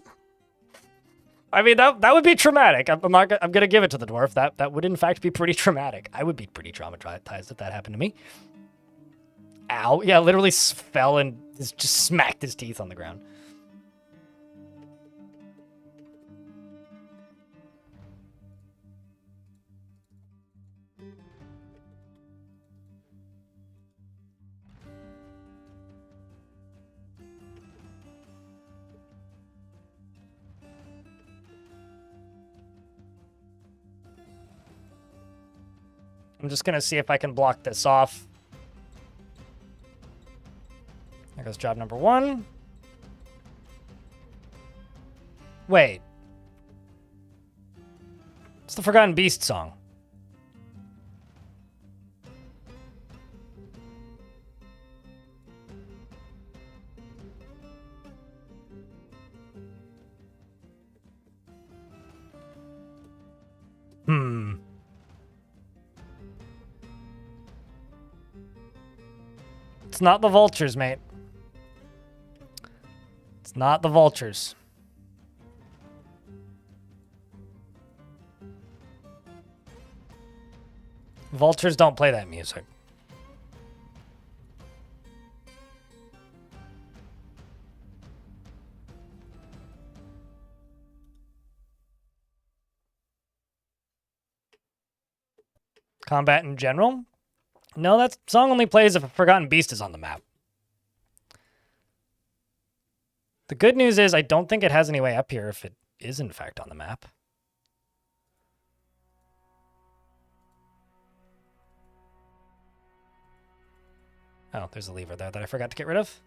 I mean, that would be traumatic. I'm gonna give it to the dwarf. That would in fact be pretty traumatic. I would be pretty traumatized if that happened to me. Ow! Yeah, literally fell and just smacked his teeth on the ground. I'm just gonna see if I can block this off. There goes job number 1. Wait. It's the Forgotten Beast song. It's not the vultures, mate. It's not the vultures. Vultures don't play that music. Combat in general. No, that song only plays if a Forgotten Beast is on the map. The good news is I don't think it has any way up here if it is in fact on the map. Oh, there's a lever there that I forgot to get rid of.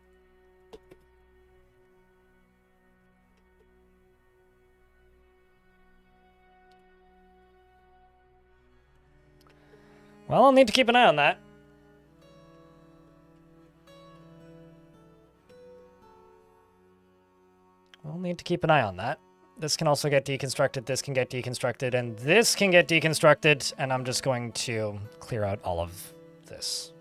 Well, I'll need to keep an eye on that. I'll need to keep an eye on that. This can also get deconstructed, this can get deconstructed, and this can get deconstructed, and I'm just going to clear out all of this.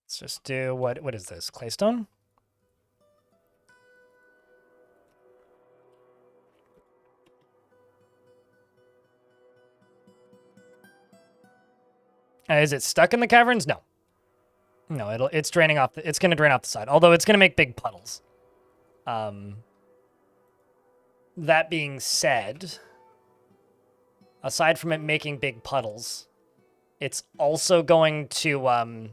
Let's just do, what is this, claystone? Is it stuck in the caverns? No. No, it's draining off, it's going to drain off the side, although it's going to make big puddles. That being said, aside from it making big puddles, it's also going to,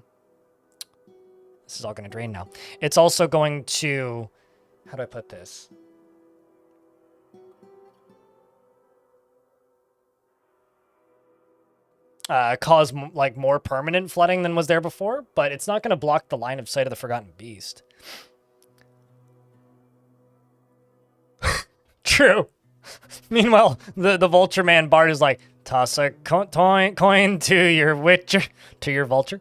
this is all going to drain now. It's also going to, how do I put this? Cause like more permanent flooding than was there before, but it's not going to block the line of sight of the Forgotten Beast. True. Meanwhile, the Vulture Man Bard is like, toss a coin to your witcher, to your vulture.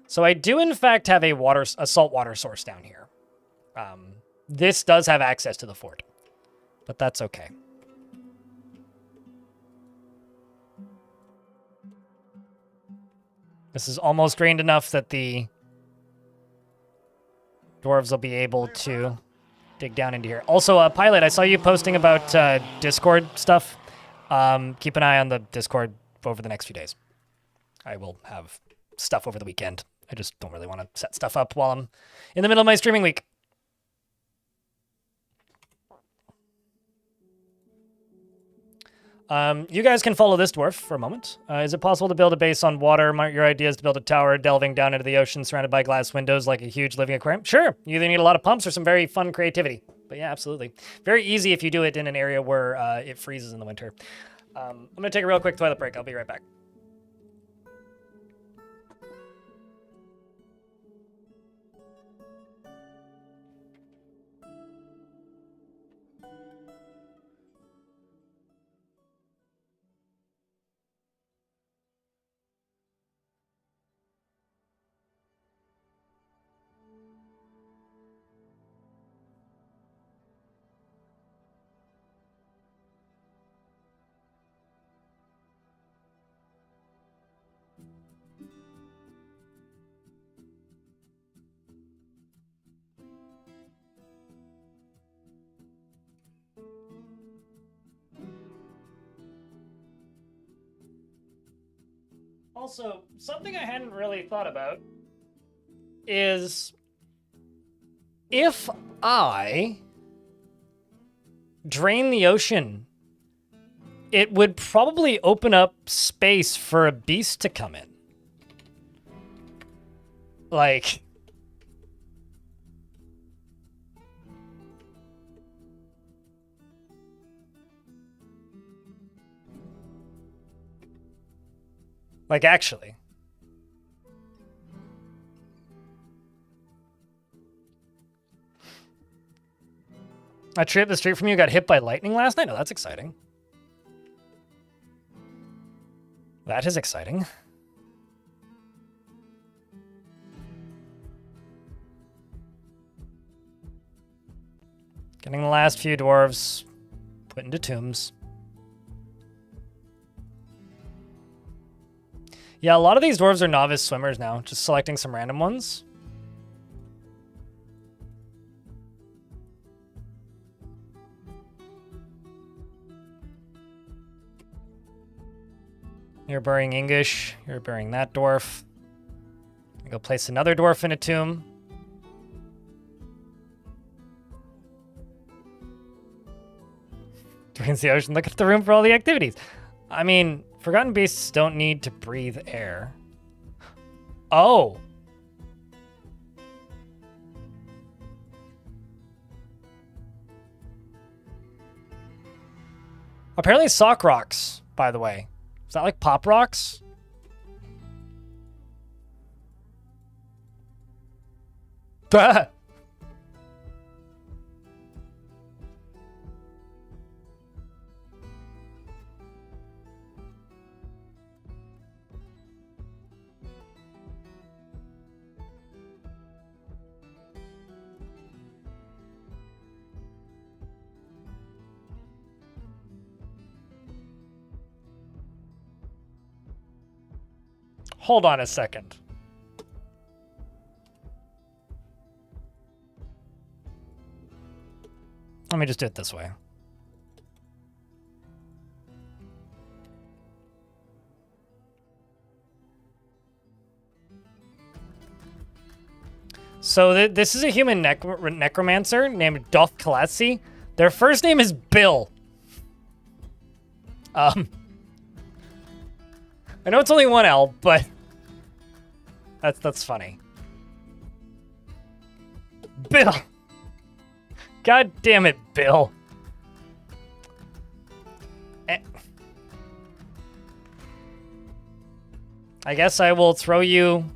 So I do, in fact, have a saltwater source down here. This does have access to the fort, but that's okay. This is almost drained enough that the dwarves will be able to dig down into here. Also, Pilot, I saw you posting about Discord stuff. Keep an eye on the Discord over the next few days. I will have stuff over the weekend. I just don't really want to set stuff up while I'm in the middle of my streaming week. You guys can follow this dwarf for a moment. Is it possible to build a base on water? Your idea is to build a tower delving down into the ocean surrounded by glass windows like a huge living aquarium? Sure. You either need a lot of pumps or some very fun creativity. But yeah, absolutely. Very easy if you do it in an area where it freezes in the winter. I'm going to take a real quick toilet break. I'll be right back. Also, something I hadn't really thought about is if I drain the ocean, it would probably open up space for a beast to come in. Like, actually. A tree up the street from you got hit by lightning last night? Oh, that's exciting. That is exciting. Getting the last few dwarves put into tombs. Yeah, a lot of these dwarves are novice swimmers now, just selecting some random ones. You're burying English. You're burying that dwarf. Go place another dwarf in a tomb. Drains the ocean. Look at the room for all the activities. I mean, forgotten beasts don't need to breathe air. Oh. Apparently sock rocks, by the way. Is that like pop rocks? Bah! Hold on a second. Let me just do it this way. So this is a human necromancer named Dolph Kalatsi. Their first name is Bill. I know it's only one L, but that's funny. Bill. God damn it, Bill. I guess I will throw you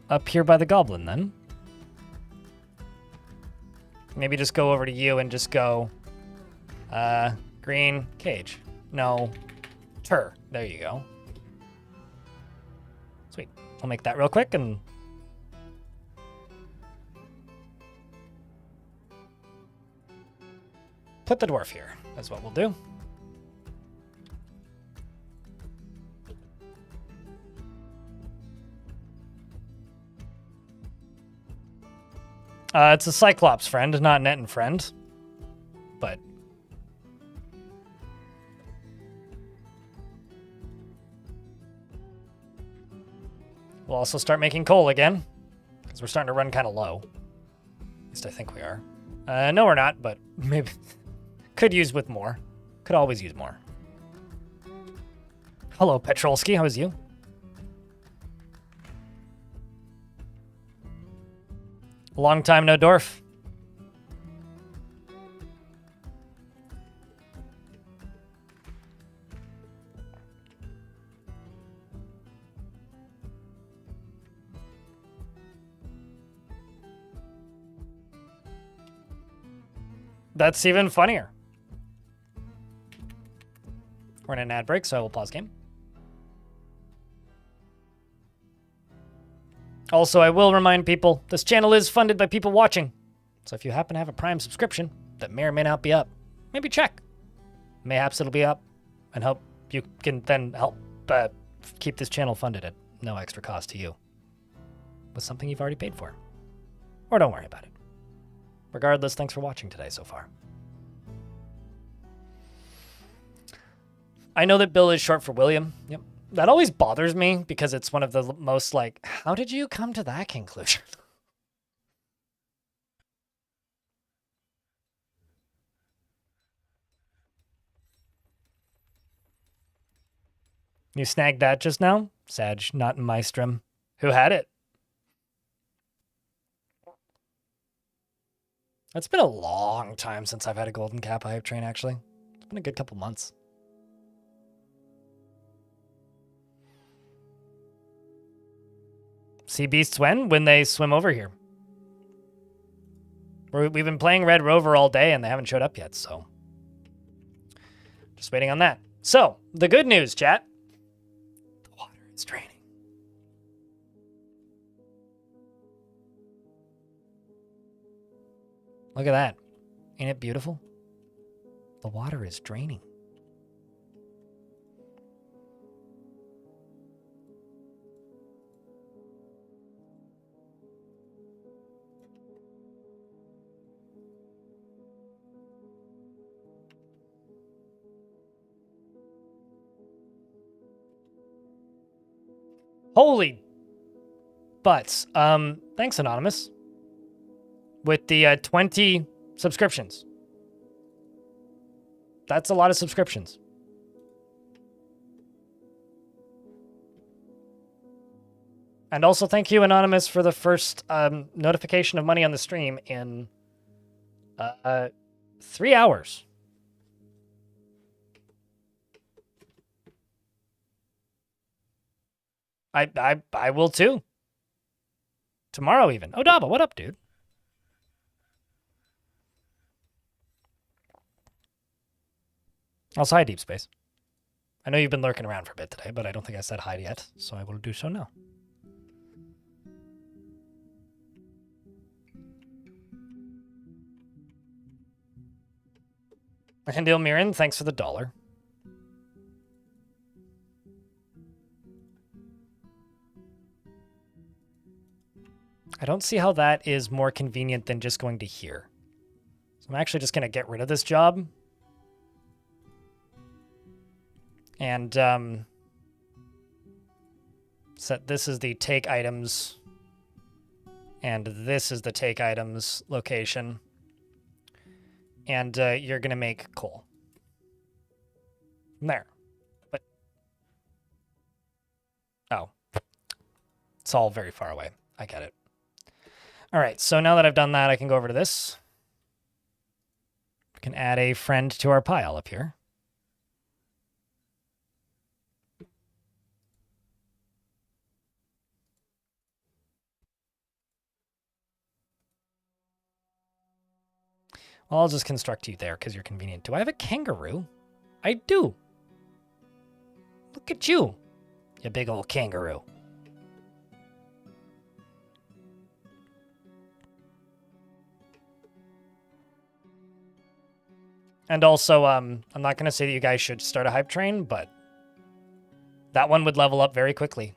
up here by the goblin then. Maybe just go over to you and just go, green cage. No, tur. There you go. Sweet. I'll make that real quick and... put the dwarf here. That's what we'll do. It's a Cyclops friend, not Netton friend. But... we'll also start making coal again. Because we're starting to run kind of low. At least I think we are. No, we're not, but maybe... could use with more. Could always use more. Hello, Petrolsky. How is you? Long time no dwarf. That's even funnier. We're in an ad break, so I will pause game. Also, I will remind people, this channel is funded by people watching. So if you happen to have a Prime subscription that may or may not be up, maybe check. Mayhaps it'll be up and help you can then help keep this channel funded at no extra cost to you with something you've already paid for. Or don't worry about it. Regardless, thanks for watching today so far. I know that Bill is short for William. Yep. That always bothers me because it's one of the most like, how did you come to that conclusion? You snagged that just now? Sag, not in my stream. Who had it? It's been a long time since I've had a golden Kappa hype train, actually. It's been a good couple months. Sea beasts when they swim over here. We've been playing Red Rover all day and they haven't showed up yet, so just waiting on that. So the good news, chat. The water is draining. Look at that. Ain't it beautiful? The water is draining. Holy butts. Thanks, Anonymous. With the 20 subscriptions. That's a lot of subscriptions. And also thank you, Anonymous, for the first notification of money on the stream in 3 hours. I will too. Tomorrow even. Oh, Daba, what up, dude? Also, hi, Deep Space. I know you've been lurking around for a bit today, but I don't think I said hi yet, so I will do so now. Handil Miran, thanks for the $1. I don't see how that is more convenient than just going to here. So I'm actually just going to get rid of this job. And set this is the take items. And this is the take items location. And you're going to make coal. There. But, oh. It's all very far away. I get it. All right, so now that I've done that, I can go over to this. We can add a friend to our pile up here. Well, I'll just construct you there because you're convenient. Do I have a kangaroo? I do. Look at you, you big old kangaroo. And also, I'm not going to say that you guys should start a hype train, but that one would level up very quickly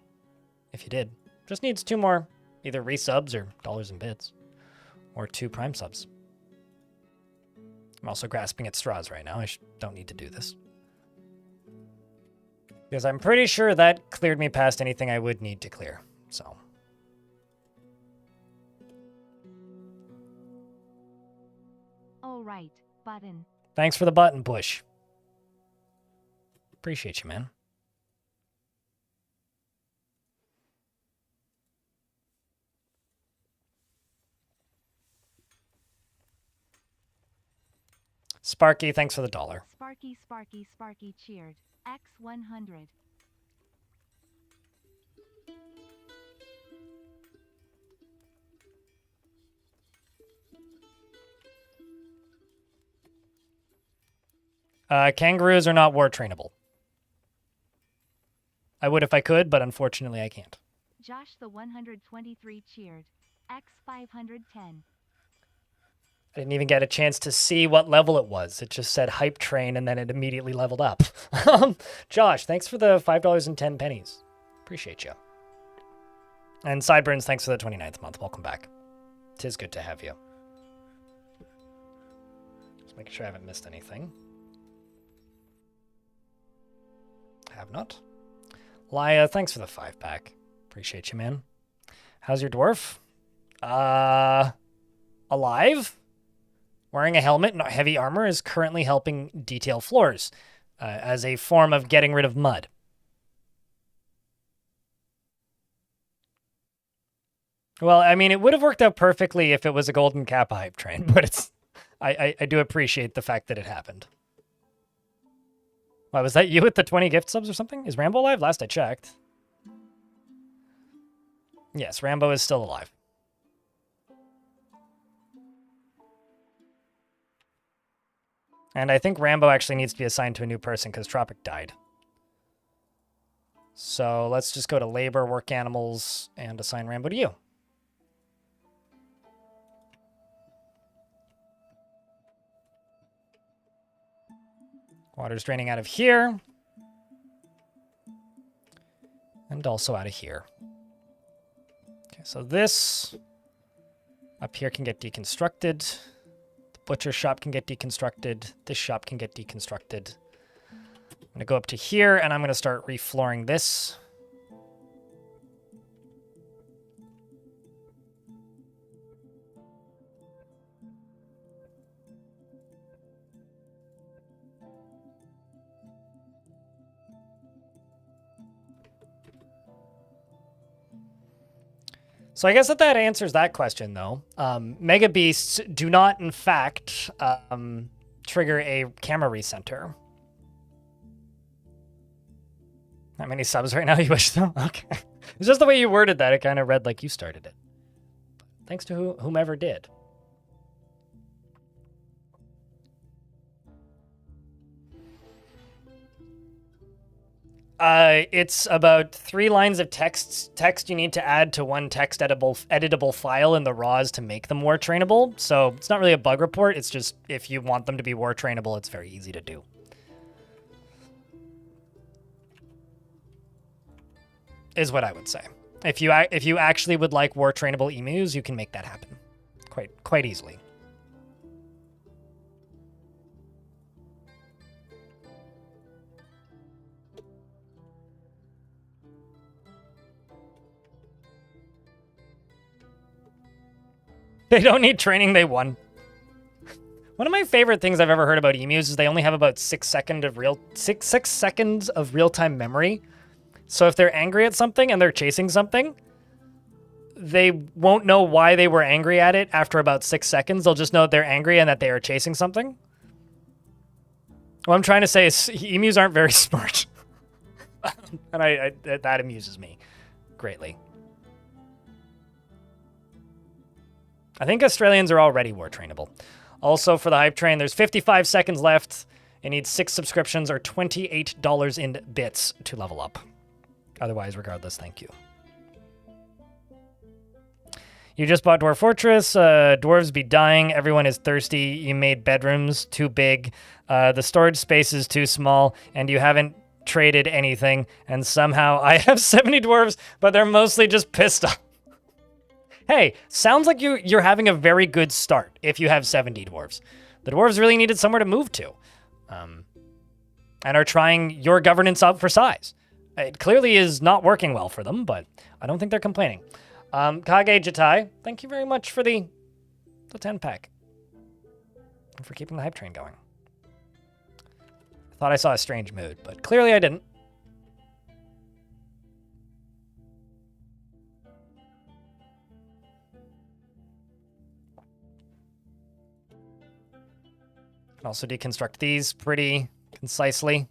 if you did. Just needs 2 more, either resubs or dollars and bits, or 2 prime subs. I'm also grasping at straws right now. I don't need to do this. Because I'm pretty sure that cleared me past anything I would need to clear, so. Oh, right, button. Thanks for the button push. Appreciate you, man. Sparky, thanks for the $1. Sparky, Sparky, Sparky cheered. X100. Kangaroos are not war trainable. I would if I could, but unfortunately I can't. Josh the 123 cheered. X510. I didn't even get a chance to see what level it was. It just said hype train and then it immediately leveled up. Josh, thanks for the $5.10. Appreciate you. And Sideburns, thanks for the 29th month. Welcome back. 'Tis good to have you. Just making sure I haven't missed anything. I have not. Laya, thanks for the 5-pack. Appreciate you, man. How's your dwarf? Alive? Wearing a helmet and heavy armor is currently helping detail floors as a form of getting rid of mud. Well, I mean, it would have worked out perfectly if it was a Golden Kappa hype train, but it's I do appreciate the fact that it happened. Why, was that you with the 20 gift subs or something? Is Rambo alive? Last I checked. Yes, Rambo is still alive. And I think Rambo actually needs to be assigned to a new person because Tropic died. So let's just go to labor, work animals, and assign Rambo to you. Water's draining out of here. And also out of here. Okay, so this up here can get deconstructed. Butcher shop can get deconstructed. This shop can get deconstructed. I'm going to go up to here, and I'm going to start reflooring this. So I guess that answers that question, though. Mega Beasts do not, in fact, trigger a camera recenter. How many subs right now? You wish though? Okay. It's just the way you worded that. It kind of read like you started it. Thanks to whomever did. It's about 3 lines of text you need to add to one text editable file in the RAWs to make them war trainable. So it's not really a bug report. It's just if you want them to be war trainable, it's very easy to do. Is what I would say. If you actually would like war trainable emus, you can make that happen quite easily. They don't need training, they won. One of my favorite things I've ever heard about emus is they only have about 6 seconds of real-time memory. So if they're angry at something and they're chasing something, they won't know why they were angry at it after about 6 seconds. They'll just know that they're angry and that they are chasing something. What I'm trying to say is emus aren't very smart. And that amuses me greatly. I think Australians are already war trainable. Also, for the hype train, there's 55 seconds left. It needs 6 subscriptions or $28 in bits to level up. Otherwise, regardless, thank you. You just bought Dwarf Fortress. Dwarves be dying. Everyone is thirsty. You made bedrooms too big. The storage space is too small. And you haven't traded anything. And somehow I have 70 dwarves, but they're mostly just pissed off. Hey, sounds like you're having a very good start if you have 70 dwarves. The dwarves really needed somewhere to move to. And are trying your governance up for size. It clearly is not working well for them, but I don't think they're complaining. Kage Jatai, thank you very much for the 10-pack. And for keeping the hype train going. I thought I saw a strange mood, but clearly I didn't. Can also deconstruct these pretty concisely.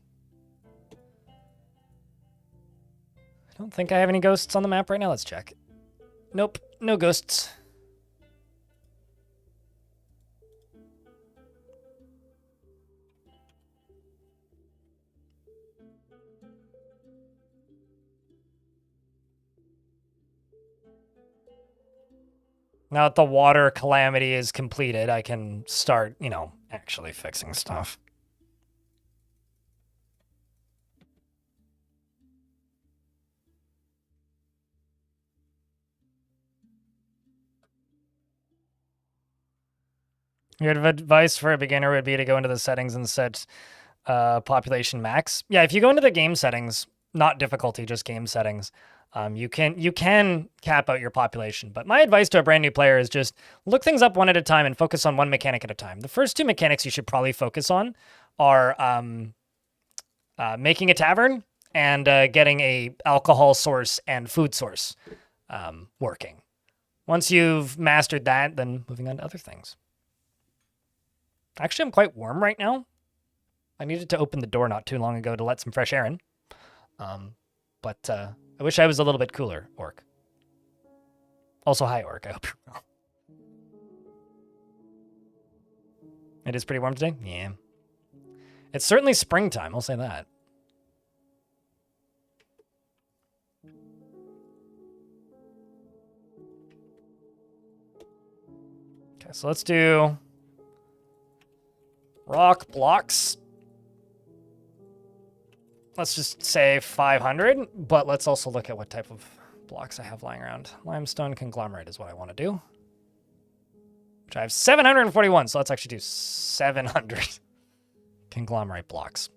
I don't think I have any ghosts on the map right now. Let's check. Nope, no ghosts. Now that the water calamity is completed, I can start, actually fixing stuff. Your advice for a beginner would be to go into the settings and set population max. Yeah, if you go into the game settings, not difficulty, just game settings, you can cap out your population. But my advice to a brand new player is just look things up one at a time and focus on one mechanic at a time. The first 2 mechanics you should probably focus on are making a tavern and getting a alcohol source and food source working. Once you've mastered that, then moving on to other things. Actually, I'm quite warm right now. I needed to open the door not too long ago to let some fresh air in. But I wish I was a little bit cooler, Orc. Also, hi, Orc. I hope you're well. It is pretty warm today? Yeah. It's certainly springtime, I'll say that. Okay, so let's do rock blocks. Let's just say 500, but let's also look at what type of blocks I have lying around. Limestone conglomerate is what I want to do. Which I have 741, so let's actually do 700 conglomerate blocks.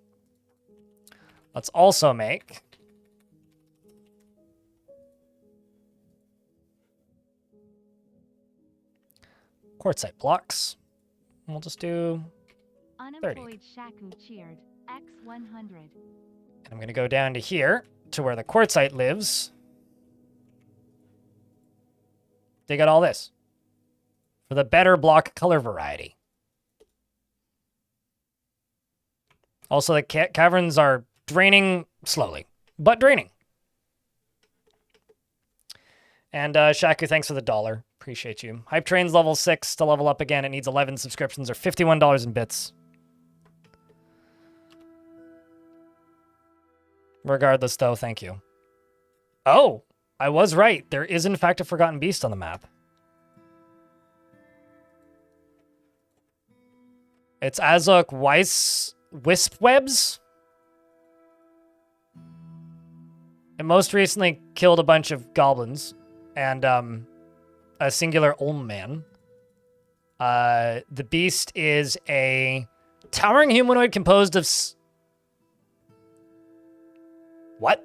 Let's also make quartzite blocks. And we'll just do 30. Unemployed Shaku cheered. X100. And I'm going to go down to here, to where the quartzite lives. They got all this. For the better block color variety. Also, the caverns are draining slowly, but draining. And Shaku, thanks for the $1. Appreciate you. Hype Train's level 6 to level up again. It needs 11 subscriptions or $51 in bits. Regardless, though, thank you. Oh, I was right. There is, in fact, a Forgotten Beast on the map. It's Azok Wisp Webs. It most recently killed a bunch of goblins and a singular Olm man. The beast is a towering humanoid composed of... What?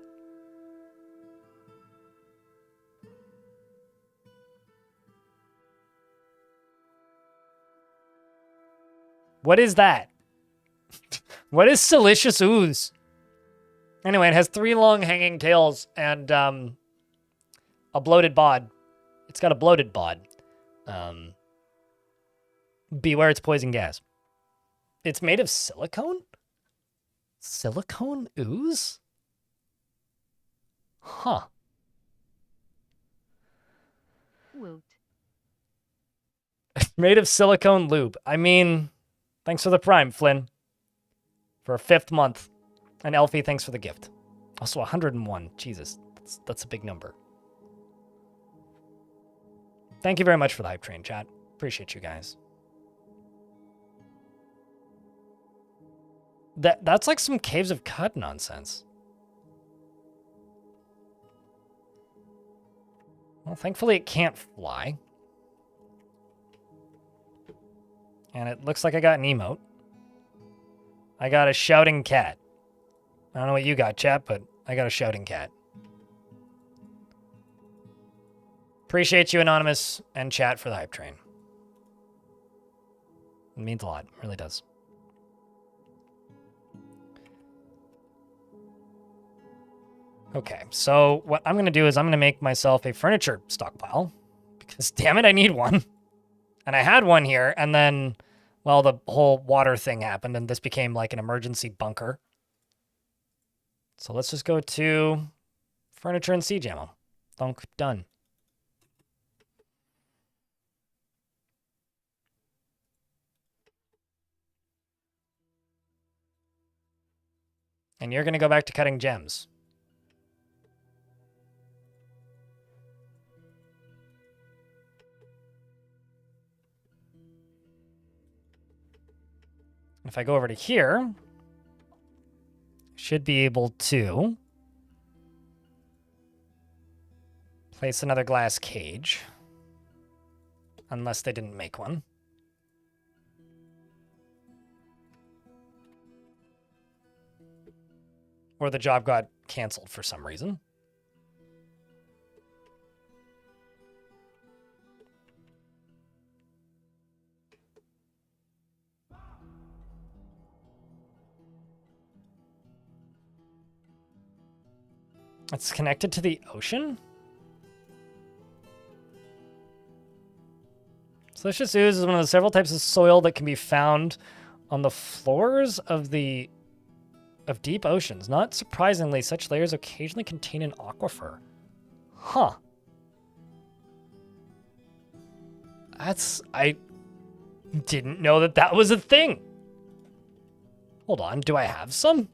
What is that? What is Silicious Ooze? Anyway, it has 3 long hanging tails and a bloated bod. It's got a bloated bod. Beware its poison gas. It's made of silicone? Silicone ooze? Huh. Woot. Made of silicone lube. I mean, thanks for the prime, Flynn. For a 5th month. And Elfie, thanks for the gift. Also 101. Jesus, that's a big number. Thank you very much for the hype train, chat. Appreciate you guys. That's like some Caves of Cut nonsense. Well, thankfully it can't fly. And it looks like I got an emote. I got a shouting cat. I don't know what you got, chat, but I got a shouting cat. Appreciate you, Anonymous, and chat for the hype train. It means a lot. It really does. Okay, so what I'm going to do is I'm going to make myself a furniture stockpile. Because, damn it, I need one. And I had one here, and then, well, the whole water thing happened, and this became like an emergency bunker. So let's just go to furniture and siege ammo. Thunk, done. And you're going to go back to cutting gems. If I go over to here, should be able to place another glass cage. Unless they didn't make one. Or the job got canceled for some reason. It's connected to the ocean? Silicious ooze is one of the several types of soil that can be found on the floors of deep oceans. Not surprisingly, such layers occasionally contain an aquifer. Huh. I didn't know that was a thing. Hold on, do I have some?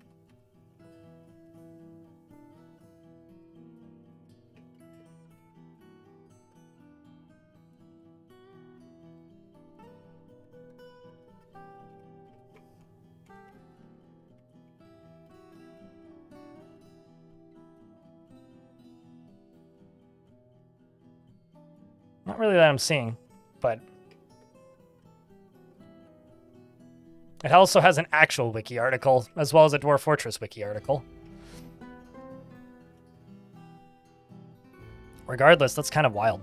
Not really that I'm seeing, but it also has an actual wiki article, as well as a Dwarf Fortress wiki article. Regardless, that's kind of wild.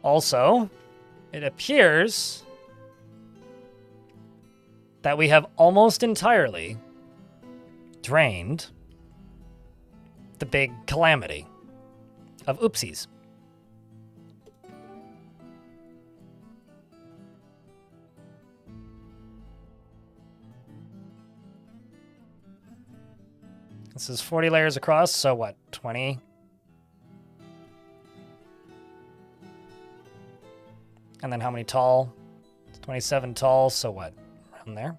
Also, it appears that we have almost entirely drained the big calamity of oopsies. This is 40 layers across, so what, 20? And then how many tall? 27 tall, so what, around there?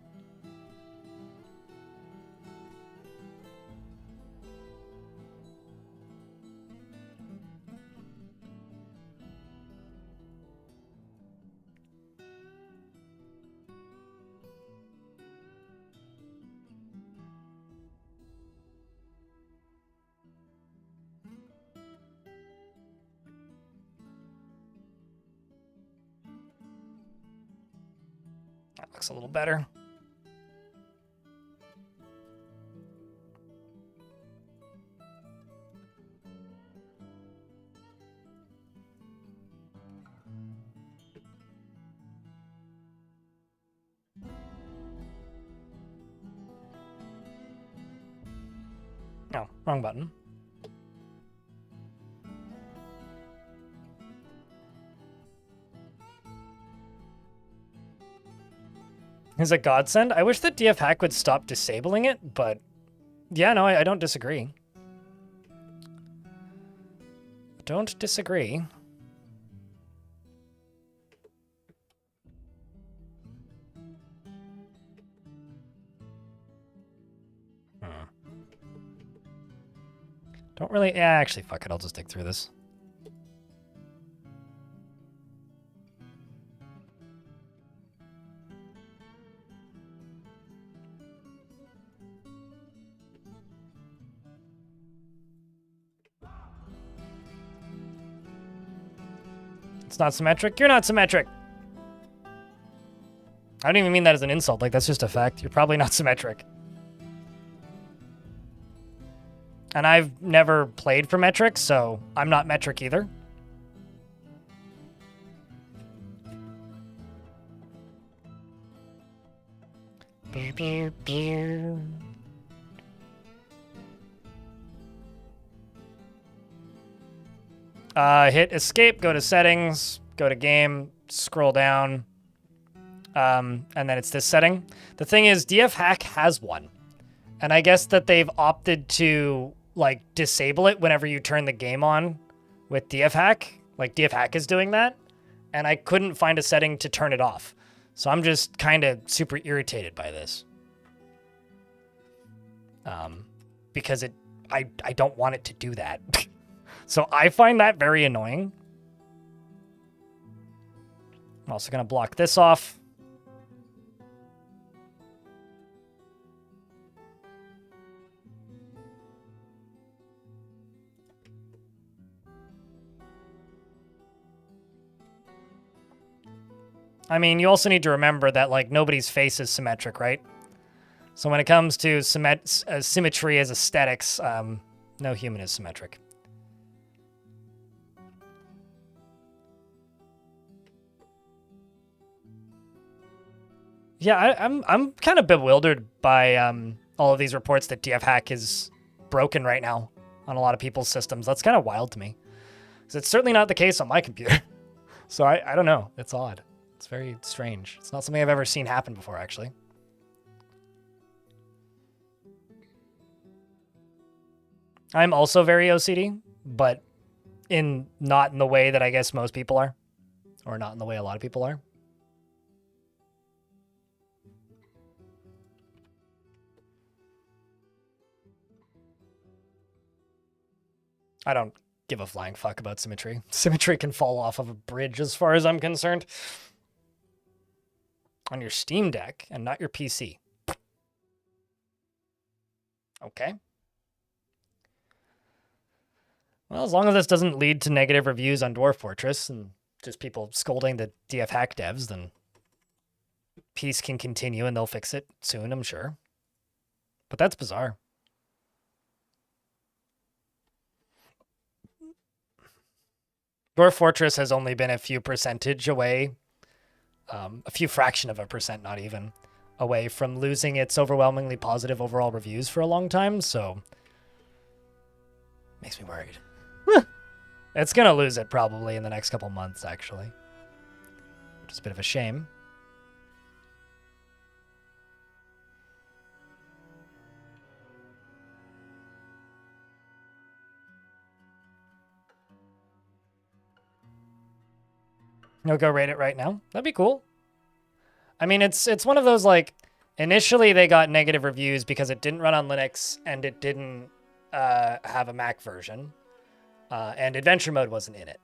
That looks a little better. No, wrong button. Is a godsend? I wish that DF Hack would stop disabling it, but yeah, no, I don't disagree. Don't disagree. Don't really, yeah, actually, fuck it, I'll just dig through this. It's not symmetric. You're not symmetric. I don't even mean that as an insult. Like, that's just a fact. You're probably not symmetric. And I've never played for metric, so I'm not metric either. Hit escape, go to settings, go to game, scroll down, and then it's this setting. The thing is, DF Hack has one. And I guess that they've opted to, like, disable it whenever you turn the game on with DF Hack. Like, DF Hack is doing that. And I couldn't find a setting to turn it off. So I'm just kind of super irritated by this. Because I don't want it to do that. So I find that very annoying. I'm also going to block this off. I mean, you also need to remember that, like, nobody's face is symmetric, right? So when it comes to symmetry as aesthetics, no human is symmetric. Yeah, I'm kind of bewildered by all of these reports that DF Hack is broken right now on a lot of people's systems. That's kind of wild to me. Because it's certainly not the case on my computer. So I don't know. It's odd. It's very strange. It's not something I've ever seen happen before, actually. I'm also very OCD, but not in the way that I guess most people are. Or not in the way a lot of people are. I don't give a flying fuck about symmetry. Symmetry can fall off of a bridge as far as I'm concerned. On your Steam Deck and not your PC. Okay. Well, as long as this doesn't lead to negative reviews on Dwarf Fortress and just people scolding the DF Hack devs, then peace can continue and they'll fix it soon, I'm sure. But that's bizarre. Dwarf Fortress has only been a few percentage away, a few fraction of a percent, not even, away from losing its overwhelmingly positive overall reviews for a long time, so makes me worried. It's gonna lose it probably in the next couple months, actually, which is a bit of a shame. You'll go rate it right now? That'd be cool. I mean, it's one of those, like, initially they got negative reviews because it didn't run on Linux and it didn't have a Mac version, and Adventure Mode wasn't in it.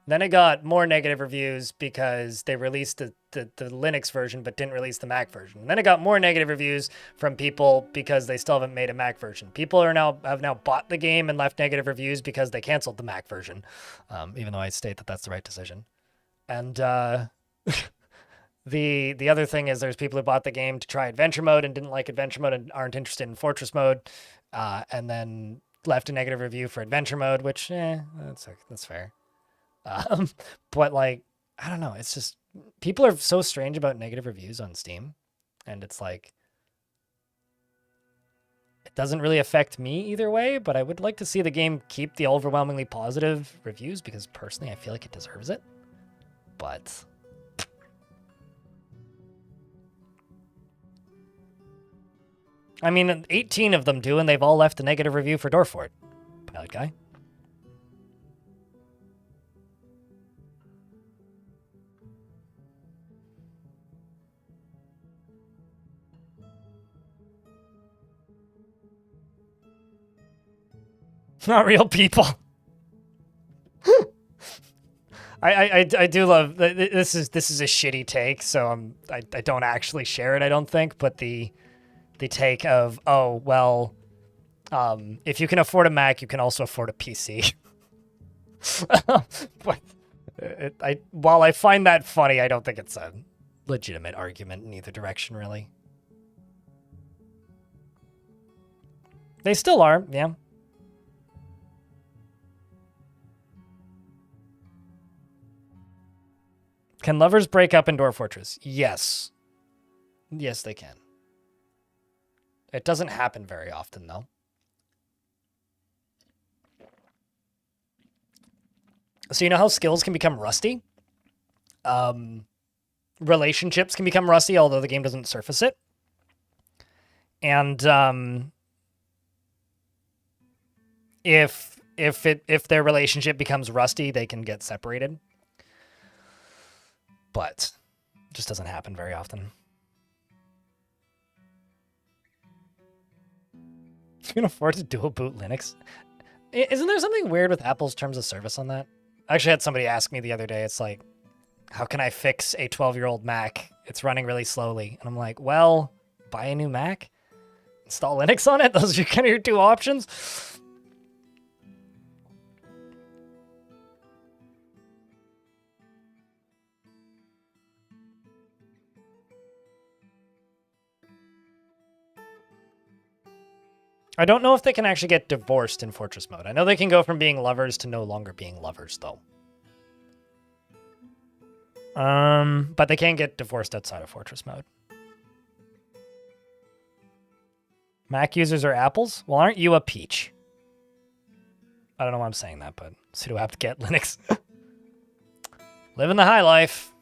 Then it got more negative reviews because they released the Linux version but didn't release the Mac version. And then it got more negative reviews from people because they still haven't made a Mac version. People have now bought the game and left negative reviews because they canceled the Mac version, even though I state that that's the right decision. And the other thing is there's people who bought the game to try Adventure Mode and didn't like Adventure Mode and aren't interested in Fortress Mode, and then left a negative review for Adventure Mode, which, that's fair. But, like, I don't know. It's just, people are so strange about negative reviews on Steam, and it's like, it doesn't really affect me either way, but I would like to see the game keep the overwhelmingly positive reviews because personally I feel like it deserves it. But I mean, 18 of them do, and they've all left a negative review for Dorfort. Pilot guy. Not real people. I do love this is a shitty take, so I don't actually share it, I don't think, but the take of, oh well, if you can afford a Mac, you can also afford a PC. But while I find that funny, I don't think it's a legitimate argument in either direction, really. They still are, yeah. Can lovers break up in Dwarf Fortress? Yes. Yes, they can. It doesn't happen very often, though. So you know how skills can become rusty? Relationships can become rusty, although the game doesn't surface it. And if their relationship becomes rusty, they can get separated. But it just doesn't happen very often. You can afford to dual boot Linux? Isn't there something weird with Apple's terms of service on that? I actually had somebody ask me the other day, it's like, how can I fix a 12-year-old Mac? It's running really slowly. And I'm like, well, buy a new Mac, install Linux on it. Those are kind of your two options. I don't know if they can actually get divorced in Fortress Mode. I know they can go from being lovers to no longer being lovers, though. But they can't get divorced outside of Fortress Mode. Mac users are apples? Well, aren't you a peach? I don't know why I'm saying that, but sudo apt get Linux. Living the high life.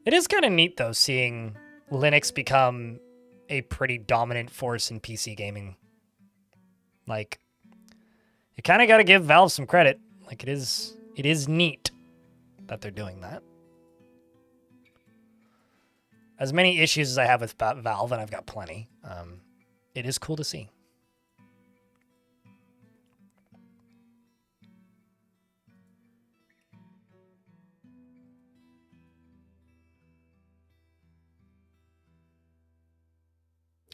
It is kind of neat, though, seeing Linux become a pretty dominant force in PC gaming. Like, you kind of got to give Valve some credit. Like, it is neat that they're doing that. As many issues as I have with Valve, and I've got plenty, it is cool to see.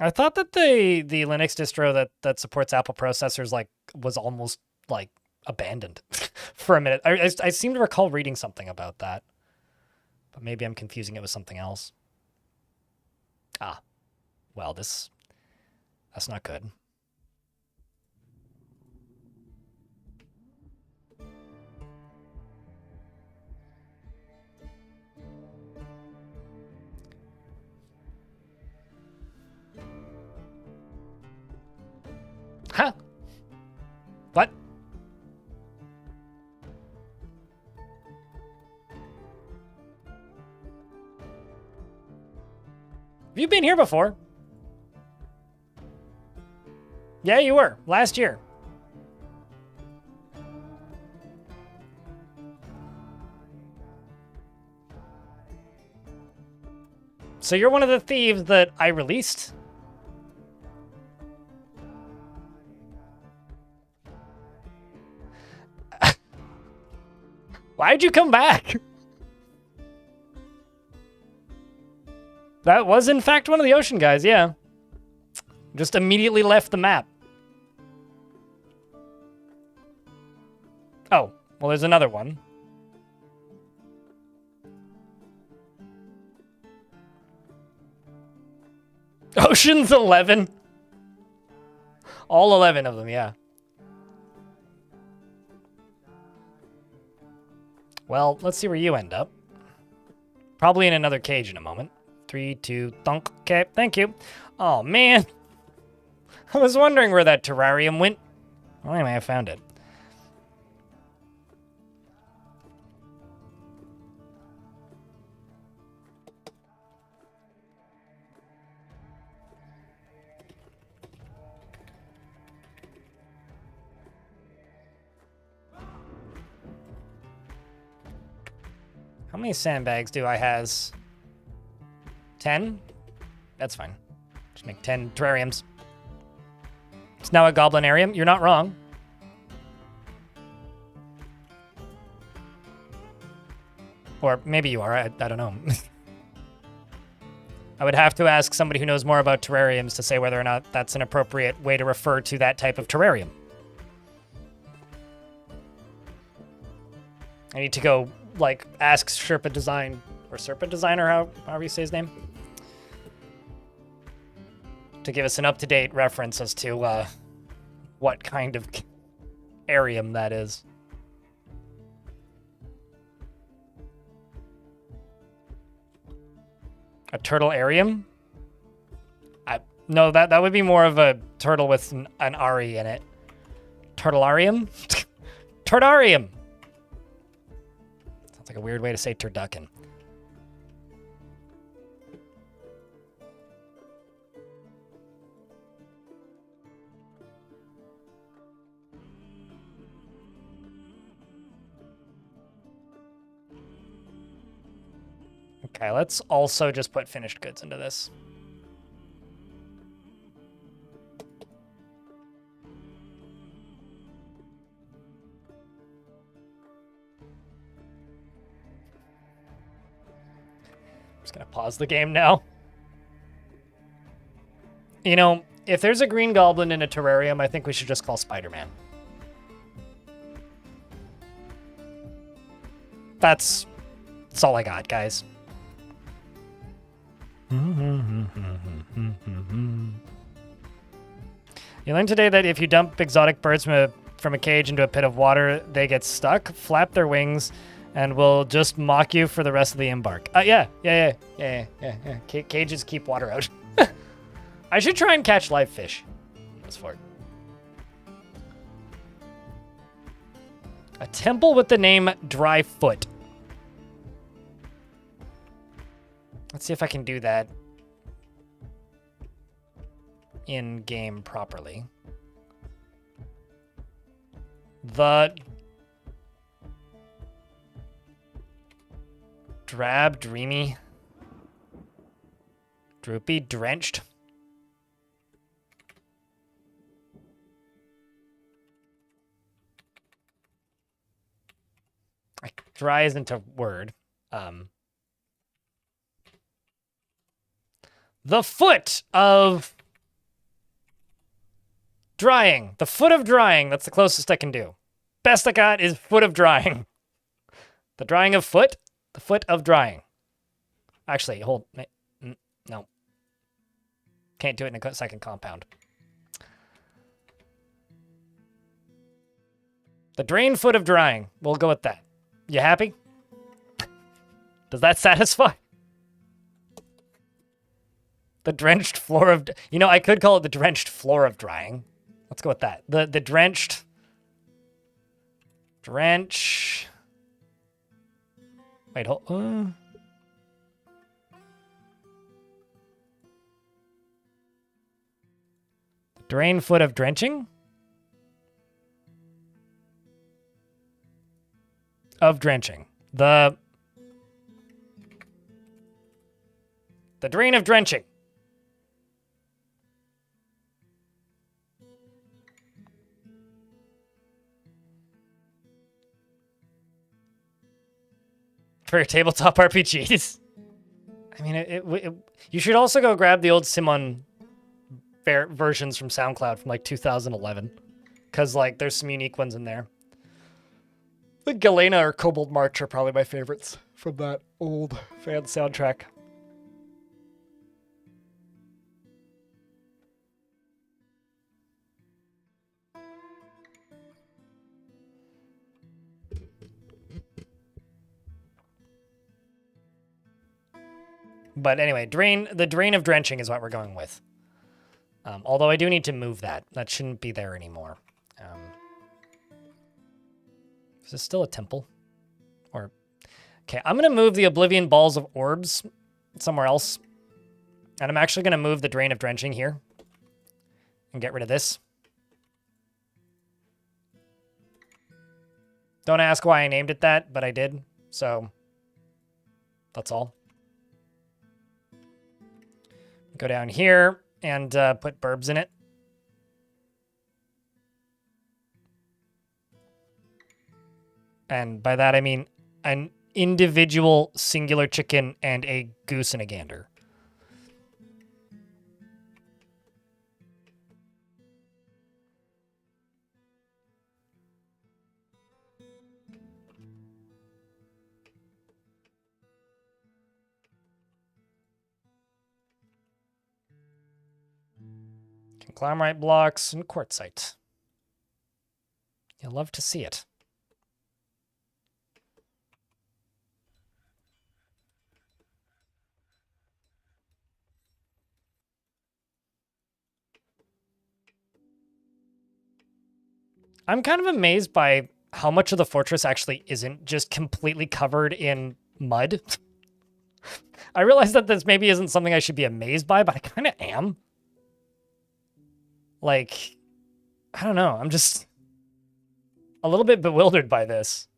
I thought that the Linux distro that supports Apple processors was almost abandoned for a minute. I seem to recall reading something about that, but maybe I'm confusing it with something else. Ah, well, that's not good. Huh? What? Have you been here before? Yeah, you were. Last year. So you're one of the thieves that I released? Why'd you come back? That was, in fact, one of the ocean guys, yeah. Just immediately left the map. Oh, well, there's another one. Ocean's 11? All 11 of them, yeah. Well, let's see where you end up. Probably in another cage in a moment. 3, 2, thunk. Okay, thank you. Oh, man. I was wondering where that terrarium went. Well, anyway, I found it. How many sandbags do I has? 10? That's fine. Just make 10 terrariums. It's now a goblinarium. You're not wrong. Or maybe you are. I don't know. I would have to ask somebody who knows more about terrariums to say whether or not that's an appropriate way to refer to that type of terrarium. I need to go, like, ask Sherpa Design, or Serpa Designer, however you say his name, to give us an up-to-date reference as to what kind of arium that is. A turtle arium? No, that would be more of a turtle with an Ari in it. Turtlarium? Turdarium! Sounds like a weird way to say turducken. Okay, let's also just put finished goods into this. I'm just gonna pause the game now. You know, if there's a green goblin in a terrarium, I think we should just call Spider-Man. That's all I got, guys. You learned today that if you dump exotic birds from a cage into a pit of water, they get stuck, flap their wings, and will just mock you for the rest of the embark. Yeah. Cages keep water out. I should try and catch live fish. That's for it. A temple with the name Dryfoot. Let's see if I can do that in-game properly. The drab, dreamy, droopy, drenched. Dry isn't a word. The foot of drying. The foot of drying. That's the closest I can do. Best I got is foot of drying. The drying of foot. The foot of drying. Actually, hold. No. Can't do it in a second compound. The drain foot of drying. We'll go with that. You happy? Does that satisfy? The drenched floor of... You know, I could call it the drenched floor of drying. Let's go with that. The drenched. Drench. Wait, hold. Drain foot of drenching? Of drenching. The drain of drenching. For your tabletop RPGs. I mean, you should also go grab the old Simon versions from SoundCloud from like 2011, because like there's some unique ones in there. The Galena or Kobold March are probably my favorites from that old fan soundtrack. But anyway, the drain of drenching is what we're going with. Although I do need to move that. That shouldn't be there anymore. Is this still a temple? Or okay, I'm gonna move the Oblivion Balls of Orbs somewhere else. And I'm actually gonna move the drain of drenching here. And get rid of this. Don't ask why I named it that, but I did. So that's all. Go down here and put burbs in it. And by that I mean an individual singular chicken and a goose and a gander. Conglomerate blocks and quartzite. You'll love to see it. I'm kind of amazed by how much of the fortress actually isn't just completely covered in mud. I realize that this maybe isn't something I should be amazed by, but I kind of am. Like, I don't know. I'm just a little bit bewildered by this.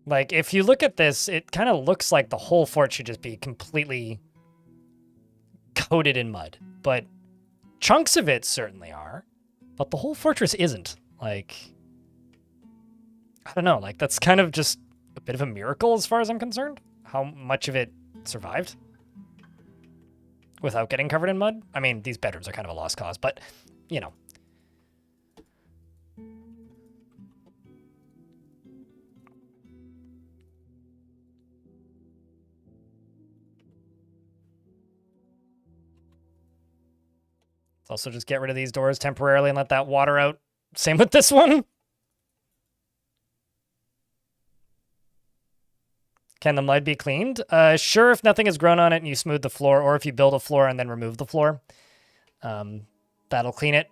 Like, if you look at this, it kind of looks like the whole fort should just be completely coated in mud. But chunks of it certainly are. But the whole fortress isn't. Like, I don't know. Like, that's kind of just a bit of a miracle as far as I'm concerned. How much of it survived without getting covered in mud. I mean, these bedrooms are kind of a lost cause, but, you know. Let's also just get rid of these doors temporarily and let that water out. Same with this one. Can the mud be cleaned? Sure, if nothing has grown on it and you smooth the floor, or if you build a floor and then remove the floor. That'll clean it.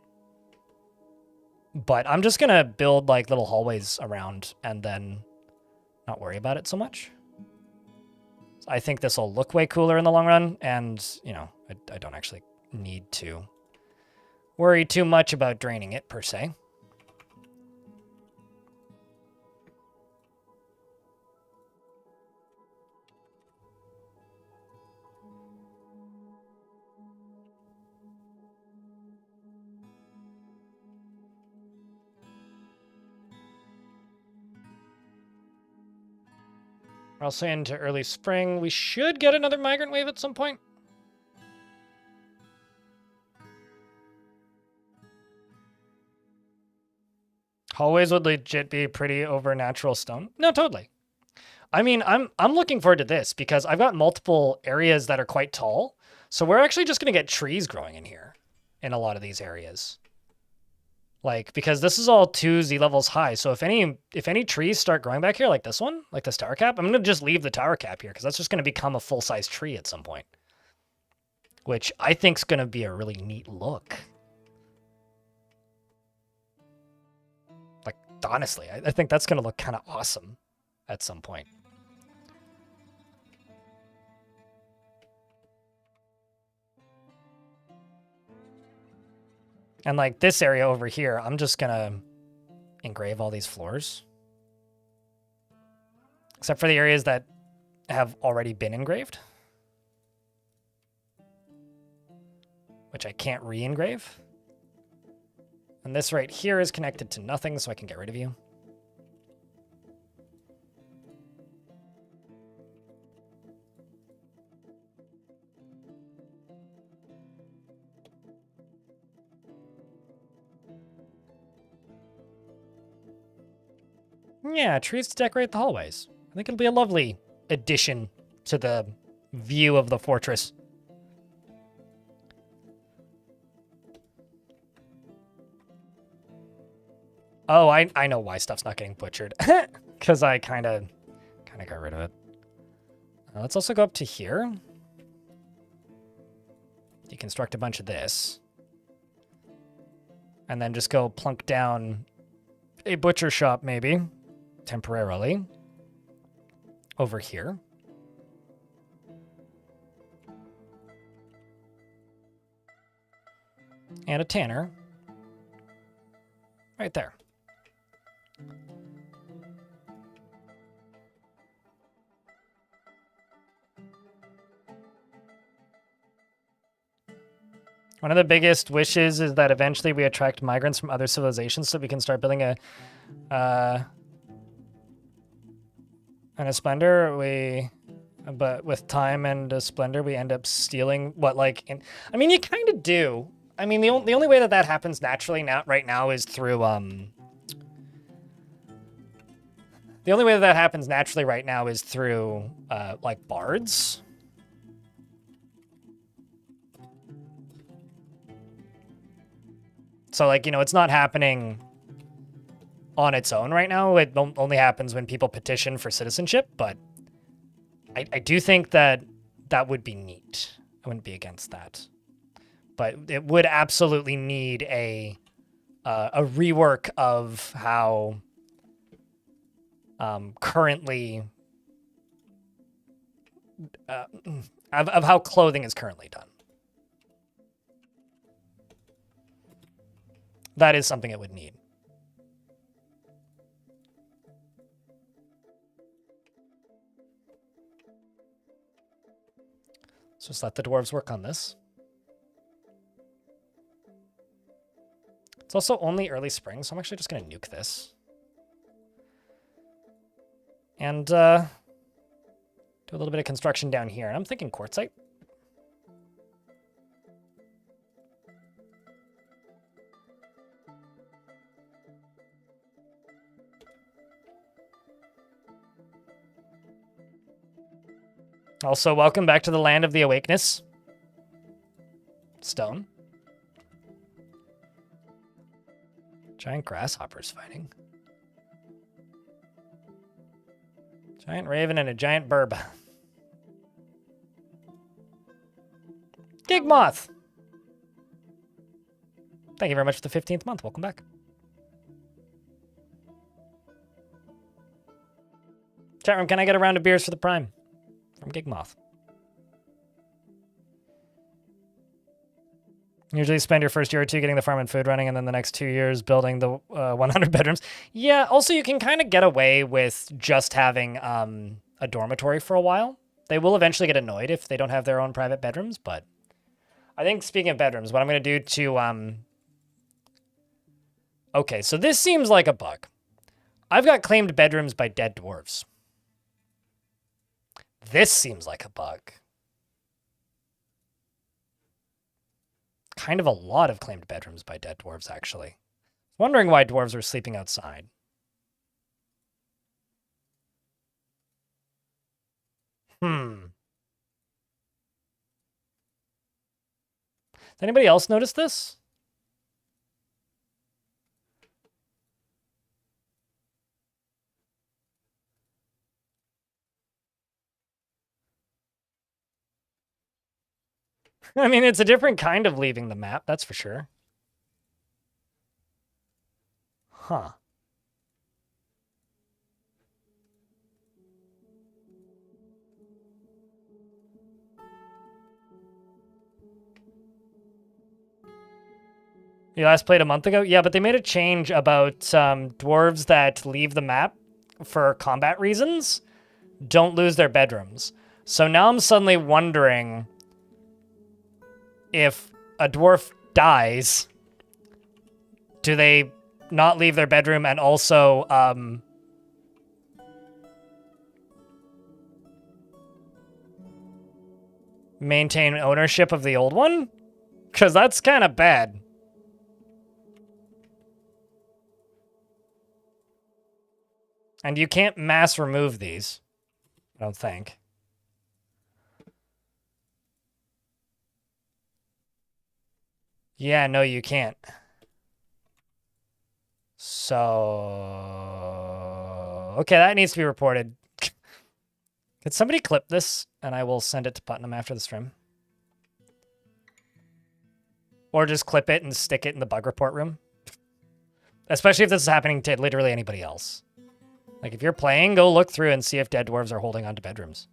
But I'm just going to build like little hallways around and then not worry about it so much. I think this will look way cooler in the long run, and, you know, I don't actually need to worry too much about draining it, per se. We're also into early spring. We should get another migrant wave at some point. Hallways would legit be pretty over natural stone. No, totally. I mean, I'm looking forward to this because I've got multiple areas that are quite tall. So we're actually just going to get trees growing in here in a lot of these areas. Like, because this is all 2 Z levels high. So if any trees start growing back here, like this one, like this tower cap, I'm going to just leave the tower cap here because that's just going to become a full-size tree at some point. Which I think is going to be a really neat look. Like, honestly, I think that's going to look kind of awesome at some point. And like this area over here, I'm just gonna engrave all these floors. Except for the areas that have already been engraved. Which I can't re-engrave. And this right here is connected to nothing, so I can get rid of you. Yeah, trees to decorate the hallways. I think it'll be a lovely addition to the view of the fortress. Oh, I know why stuff's not getting butchered. Because I kind of got rid of it. Let's also go up to here. Deconstruct a bunch of this. And then just go plunk down a butcher shop, maybe. Temporarily. Over here. And a tanner. Right there. One of the biggest wishes is that eventually we attract migrants from other civilizations so we can start building a splendor. But with time and a splendor, we end up stealing what, like, I mean, you kind of do. I mean, the only way that happens naturally right now is through, the only way that happens naturally right now is through, like, bards. So, like, you know, it's not happening on its own right now. It only happens when people petition for citizenship, but I do think that would be neat. I wouldn't be against that. But it would absolutely need a rework of how currently of how clothing is currently done. That is something it would need. So just let the dwarves work on this. It's also only early spring, so I'm actually just going to nuke this. And do a little bit of construction down here. And I'm thinking quartzite. Also, welcome back to the land of the awakeness. Stone. Giant grasshoppers fighting. Giant raven and a giant burb. Gigmoth! Thank you very much for the 15th month. Welcome back. Chat room, can I get a round of beers for the Prime? From Gigmoth. Usually spend your first year or two getting the farm and food running, and then the next 2 years building the 100 bedrooms. Yeah, also you can kind of get away with just having a dormitory for a while. They will eventually get annoyed if they don't have their own private bedrooms, but I think speaking of bedrooms, what I'm going to do to... Okay, so this seems like a bug. I've got claimed bedrooms by dead dwarves. This seems like a bug. Kind of a lot of claimed bedrooms by dead dwarves, actually. Wondering why dwarves are sleeping outside. Does anybody else notice this? I mean, it's a different kind of leaving the map, that's for sure. Huh. You last played a month ago? Yeah, but they made a change about dwarves that leave the map for combat reasons don't lose their bedrooms. So now I'm suddenly wondering if a dwarf dies, do they not leave their bedroom and also maintain ownership of the old one? Because that's kind of bad. And you can't mass remove these, I don't think. Yeah, no, you can't. So... Okay, that needs to be reported. Could somebody clip this, and I will send it to Putnam after the stream? Or just clip it and stick it in the bug report room? Especially if this is happening to literally anybody else. Like, if you're playing, go look through and see if dead dwarves are holding onto bedrooms.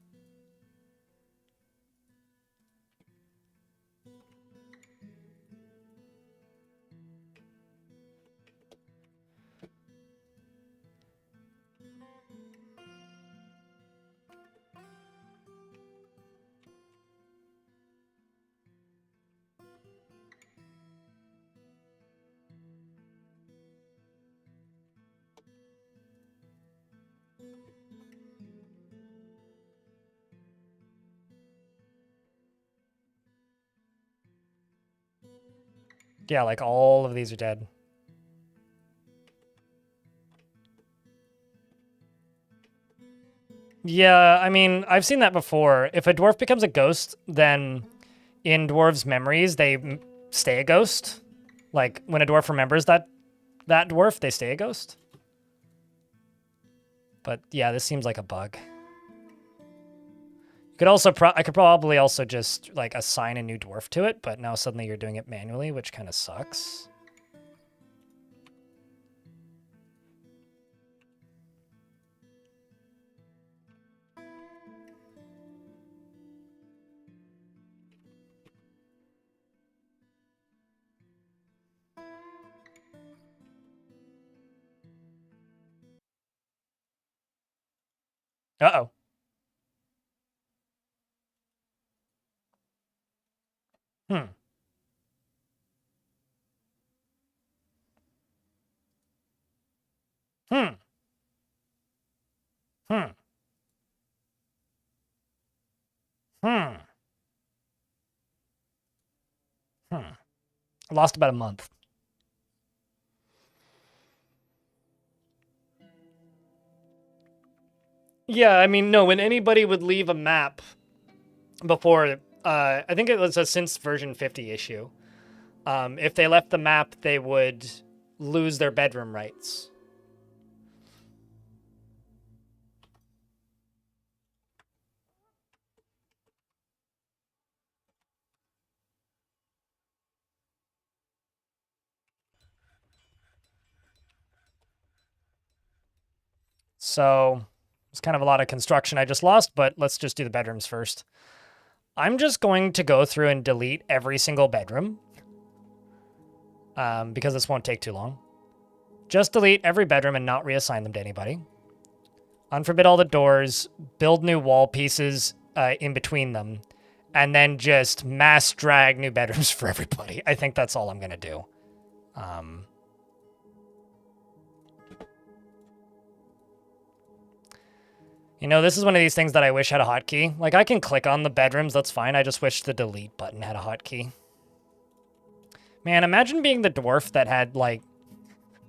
Yeah, like all of these are dead. Yeah, I mean, I've seen that before. If a dwarf becomes a ghost, then in dwarves' memories, they stay a ghost. Like, when a dwarf remembers that dwarf, they stay a ghost. But yeah, this seems like a bug. You could also, I could probably also just, like, assign a new dwarf to it, but now suddenly you're doing it manually, which kind of sucks. Uh-oh. Hmm. Hmm. Hmm. Hmm. Hmm. I lost about a month. Yeah, I mean, no, when anybody would leave a map before, I think it was a since version 50 issue. If they left the map, they would lose their bedroom rights. So it's kind of a lot of construction I just lost, but let's just do the bedrooms first. I'm just going to go through and delete every single bedroom because this won't take too long. Just delete every bedroom and not reassign them to anybody. Unforbid all the doors, build new wall pieces in between them, and then just mass drag new bedrooms for everybody. I think that's all I'm going to do. You know, this is one of these things that I wish had a hotkey. Like, I can click on the bedrooms, that's fine. I just wish the delete button had a hotkey. Man, imagine being the dwarf that had, like,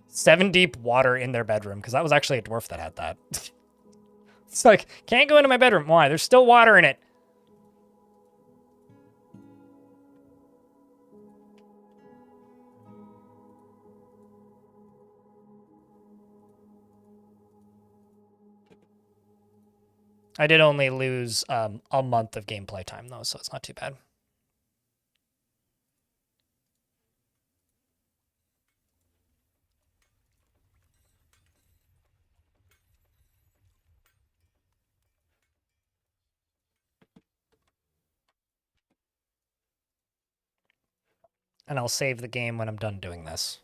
7 deep water in their bedroom, because that was actually a dwarf that had that. It's like, can't go into my bedroom. Why? There's still water in it. I did only lose a month of gameplay time, though, so it's not too bad. and I'll save the game when I'm done doing this.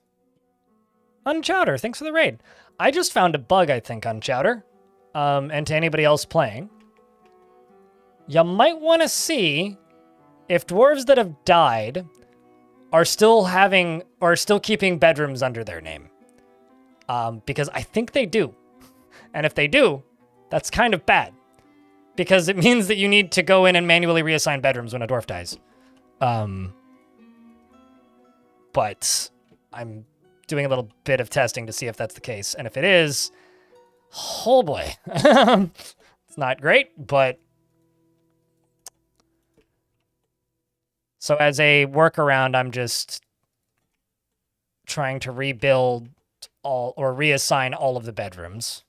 Unchowder, thanks for the raid. I just found a bug, I think, on Chowder. And to anybody else playing. You might want to see if dwarves that have died are still keeping bedrooms under their name. Because I think they do. And if they do, that's kind of bad. Because it means that you need to go in and manually reassign bedrooms when a dwarf dies. But I'm doing a little bit of testing to see if that's the case. And if it is, oh boy. It's not great, but... So as a workaround, I'm just trying to rebuild all, or reassign all of the bedrooms.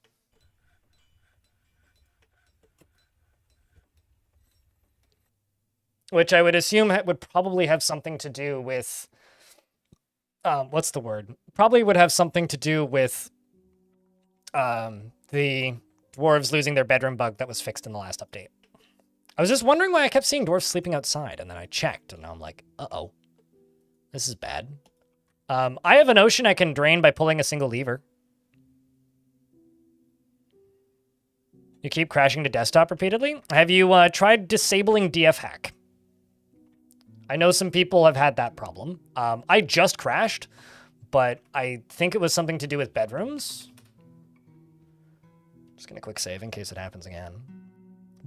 Which I would assume would probably have something to do with... what's the word? Probably would have something to do with the dwarves losing their bedroom bug that was fixed in the last update. I was just wondering why I kept seeing dwarves sleeping outside, and then I checked, and now I'm like, uh-oh. This is bad. I have an ocean I can drain by pulling a single lever. You keep crashing to desktop repeatedly? Have you tried disabling DF hack? I know some people have had that problem. I just crashed, but I think it was something to do with bedrooms. Just gonna quick save in case it happens again.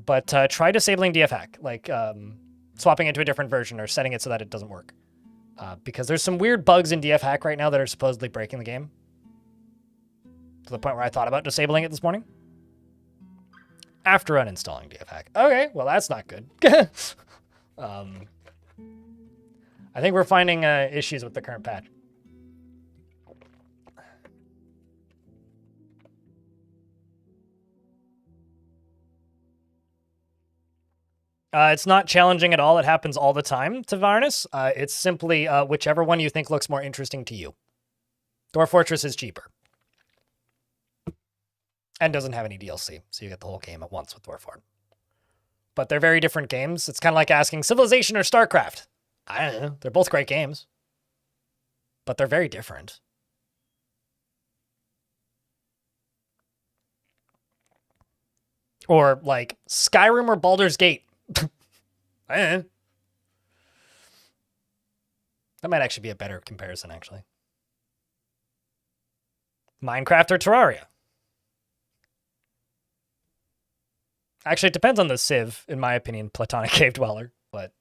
But try disabling DF hack, like swapping it to a different version or setting it so that it doesn't work. Because there's some weird bugs in DF hack right now that are supposedly breaking the game. To the point where I thought about disabling it this morning. After uninstalling DF hack. Okay, well that's not good. I think we're finding issues with the current patch. It's not challenging at all. It happens all the time to Varnus. It's simply whichever one you think looks more interesting to you. Dwarf Fortress is cheaper. And doesn't have any DLC, so you get the whole game at once with Dwarf Fort. But they're very different games. It's kind of like asking Civilization or StarCraft. I don't know. They're both great games. But they're very different. Or like Skyrim or Baldur's Gate. I don't know. That might actually be a better comparison, actually. Minecraft or Terraria? Actually, it depends on the Civ, in my opinion, Platonic Cave Dweller, but...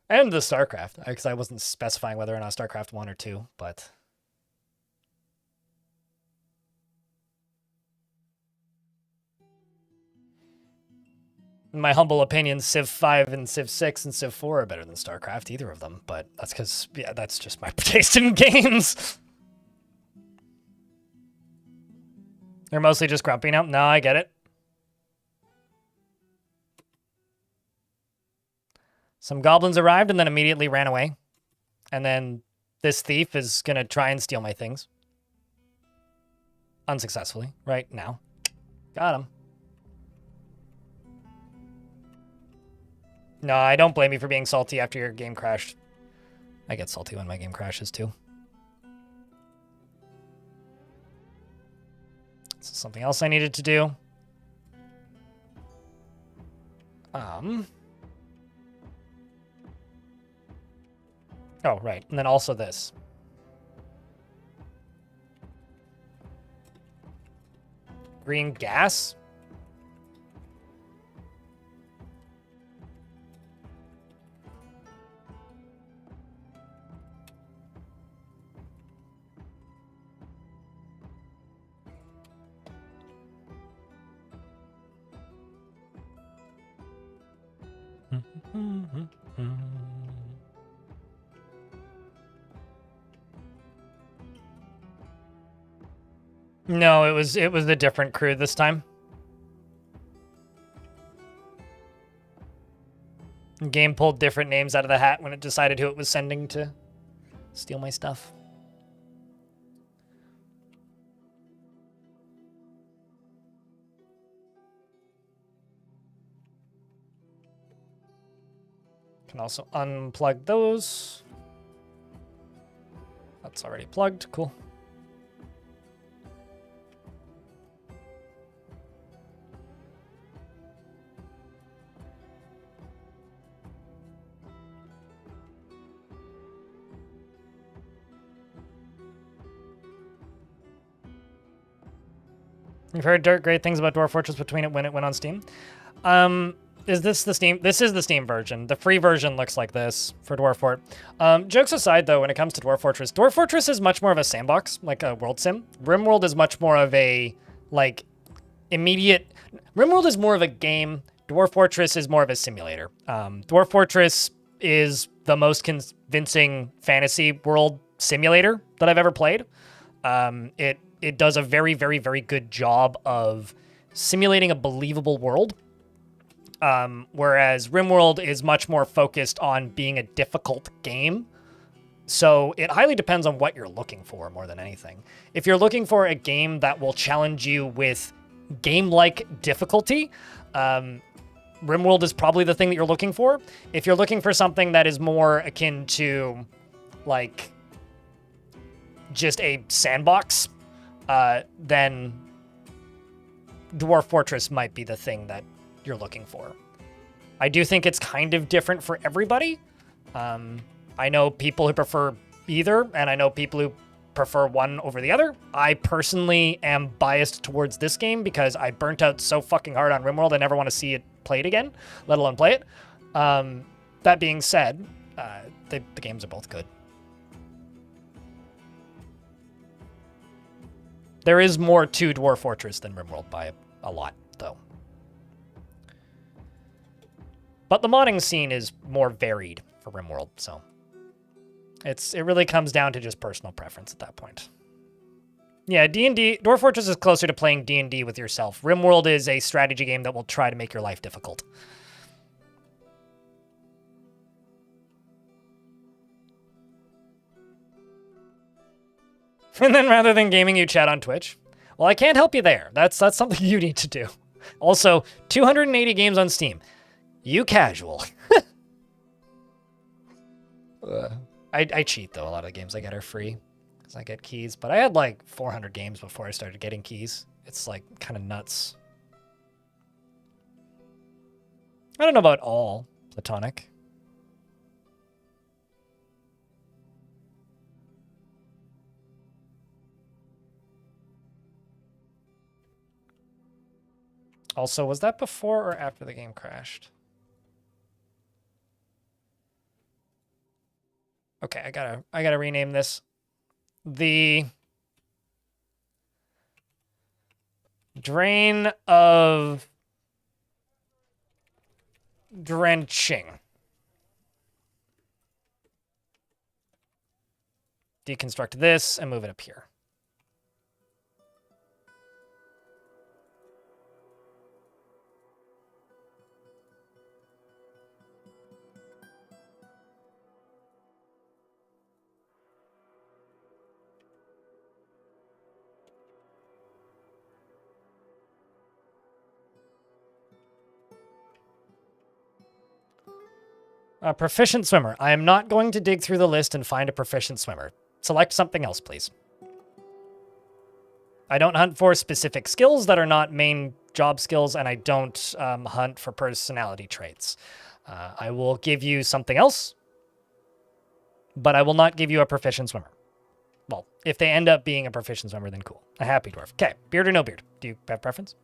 And the StarCraft, because I wasn't specifying whether or not StarCraft 1 or 2, but... In my humble opinion, Civ 5 and Civ 6 and Civ 4 are better than StarCraft, either of them, but that's because, yeah, that's just my taste in games. They're mostly just grumpy now. No, I get it. Some goblins arrived and then immediately ran away. And then this thief is going to try and steal my things. Unsuccessfully, right now. Got him. No, I don't blame you for being salty after your game crashed. I get salty when my game crashes too. This is something else I needed to do. Oh, right. And then also this. Green gas? No, it was a different crew this time. The game pulled different names out of the hat when it decided who it was sending to steal my stuff. Can also unplug those. It's already plugged. Cool. You've heard great things about Dwarf Fortress between it when it went on Steam. Is this the Steam? This is the Steam version. The free version looks like this for Dwarf Fort. Jokes aside, though, when it comes to Dwarf Fortress is much more of a sandbox, like a world sim. RimWorld is much more of a, like, immediate... RimWorld is more of a game. Dwarf Fortress is more of a simulator. Dwarf Fortress is the most convincing fantasy world simulator that I've ever played. It does a very, very, very good job of simulating a believable world. Whereas RimWorld is much more focused on being a difficult game. So it highly depends on what you're looking for more than anything. If you're looking for a game that will challenge you with game-like difficulty, RimWorld is probably the thing that you're looking for. If you're looking for something that is more akin to, like, just a sandbox, then Dwarf Fortress might be the thing that you're looking for. I do think it's kind of different for everybody. I know people who prefer either, and I know people who prefer one over the other. I personally am biased towards this game because I burnt out so fucking hard on RimWorld, I never want to see it played again, let alone play it. That being said, the games are both good. There is more to Dwarf Fortress than RimWorld by a lot, though. But the modding scene is more varied for RimWorld, so it really comes down to just personal preference at that point. Yeah, D&D, Dwarf Fortress is closer to playing D&D with yourself. RimWorld is a strategy game that will try to make your life difficult. And then rather than gaming, you chat on Twitch. Well, I can't help you there. That's something you need to do. Also, 280 games on Steam. You casual. I cheat, though. A lot of the games I get are free because I get keys. But I had like 400 games before I started getting keys. It's like kind of nuts. I don't know about all Platonic. Also, was that before or after the game crashed? Okay, I gotta rename this. The Drain of Drenching. Deconstruct this and move it up here. A proficient swimmer. I am not going to dig through the list and find a proficient swimmer. Select something else, please. I don't hunt for specific skills that are not main job skills, and I don't hunt for personality traits. I will give you something else, but I will not give you a proficient swimmer. Well, if they end up being a proficient swimmer, then cool. A happy dwarf. Okay, beard or no beard? Do you have preference?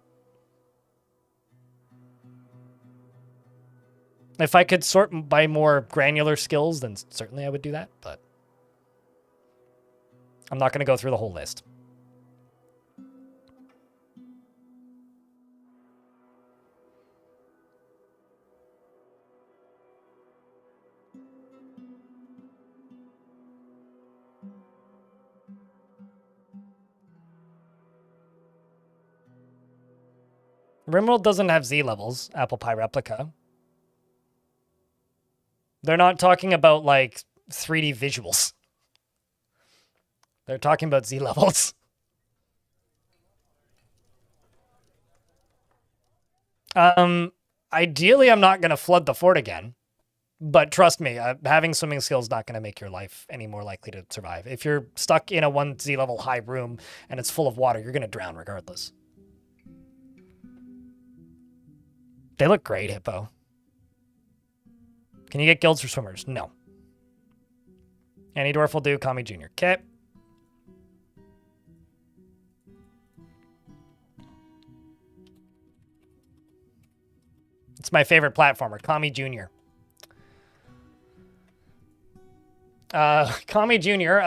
If I could sort by more granular skills, then certainly I would do that, but I'm not going to go through the whole list. RimWorld doesn't have Z levels, Apple Pie Replica. They're not talking about, like, 3D visuals. They're talking about Z levels. Ideally, I'm not going to flood the fort again. But trust me, having swimming skills is not going to make your life any more likely to survive. If you're stuck in a 1 level high room and it's full of water, you're going to drown regardless. They look great, Hippo. Can you get guilds for swimmers? No. Any dwarf will do. Kami Jr. Okay. It's my favorite platformer, Kami Jr. Kami Jr.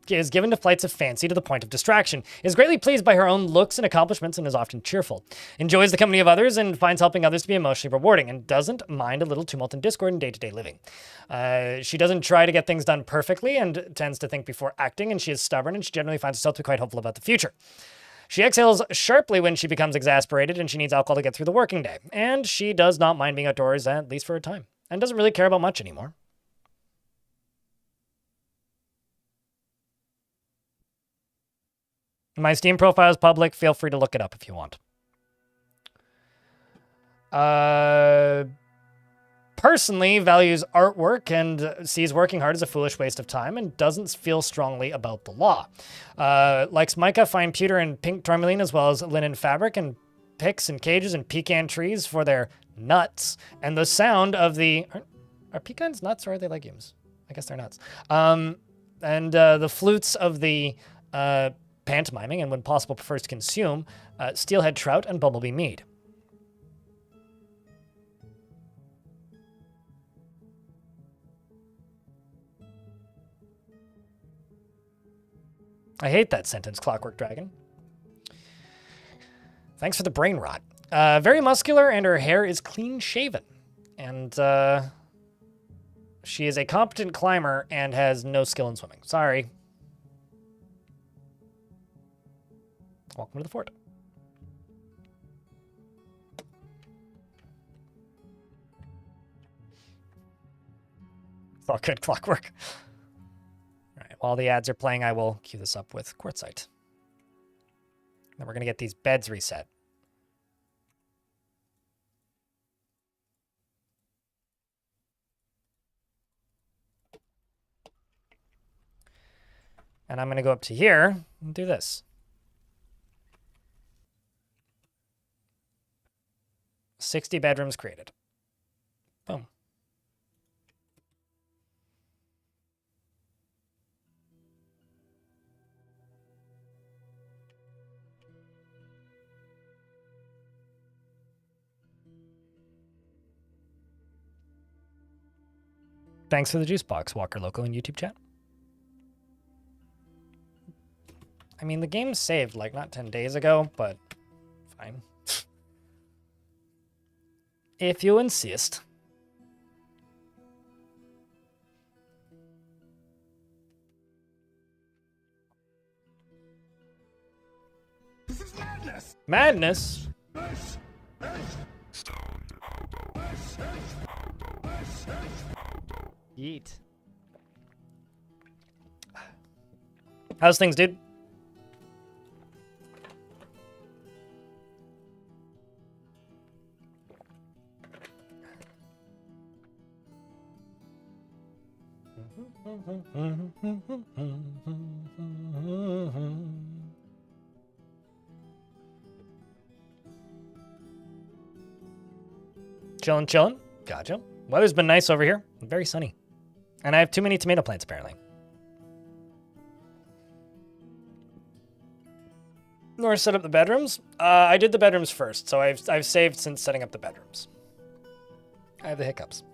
Is given to flights of fancy to the point of distraction, is greatly pleased by her own looks and accomplishments, and is often cheerful, enjoys the company of others, and finds helping others to be emotionally rewarding, and doesn't mind a little tumult and discord in day-to-day living. She doesn't try to get things done perfectly, and tends to think before acting, and she is stubborn, and she generally finds herself to be quite hopeful about the future. She exhales sharply when she becomes exasperated, and she needs alcohol to get through the working day, and she does not mind being outdoors, at least for a time, and doesn't really care about much anymore. My Steam profile is public. Feel free to look it up if you want. Personally values artwork and sees working hard as a foolish waste of time and doesn't feel strongly about the law. Likes mica, fine pewter, and pink tourmaline, as well as linen fabric and picks and cages and pecan trees for their nuts and the sound of the... Are pecans nuts or are they legumes? I guess they're nuts. And the flutes of the... pantomiming, and when possible prefers to consume steelhead trout and bumblebee mead. I hate that sentence, Clockwork Dragon. Thanks for the brain rot. Very muscular, and her hair is clean shaven. And she is a competent climber and has no skill in swimming. Sorry. Welcome to the fort. It's all good, Clockwork. All right, while the ads are playing, I will cue this up with Quartzite. Then we're going to get these beds reset. And I'm going to go up to here and do this. 60 bedrooms created. Boom. Thanks for the juice box, Walker Loco in YouTube chat. I mean, the game saved like not 10 days ago, but fine. If you insist. This is madness! Madness? Yeet. How's things, dude? Chillin'. Gotcha. Weather's been nice over here. Very sunny. And I have too many tomato plants, apparently. Nor set up the bedrooms? I did the bedrooms first, so I've saved since setting up the bedrooms. I have the hiccups.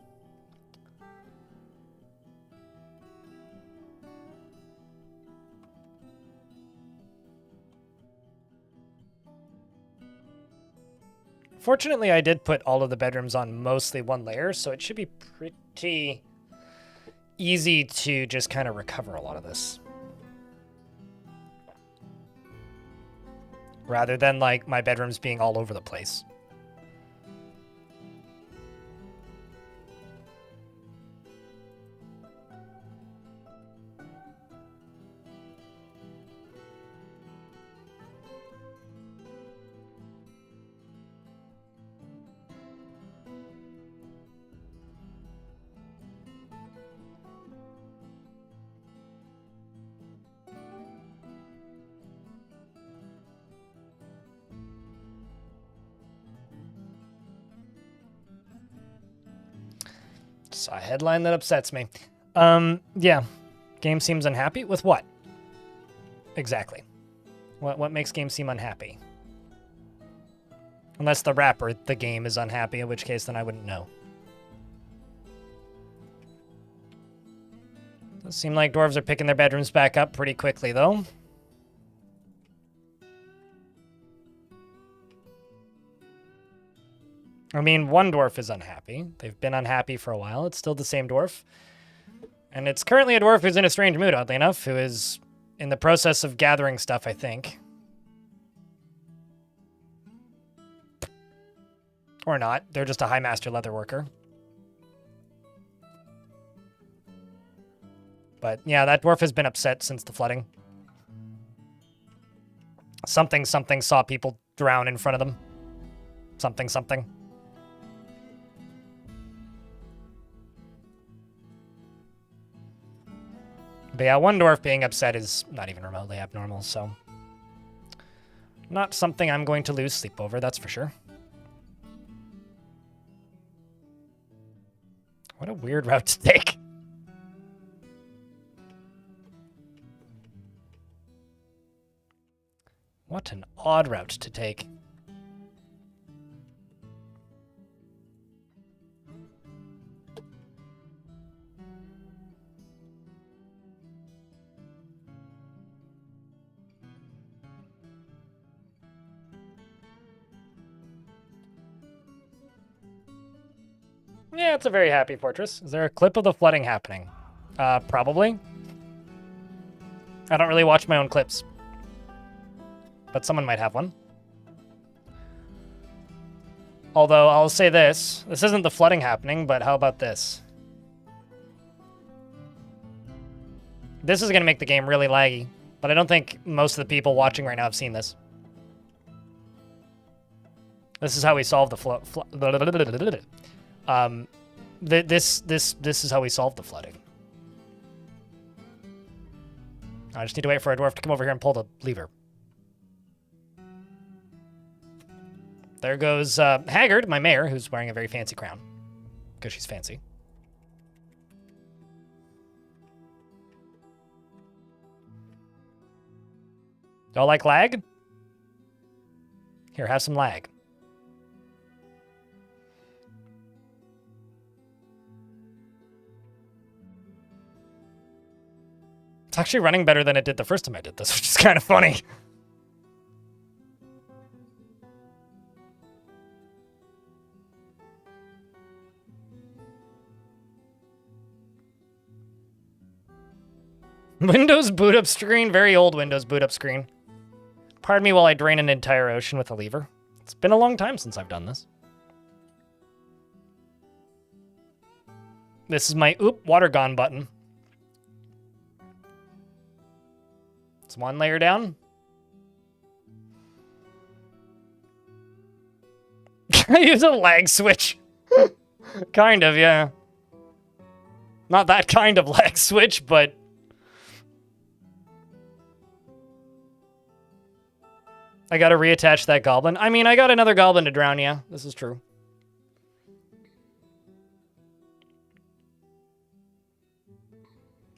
Fortunately, I did put all of the bedrooms on mostly one layer, so it should be pretty easy to just kind of recover a lot of this. Rather than, like, my bedrooms being all over the place. Saw a headline that upsets me. Yeah. Game seems unhappy with what? Exactly. What makes game seem unhappy? Unless the rapper, the game, is unhappy, in which case then I wouldn't know. Does seem like dwarves are picking their bedrooms back up pretty quickly, though. I mean, one dwarf is unhappy. They've been unhappy for a while. It's still the same dwarf. And it's currently a dwarf who's in a strange mood, oddly enough, who is in the process of gathering stuff, I think. Or not. They're just a High Master leather worker. But yeah, that dwarf has been upset since the flooding. Something saw people drown in front of them. Something. But yeah, one dwarf being upset is not even remotely abnormal, so... Not something I'm going to lose sleep over, that's for sure. What a weird route to take. What an odd route to take. Yeah, it's a very happy fortress. Is there a clip of the flooding happening? Probably. I don't really watch my own clips. But someone might have one. Although, I'll say this. This isn't the flooding happening, but how about this? This is going to make the game really laggy. But I don't think most of the people watching right now have seen this. This is how we solve the this is how we solve the flooding. I just need to wait for a dwarf to come over here and pull the lever. There goes Haggard, my mare, who's wearing a very fancy crown. Because she's fancy. Y'all like lag? Here, have some lag. It's actually running better than it did the first time I did this, which is kind of funny. Windows boot up screen, very old Windows boot up screen. Pardon me while I drain an entire ocean with a lever. It's been a long time since I've done this. This is my water gone button. It's one layer down. I use a lag switch. Kind of, yeah. Not that kind of lag switch, but... I gotta reattach that goblin. I mean, I got another goblin to drown, yeah. This is true.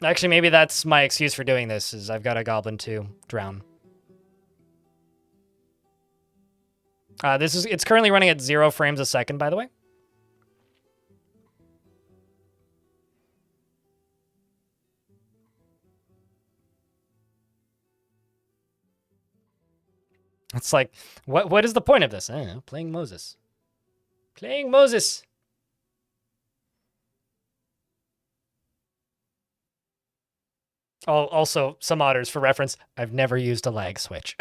Actually, maybe that's my excuse for doing this, is I've got a goblin to drown. It's currently running at 0 frames a second, by the way. It's like, what is the point of this? I don't know, playing Moses. Playing Moses! Oh, also, some otters for reference, I've never used a lag switch.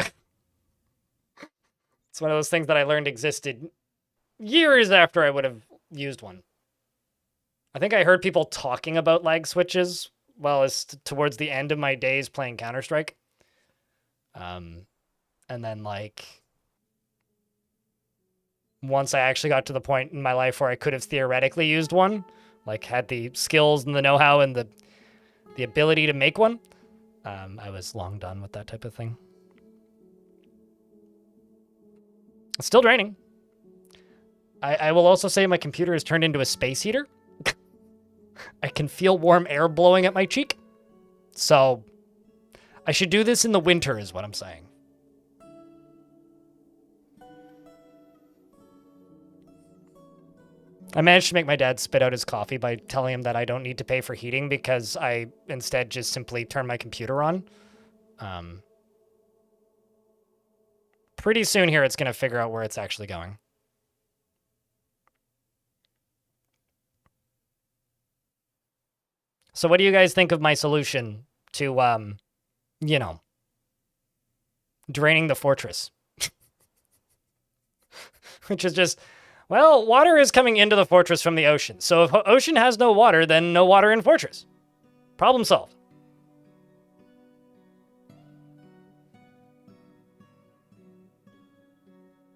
It's one of those things that I learned existed years after I would have used one. I think I heard people talking about lag switches while it's towards the end of my days playing Counter-Strike. And then, like, once I actually got to the point in my life where I could have theoretically used one, like, had the skills and the know-how and the ability to make one, I was long done with that type of thing. It's still draining. I will also say my computer has turned into a space heater. I can feel warm air blowing at my cheek. So I should do this in the winter is what I'm saying. I managed to make my dad spit out his coffee by telling him that I don't need to pay for heating because I instead just simply turn my computer on. Pretty soon here, it's going to figure out where it's actually going. So what do you guys think of my solution to, you know, draining the fortress? Which is just... Well, water is coming into the fortress from the ocean. So if ocean has no water, then no water in fortress. Problem solved.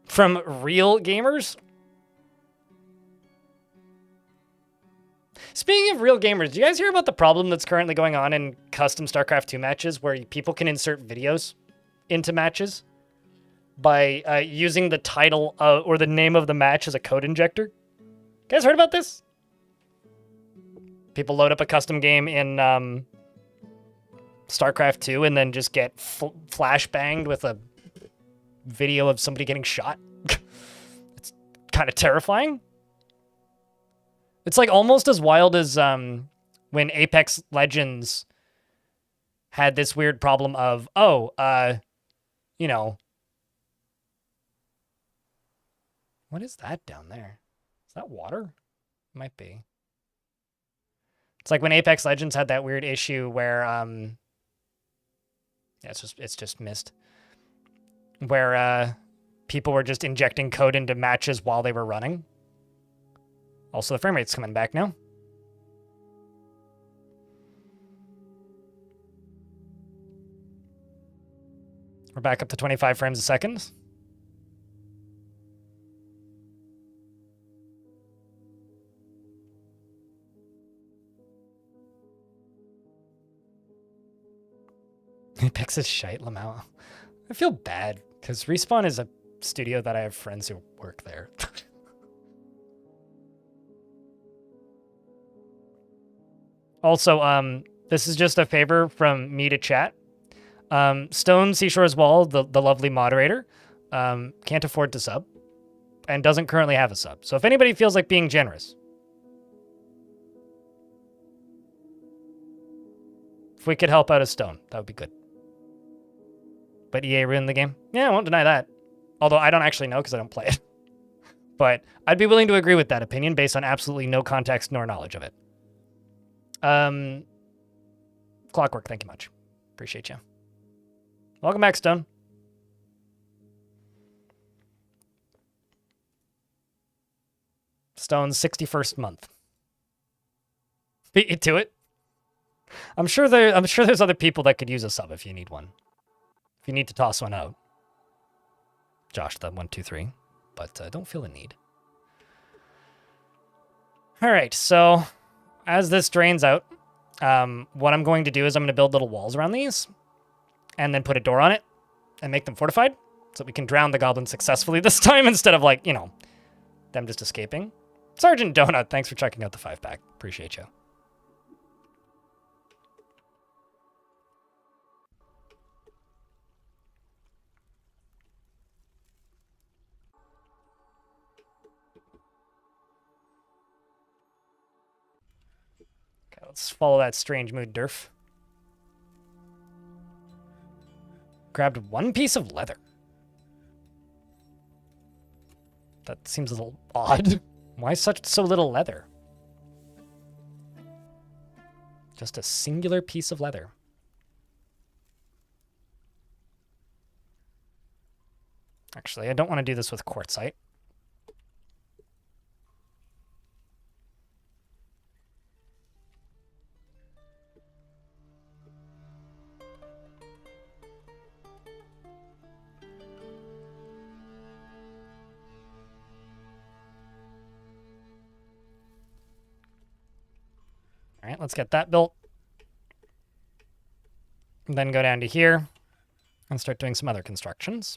From real gamers? Speaking of real gamers, do you guys hear about the problem that's currently going on in custom StarCraft 2 matches where people can insert videos into matches by using the title or the name of the match as a code injector? You guys heard about this? People load up a custom game in StarCraft 2 and then just get flashbanged with a video of somebody getting shot. It's kind of terrifying. It's like almost as wild as when Apex Legends had this weird problem of, you know, what is that down there? Is that water? It might be. It's like when Apex Legends had that weird issue where, yeah, it's just mist. Where people were just injecting code into matches while they were running. Also, the frame rate's coming back now. We're back up to 25 frames a second. Apex is shite, Lamau. I feel bad, because Respawn is a studio that I have friends who work there. Also, this is just a favor from me to chat. Stone Seashore's Wall, the lovely moderator, can't afford to sub and doesn't currently have a sub. So if anybody feels like being generous, if we could help out a Stone, that would be good. But EA ruined the game? Yeah, I won't deny that. Although I don't actually know because I don't play it. But I'd be willing to agree with that opinion based on absolutely no context nor knowledge of it. Clockwork, thank you much. Appreciate you. Welcome back, Stone. Stone's 61st month. Beat you to it. I'm sure there's other people that could use a sub if you need one. If you need to toss one out. Josh, the 123. But don't feel the need. Alright, so as this drains out, what I'm going to do is I'm going to build little walls around these and then put a door on it and make them fortified so we can drown the goblins successfully this time instead of, like, you know, them just escaping. Sergeant Donut, thanks for checking out the 5-pack. Appreciate you. Let's follow that strange mood, Durf. Grabbed one piece of leather. That seems a little odd. Why so little leather? Just a singular piece of leather. Actually, I don't want to do this with quartzite. All right, let's get that built. And then go down to here and start doing some other constructions.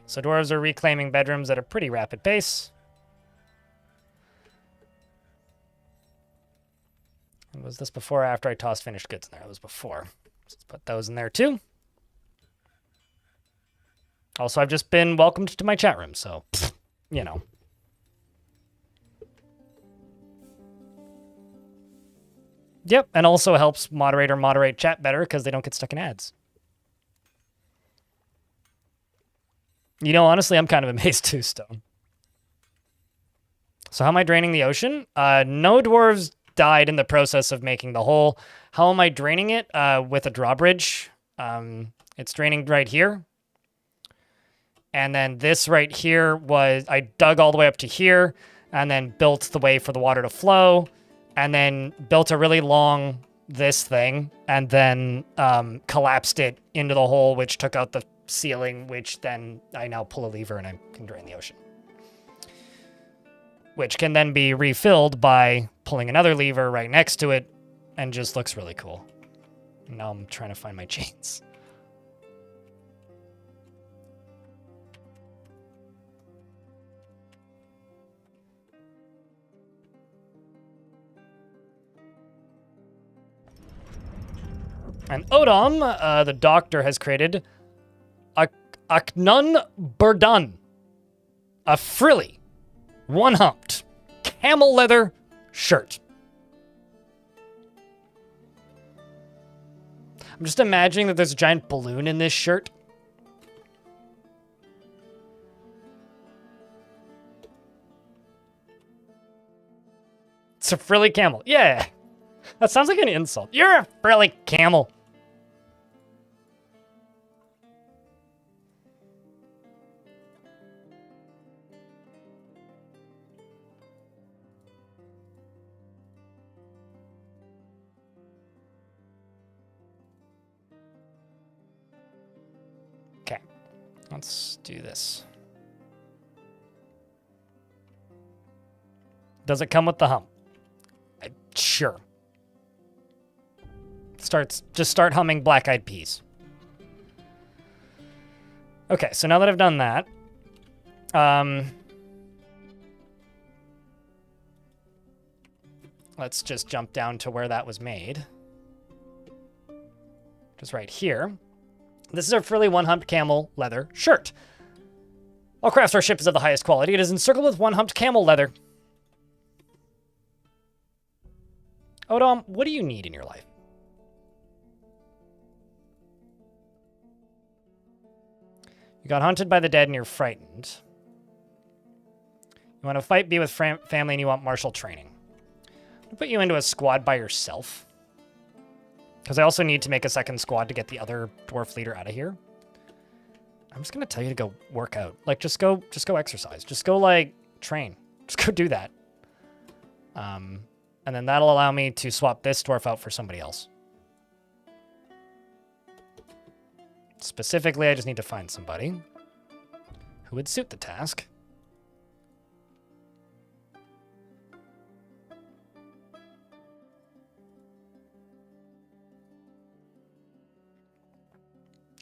So dwarves are reclaiming bedrooms at a pretty rapid pace. And was this before or after I tossed finished goods in there? It was before. Let's put those in there too. Also, I've just been welcomed to my chat room, so, you know. Yep, and also helps moderator moderate chat better because they don't get stuck in ads. You know, honestly, I'm kind of amazed too, Stone. So how am I draining the ocean? No dwarves died in the process of making the hole. How am I draining it? With a drawbridge. It's draining right here. And then this right here was, I dug all the way up to here and then built the way for the water to flow and then built a really long this thing and then collapsed it into the hole, which took out the ceiling, which then I now pull a lever and I can drain the ocean. Which can then be refilled by pulling another lever right next to it and just looks really cool. Now I'm trying to find my chains. And Odom, the doctor, has created Aknun Burdan, a frilly, one-humped, camel leather shirt. I'm just imagining that there's a giant balloon in this shirt. It's a frilly camel. Yeah, that sounds like an insult. You're a frilly camel. Okay, let's do this. Does it come with the hump? Sure. Just start humming Black Eyed Peas. Okay, so now that I've done that, let's just jump down to where that was made. Just right here. This is a frilly one-humped camel leather shirt. All craftsmanship is of the highest quality. It is encircled with one-humped camel leather. Odom, what do you need in your life? You got hunted by the dead and you're frightened. You want to fight, be with family, and you want martial training. I'm going to put you into a squad by yourself. Because I also need to make a second squad to get the other dwarf leader out of here. I'm just going to tell you to go work out. Like, just go exercise. Just go, like, train. Just go do that. And then that'll allow me to swap this dwarf out for somebody else. Specifically, I just need to find somebody who would suit the task.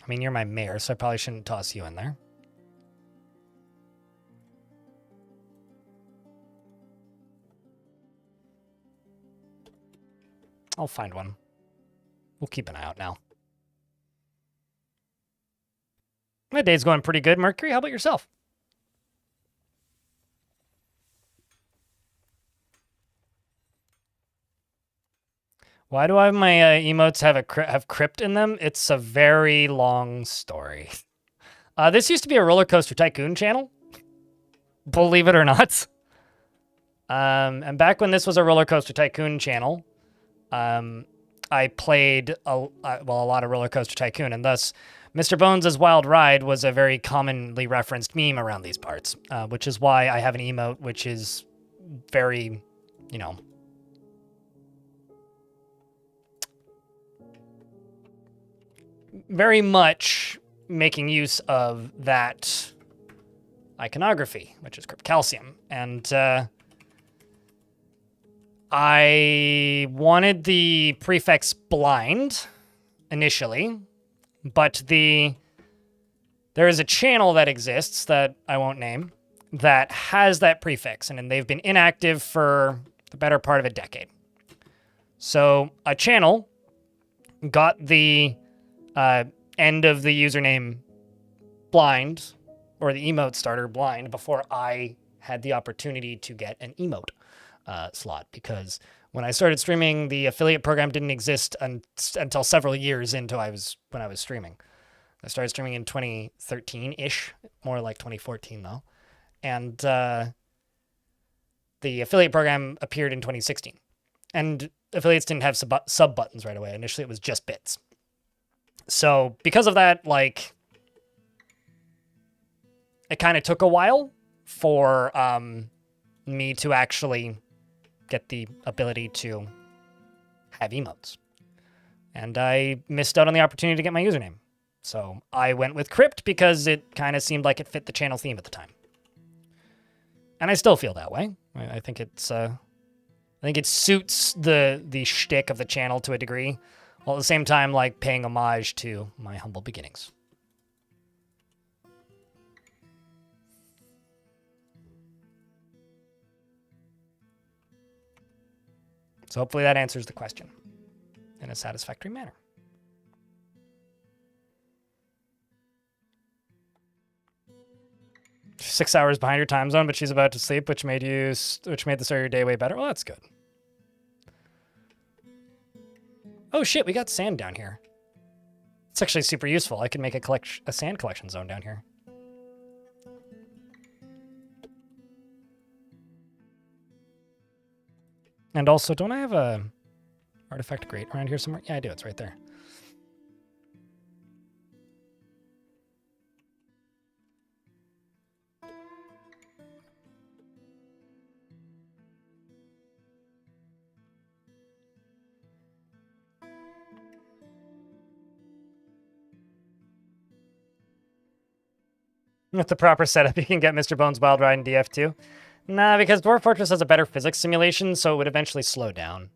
I mean, you're my mayor, so I probably shouldn't toss you in there. I'll find one. We'll keep an eye out now. My day's going pretty good, Mercury. How about yourself? Why do I have my emotes have crypt in them? It's a very long story. This used to be a Roller Coaster Tycoon channel. Believe it or not. And back when this was a Roller Coaster Tycoon channel, I played a lot of Roller Coaster Tycoon, and thus Mr. Bones' Wild Ride was a very commonly referenced meme around these parts, which is why I have an emote which is very, you know, very much making use of that iconography, which is Crypt Calcium. And I wanted the prefix blind initially, but the there is a channel that exists that I won't name that has that prefix, and they've been inactive for the better part of a decade. So a channel got the end of the username blind, or the emote starter blind, before I had the opportunity to get an emote slot, because when I started streaming, the affiliate program didn't exist until several years into when I was streaming. I started streaming in 2013-ish, more like 2014 though. And the affiliate program appeared in 2016. And affiliates didn't have sub buttons right away. Initially, it was just bits. So because of that, like, it kind of took a while for me to actually get the ability to have emotes. And I missed out on the opportunity to get my username. So I went with Crypt because it kind of seemed like it fit the channel theme at the time. And I still feel that way. I think it's I think it suits the shtick of the channel to a degree, while at the same time like paying homage to my humble beginnings. So hopefully that answers the question in a satisfactory manner. She's 6 hours behind your time zone, but she's about to sleep, which made the start of your day way better. Well, that's good. Oh shit, we got sand down here. It's actually super useful. I can make a sand collection zone down here. And also, don't I have a artifact grate around here somewhere? Yeah, I do. It's right there. With the proper setup, you can get Mr. Bones Wild Ride in DF2. Nah, because Dwarf Fortress has a better physics simulation, so it would eventually slow down.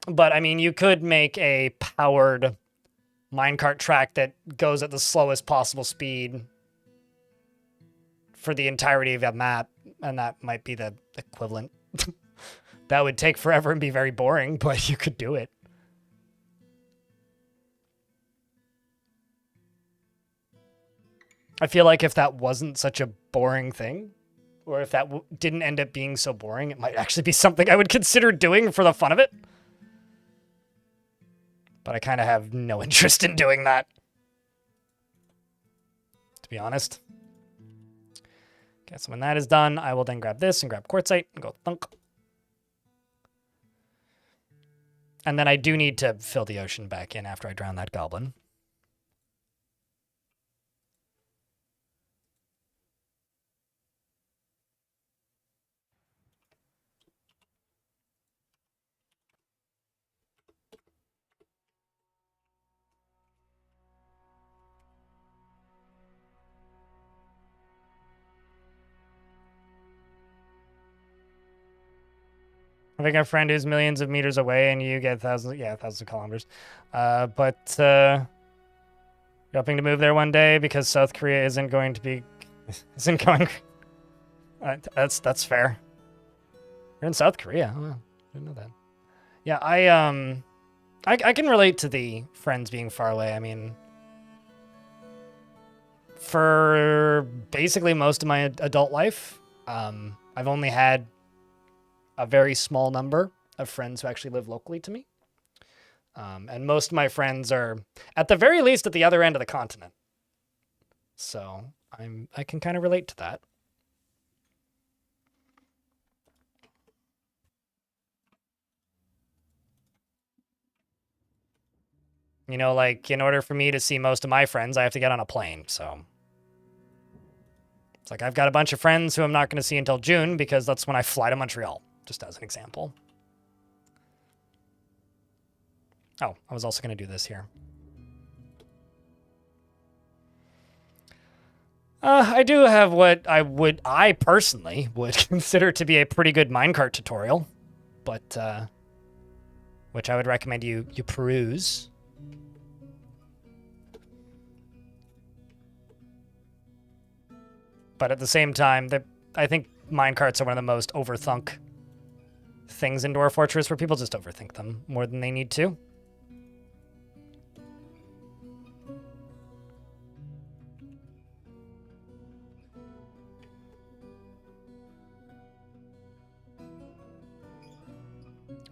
But, I mean, you could make a powered minecart track that goes at the slowest possible speed for the entirety of a map, and that might be the equivalent. That would take forever and be very boring, but you could do it. I feel like if that wasn't such a boring thing, or if that didn't end up being so boring, it might actually be something I would consider doing for the fun of it. But I kind of have no interest in doing that, to be honest. Okay, so when that is done, I will then grab this and grab quartzite and go thunk. And then I do need to fill the ocean back in after I drown that goblin. I think a friend who's millions of meters away and you get thousands of kilometers. But you're hoping to move there one day because South Korea isn't going. That's fair. You're in South Korea. Oh, I didn't know that. Yeah, I can relate to the friends being far away. I mean, for basically most of my adult life, I've only had a very small number of friends who actually live locally to me. And most of my friends are, at the very least, at the other end of the continent. So I can kind of relate to that. You know, like, in order for me to see most of my friends, I have to get on a plane, so. It's like, I've got a bunch of friends who I'm not going to see until June, because that's when I fly to Montreal, just as an example. Oh, I was also going to do this here. I do have what I personally would consider to be a pretty good minecart tutorial, but which I would recommend you peruse. But at the same time, I think minecarts are one of the most overthunk things in Dwarf Fortress, where people just overthink them more than they need to.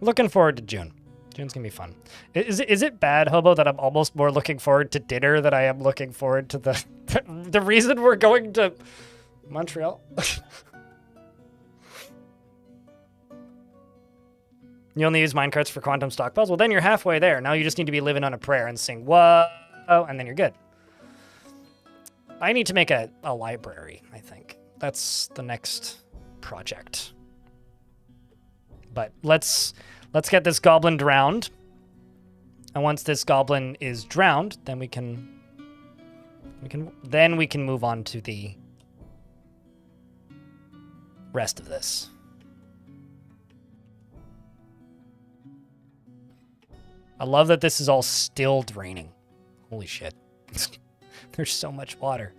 Looking forward to June. June's gonna be fun. Is it bad, Hobo, that I'm almost more looking forward to dinner than I am looking forward to the reason we're going to Montreal? You only use minecarts for quantum stockpiles? Well, then you're halfway there. Now you just need to be living on a prayer and sing, whoa, and then you're good. I need to make a library, I think. That's the next project. But let's get this goblin drowned. And once this goblin is drowned, then we can move on to the rest of this. I love that this is all still draining. Holy shit. There's so much water.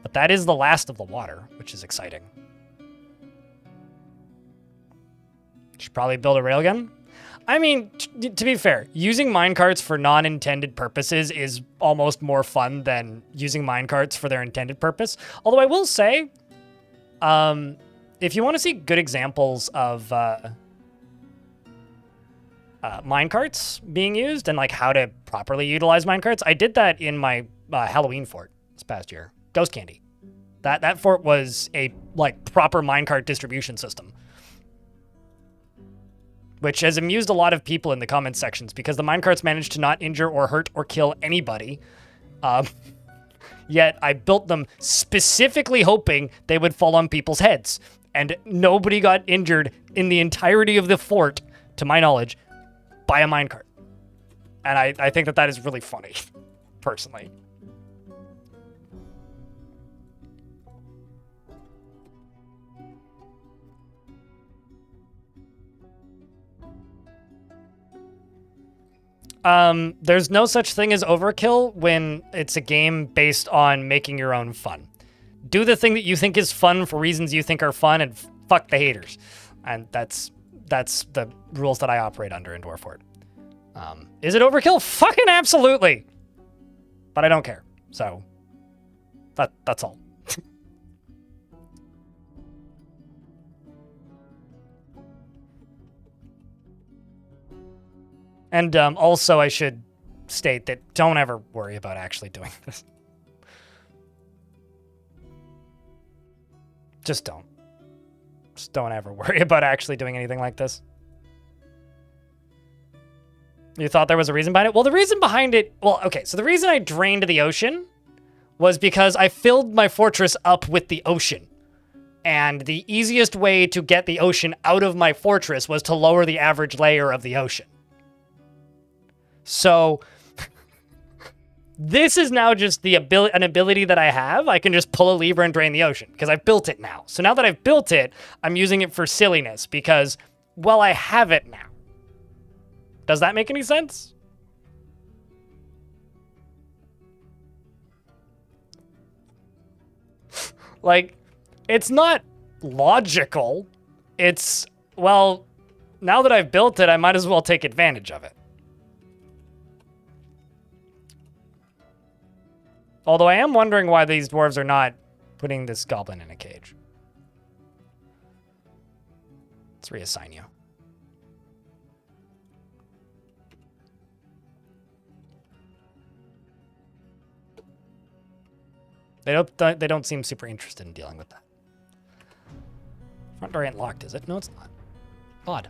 But that is the last of the water, which is exciting. Should probably build a railgun. I mean, to be fair, using minecarts for non-intended purposes is almost more fun than using minecarts for their intended purpose. Although I will say, if you want to see good examples of minecarts being used and like how to properly utilize minecarts, I did that in my Halloween fort this past year. Ghost Candy. That fort was a like proper minecart distribution system, which has amused a lot of people in the comment sections because the minecarts managed to not injure or hurt or kill anybody. Yet I built them specifically hoping they would fall on people's heads. And nobody got injured in the entirety of the fort, to my knowledge, by a minecart. And I think that is really funny, personally. There's no such thing as overkill when it's a game based on making your own fun. Do the thing that you think is fun for reasons you think are fun and fuck the haters. And that's the rules that I operate under in Dwarf Fort. Is it overkill? Fucking absolutely. But I don't care. So that's all. And also, I should state that don't ever worry about actually doing this. Just don't. Just don't ever worry about actually doing anything like this. You thought there was a reason behind it? Well, the reason behind it... Well, okay, so the reason I drained the ocean was because I filled my fortress up with the ocean. And the easiest way to get the ocean out of my fortress was to lower the average layer of the ocean. So this is now just an ability that I have. I can just pull a lever and drain the ocean because I've built it now. So now that I've built it, I'm using it for silliness because, well, I have it now. Does that make any sense? Like, it's not logical. It's, well, now that I've built it, I might as well take advantage of it. Although I am wondering why these dwarves are not putting this goblin in a cage. Let's reassign you. They don't seem super interested in dealing with that. Front door ain't locked, is it? No, it's not. Odd.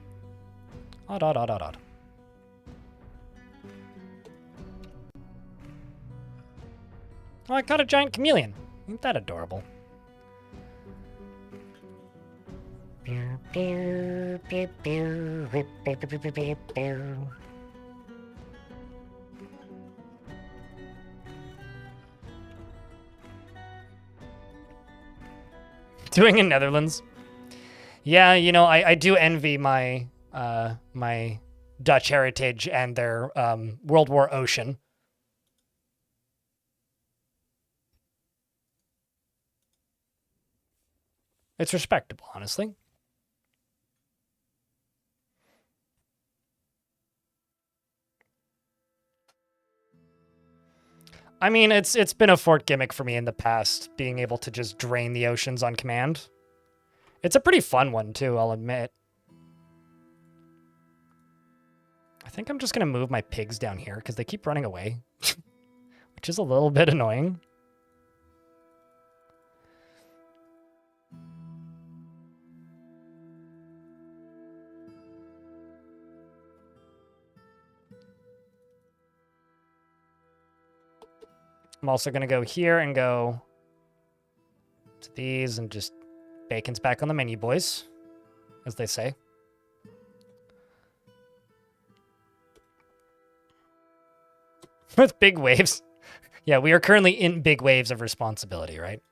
Odd, odd, odd, odd, odd. Oh, I caught a giant chameleon. Ain't that adorable? Doing in Netherlands. Yeah, you know, I do envy my my Dutch heritage and their World War ocean. It's respectable, honestly. I mean, it's been a fort gimmick for me in the past, being able to just drain the oceans on command. It's a pretty fun one, too, I'll admit. I think I'm just going to move my pigs down here, because they keep running away. Which is a little bit annoying. I'm also going to go here and go to these and just bacon's back on the menu, boys, as they say. With big waves. Yeah, we are currently in big waves of responsibility, right?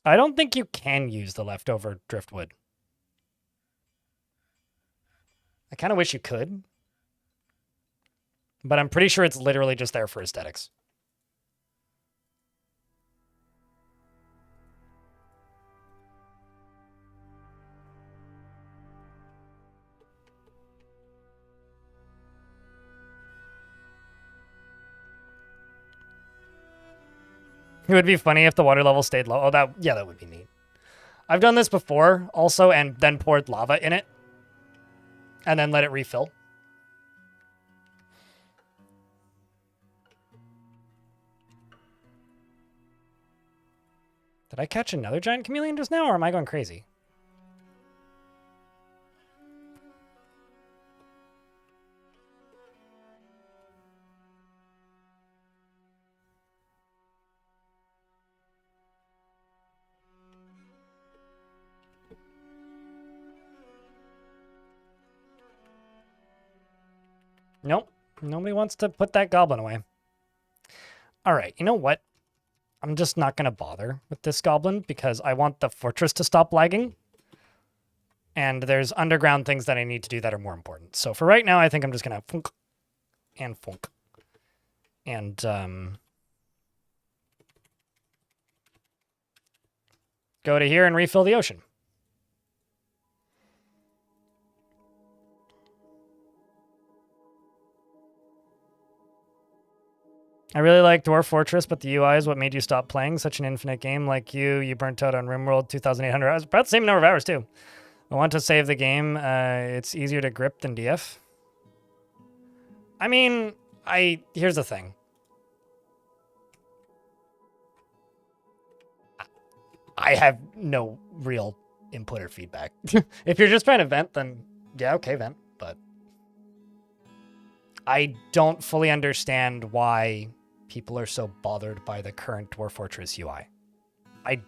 I don't think you can use the leftover driftwood. I kind of wish you could. But I'm pretty sure it's literally just there for aesthetics. It would be funny if the water level stayed low. Oh, that would be neat. I've done this before also, and then poured lava in it. And then let it refill. Did I catch another giant chameleon just now, or am I going crazy? Nope. Nobody wants to put that goblin away. All right, you know what? I'm just not going to bother with this goblin because I want the fortress to stop lagging. And there's underground things that I need to do that are more important. So for right now, I think I'm just going to funk and funk. And go to here and refill the ocean. I really like Dwarf Fortress, but the UI is what made you stop playing. Such an infinite game like you burnt out on RimWorld 2,800 hours. About the same number of hours, too. I want to save the game. It's easier to grip than DF. I mean, here's the thing. I have no real input or feedback. If you're just trying to vent, then yeah, okay, vent. But I don't fully understand why people are so bothered by the current Dwarf Fortress UI. I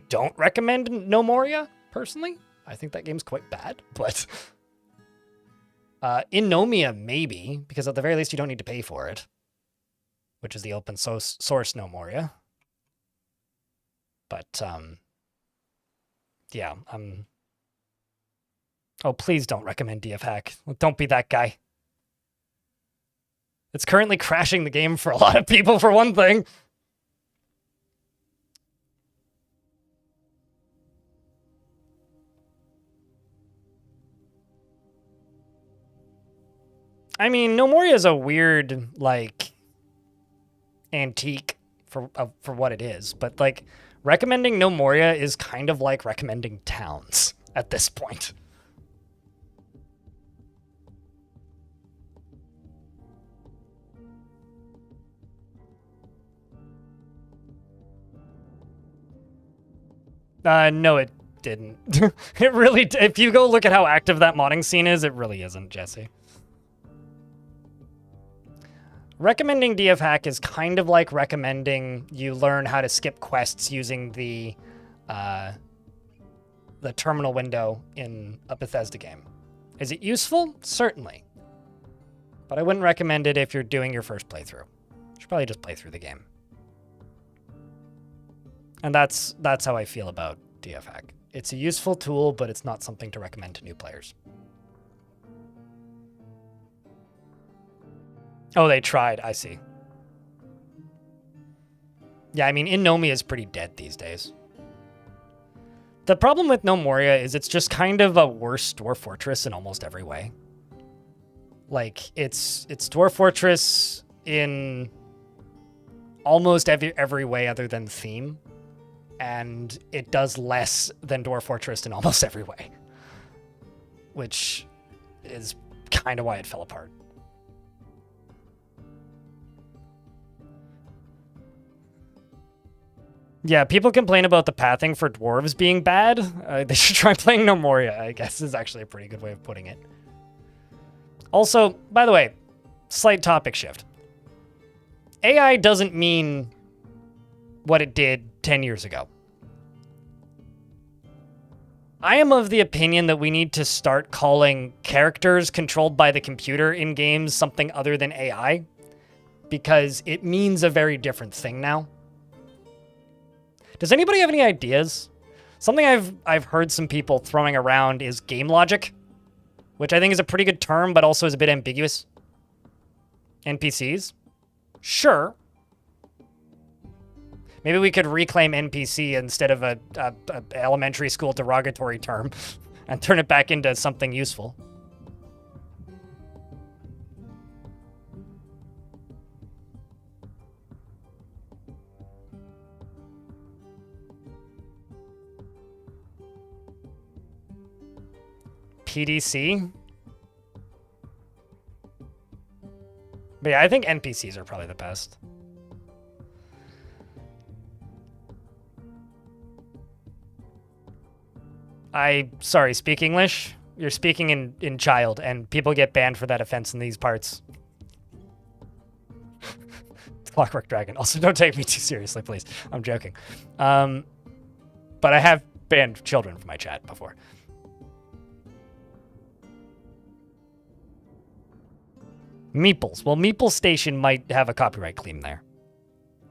don't recommend No Moria, personally. I think that game's quite bad, but in Nomia, maybe, because at the very least you don't need to pay for it, which is the open source No Moria. But, yeah, oh, please don't recommend DF Hack. Don't be that guy. It's currently crashing the game for a lot of people, for one thing. I mean, No Moria is a weird, like, antique for what it is. But, like, recommending No Moria is kind of like recommending Towns at this point. No, it didn't. It really, if you go look at how active that modding scene is, it really isn't, Jesse. Recommending DF Hack is kind of like recommending you learn how to skip quests using the terminal window in a Bethesda game. Is it useful? Certainly. But I wouldn't recommend it if you're doing your first playthrough. You should probably just play through the game. And that's how I feel about DFHack. It's a useful tool, but it's not something to recommend to new players. Oh, they tried. I see. Yeah, I mean, Innomi is pretty dead these days. The problem with No Moria is it's just kind of a worse Dwarf Fortress in almost every way. Like, it's Dwarf Fortress in almost every way other than theme. And it does less than Dwarf Fortress in almost every way. Which is kind of why it fell apart. Yeah, people complain about the pathing for dwarves being bad. They should try playing No Moria, I guess is actually a pretty good way of putting it. Also, by the way, slight topic shift. AI doesn't mean what it did 10 years ago. I am of the opinion that we need to start calling characters controlled by the computer in games something other than AI, because it means a very different thing now. Does anybody have any ideas? Something I've heard some people throwing around is game logic, which I think is a pretty good term, but also is a bit ambiguous. NPCs? Sure. Maybe we could reclaim NPC instead of a elementary school derogatory term and turn it back into something useful. PDC? But yeah, I think NPCs are probably the best. Sorry, speak English? You're speaking in child, and people get banned for that offense in these parts. Clockwork Dragon. Also, don't take me too seriously, please. I'm joking. But I have banned children from my chat before. Meeples. Well, Meeple Station might have a copyright claim there.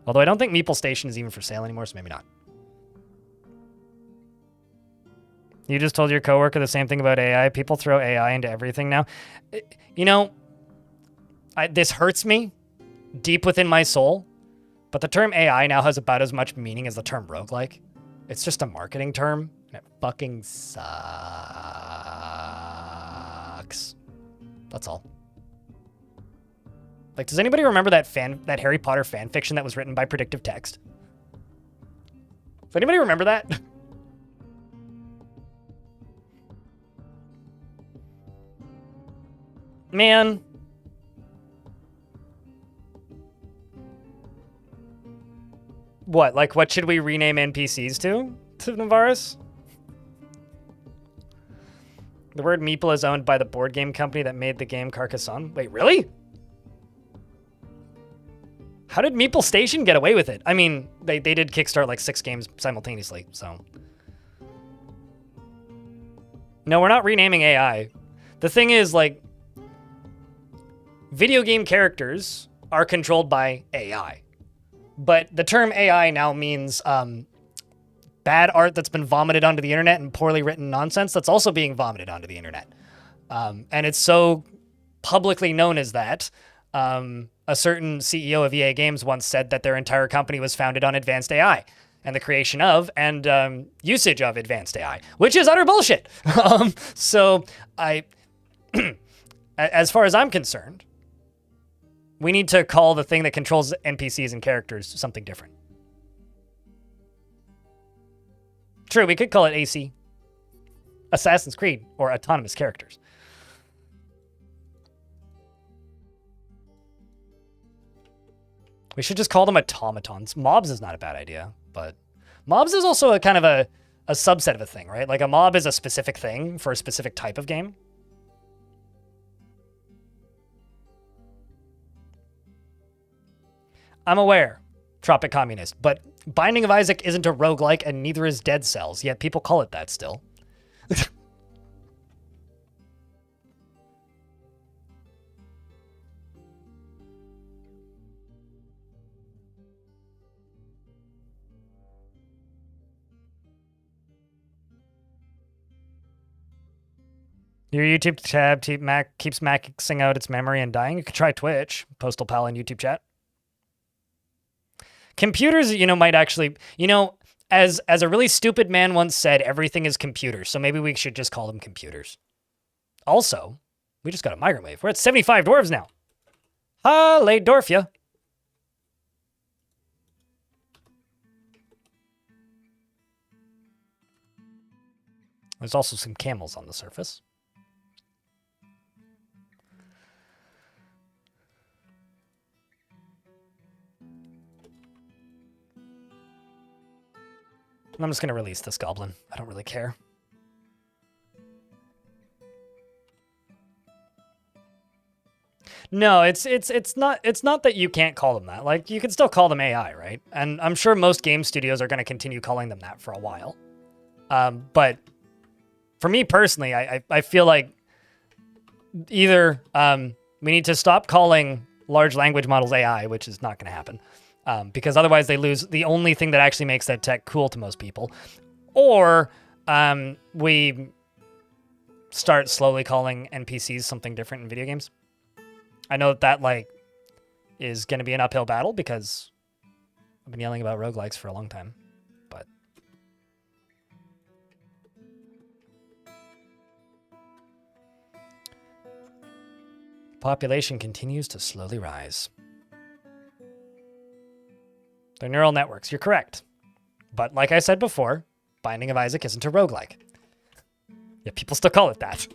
Although I don't think Meeple Station is even for sale anymore, so maybe not. You just told your coworker the same thing about AI. People throw AI into everything now. You know, this hurts me deep within my soul, but the term AI now has about as much meaning as the term roguelike. It's just a marketing term, and it fucking sucks. That's all. Like, does anybody remember that Harry Potter fan fiction that was written by Predictive Text? Does anybody remember that? Man. What? Like, what should we rename NPCs to Navaris? The word Meeple is owned by the board game company that made the game Carcassonne. Wait, really? How did Meeple Station get away with it? I mean, they did kickstart like 6 games simultaneously, so. No, we're not renaming AI. The thing is, like, video game characters are controlled by AI. But the term AI now means bad art that's been vomited onto the internet and poorly written nonsense that's also being vomited onto the internet. And it's so publicly known as that. A certain CEO of EA Games once said that their entire company was founded on advanced AI and the creation of and usage of advanced AI, which is utter bullshit. So as far as I'm concerned, we need to call the thing that controls NPCs and characters something different. True, we could call it AC. Assassin's Creed, or Autonomous Characters. We should just call them automatons. Mobs is not a bad idea, but mobs is also a kind of a subset of a thing, right? Like a mob is a specific thing for a specific type of game. I'm aware, Tropic Communist, but Binding of Isaac isn't a roguelike and neither is Dead Cells, yet people call it that still. Your YouTube tab keeps maxing out its memory and dying. You could try Twitch, Postal Pal in YouTube chat. Computers, might actually, as a really stupid man once said, everything is computers. So maybe we should just call them computers. Also, we just got a migrant wave. We're at 75 dwarves now. Hallelujah. There's also some camels on the surface. I'm just going to release this goblin. I don't really care. No, it's not that you can't call them that. Like, you can still call them AI, right? And I'm sure most game studios are going to continue calling them that for a while. But for me personally, I feel like either we need to stop calling large language models AI, which is not going to happen, because otherwise they lose the only thing that actually makes that tech cool to most people, or we start slowly calling NPCs something different in video games. I know that like is going to be an uphill battle because I've been yelling about roguelikes for a long time, but population continues to slowly rise. They're neural networks. You're correct. But like I said before, Binding of Isaac isn't a roguelike. Yeah, people still call it that.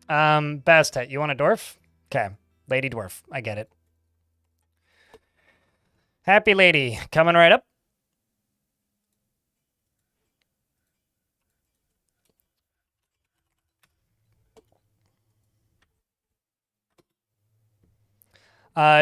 Bastet, you want a dwarf? Okay, lady dwarf. I get it. Happy lady, coming right up.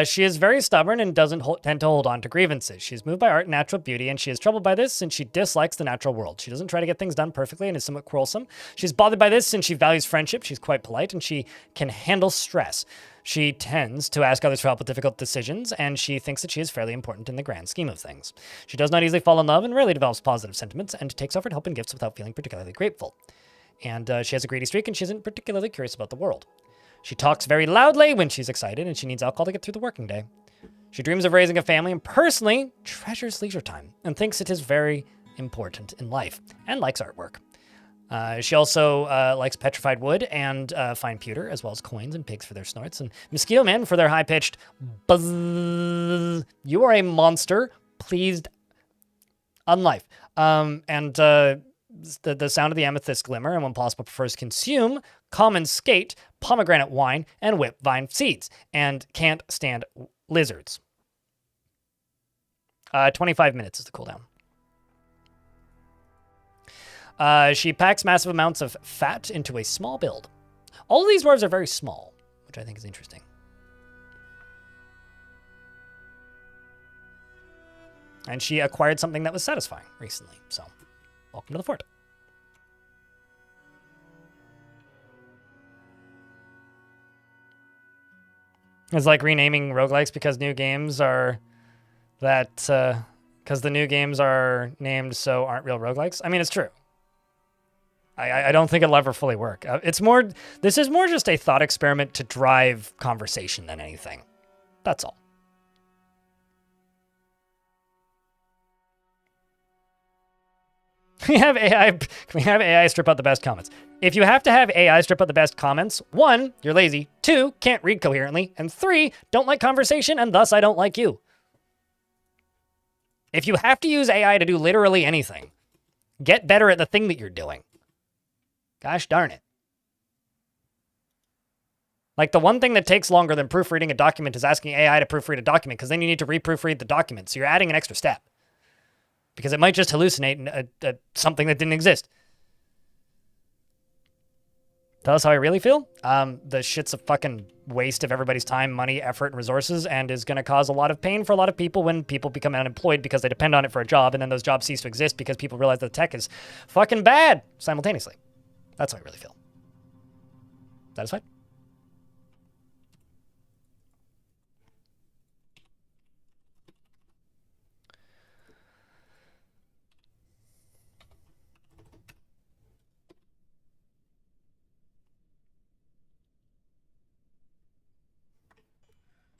She is very stubborn and doesn't tend to hold on to grievances. She's moved by art and natural beauty, and she is troubled by this since she dislikes the natural world. She doesn't try to get things done perfectly and is somewhat quarrelsome. She's bothered by this since she values friendship. She's quite polite, and she can handle stress. She tends to ask others for help with difficult decisions, and she thinks that she is fairly important in the grand scheme of things. She does not easily fall in love and rarely develops positive sentiments, and takes offered help and gifts without feeling particularly grateful. And she has a greedy streak, and she isn't particularly curious about the world. She talks very loudly when she's excited, and she needs alcohol to get through the working day. She dreams of raising a family and personally treasures leisure time and thinks it is very important in life and likes artwork. She also likes petrified wood and fine pewter, as well as coins and pigs for their snorts, and mosquito men for their high-pitched buzz. You are a monster. Pleased unlife. The sound of the amethyst glimmer, and when possible prefers consume common skate, pomegranate wine, and whip vine seeds, and can't stand lizards. 25 minutes is the cooldown. She packs massive amounts of fat into a small build. All of these dwarves are very small, which I think is interesting. And she acquired something that was satisfying recently, so welcome to the fort. It's like renaming roguelikes because new games are that, because the new games are named so aren't real roguelikes. I mean, it's true. I don't think it'll ever fully work. This is more just a thought experiment to drive conversation than anything. That's all. Can we have AI strip out the best comments? If you have to have AI strip out the best comments, 1, you're lazy, 2, can't read coherently, and 3, don't like conversation, and thus I don't like you. If you have to use AI to do literally anything, get better at the thing that you're doing. Gosh darn it. Like, the one thing that takes longer than proofreading a document is asking AI to proofread a document, because then you need to reproofread the document, so you're adding an extra step. Because it might just hallucinate something that didn't exist. Tell us how I really feel. The shit's a fucking waste of everybody's time, money, effort, and resources, and is going to cause a lot of pain for a lot of people when people become unemployed because they depend on it for a job, and then those jobs cease to exist because people realize that tech is fucking bad simultaneously. That's how I really feel. Satisfied?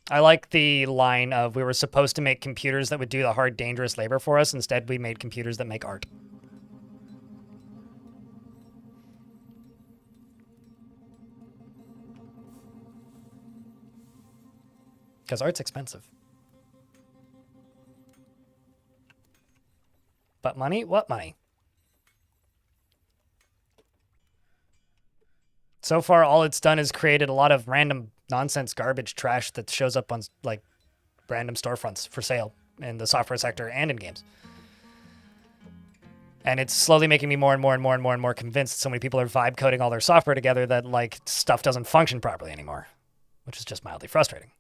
I like the line of we were supposed to make computers that would do the hard, dangerous labor for us. Instead, we made computers that make art. Because art's expensive. But money? What money? So far, all it's done is created a lot of random nonsense garbage trash that shows up on like random storefronts for sale in the software sector and in games. And it's slowly making me more and more convinced so many people are vibe coding all their software together that like stuff doesn't function properly anymore, which is just mildly frustrating.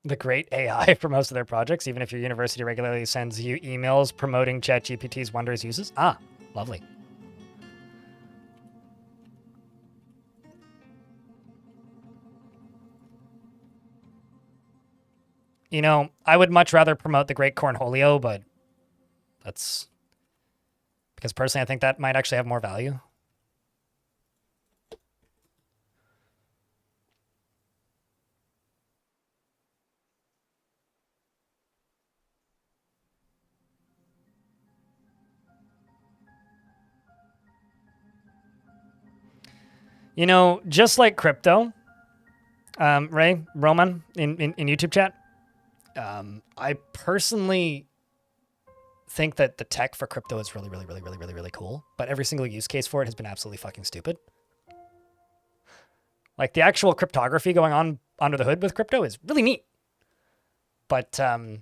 The great AI for most of their projects, even if your university regularly sends you emails promoting ChatGPT's wondrous uses. Ah, lovely. You know, I would much rather promote the great Cornholio, but that's because personally I think that might actually have more value. You know, just like crypto, Ray, Roman, in YouTube chat, I personally think that the tech for crypto is really cool, but every single use case for it has been absolutely fucking stupid. Like, the actual cryptography going on under the hood with crypto is really neat, but the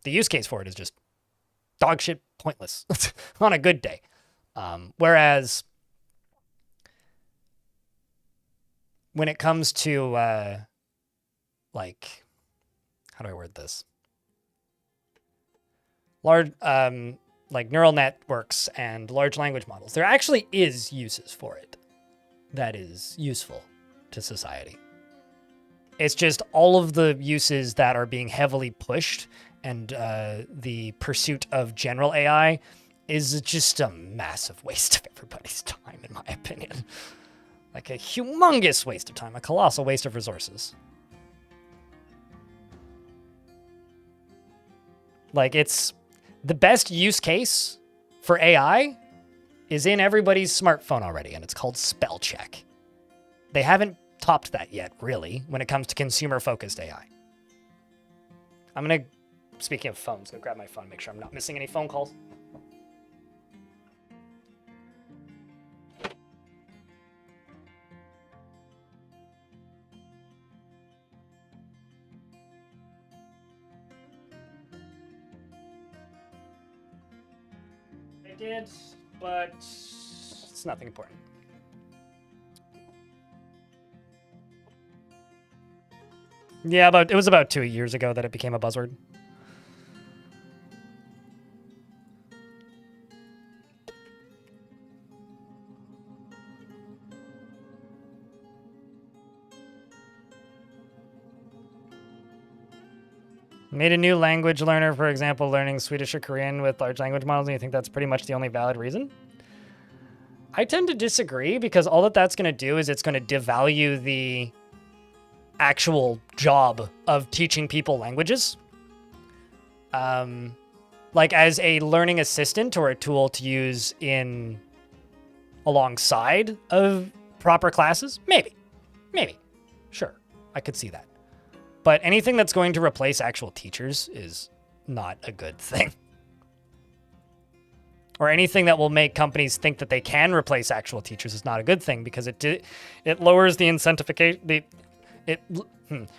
use case for it is just dog shit pointless on a good day. Whereas when it comes to, like, how do I word this? Large, like neural networks and large language models, there actually is uses for it that is useful to society. It's just all of the uses that are being heavily pushed and the pursuit of general AI is just a massive waste of everybody's time, in my opinion. Like a humongous waste of time, a colossal waste of resources. Like, it's the best use case for AI is in everybody's smartphone already, and it's called spell check. They haven't topped that yet, really, when it comes to consumer-focused AI. I'm gonna, speaking of phones, go grab my phone, make sure I'm not missing any phone calls. I did, but it's nothing important. Yeah, it was about 2 years ago that it became a buzzword. Made a new language learner, for example, learning Swedish or Korean with large language models, and you think that's pretty much the only valid reason? I tend to disagree, because all that's going to do is it's going to devalue the actual job of teaching people languages. Like as a learning assistant or a tool to use in alongside of proper classes, maybe. Sure, I could see that. But anything that's going to replace actual teachers is not a good thing. Or anything that will make companies think that they can replace actual teachers is not a good thing, because it lowers the incentivization.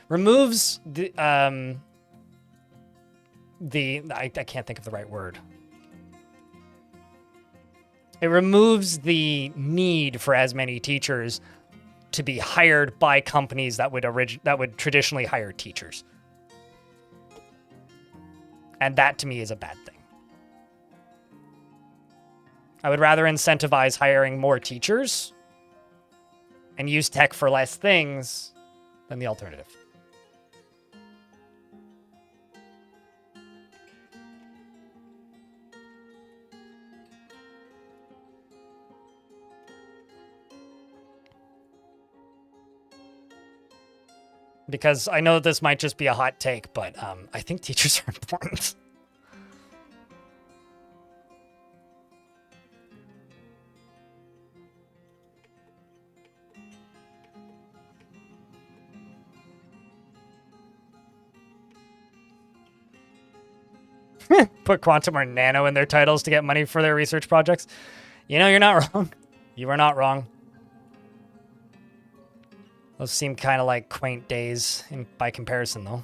removes the I can't think of the right word. It removes the need for as many teachers to be hired by companies that would traditionally hire teachers. And that to me is a bad thing. I would rather incentivize hiring more teachers and use tech for less things than the alternative. Because I know this might just be a hot take, but I think teachers are important. Put quantum or nano in their titles to get money for their research projects. You know, you're not wrong. You are not wrong. Those seem kind of like quaint days by comparison, though.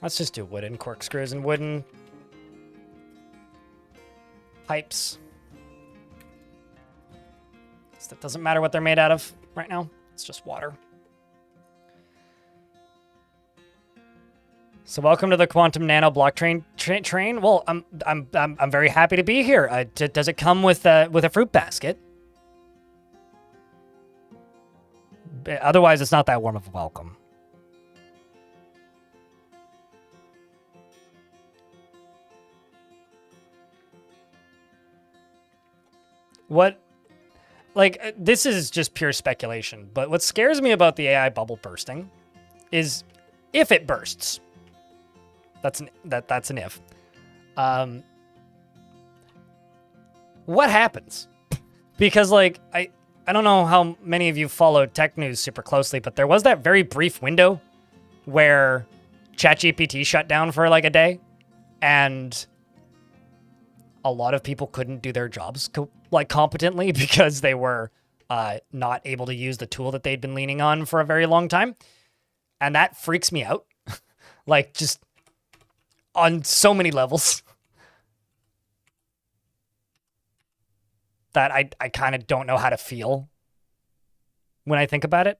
Let's just do wooden corkscrews and wooden pipes. So that doesn't matter what they're made out of right now. It's just water. So welcome to the Quantum Nano Blockchain train. Well, I'm very happy to be here. Does it come with a fruit basket? Otherwise, it's not that warm of a welcome. What, like, this is just pure speculation, but what scares me about the AI bubble bursting is if it bursts. That's an if. What happens? Because, like, I don't know how many of you follow tech news super closely, but there was that very brief window where ChatGPT shut down for like a day, and a lot of people couldn't do their jobs competently because they were not able to use the tool that they'd been leaning on for a very long time. And that freaks me out. Like, just on so many levels that I kind of don't know how to feel when I think about it.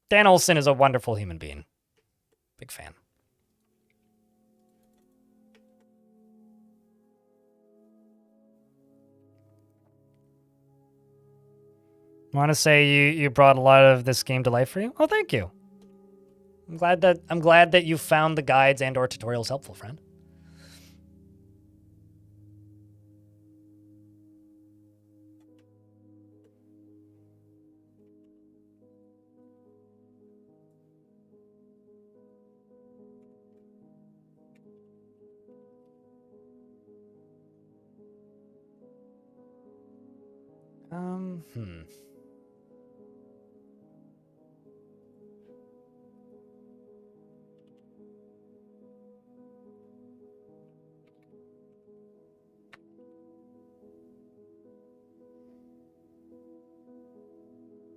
Dan Olson is a wonderful human being. Big fan. I want to say you brought a lot of this game to life for you. Oh, thank you. I'm glad that you found the guides and or tutorials helpful, friend.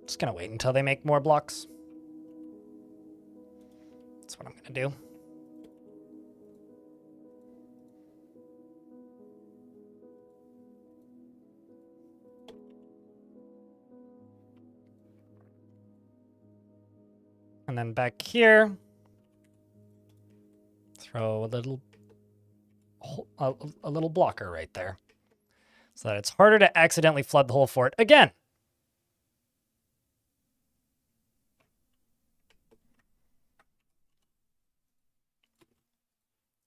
Just gonna wait until they make more blocks. That's what I'm gonna do. And then back here, throw a little blocker right there, so that it's harder to accidentally flood the whole fort again.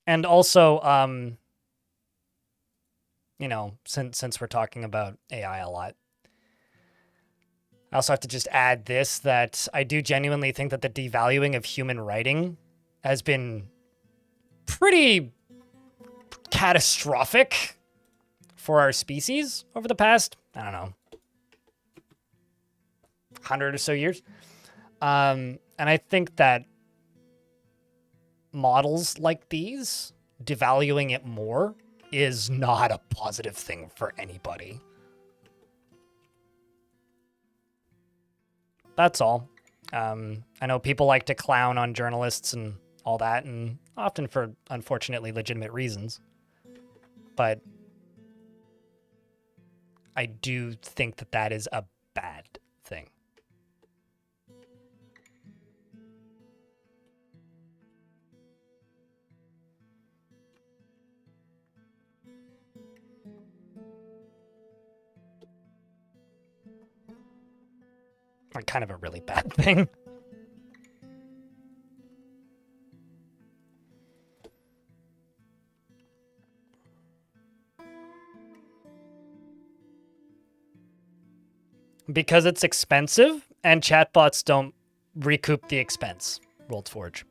And also, you know, since we're talking about AI a lot, I also have to just add this, that I do genuinely think that the devaluing of human writing has been pretty catastrophic for our species over the past, I don't know, 100 or so years. And I think that models like these, devaluing it more, is not a positive thing for anybody. That's all. I know people like to clown on journalists and all that, and often for unfortunately legitimate reasons. But I do think that that is a bad thing. Like, kind of a really bad thing. Because it's expensive, and chatbots don't recoup the expense, World Forge.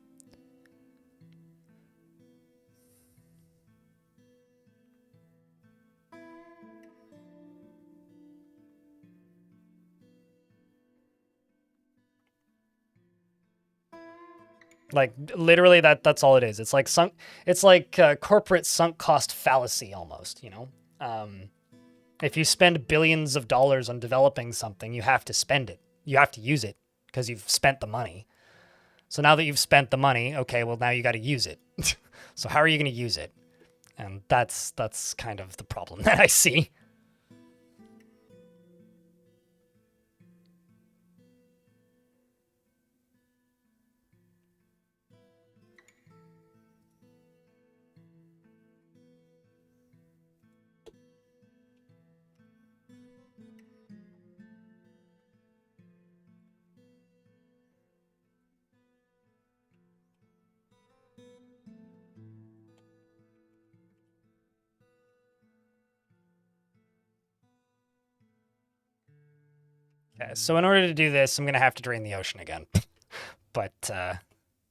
Like, literally, that's all it is. It's like corporate sunk cost fallacy almost, you know? If you spend billions of dollars on developing something, you have to spend it. You have to use it because you've spent the money. So now that you've spent the money, okay, well, now you got to use it. So how are you going to use it? And that's kind of the problem that I see. Okay, so in order to do this, I'm going to have to drain the ocean again. But,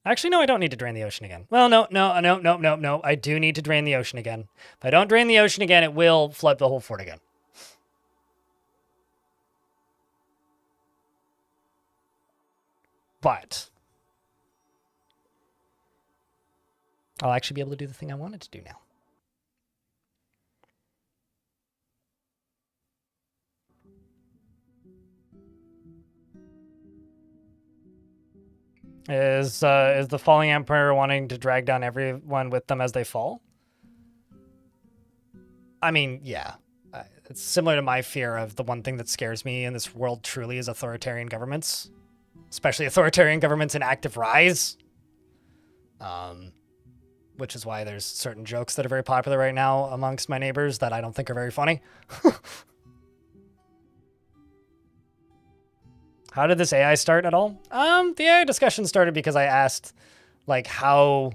actually, no, I don't need to drain the ocean again. Well, no. I do need to drain the ocean again. If I don't drain the ocean again, it will flood the whole fort again. But I'll actually be able to do the thing I wanted to do now. Is the falling emperor wanting to drag down everyone with them as they fall? I mean, yeah. It's similar to my fear of the one thing that scares me in this world truly is authoritarian governments. Especially authoritarian governments in active rise. Which is why there's certain jokes that are very popular right now amongst my neighbors that I don't think are very funny. How did this AI start at all? The AI discussion started because I asked, like, what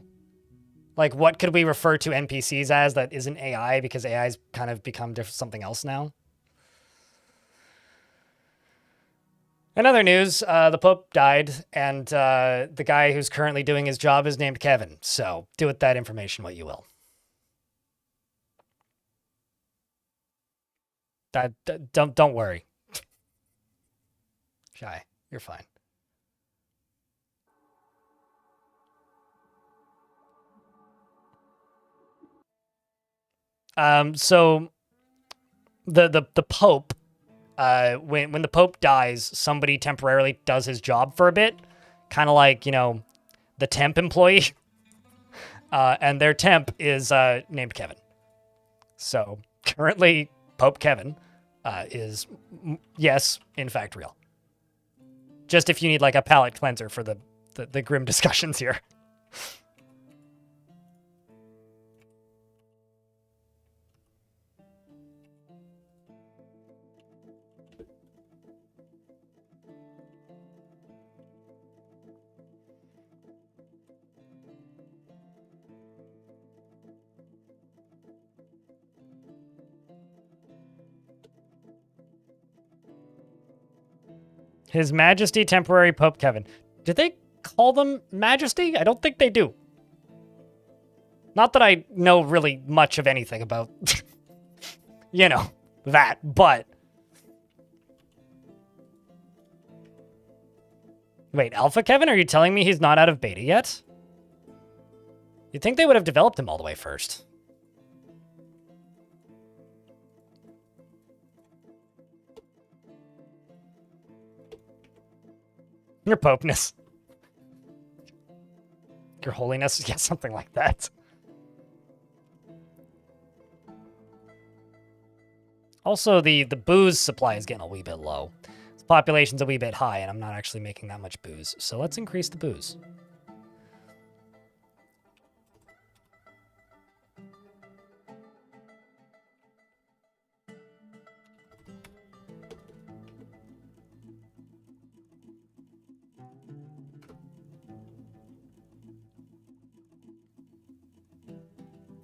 could we refer to NPCs as that isn't AI, because AI's kind of become something else now. In other news, the Pope died, and the guy who's currently doing his job is named Kevin. So do with that information what you will. Don't worry. Shy, you're fine. So the Pope, when the Pope dies, somebody temporarily does his job for a bit, kind of like, you know, the temp employee. And their temp is named Kevin. So currently, Pope Kevin is, yes, in fact, real. Just if you need like a palate cleanser for the grim discussions here. His Majesty Temporary Pope Kevin. Did they call them Majesty? I don't think they do. Not that I know really much of anything about, you know, that, but... Wait, Alpha Kevin, are you telling me he's not out of beta yet? You'd think they would have developed him all the way first. Your Popeness. Your Holiness. Yeah, something like that. Also, the booze supply is getting a wee bit low. The population's a wee bit high, and I'm not actually making that much booze. So let's increase the booze.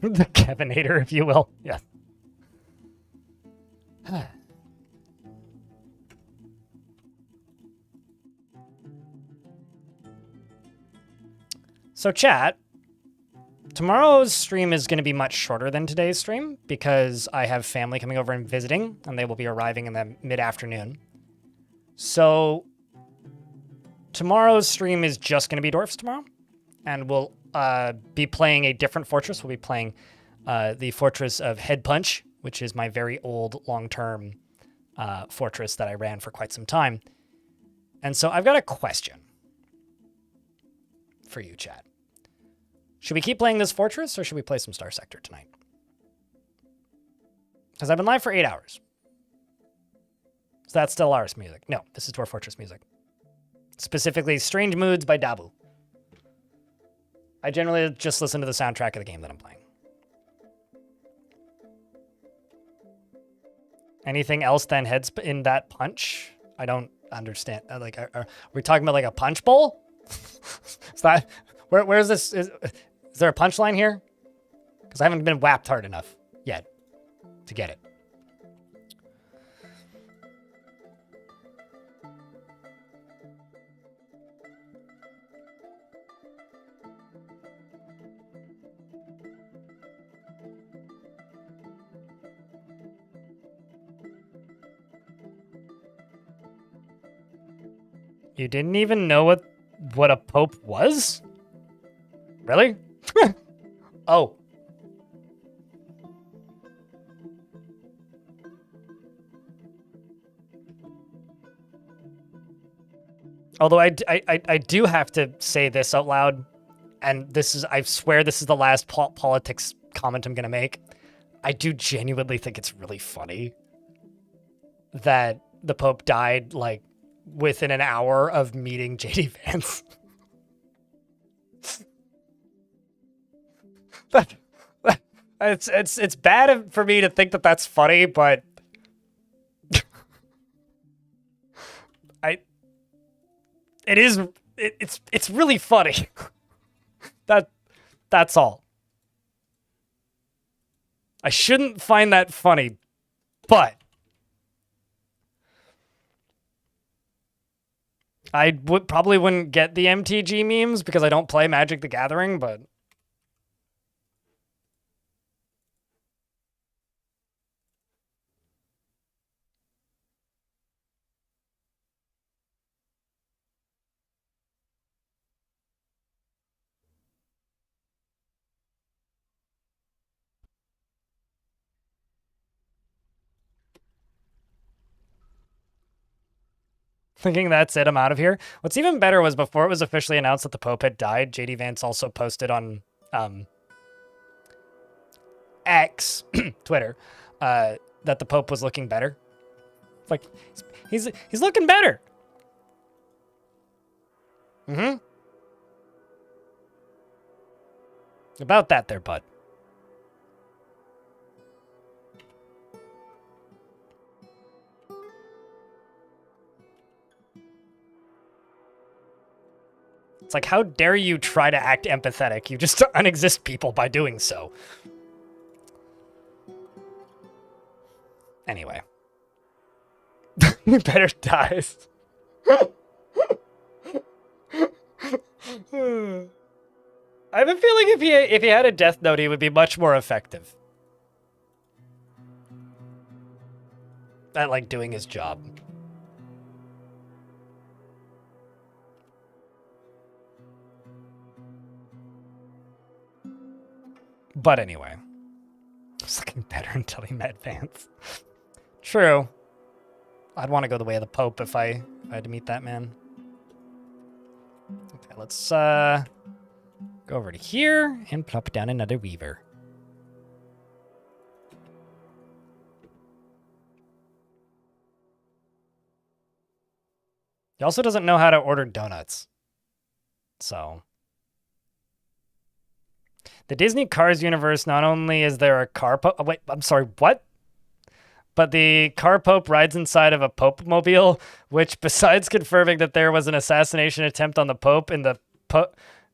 The Kevinator, if you will. Yeah. So chat, tomorrow's stream is going to be much shorter than today's stream because I have family coming over and visiting, and they will be arriving in the mid-afternoon. So tomorrow's stream is just going to be Dwarfs tomorrow, and we'll be playing a different fortress. We'll be playing the Fortress of Head Punch, which is my very old long-term fortress that I ran for quite some time. And so I've got a question for you, chat. Should we keep playing this fortress, or should we play some Star Sector tonight? Because I've been live for 8 hours. Is that still Ars music? No, this is Dwarf Fortress music. Specifically, Strange Moods by Dabu. I generally just listen to the soundtrack of the game that I'm playing. Anything else than heads in that punch? I don't understand. Like, are we talking about like a punch bowl? Is that where's this? Is there a punchline here? Because I haven't been whapped hard enough yet to get it. You didn't even know what a pope was? Really? Oh. Although I do have to say this out loud, and this is, I swear this is the last politics comment I'm going to make. I do genuinely think it's really funny that the Pope died, like, within an hour of meeting JD Vance. It's bad for me to think that that's funny, but it's really funny. That's all. I shouldn't find that funny, but I probably wouldn't get the MTG memes because I don't play Magic the Gathering, but thinking that's it, I'm out of here. What's even better was before it was officially announced that the Pope had died, JD Vance also posted on X, Twitter, that the Pope was looking better. Like, he's looking better. Mm-hmm. About that there, bud. It's like, how dare you try to act empathetic? You just unexist people by doing so. Anyway. You better die. I have a feeling if he had a death note, he would be much more effective at like doing his job. But anyway, it's looking better until he met Vance. True. I'd want to go the way of the Pope if I had to meet that man. Okay, let's go over to here and plop down another Weaver. He also doesn't know how to order donuts. So, the Disney Cars universe, not only is there a car pope... Oh, wait, I'm sorry, what? But the car pope rides inside of a Pope-mobile, which besides confirming that there was an assassination attempt on the Pope in the...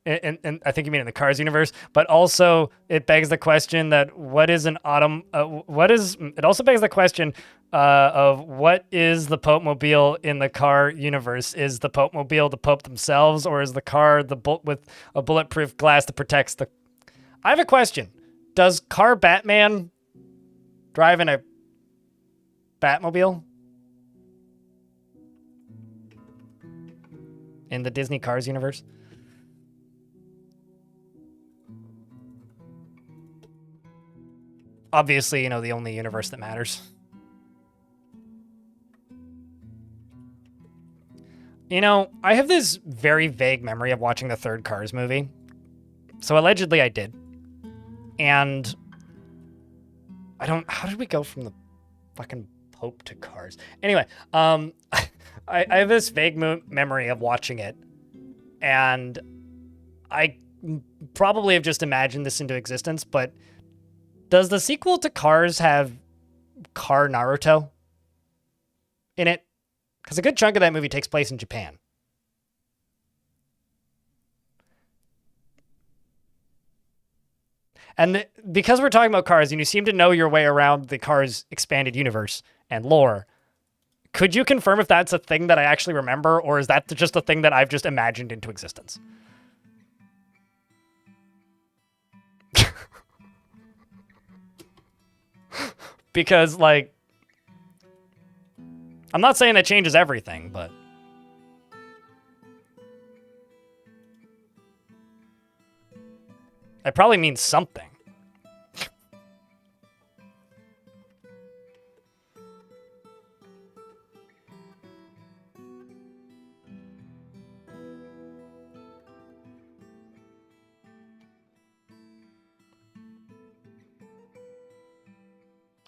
And I think you mean in the Cars universe, but also it begs the question that what is an autumn? It also begs the question of what is the Pope-mobile in the car universe? Is the Pope-mobile the Pope themselves, or is the car with a bulletproof glass that protects the? I have a question. Does Car Batman drive in a Batmobile in the Disney Cars universe? Obviously, you know, the only universe that matters. You know, I have this very vague memory of watching the third Cars movie. So allegedly I did. And how did we go from the fucking Pope to Cars? Anyway, I have this vague memory of watching it. And I probably have just imagined this into existence, but does the sequel to Cars have Car Naruto in it? Because a good chunk of that movie takes place in Japan. And because we're talking about Cars, and you seem to know your way around the Cars expanded universe and lore, could you confirm if that's a thing that I actually remember, or is that just a thing that I've just imagined into existence? Because, like, I'm not saying that changes everything, but it probably means something.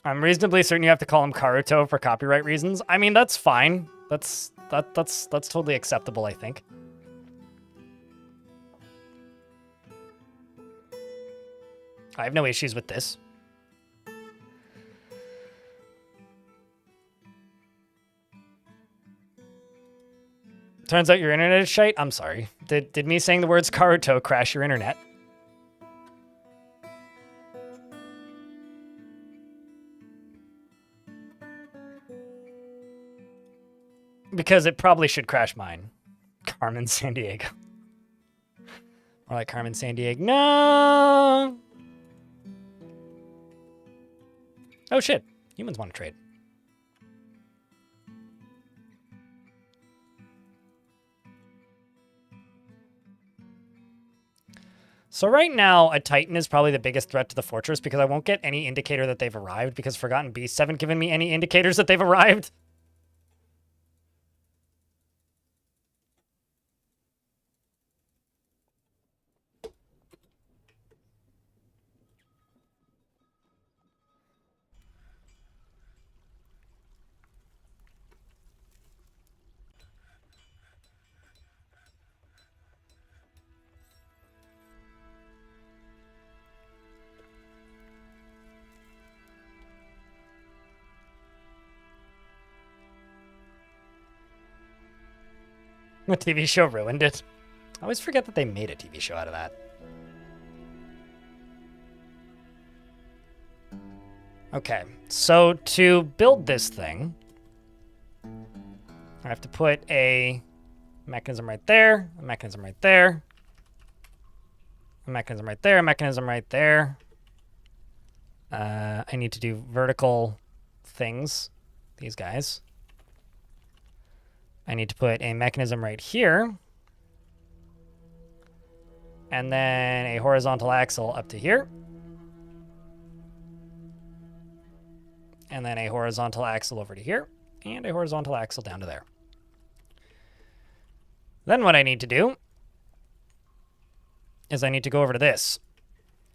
I'm reasonably certain you have to call him Karuto for copyright reasons. I mean, that's fine. That's totally acceptable, I think. I have no issues with this. Turns out your internet is shite? I'm sorry. Did me saying the words Karuto crash your internet? Because it probably should crash mine. Carmen Sandiego. More like Carmen Sandiego. No! Oh shit. Humans want to trade. So right now, a Titan is probably the biggest threat to the fortress because I won't get any indicator that they've arrived because Forgotten Beasts haven't given me any indicators that they've arrived. The TV show ruined it. I always forget that they made a TV show out of that. Okay, so to build this thing, I have to put a mechanism right there, a mechanism right there, a mechanism right there, a mechanism right there. I need to do vertical things, these guys. I need to put a mechanism right here. And then a horizontal axle up to here. And then a horizontal axle over to here. And a horizontal axle down to there. Then what I need to do is I need to go over to this.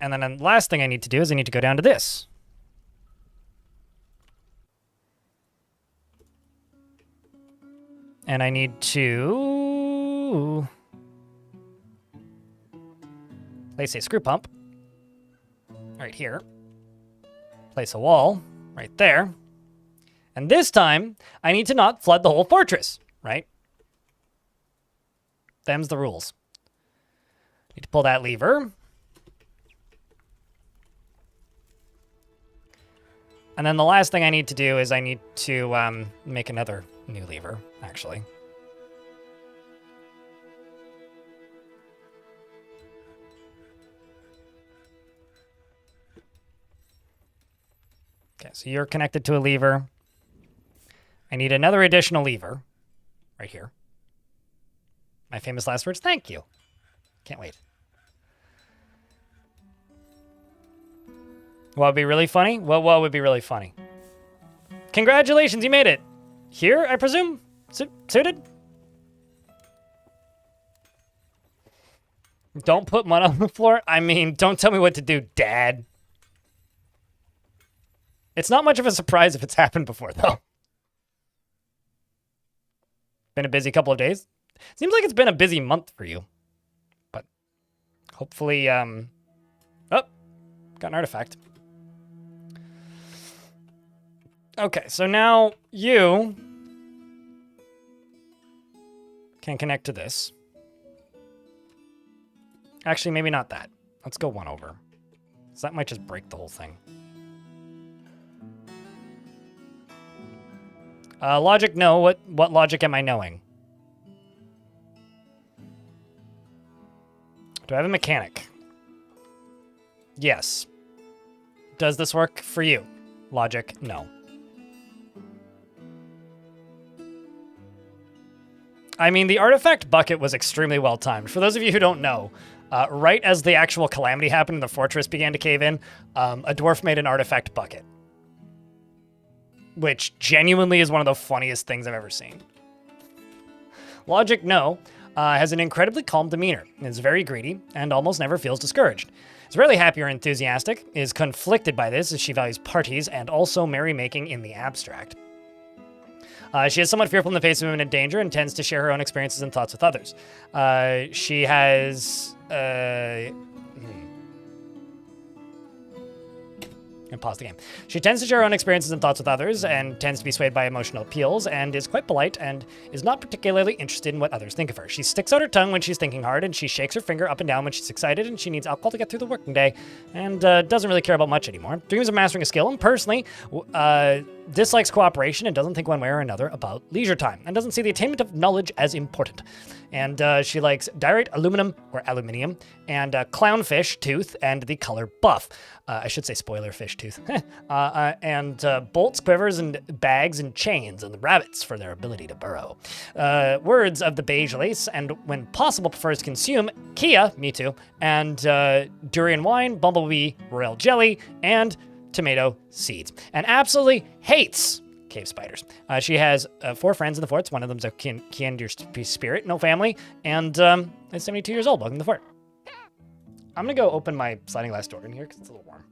And then the last thing I need to do is I need to go down to this. And I need to place a screw pump right here. Place a wall right there. And this time, I need to not flood the whole fortress, right? Them's the rules. Need to pull that lever. And then the last thing I need to do is I need to make another new lever, actually. Okay, so you're connected to a lever. I need another additional lever right here. My famous last words, thank you. Can't wait. What would be really funny? What would be really funny? Congratulations, you made it. Here, I presume? Suited? Don't put mud on the floor? I mean, don't tell me what to do, Dad. It's not much of a surprise if it's happened before, though. Been a busy couple of days. Seems like it's been a busy month for you. But hopefully, oh, got an artifact. Okay, so now you can connect to this. Actually, maybe not that. Let's go one over. So that might just break the whole thing. Logic, no. What logic am I knowing? Do I have a mechanic? Yes. Does this work for you? Logic, no. I mean, the artifact bucket was extremely well timed. For those of you who don't know, right as the actual calamity happened and the fortress began to cave in, a dwarf made an artifact bucket. Which genuinely is one of the funniest things I've ever seen. Logic, no, has an incredibly calm demeanor, is very greedy, and almost never feels discouraged. Is rarely happy or enthusiastic, is conflicted by this as she values parties and also merrymaking in the abstract. She is somewhat fearful in the face of imminent danger and tends to share her own experiences and thoughts with others. She has... And pause the game. She tends to share her own experiences and thoughts with others and tends to be swayed by emotional appeals and is quite polite and is not particularly interested in what others think of her. She sticks out her tongue when she's thinking hard and she shakes her finger up and down when she's excited and she needs alcohol to get through the working day and doesn't really care about much anymore. Dreams of mastering a skill and personally dislikes cooperation and doesn't think one way or another about leisure time and doesn't see the attainment of knowledge as important. And she likes diorite aluminum or aluminium and clownfish tooth and the color buff. I should say spoiler fish tooth. And bolts, quivers, and bags and chains and the rabbits for their ability to burrow. Words of the beige lace and when possible prefers to consume Kia, me too, and durian wine, bumblebee, royal jelly, and tomato seeds. And absolutely hates cave spiders. She has 4 friends in the fort. One of them's a Kiandir spirit, no family, and is 72 years old. Welcome to the fort. I'm gonna go open my sliding glass door in here because it's a little warm.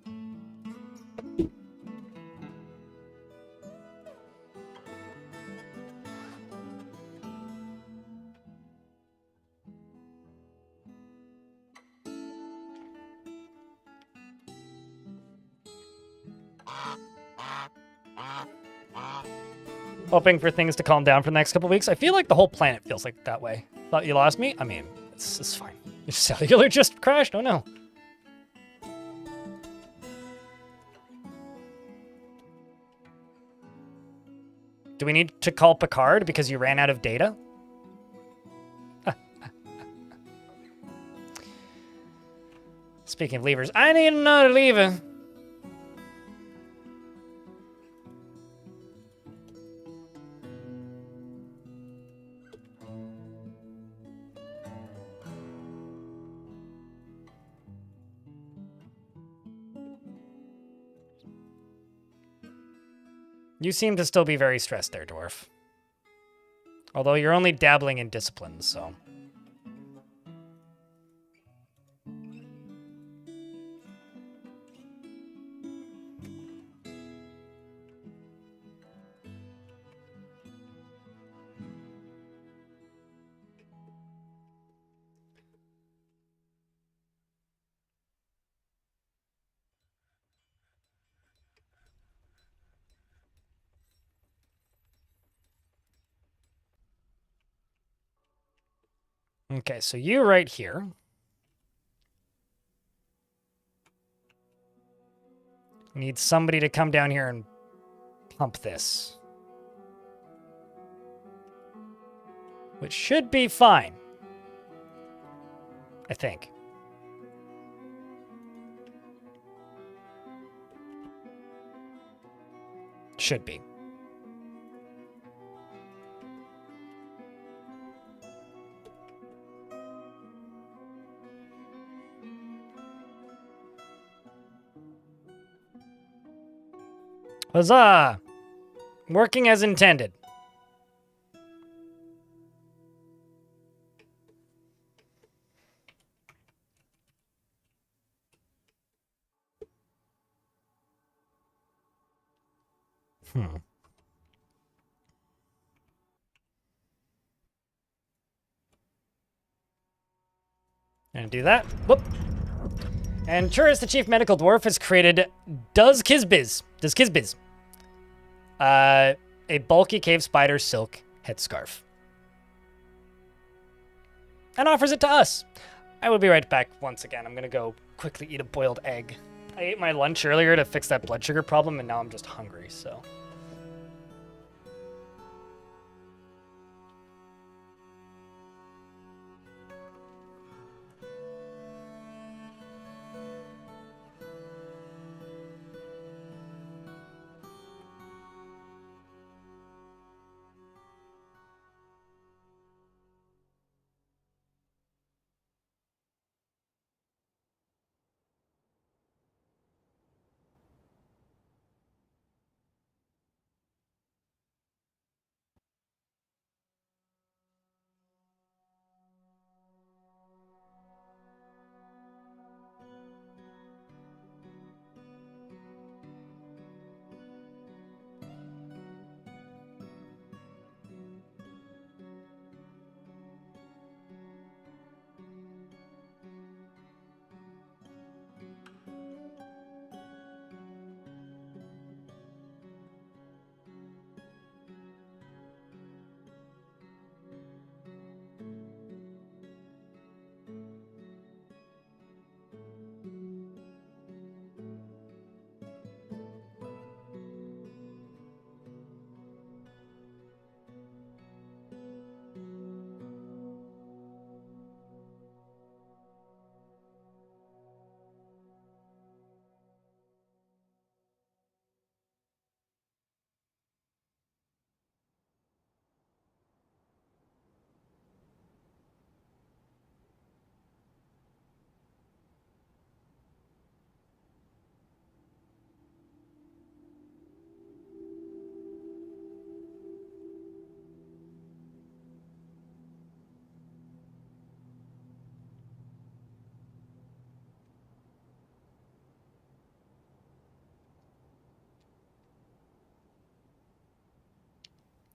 Hoping for things to calm down for the next couple weeks. I feel like the whole planet feels like that way. Thought you lost me? I mean, it's fine. Your cellular just crashed? Oh no. Do we need to call Picard because you ran out of data? Speaking of levers, I need another lever. You seem to still be very stressed there, Dwarf. Although you're only dabbling in disciplines, so... Okay, so you right here. Need somebody to come down here and pump this. Which should be fine. I think. Should be. Huzzah! Working as intended. Gonna do that. Whoop. And Churis, the chief medical dwarf, has created Does Kizbiz. A bulky cave spider silk headscarf. And offers it to us. I will be right back once again. I'm gonna go quickly eat a boiled egg. I ate my lunch earlier to fix that blood sugar problem, and now I'm just hungry, so...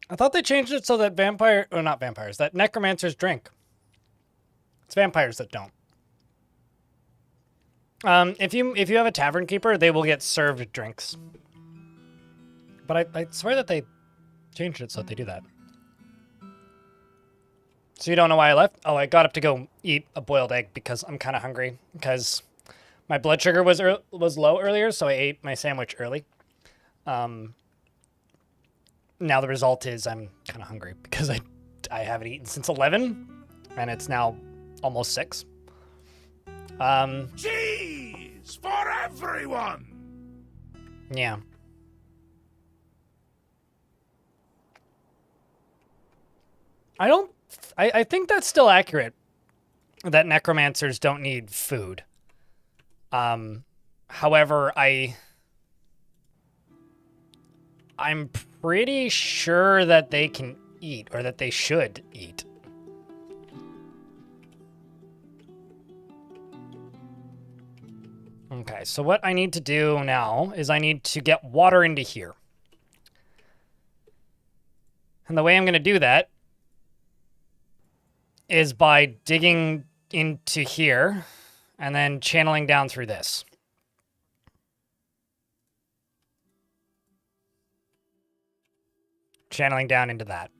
I thought they changed it so that not vampires, that necromancers drink. It's vampires that don't. If you have a tavern keeper, they will get served drinks. But I swear that they changed it so that they do that. So you don't know why I left? Oh, I got up to go eat a boiled egg because I'm kind of hungry. Because my blood sugar was low earlier, so I ate my sandwich early. now the result is I'm kind of hungry because I haven't eaten since 11, and it's now almost 6. Cheese for everyone! Yeah. I think that's still accurate, that necromancers don't need food. However, I'm pretty sure that they can eat, or that they should eat. Okay, so what I need to do now is I need to get water into here. And the way I'm going to do that is by digging into here and then channeling down through this. Channeling down into that.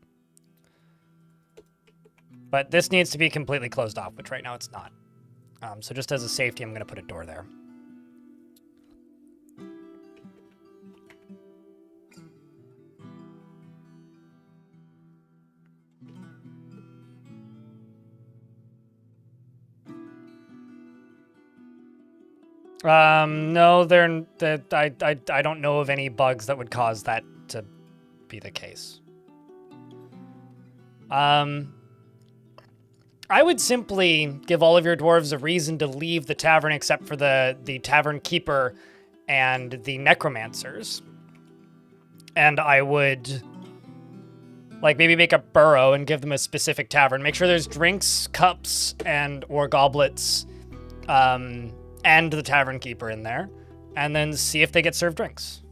But this needs to be completely closed off, which right now it's not. So just as a safety, I'm going to put a door there. No, I don't know of any bugs that would cause that to be the case. I would simply give all of your dwarves a reason to leave the tavern except for the tavern keeper and the necromancers. And I would like maybe make a burrow and give them a specific tavern. Make sure there's drinks, cups, or goblets, and the tavern keeper in there, and then see if they get served drinks.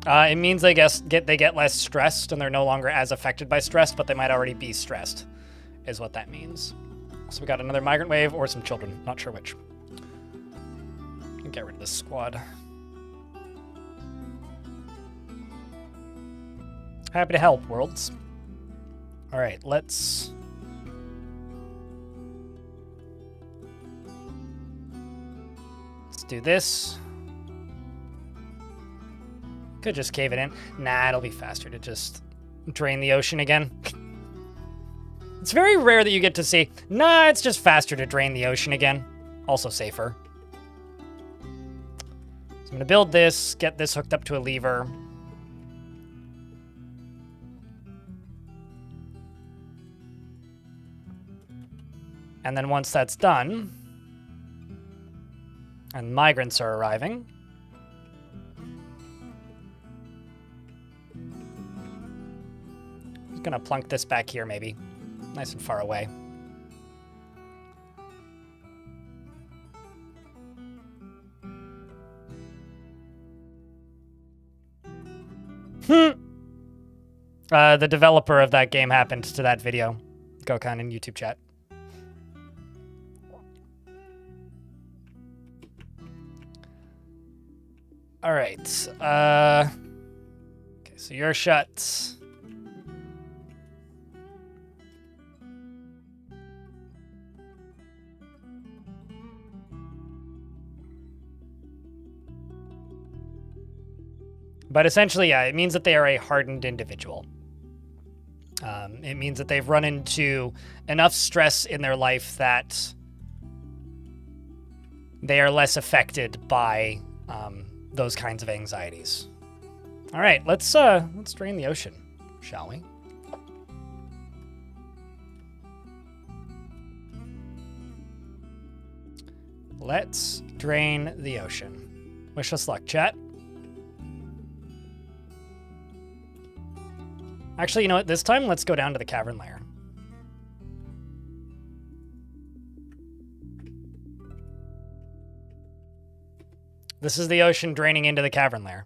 It means they get less stressed and they're no longer as affected by stress, but they might already be stressed, is what that means. So we got another migrant wave or some children, not sure which. Get rid of this squad. Happy to help, worlds. All right, let's do this. Could just cave it in. Nah, it'll be faster to just drain the ocean again. It's very rare that you get to see, nah, it's just faster to drain the ocean again. Also safer. So I'm gonna build this, get this hooked up to a lever. And then once that's done, and migrants are arriving, I'm gonna plunk this back here maybe, nice and far away. The developer of that game happened to that video. Gokhan in YouTube chat. All right. Okay, so you're shut. But essentially, yeah, it means that they are a hardened individual. It means that they've run into enough stress in their life that they are less affected by those kinds of anxieties. All right, let's drain the ocean, shall we? Let's drain the ocean. Wish us luck, chat. Actually, you know what? This time, let's go down to the cavern layer. This is the ocean draining into the cavern layer.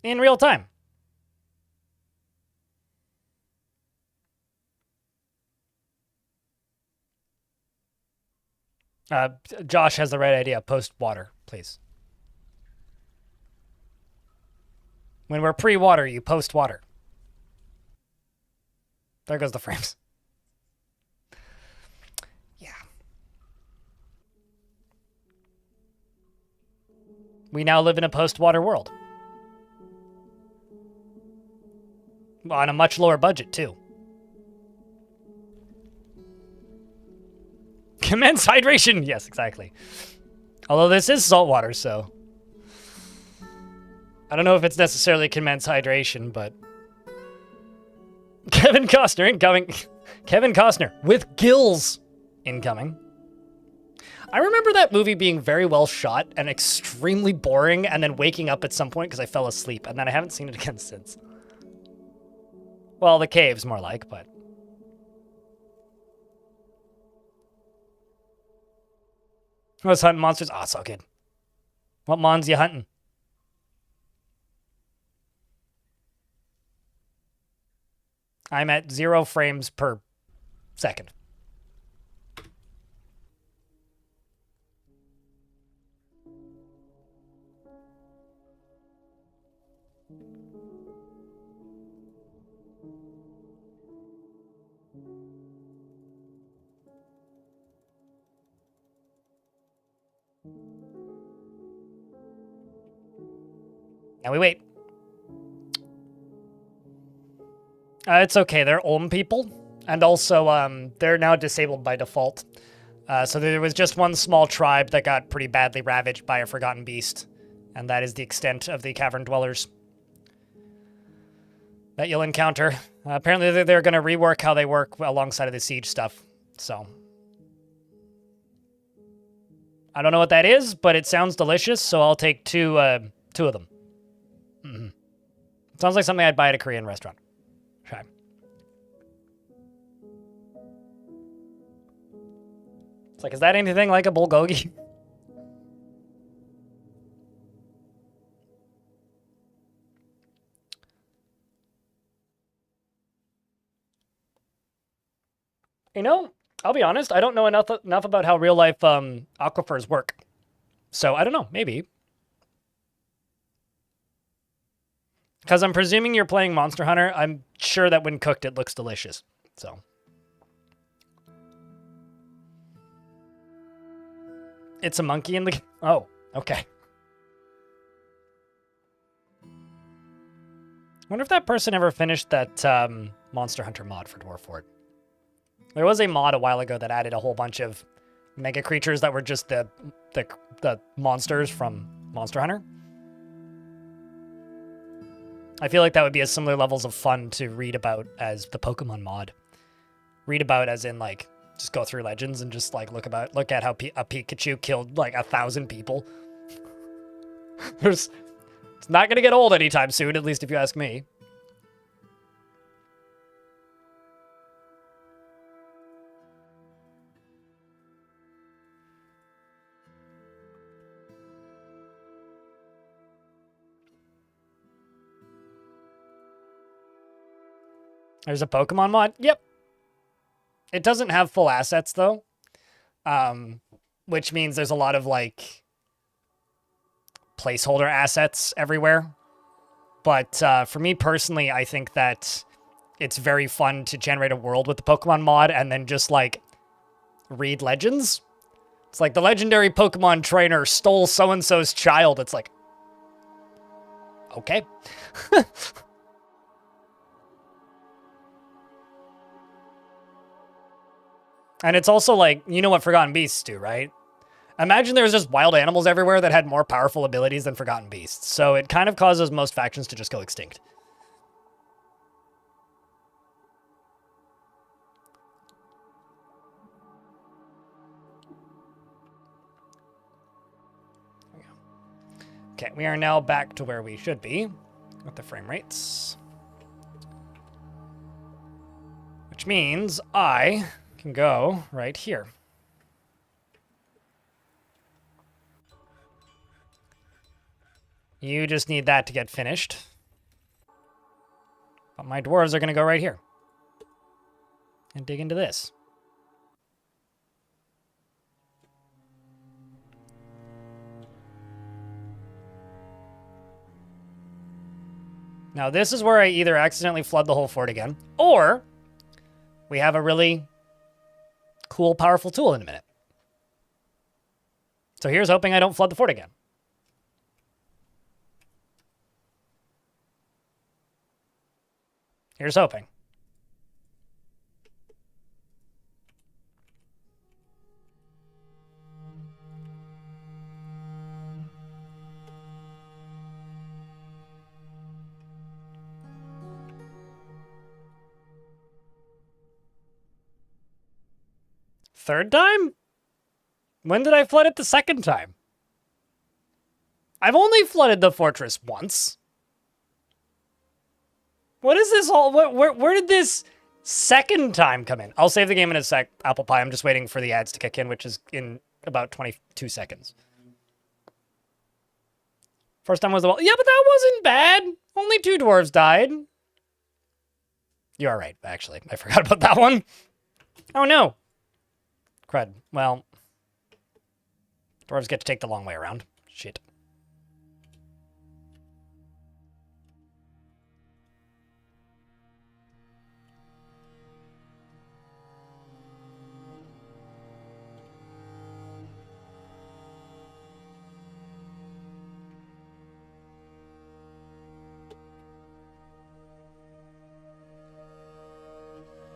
In real time. Josh has the right idea. Post water, please. When we're pre-water, you post water. There goes the frames. Yeah. We now live in a post-water world. On a much lower budget, too. Commence hydration! Yes, exactly. Although this is saltwater, so... I don't know if it's necessarily commence hydration, but... Kevin Costner incoming. Kevin Costner with gills incoming. I remember that movie being very well shot and extremely boring, and then waking up at some point because I fell asleep, and then I haven't seen it again since. Well, The Cave's more like, but... I was hunting monsters. Oh, so good. What mons you hunting? I'm at 0 frames per second. Now we wait. It's okay. They're Ulm people. And also, they're now disabled by default. So there was just one small tribe that got pretty badly ravaged by a forgotten beast. And that is the extent of the cavern dwellers that you'll encounter. Apparently, they're going to rework how they work alongside of the siege stuff. So I don't know what that is, but it sounds delicious, so I'll take two of them. Mm-hmm. Sounds like something I'd buy at a Korean restaurant. Okay. It's like, is that anything like a bulgogi? You know, I'll be honest, I don't know enough about how real life aquifers work. So I don't know, maybe. Because I'm presuming you're playing Monster Hunter, I'm sure that when cooked it looks delicious. So. It's a monkey in the... Oh, okay. I wonder if that person ever finished that Monster Hunter mod for Dwarf Fort. There was a mod a while ago that added a whole bunch of mega creatures that were just the monsters from Monster Hunter. I feel like that would be as similar levels of fun to read about as the Pokemon mod. Read about as in, like, just go through Legends and just, like, look at how a Pikachu killed, like, 1,000 people. It's not going to get old anytime soon, at least if you ask me. There's a Pokemon mod? Yep. It doesn't have full assets, though. Which means there's a lot of, like, placeholder assets everywhere. But for me personally, I think that it's very fun to generate a world with the Pokemon mod and then just, like, read legends. It's like the legendary Pokemon trainer stole so-and-so's child. It's like, okay. And it's also like, you know what Forgotten Beasts do, right? Imagine there was just wild animals everywhere that had more powerful abilities than Forgotten Beasts. So it kind of causes most factions to just go extinct. There we go. Okay, we are now back to where we should be with the frame rates. Which means I can go right here. You just need that to get finished. But my dwarves are going to go right here. And dig into this. Now this is where I either accidentally flood the whole fort again, or we have a really cool, powerful tool in a minute. So here's hoping I don't flood the fort again. Here's hoping. Third time? When did I flood it the second time? I've only flooded the fortress once. What is this all? Where did this second time come in? I'll save the game in a sec, Apple Pie. I'm just waiting for the ads to kick in, which is in about 22 seconds. First time was the wall. Yeah, but that wasn't bad. Only 2 dwarves died. You are right, actually. I forgot about that one. Oh, no. Crud. Well, dwarves get to take the long way around. Shit.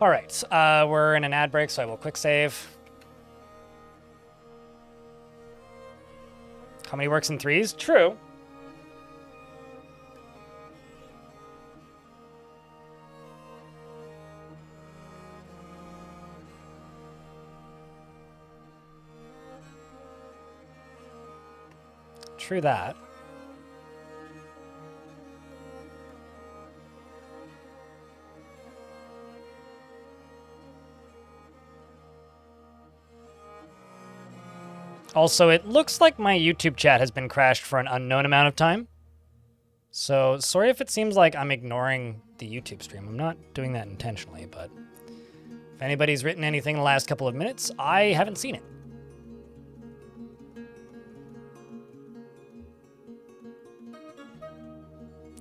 All right, we're in an ad break, so I will quick save. Comedy works in 3s? True. True that. Also, it looks like my YouTube chat has been crashed for an unknown amount of time. So, sorry if it seems like I'm ignoring the YouTube stream. I'm not doing that intentionally, but if anybody's written anything in the last couple of minutes, I haven't seen it.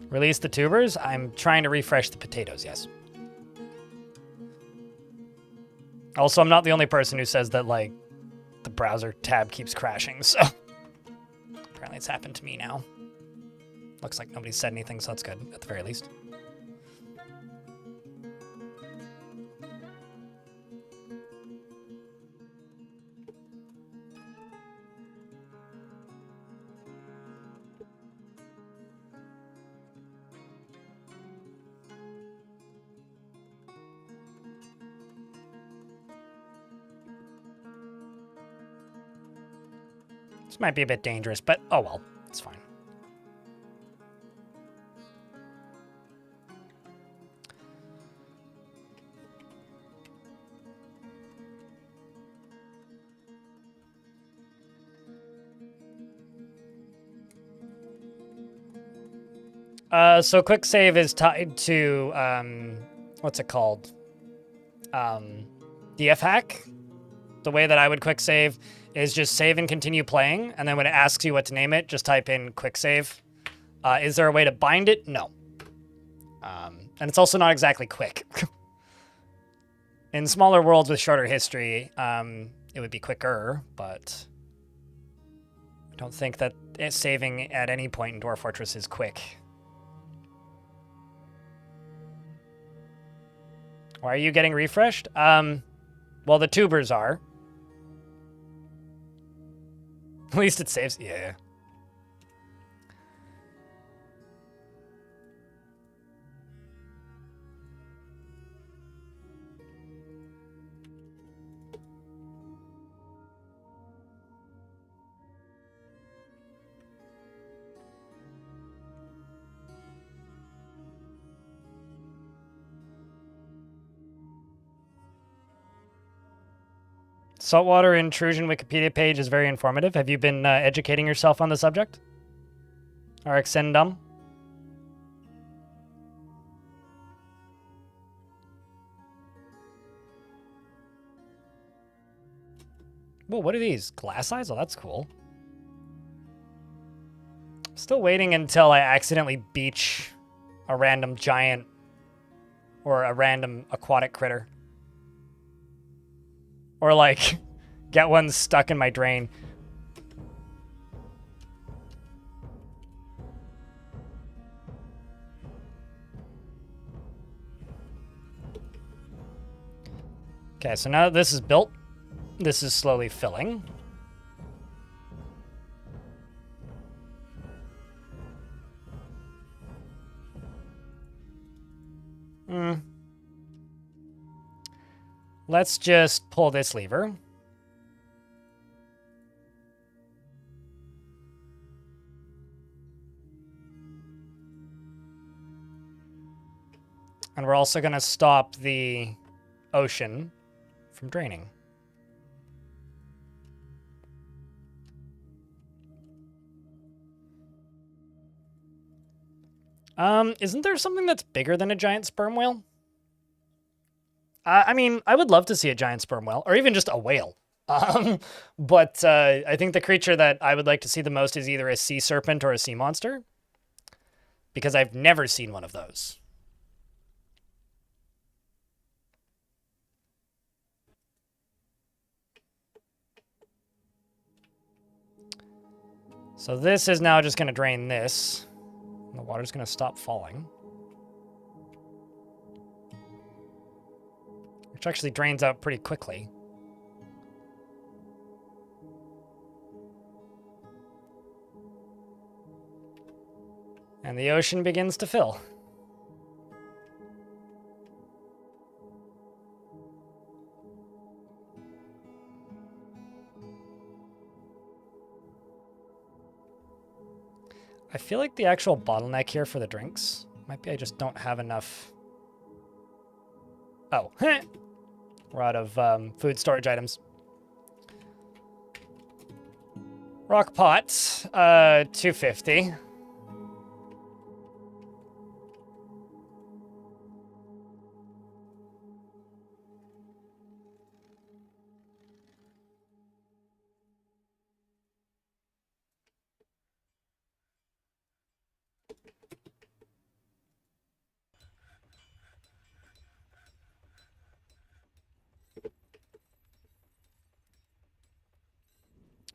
Release the tubers? I'm trying to refresh the potatoes, yes. Also, I'm not the only person who says that, like, the browser tab keeps crashing, so apparently it's happened to me now. Looks like nobody's said anything, so that's good, at the very least. This might be a bit dangerous, but oh well, it's fine. So quick save is tied to, what's it called? DF hack. The way that I would quick save is just save and continue playing, and then when it asks you what to name it, just type in quick save. Is there a way to bind it? No. And it's also not exactly quick. In smaller worlds with shorter history, it would be quicker, but I don't think that saving at any point in Dwarf Fortress is quick. Why are you getting refreshed? Well, the tubers are. At least it saves. Yeah. Saltwater intrusion Wikipedia page is very informative. Have you been educating yourself on the subject? RxNDum? Whoa, what are these? Glass eyes? Oh, that's cool. Still waiting until I accidentally beach a random giant or a random aquatic critter. Or, like, get one stuck in my drain. Okay, so now that this is built, this is slowly filling. Let's just pull this lever. And we're also going to stop the ocean from draining. Isn't there something that's bigger than a giant sperm whale? I mean, I would love to see a giant sperm whale, or even just a whale. But I think the creature that I would like to see the most is either a sea serpent or a sea monster, because I've never seen one of those. So this is now just going to drain this. And the water's going to stop falling. Which actually drains out pretty quickly. And the ocean begins to fill. I feel like the actual bottleneck here for the drinks might be I just don't have enough. Oh, we're out of food storage items. Rock pot, 250.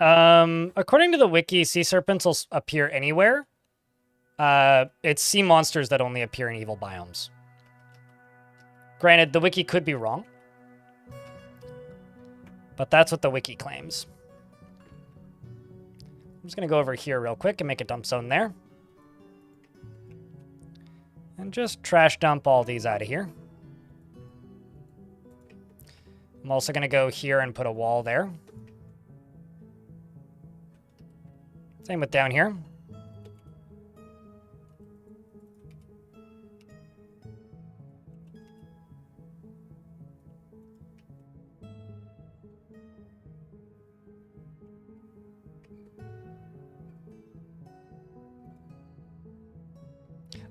According to the wiki, sea serpents will appear anywhere. It's sea monsters that only appear in evil biomes. Granted, the wiki could be wrong, but that's what the wiki claims. I'm just going to go over here real quick and make a dump zone there. And just trash dump all these out of here. I'm also going to go here and put a wall there. Same with down here.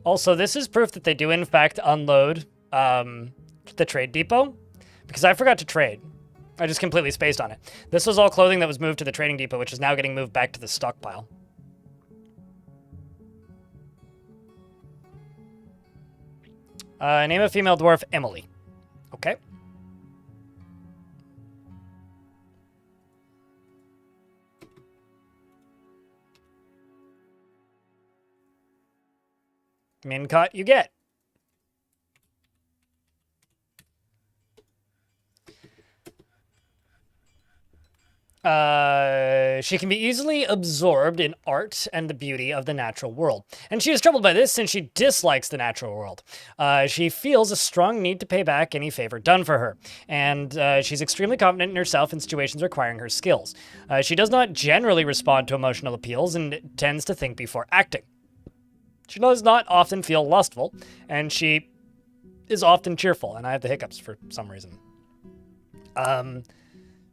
Also, this is proof that they do in fact unload the trade depot, because I forgot to trade. I just completely spaced on it. This was all clothing that was moved to the trading depot, which is now getting moved back to the stockpile. Name a female dwarf, Emily. Okay. Mincot you get. She can be easily absorbed in art and the beauty of the natural world. And she is troubled by this since she dislikes the natural world. She feels a strong need to pay back any favor done for her. And she's extremely confident in herself in situations requiring her skills. She does not generally respond to emotional appeals and tends to think before acting. She does not often feel lustful, and she is often cheerful. And I have the hiccups for some reason.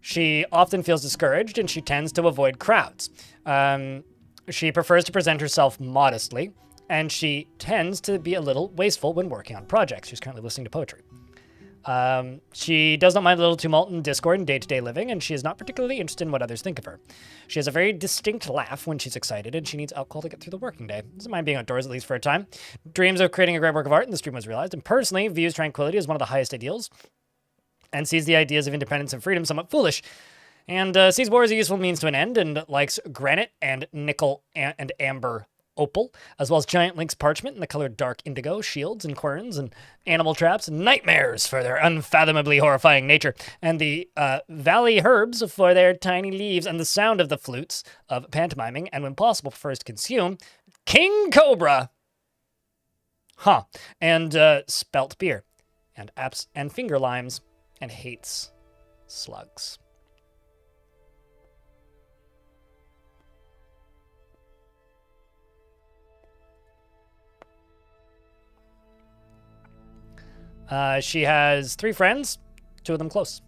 She often feels discouraged, and she tends to avoid crowds. She prefers to present herself modestly, and she tends to be a little wasteful when working on projects. She's currently listening to poetry. She does not mind a little tumult and discord in day-to-day living, and she is not particularly interested in what others think of her. She has a very distinct laugh when she's excited, and she needs alcohol to get through the working day. Doesn't mind being outdoors, at least for a time. Dreams of creating a great work of art, and this dream was realized, and personally views tranquility as one of the highest ideals, and sees the ideas of independence and freedom somewhat foolish, and sees war as a useful means to an end, and likes granite and nickel and amber opal, as well as giant lynx parchment in the color dark indigo, shields and querns, and animal traps and nightmares for their unfathomably horrifying nature, and the valley herbs for their tiny leaves and the sound of the flutes of pantomiming, and when possible prefers to consume king cobra, and spelt beer, and apps and finger limes, and hates slugs. She has 3 friends, 2 of them close.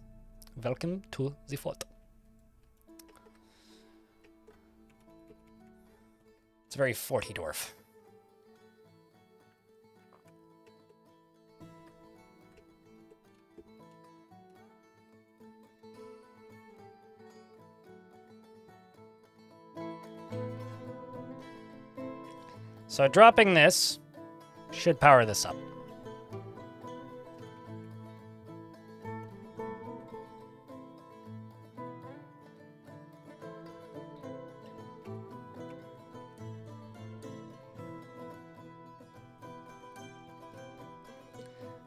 Welcome to the fort. It's a very forty dwarf. So dropping this should power this up.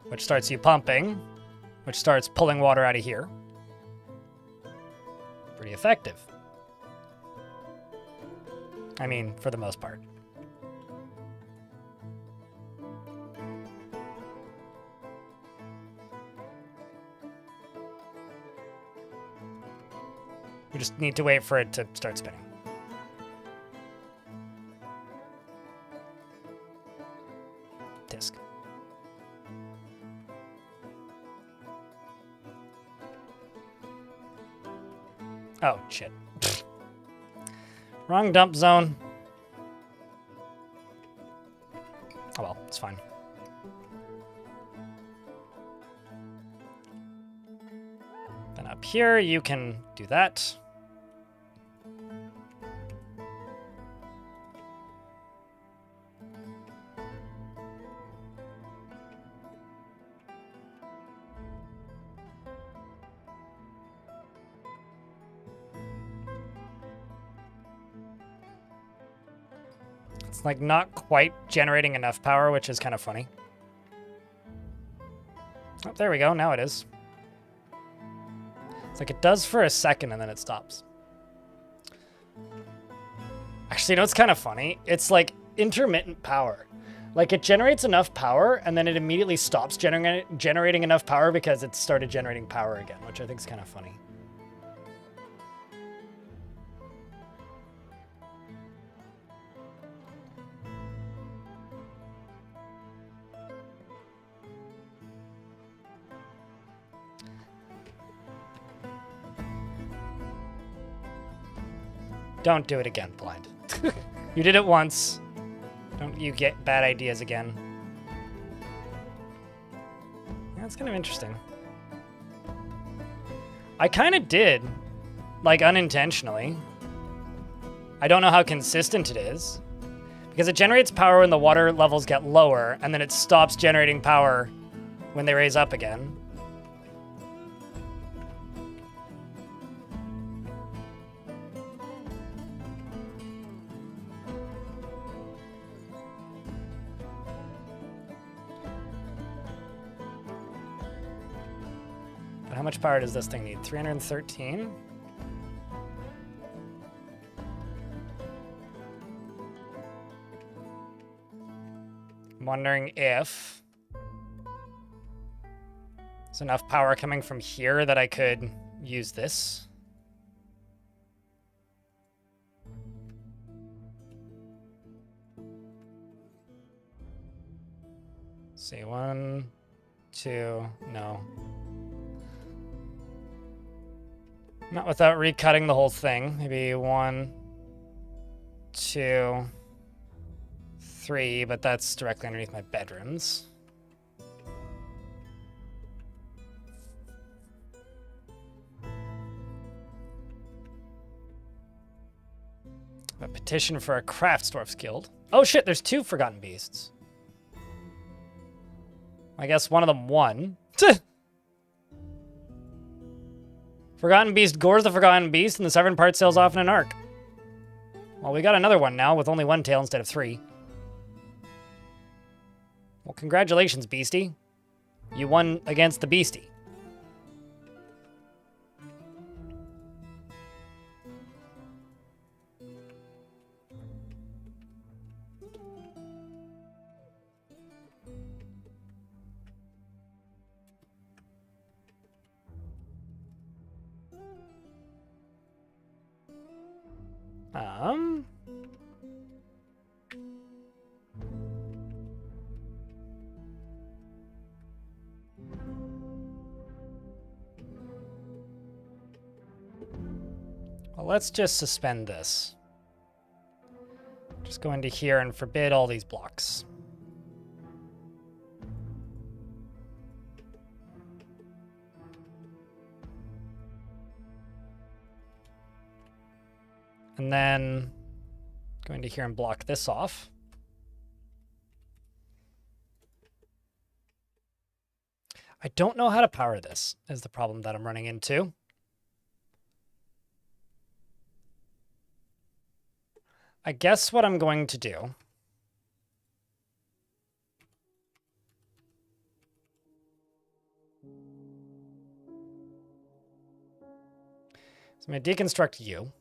Which starts you pumping, which starts pulling water out of here. Pretty effective. I mean, for the most part. We just need to wait for it to start spinning. Disc. Oh, shit. Wrong dump zone. Oh well, it's fine. Then up here, you can do that. It's like not quite generating enough power, which is kind of funny. Oh, there we go. Now it is. It's like it does for a second and then it stops. Actually, you know what's kind of funny? It's like intermittent power. Like it generates enough power and then it immediately stops generating enough power because it started generating power again, which I think is kind of funny. Don't do it again, Blind. You did it once. Don't you get bad ideas again. Yeah, it's kind of interesting. I kind of did, like unintentionally. I don't know how consistent it is. Because it generates power when the water levels get lower, and then it stops generating power when they raise up again. How much power does this thing need? 313? I'm wondering if there's enough power coming from here that I could use this. Let's see, 1, 2, no. Not without recutting the whole thing. Maybe 1, 2, 3, but that's directly underneath my bedrooms. A petition for a Craftsdwarf's Guild. Oh shit, there's 2 Forgotten Beasts. I guess one of them won. Forgotten Beast gores the Forgotten Beast, and the Severed part sails off in an arc. Well, we got another one now with only one tail instead of 3. Well, congratulations, Beastie. You won against the Beastie. Well, let's just suspend this. Just go into here and forbid all these blocks. And then go into here and block this off. I don't know how to power this, is the problem that I'm running into. I guess what I'm going to do is I'm going to deconstruct you.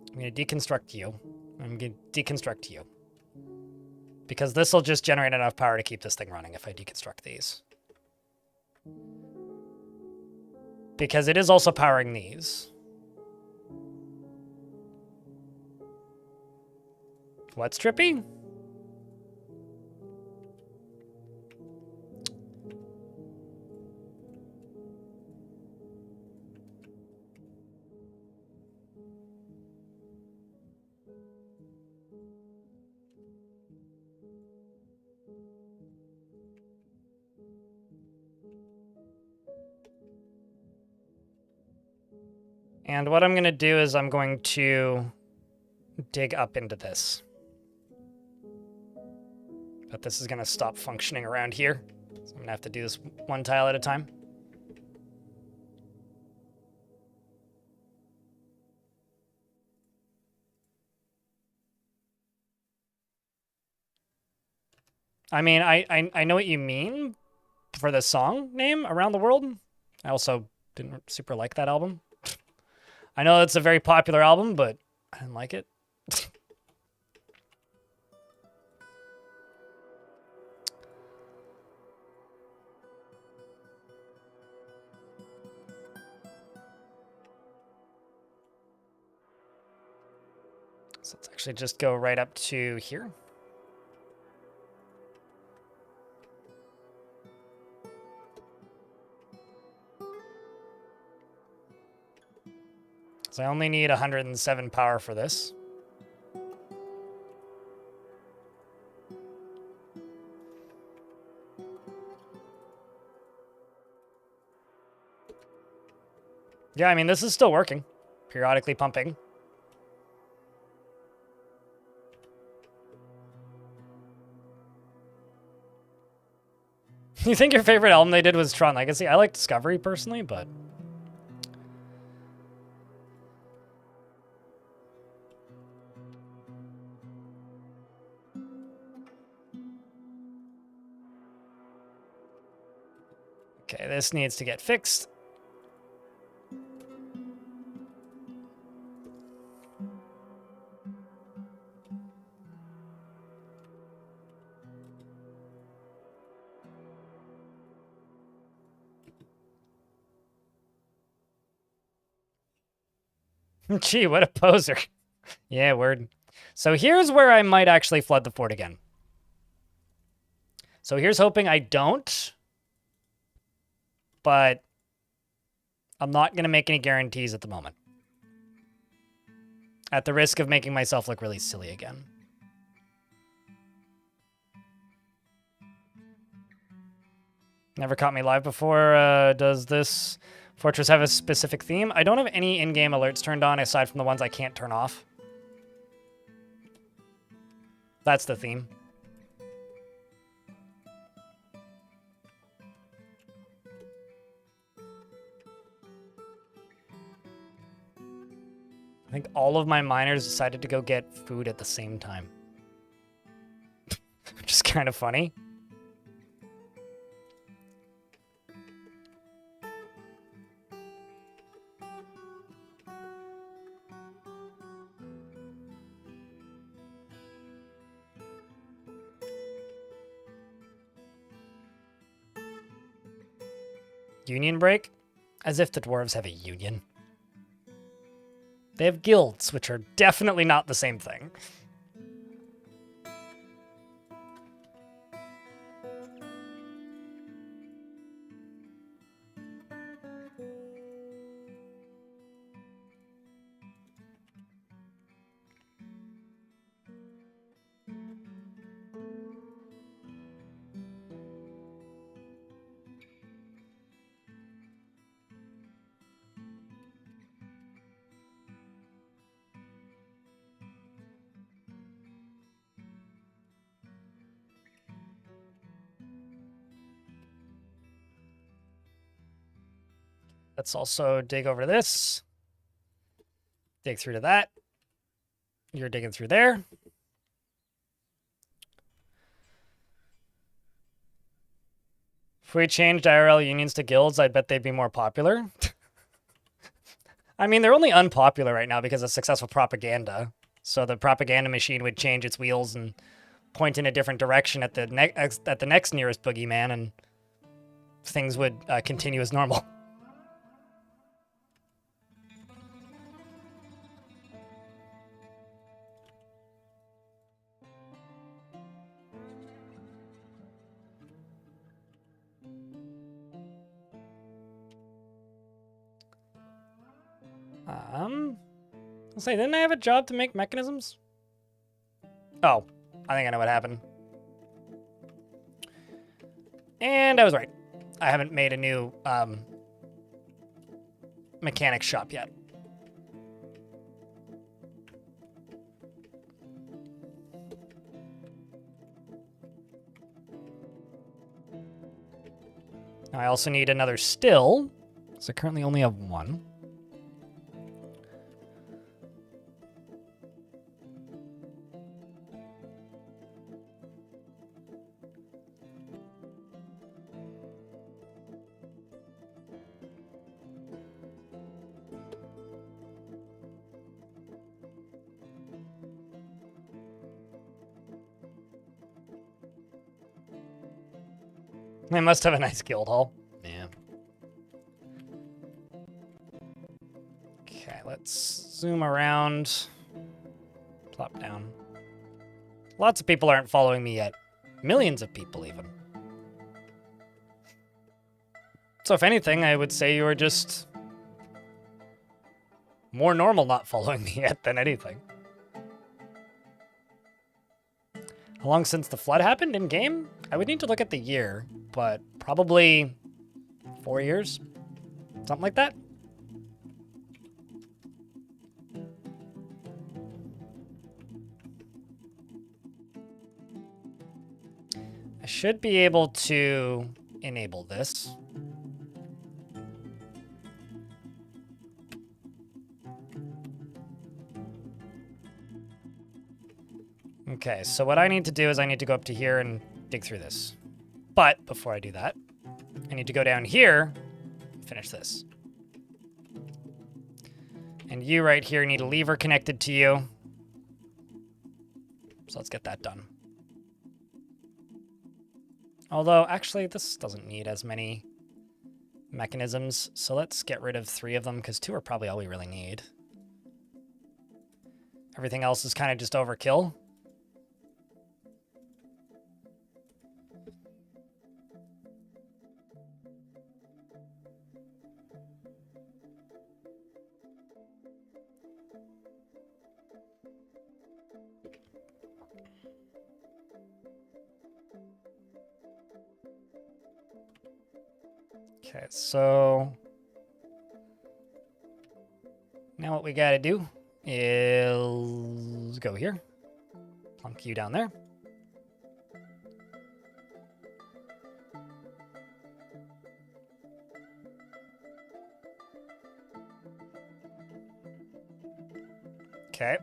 I'm going to deconstruct you. I'm going to deconstruct you. Because this will just generate enough power to keep this thing running if I deconstruct these. Because it is also powering these. What's trippy? And what I'm going to do is I'm going to dig up into this. But this is going to stop functioning around here. So I'm going to have to do this one tile at a time. I mean, I know what you mean for the song name, Around the World. I also didn't super like that album. I know it's a very popular album, but I didn't like it. So let's actually just go right up to here. So I only need 107 power for this. Yeah, I mean, this is still working. Periodically pumping. You think your favorite album they did was Tron Legacy? I like Discovery personally, but... Okay, this needs to get fixed. Gee, what a poser. Yeah, word. So here's where I might actually flood the fort again. So here's hoping I don't. But I'm not going to make any guarantees at the moment. At the risk of making myself look really silly again. Never caught me live before. Does this fortress have a specific theme? I don't have any in-game alerts turned on aside from the ones I can't turn off. That's the theme. I think all of my miners decided to go get food at the same time. Which is kind of funny. Union break? As if the dwarves have a union. They have guilds, which are definitely not the same thing. Let's also dig over this. Dig through to that. You're digging through there. If we changed IRL unions to guilds, I bet they'd be more popular. I mean, they're only unpopular right now because of successful propaganda. So the propaganda machine would change its wheels and point in a different direction at the next nearest boogeyman, and things would continue as normal. I'll say, didn't I have a job to make mechanisms? Oh, I think I know what happened. And I was right. I haven't made a new mechanic shop yet. Now I also need another still, so I currently only have one. They must have a nice guild hall. Yeah. Okay, let's zoom around. Plop down. Lots of people aren't following me yet. Millions of people, even. So if anything, I would say you are just more normal not following me yet than anything. How long since the flood happened in game? I would need to look at the year, but probably 4 years, something like that. I should be able to enable this. Okay, so what I need to do is I need to go up to here and dig through this. But before I do that, I need to go down here and finish this. And you right here need a lever connected to you. So let's get that done. Although, actually, this doesn't need as many mechanisms. So let's get rid of 3 of them, because 2 are probably all we really need. Everything else is kind of just overkill. Okay, so now what we gotta do is go here, plunk you down there. Okay.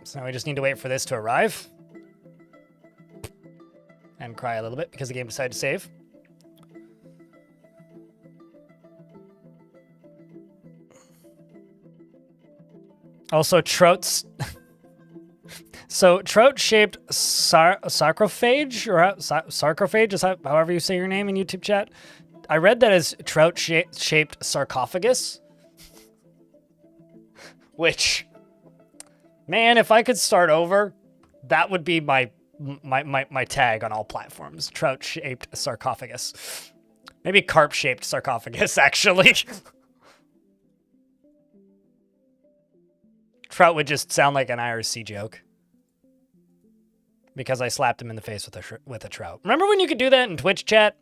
So now we just need to wait for this to arrive. And cry a little bit because the game decided to save. Also, Trout's... So, trout-shaped sarcophage, or sarcophage, is that however you say your name in YouTube chat? I read that as trout-shaped sarcophagus. Which, man, if I could start over, that would be my tag on all platforms. Trout-shaped sarcophagus. Maybe carp-shaped sarcophagus, actually. Trout would just sound like an IRC joke. Because I slapped him in the face with a trout. Remember when you could do that in Twitch chat?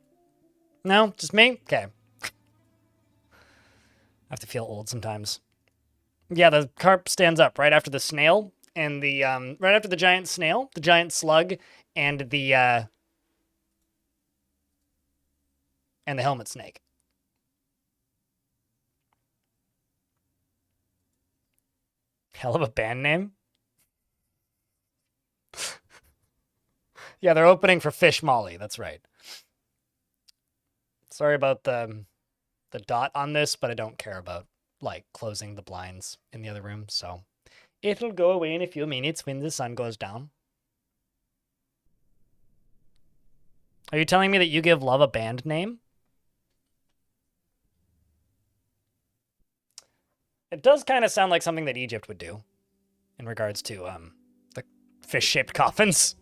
No? Just me? Okay. I have to feel old sometimes. Yeah, the carp stands up right after the snail and the right after the giant snail, the giant slug, and the helmet snake. Hell of a band name. Yeah, they're opening for Fish Molly. That's right. Sorry about the dot on this, but I don't care about like closing the blinds in the other room, so it'll go away in a few minutes when the sun goes down. Are you telling me that you give love a band name? It does kind of sound like something that Egypt would do in regards to the fish-shaped coffins.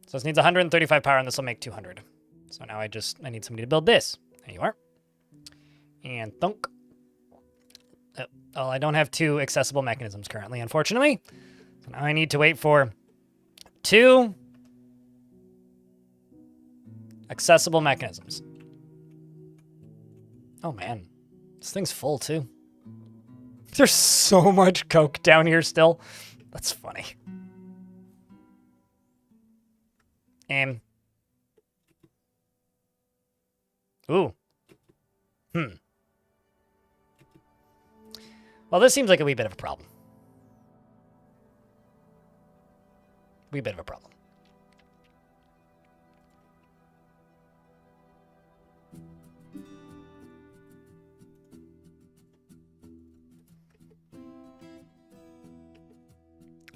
So this needs 135 power, and this will make 200. So now I need somebody to build this. There you are. And thunk. Oh, I don't have 2 accessible mechanisms currently, unfortunately. So now I need to wait for 2 accessible mechanisms. Oh, man. This thing's full, too. There's so much coke down here still. That's funny. Ooh. Well, this seems like a wee bit of a problem. Wee bit of a problem.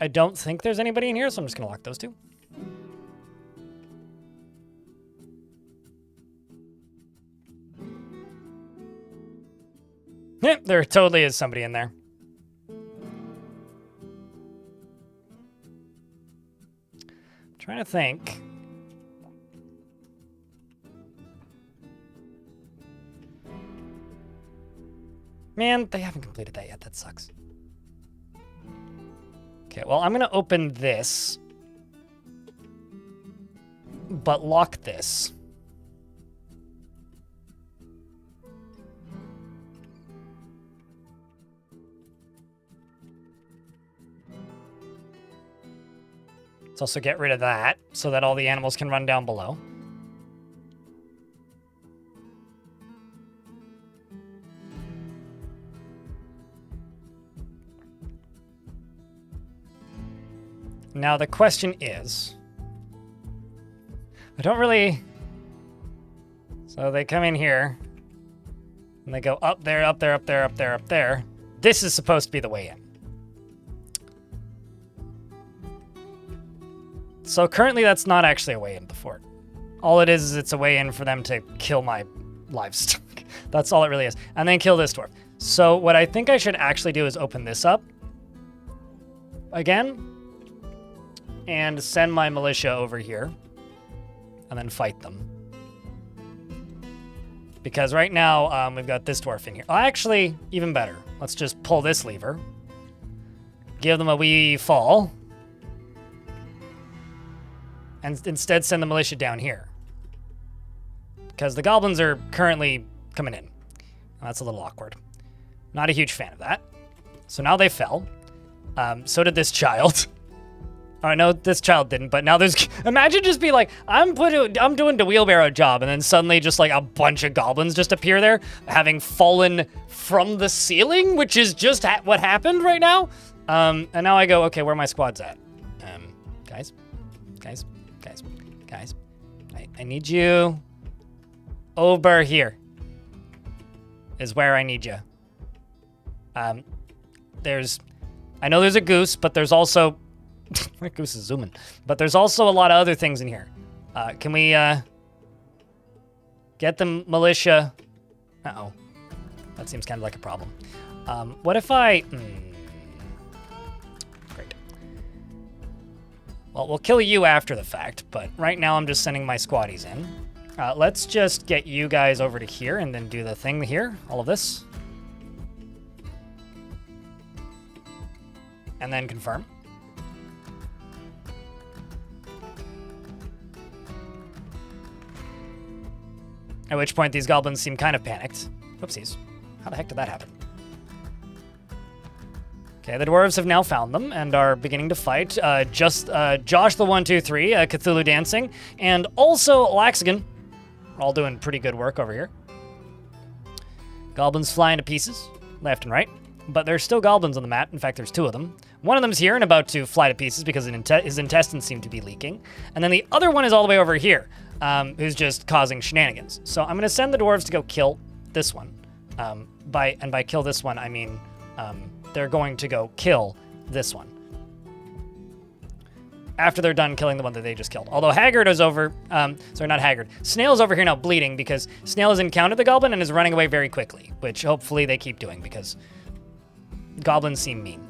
I don't think there's anybody in here, so I'm just going to lock those 2. Yeah, there totally is somebody in there. I'm trying to think. Man, they haven't completed that yet. That sucks. Okay, well, I'm going to open this, but lock this. Let's also get rid of that so that all the animals can run down below. Now the question is, I don't really, so they come in here and they go up there, up there, up there, up there, up there. This is supposed to be the way in. So currently that's not actually a way into the fort. All it is it's a way in for them to kill my livestock. That's all it really is. And then kill this dwarf. So what I think I should actually do is open this up again and send my militia over here and then fight them. Because right now we've got this dwarf in here. Oh, actually, even better. Let's just pull this lever. Give them a wee fall. And instead send the militia down here. Because the goblins are currently coming in. That's a little awkward. Not a huge fan of that. So now they fell. So did this child. All right, no, this child didn't, but now there's... Imagine just be like, I'm doing the wheelbarrow job, and then suddenly just like a bunch of goblins just appear there, having fallen from the ceiling, which is just what happened right now. And now I go, okay, where are my squads at? Guys, I need you over here is where I need you. I know there's a goose, but there's also, my goose is zooming, but there's also a lot of other things in here. Can we, get the militia? Uh-oh, that seems kind of like a problem. What if I, great. Well, we'll kill you after the fact, but right now I'm just sending my squaddies in. Let's just get you guys over to here and then do the thing here, all of this. And then confirm. At which point these goblins seem kind of panicked. Whoopsies. How the heck did that happen? Okay, the dwarves have now found them and are beginning to fight. Josh the 123, Cthulhu Dancing, and also Laxagon. All doing pretty good work over here. Goblins flying to pieces, left and right. But there's still goblins on the map. In fact, there's 2 of them. One of them's here and about to fly to pieces because his intestines seem to be leaking. And then the other one is all the way over here, who's just causing shenanigans. So I'm going to send the dwarves to go kill this one. By kill this one, I mean they're going to go kill this one after they're done killing the one that they just killed. Although Haggard is over, sorry, not Haggard. Snail's over here now bleeding because Snail has encountered the goblin and is running away very quickly, which hopefully they keep doing because goblins seem mean.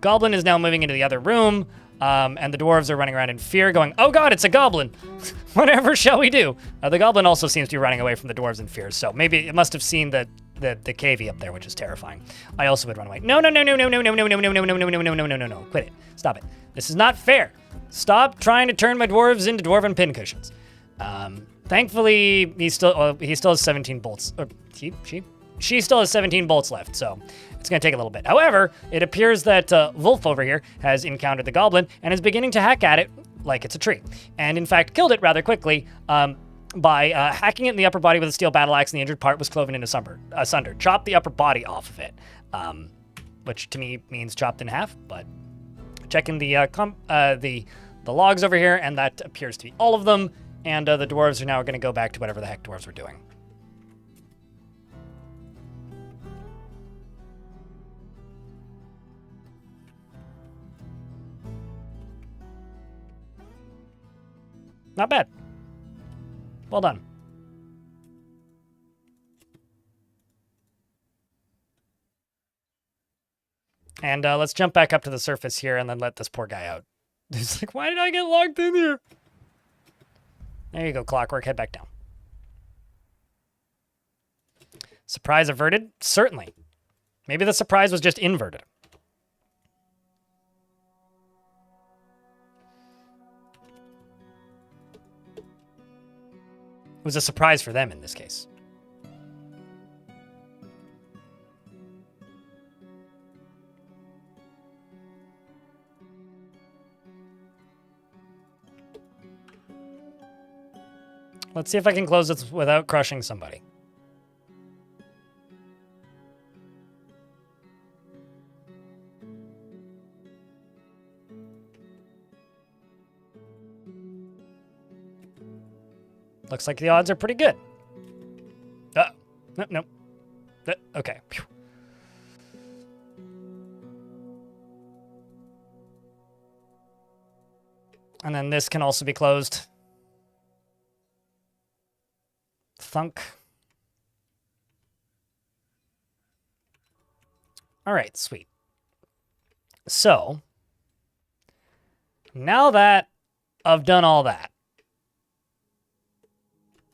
Goblin is now moving into the other room, and the dwarves are running around in fear going, oh god, it's a goblin! Whatever shall we do? The goblin also seems to be running away from the dwarves in fear, so maybe it must have seen the cavey up there, which is terrifying. I also would run away. No, quit it. Stop it. This is not fair. Stop trying to turn my dwarves into dwarven pincushions. Thankfully, he still has 17 bolts. Or she still has 17 bolts left, so it's going to take a little bit. However, it appears that Wolf over here has encountered the goblin and is beginning to hack at it like it's a tree. And in fact, killed it rather quickly by hacking it in the upper body with a steel battle axe, and the injured part was cloven into asunder. Chopped the upper body off of it, which to me means chopped in half, but checking the logs over here, and that appears to be all of them, and the dwarves are now going to go back to whatever the heck dwarves were doing. Not bad. Well done. And let's jump back up to the surface here and then let this poor guy out. He's like, why did I get locked in here? There you go, Clockwork. Head back down. Surprise averted? Certainly. Maybe the surprise was just inverted. It was a surprise for them in this case. Let's see if I can close this without crushing somebody. Looks like the odds are pretty good. No. Okay. Phew. And then this can also be closed. Thunk. All right, sweet. So, now that I've done all that,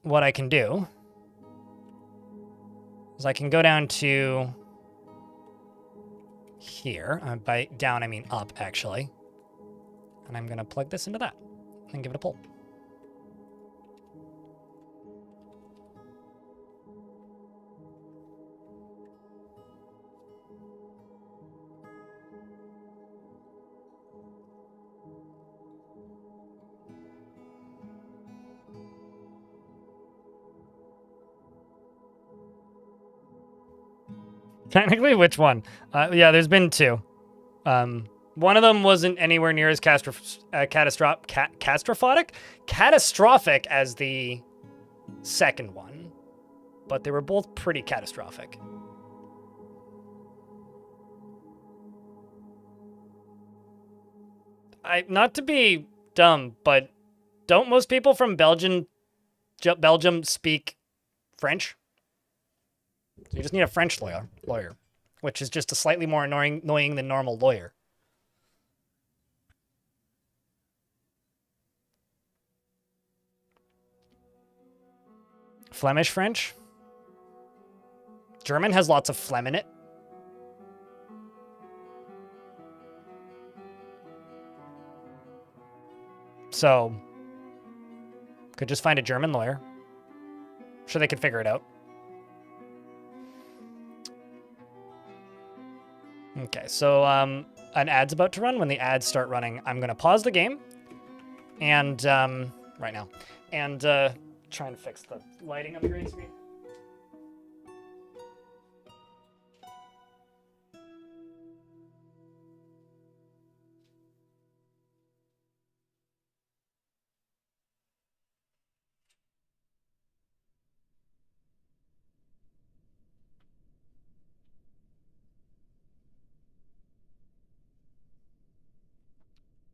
what I can do is I can go down to here. By down, I mean up, actually. And I'm going to plug this into that and give it a pull. Technically, which one? Yeah, there's been two. One of them wasn't anywhere near as catastrophic as the second one, but they were both pretty catastrophic. Not to be dumb, but don't most people from Belgium speak French? So you just need a French lawyer, which is just a slightly more annoying than normal lawyer. Flemish French? German has lots of phlegm in it. So, could just find a German lawyer. Sure, they could figure it out. Okay, so an ad's about to run. When the ads start running, I'm going to pause the game. And, right now. And try and fix the lighting on the green screen.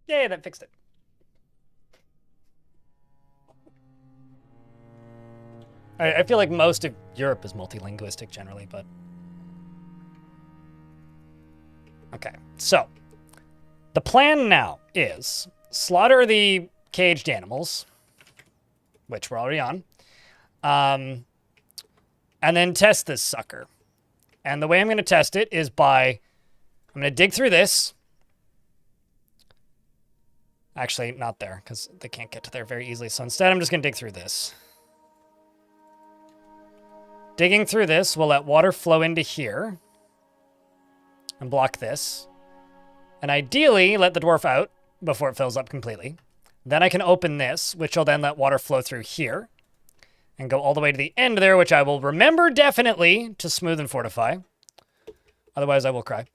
Yay, that fixed it. I feel like most of Europe is multilinguistic generally, but... Okay, so the plan now is slaughter the caged animals, which we're already on, and then test this sucker. And the way I'm going to test it is by... I'm going to dig through this. Actually, not there, because they can't get to there very easily. So instead, I'm just going to dig through this. Digging through this will let water flow into here. And block this. And ideally, let the dwarf out before it fills up completely. Then I can open this, which will then let water flow through here. And go all the way to the end there, which I will remember definitely to smooth and fortify. Otherwise, I will cry.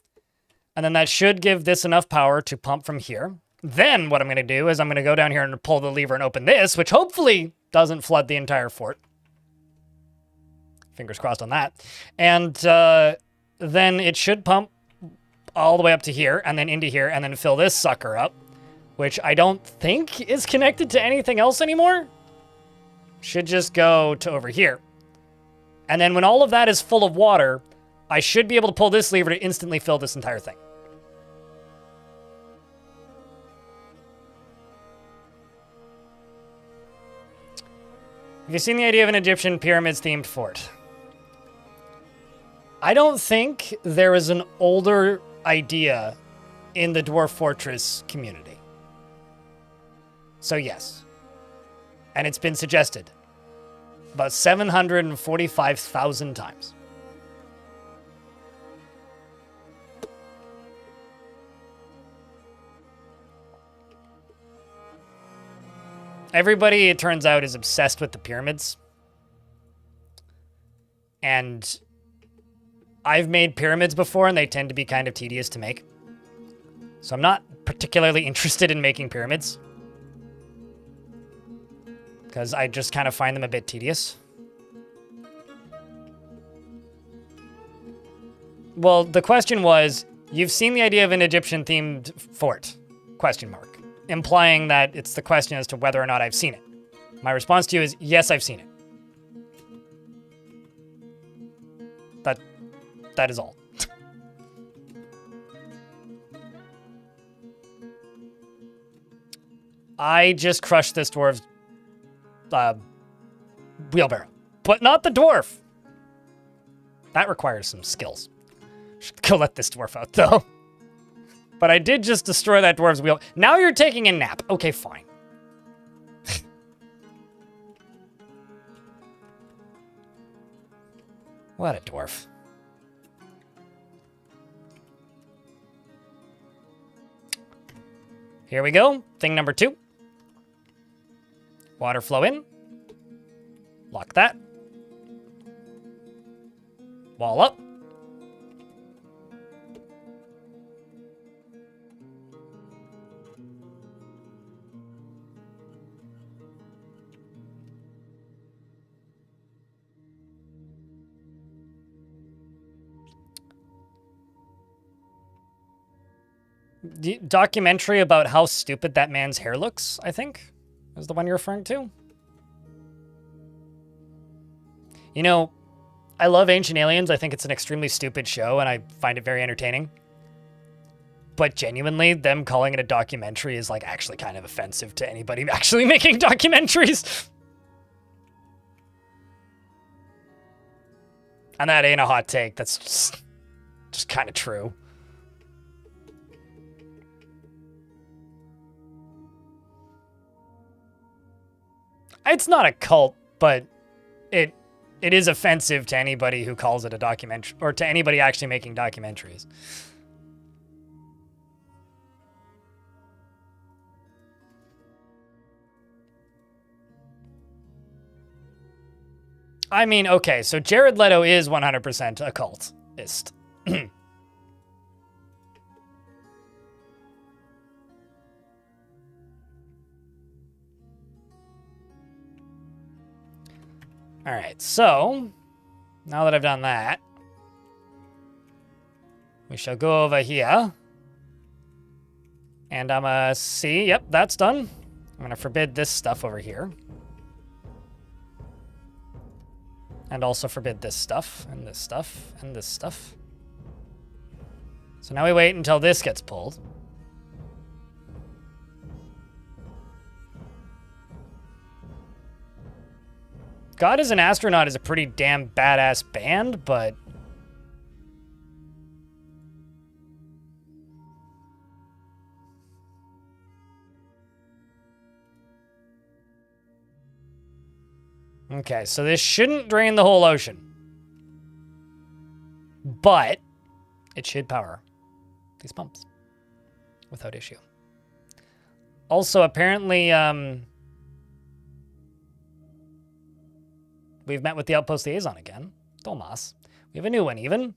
And then that should give this enough power to pump from here. Then what I'm going to do is I'm going to go down here and pull the lever and open this, which hopefully doesn't flood the entire fort. Fingers crossed on that. And then it should pump all the way up to here and then into here and then fill this sucker up, which I don't think is connected to anything else anymore. Should just go to over here. And then when all of that is full of water, I should be able to pull this lever to instantly fill this entire thing. Have you seen the idea of an Egyptian pyramids-themed fort? I don't think there is an older idea in the Dwarf Fortress community. So yes. And it's been suggested about 745,000 times. Everybody, it turns out, is obsessed with the pyramids. And I've made pyramids before, and they tend to be kind of tedious to make. So I'm not particularly interested in making pyramids. Because I just kind of find them a bit tedious. Well, the question was, you've seen the idea of an Egyptian-themed fort? Question mark. Implying that it's the question as to whether or not I've seen it. My response to you is, yes, I've seen it. That is all. I just crushed this dwarf's wheelbarrow. But not the dwarf. That requires some skills. Should go let this dwarf out, though. But I did just destroy that dwarf's wheel. Now you're taking a nap. Okay, fine. What a dwarf. Here we go. Thing number 2. Water flow in. Lock that. Wall up. Documentary about how stupid that man's hair looks, I think, is the one you're referring to. You know, I love Ancient Aliens. I think it's an extremely stupid show, and I find it very entertaining. But genuinely, them calling it a documentary is like actually kind of offensive to anybody actually making documentaries. And that ain't a hot take. That's just kind of true. It's not a cult, but it is offensive to anybody who calls it a documentary, or to anybody actually making documentaries. I mean, okay, so Jared Leto is 100% a cultist. All right, so now that I've done that, we shall go over here. And I'm gonna see, yep, that's done. I'm gonna forbid this stuff over here. And also forbid this stuff, and this stuff, and this stuff. So now we wait until this gets pulled. God is an Astronaut is a pretty damn badass band, but... Okay, so this shouldn't drain the whole ocean. But it should power these pumps without issue. Also, apparently, we've met with the Outpost Liaison again, Dolmas. We have a new one even.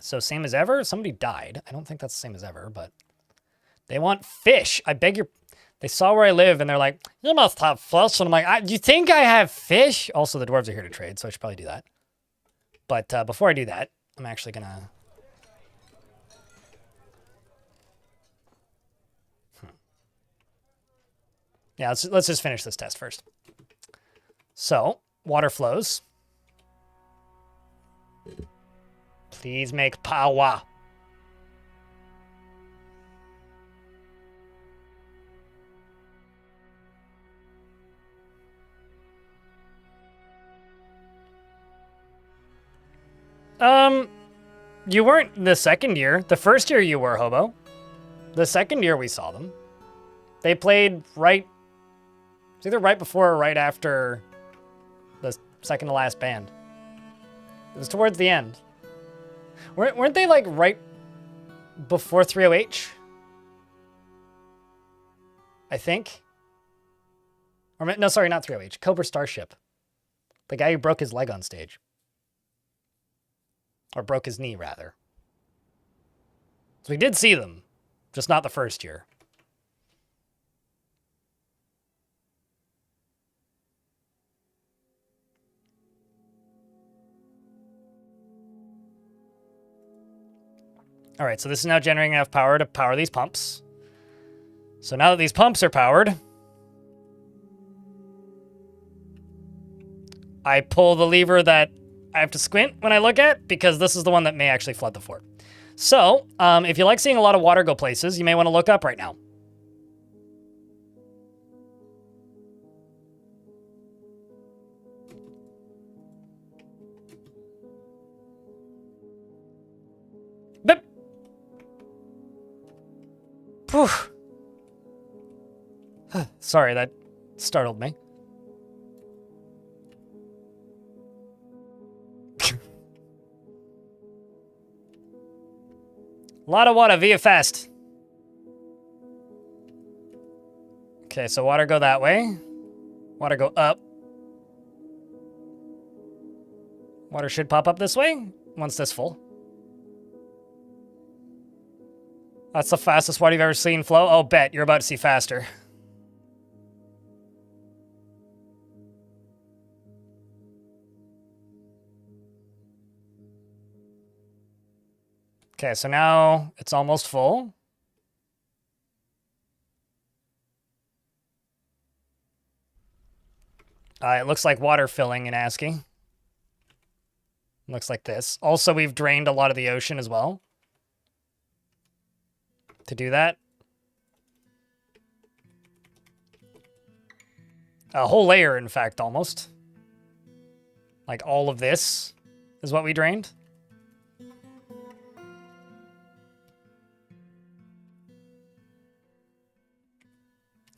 So same as ever. Somebody died. I don't think that's the same as ever, but they want fish. I beg your... They saw where I live, and they're like, you must have fish. And I'm like, do you think I have fish? Also, the dwarves are here to trade, so I should probably do that. But before I do that, I'm actually going to... Yeah, let's just finish this test first. So, water flows. Please make power. You weren't the second year. The first year you were, Hobo. The second year we saw them. They played right... It's either right before or right after the second to last band. It was towards the end. Weren't they like right before 30H? I think. Or no, sorry, not 30H. Cobra Starship. The guy who broke his leg on stage. Or broke his knee, rather. So we did see them, just not the first year. All right, so this is now generating enough power to power these pumps. So now that these pumps are powered, I pull the lever that I have to squint when I look at, because this is the one that may actually flood the fort. So, if you like seeing a lot of water go places, you may want to look up right now. Bip. Whew. Sorry, that startled me. A lot of water via fast. Okay, so water go that way. Water go up. Water should pop up this way once this full. That's the fastest water you've ever seen flow. Oh, bet. You're about to see faster. Okay, so now it's almost full. It looks like water filling in ASCII. Looks like this. Also, we've drained a lot of the ocean as well. To do that. A whole layer, in fact, almost. Like all of this is what we drained.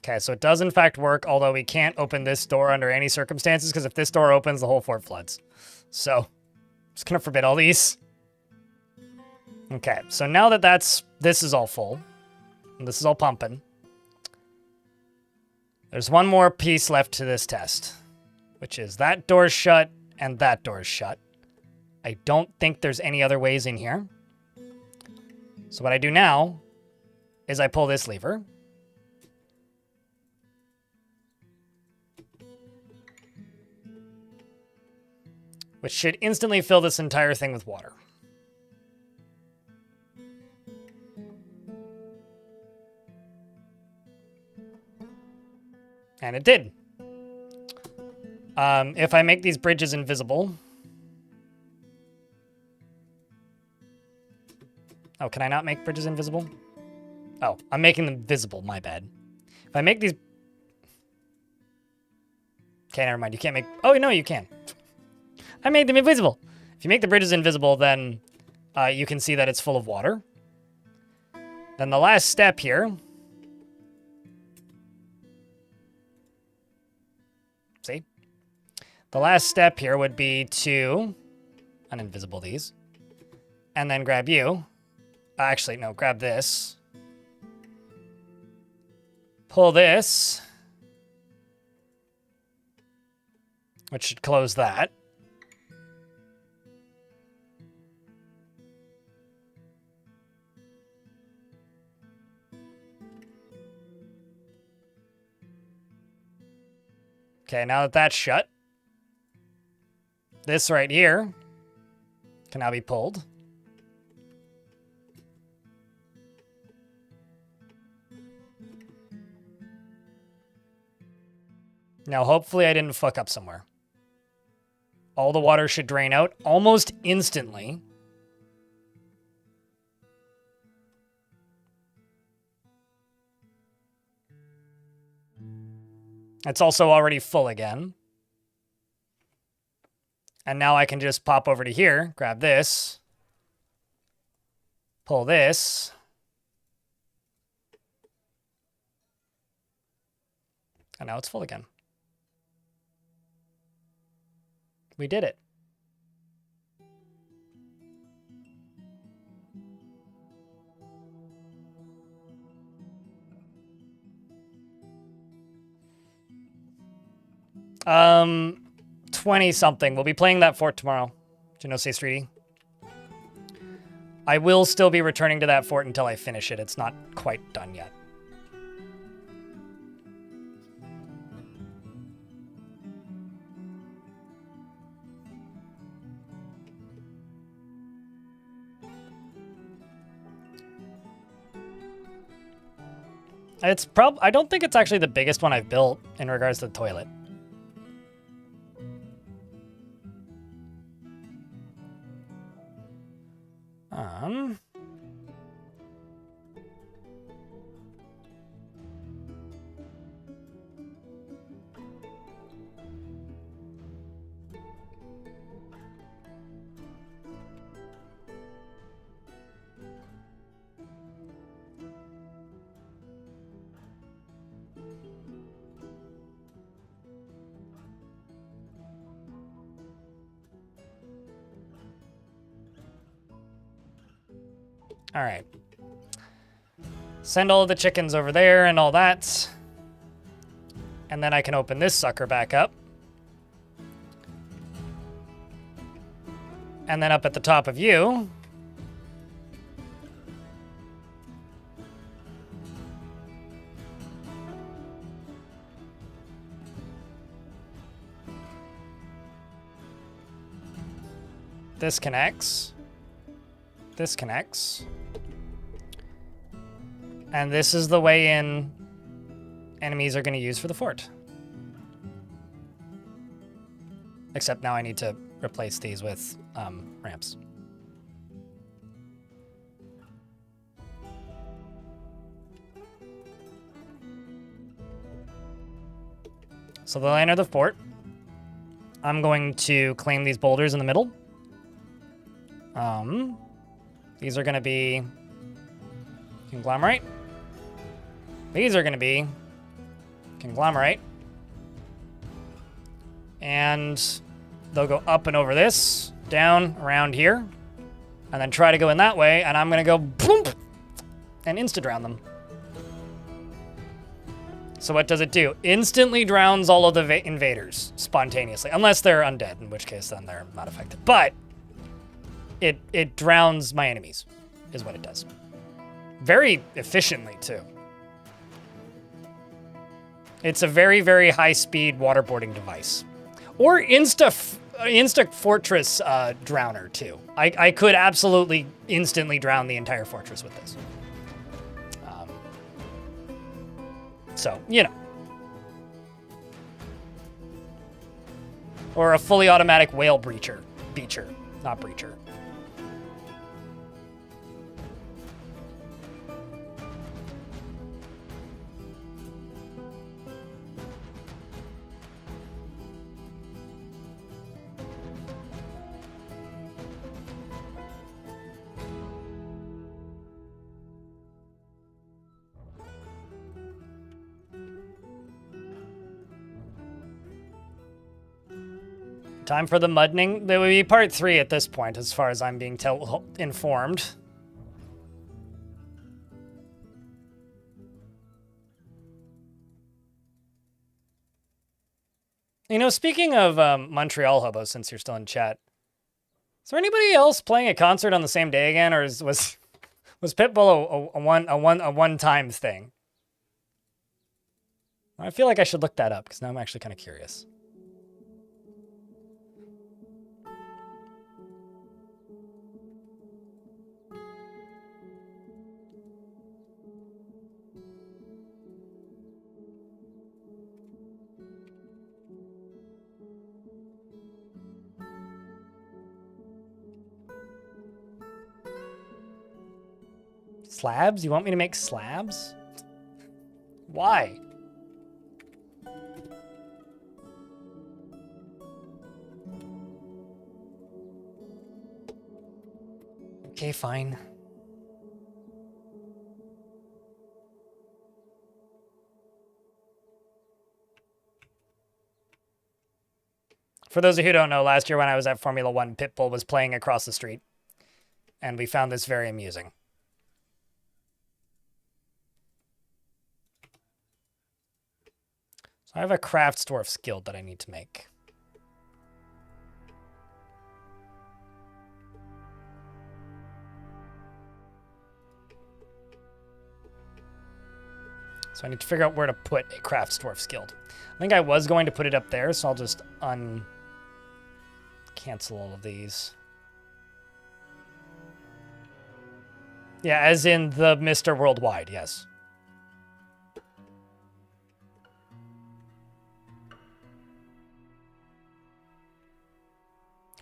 Okay, so it does in fact work, although we can't open this door under any circumstances, because if this door opens, the whole fort floods. So, just gonna forbid all these. Okay, so now that this is all full, and this is all pumping, there's one more piece left to this test, which is that door's shut and that door's shut. I don't think there's any other ways in here. So what I do now is I pull this lever. Which should instantly fill this entire thing with water. And it did. If I make these bridges invisible... Oh, can I not make bridges invisible? Oh, I'm making them visible, my bad. If I make these... Okay, never mind, you can't make... Oh, no, you can. I made them invisible. If you make the bridges invisible, then you can see that it's full of water. Then the last step here... See? The last step here would be to uninvisible these. And then grab you. Actually, no, grab this. Pull this. Which should close that. Okay, now that that's shut, this right here can now be pulled. Now, hopefully I didn't fuck up somewhere. All the water should drain out almost instantly. It's also already full again. And now I can just pop over to here, grab this, pull this, and now it's full again. We did it. Um, 20 something. We'll be playing that fort tomorrow. Geonosis 3D. I will still be returning to that fort until I finish it. It's not quite done yet. It's I don't think it's actually the biggest one I've built in regards to the toilet. All right. Send all of the chickens over there and all that. And then I can open this sucker back up. And then up at the top of you. This connects. This connects. And this is the way in enemies are going to use for the fort. Except now I need to replace these with ramps. So they'll enter the fort. I'm going to claim these boulders in the middle. These are going to be conglomerate. These are going to be conglomerate. And they'll go up and over this, down, around here, and then try to go in that way, and I'm going to go boom, and insta-drown them. So what does it do? Instantly drowns all of the invaders spontaneously, unless they're undead, in which case then they're not affected. But it drowns my enemies, is what it does. Very efficiently, too. It's a very, very high-speed waterboarding device. Or Insta Fortress Drowner, too. I could absolutely instantly drown the entire fortress with this. So, you know. Or a fully automatic whale breacher. Beacher, not breacher. Time for the muddening. There will be part 3 at this point, as far as I'm being informed. You know, speaking of Montreal hobos, since you're still in chat, is there anybody else playing a concert on the same day again, or was Pitbull a one-time thing? I feel like I should look that up because now I'm actually kind of curious. Slabs? You want me to make slabs? Why? Okay, fine. For those of you who don't know, last year when I was at Formula One, Pitbull was playing across the street. And we found this very amusing. I have a Craftsdwarf guild that I need to make. So I need to figure out where to put a Craftsdwarf guild. I think I was going to put it up there, so I'll just cancel all of these. Yeah, as in the Mr. Worldwide, yes.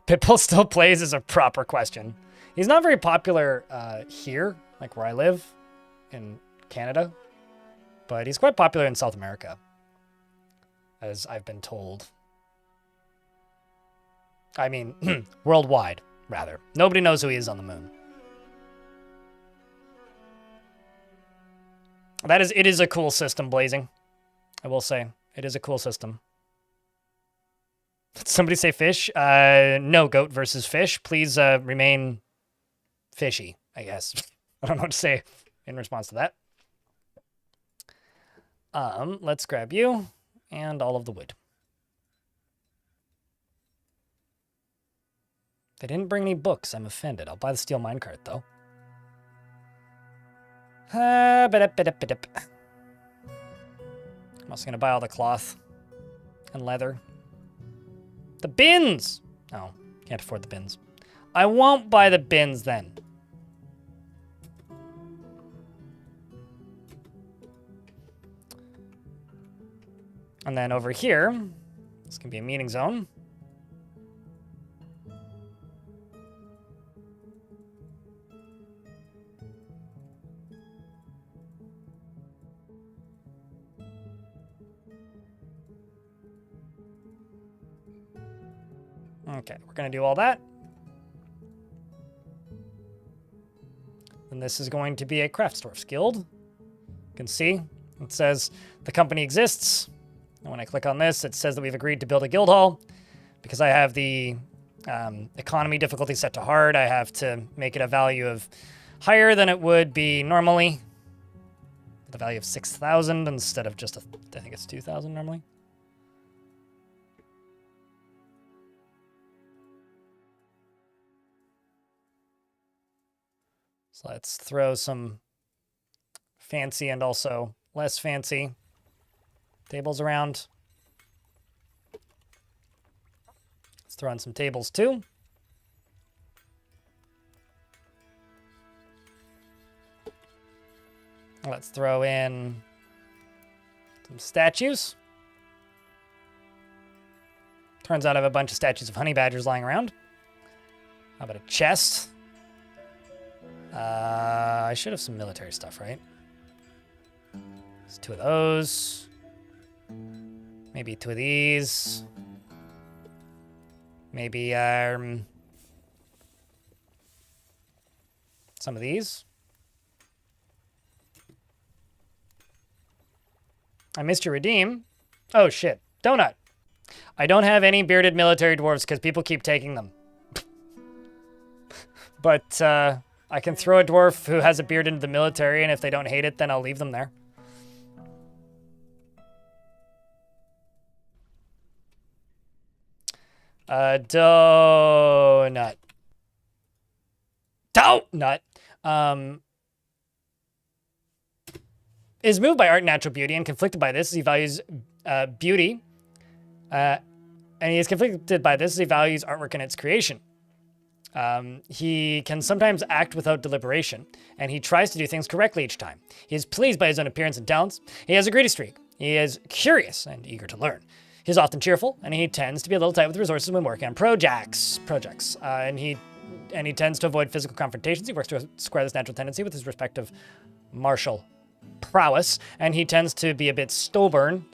Pitbull still plays is a proper question. He's not very popular here, like where I live in Canada, but he's quite popular in South America, as I've been told. I mean, worldwide, rather. Nobody knows who he is on the moon. It is a cool system, Blazing. I will say, it is a cool system. Did somebody say fish? No, goat versus fish. Please remain fishy, I guess. I don't know what to say in response to that. Let's grab you and all of the wood. They didn't bring any books. I'm offended. I'll buy the steel minecart, though. I'm also going to buy all the cloth and leather. The bins! Oh, can't afford the bins. I won't buy the bins then. And then over here, this can be a meeting zone. Okay, we're going to do all that. And this is going to be a Craftsdorf's Guild. You can see it says the company exists. And when I click on this, it says that we've agreed to build a guild hall. Because I have the economy difficulty set to hard, I have to make it a value of higher than it would be normally. The value of 6,000 instead of just, I think it's 2,000 normally. So let's throw some fancy and also less fancy tables around. Let's throw in some tables too. Let's throw in some statues. Turns out I have a bunch of statues of honey badgers lying around. How about a chest? I should have some military stuff, right? There's 2 of those. Maybe 2 of these. Maybe some of these. I missed your redeem. Oh shit, donut. I don't have any bearded military dwarves because people keep taking them. But I can throw a dwarf who has a beard into the military, and if they don't hate it, then I'll leave them there. Donut. Donut. Is moved by art and natural beauty and conflicted by this as he values beauty. And he is conflicted by this as he values artwork and its creation. He can sometimes act without deliberation, and he tries to do things correctly each time. He is pleased by his own appearance and talents. He has a greedy streak. He is curious and eager to learn. He is often cheerful, and he tends to be a little tight with resources when working on projects. And he tends to avoid physical confrontations. He works to square this natural tendency with his respective martial prowess, and he tends to be a bit stubborn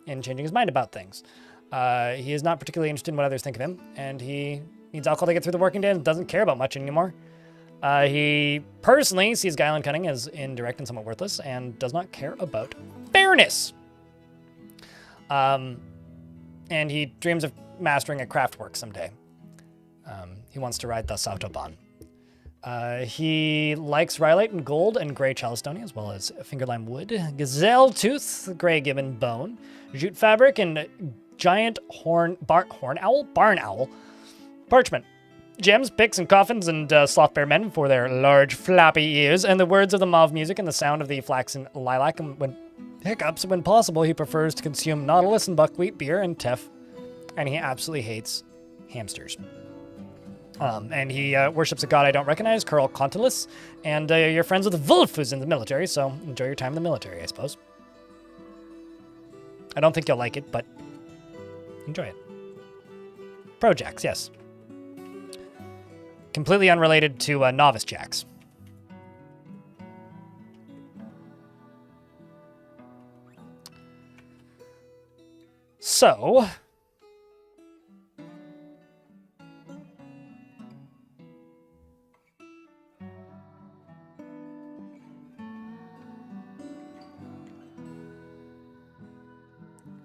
in changing his mind about things. He is not particularly interested in what others think of him, and he needs alcohol to get through the working day and doesn't care about much anymore. He personally sees guile and cunning as indirect and somewhat worthless, and does not care about fairness. And he dreams of mastering a craftwork someday. He wants to ride the Autobahn. He likes rhyolite and gold and gray chalcedony, as well as fingerlime wood, gazelle tooth, gray gibbon bone, jute fabric, and giant barn owl, parchment, gems, picks, and coffins, and sloth bear men for their large flappy ears, and the words of the mauve music and the sound of the flaxen lilac. And when hiccups, when possible, he prefers to consume nautilus and buckwheat beer and teff, and he absolutely hates hamsters. And he worships a god I don't recognize, Curl Contilus, and you're friends with Wolf, who's in the military, so enjoy your time in the military, I suppose. I don't think you'll like it, but enjoy it. Projects, yes. Completely unrelated to Novice Jacks. So...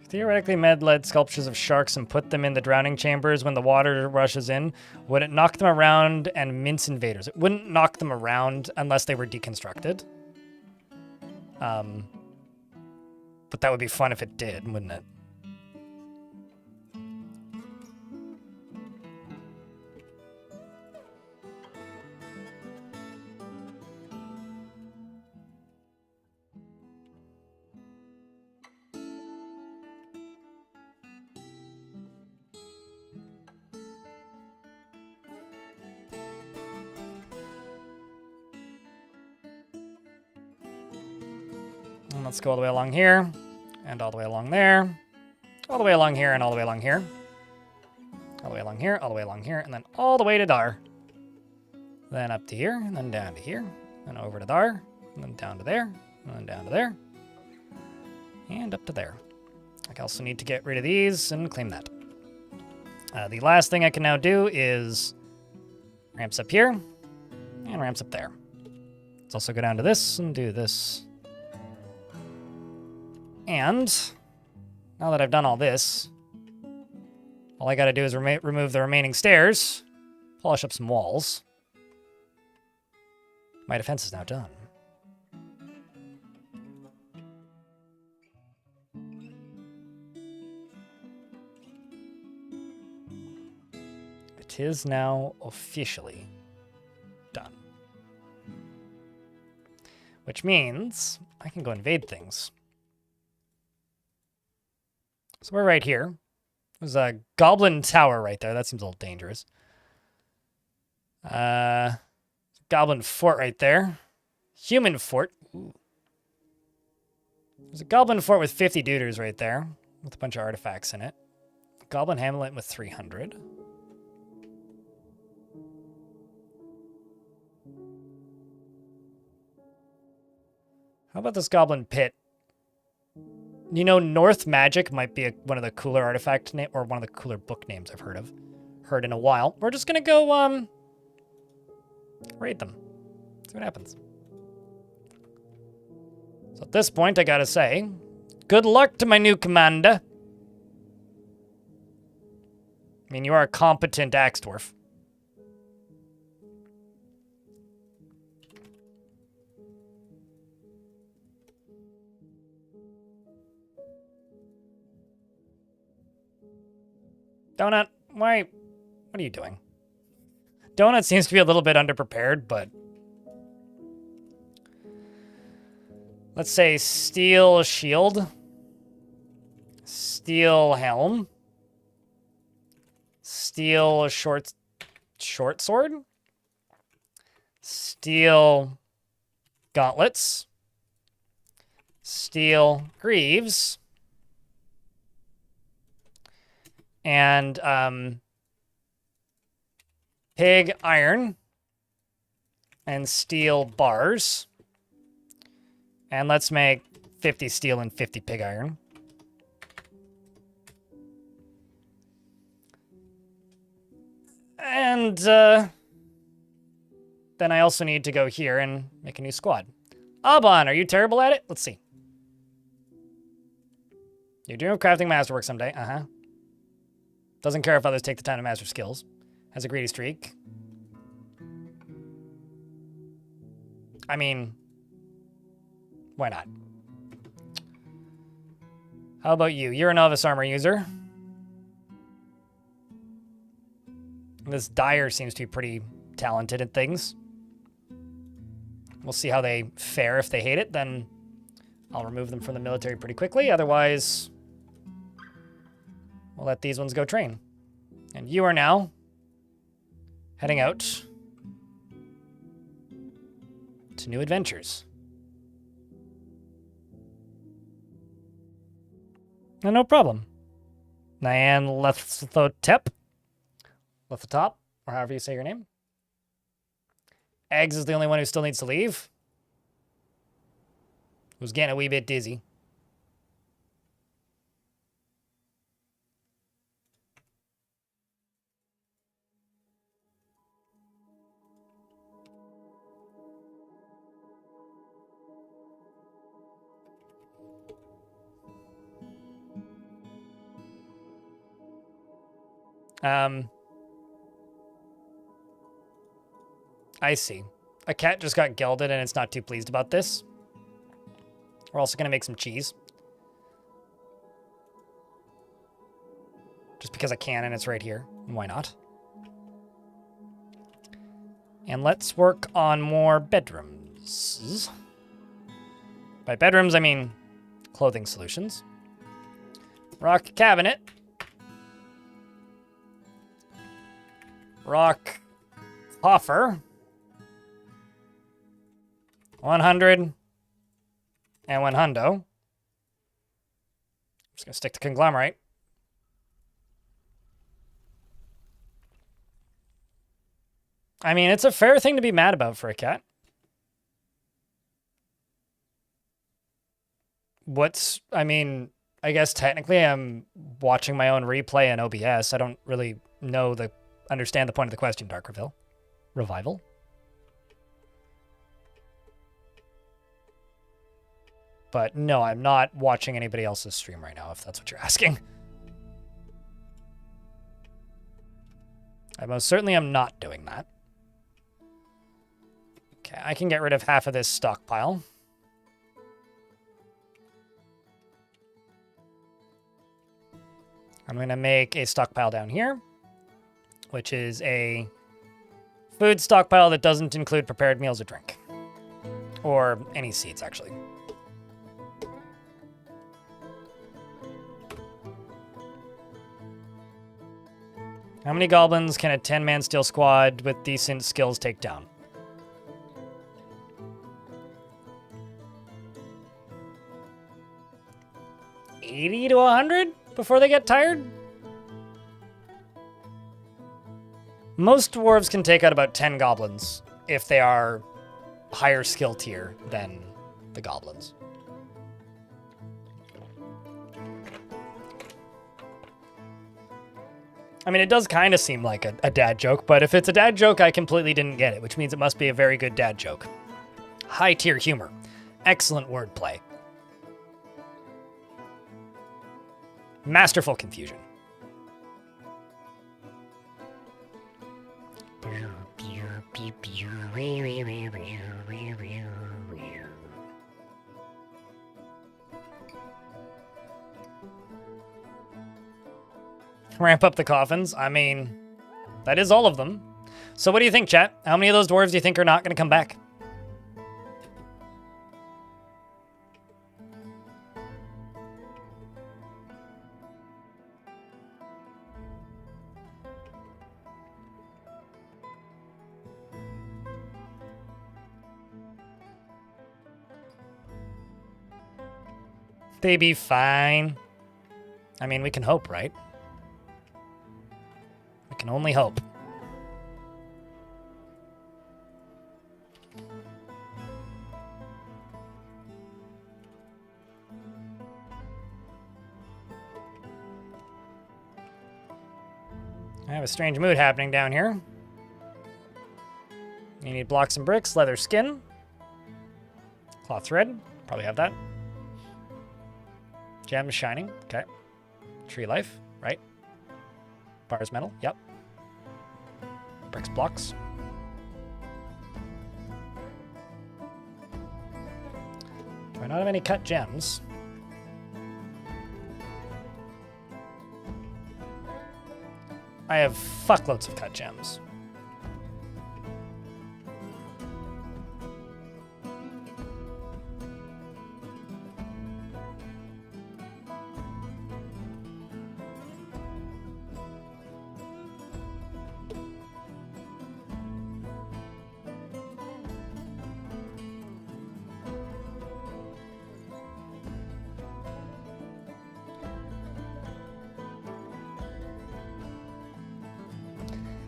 theoretically, Med led sculptures of sharks and put them in the drowning chambers when the water rushes in. Would it knock them around and mince invaders? It wouldn't knock them around unless they were deconstructed. But that would be fun if it did, wouldn't it? Let's go all the way along here, and all the way along there, all the way along here, and all the way along here, all the way along here, all the way along here, and then all the way to there. Then up to here, and then down to here, and over to there, and then down to there, and then down to there, and up to there. I also need to get rid of these and claim that. The last thing I can now do is ramps up here and ramps up there. Let's also go down to this and do this. And now that I've done all this, all I gotta do is remove the remaining stairs, polish up some walls. My defense is now done. It is now officially done. Which means I can go invade things. So we're right here. There's a goblin tower right there. That seems a little dangerous. Goblin fort right there. Human fort. Ooh. There's a goblin fort with 50 duders right there, with a bunch of artifacts in it. Goblin hamlet with 300. How about this goblin pit? You know, North Magic might be one of the cooler artifact name or one of the cooler book names I've heard in a while. We're just gonna go raid them. See what happens. So at this point, I gotta say, good luck to my new commander. I mean, you are a competent axe dwarf. Donut, why? What are you doing? Donut seems to be a little bit underprepared, but let's say steel shield, steel helm, steel short sword, steel gauntlets, steel greaves, and pig iron and steel bars. And let's make 50 steel and 50 pig iron. And then I also need to go here and make a new squad. Aban, are you terrible at it? Let's see. You're doing crafting masterwork someday. Uh-huh. Doesn't care if others take the time to master skills. Has a greedy streak. I mean, why not? How about you? You're a novice armor user. This Dyer seems to be pretty talented at things. We'll see how they fare. If they hate it, then I'll remove them from the military pretty quickly. Otherwise, we'll let these ones go train. And you are now heading out to new adventures. No problem. Nyan Lethotep. Lethotop, or however you say your name. Eggs is the only one who still needs to leave. Who's getting a wee bit dizzy. I see. A cat just got gelded and it's not too pleased about this. We're also going to make some cheese. Just because I can and it's right here. Why not? And let's work on more bedrooms. By bedrooms, I mean clothing solutions. Rock cabinet. Rock coffer. 100 and 100. I'm just gonna stick to conglomerate. I mean, it's a fair thing to be mad about for a cat. I mean, I guess technically I'm watching my own replay in OBS. I don't really understand the point of the question, Dark Revival. But no, I'm not watching anybody else's stream right now, if that's what you're asking. I most certainly am not doing that. Okay, I can get rid of half of this stockpile. I'm going to make a stockpile down here, which is a food stockpile that doesn't include prepared meals or drink. Or any seeds, actually. How many goblins can a 10-man steel squad with decent skills take down? $80 to 100 before they get tired? Most dwarves can take out about 10 goblins if they are higher skill tier than the goblins. I mean, it does kind of seem like a dad joke, but if it's a dad joke, I completely didn't get it, which means it must be a very good dad joke. High tier humor. Excellent wordplay. Masterful confusion. Ramp up the coffins. I mean, that is all of them. So what do you think, chat? How many of those dwarves do you think are not going to come back? They be fine. I mean, we can hope, right? We can only hope. I have a strange mood happening down here. You need blocks and bricks, leather skin, cloth thread, probably have that. Gems shining, okay. Tree life, right? Bars metal, yep. Bricks blocks. Do I not have any cut gems? I have fuckloads of cut gems.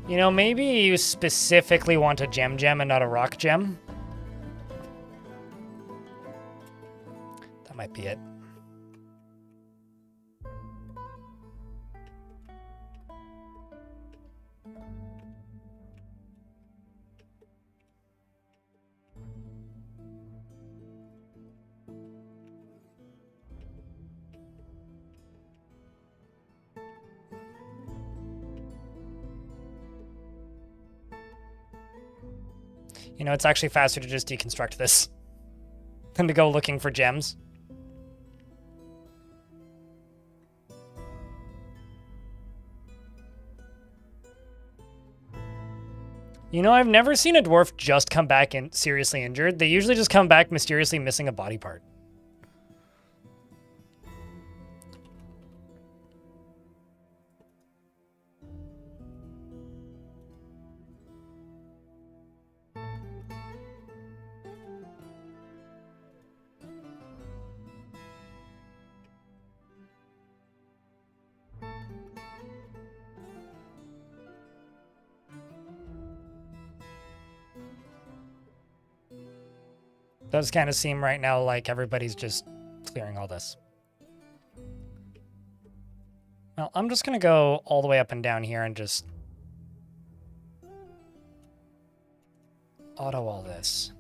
You know, maybe you specifically want a gem and not a rock gem. That might be it. You know, it's actually faster to just deconstruct this than to go looking for gems. You know, I've never seen a dwarf just come back and seriously injured. They usually just come back mysteriously missing a body part. Does kind of seem right now like everybody's just clearing all this. Well, I'm just gonna go all the way up and down here and just auto all this.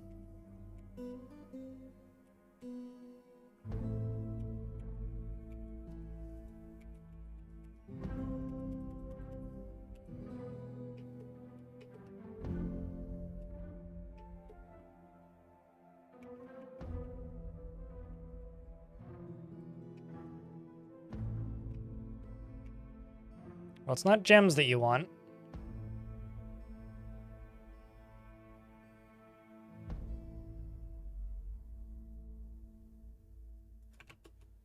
Well, it's not gems that you want.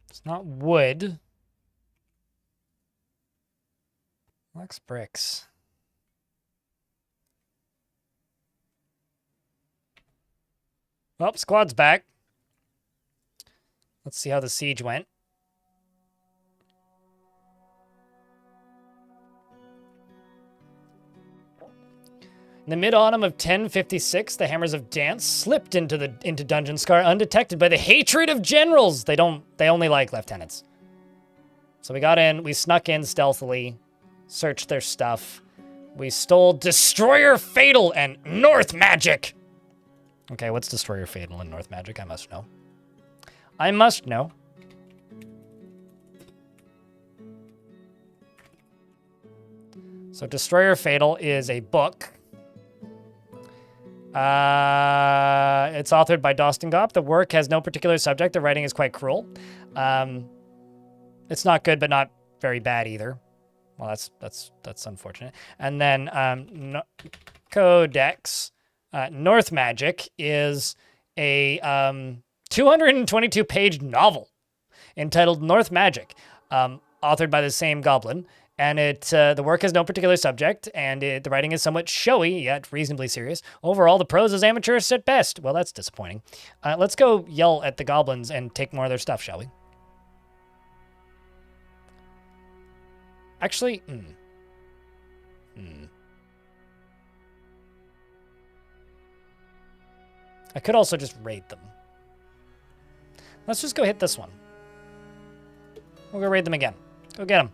It's not wood. Lux bricks. Well, squad's back. Let's see how the siege went. In the mid-autumn of 1056, the Hammers of Dance slipped into Dungeon Scar undetected by the hatred of generals. They only like lieutenants. So we got in, we snuck in stealthily, searched their stuff. We stole Destroyer Fatal and North Magic. Okay, what's Destroyer Fatal and North Magic? I must know. I must know. So Destroyer Fatal is a book. It's authored by Dostengop. The work has no particular subject. The writing is quite cruel. It's not good, but not very bad either. Well, that's unfortunate. And then Codex North Magic is a 222-page novel entitled North Magic, authored by the same goblin. And the work has no particular subject, and the writing is somewhat showy, yet reasonably serious. Overall, the prose is amateurish at best. Well, that's disappointing. Let's go yell at the goblins and take more of their stuff, shall we? Actually, I could also just raid them. Let's just go hit this one. We'll go raid them again. Go get them.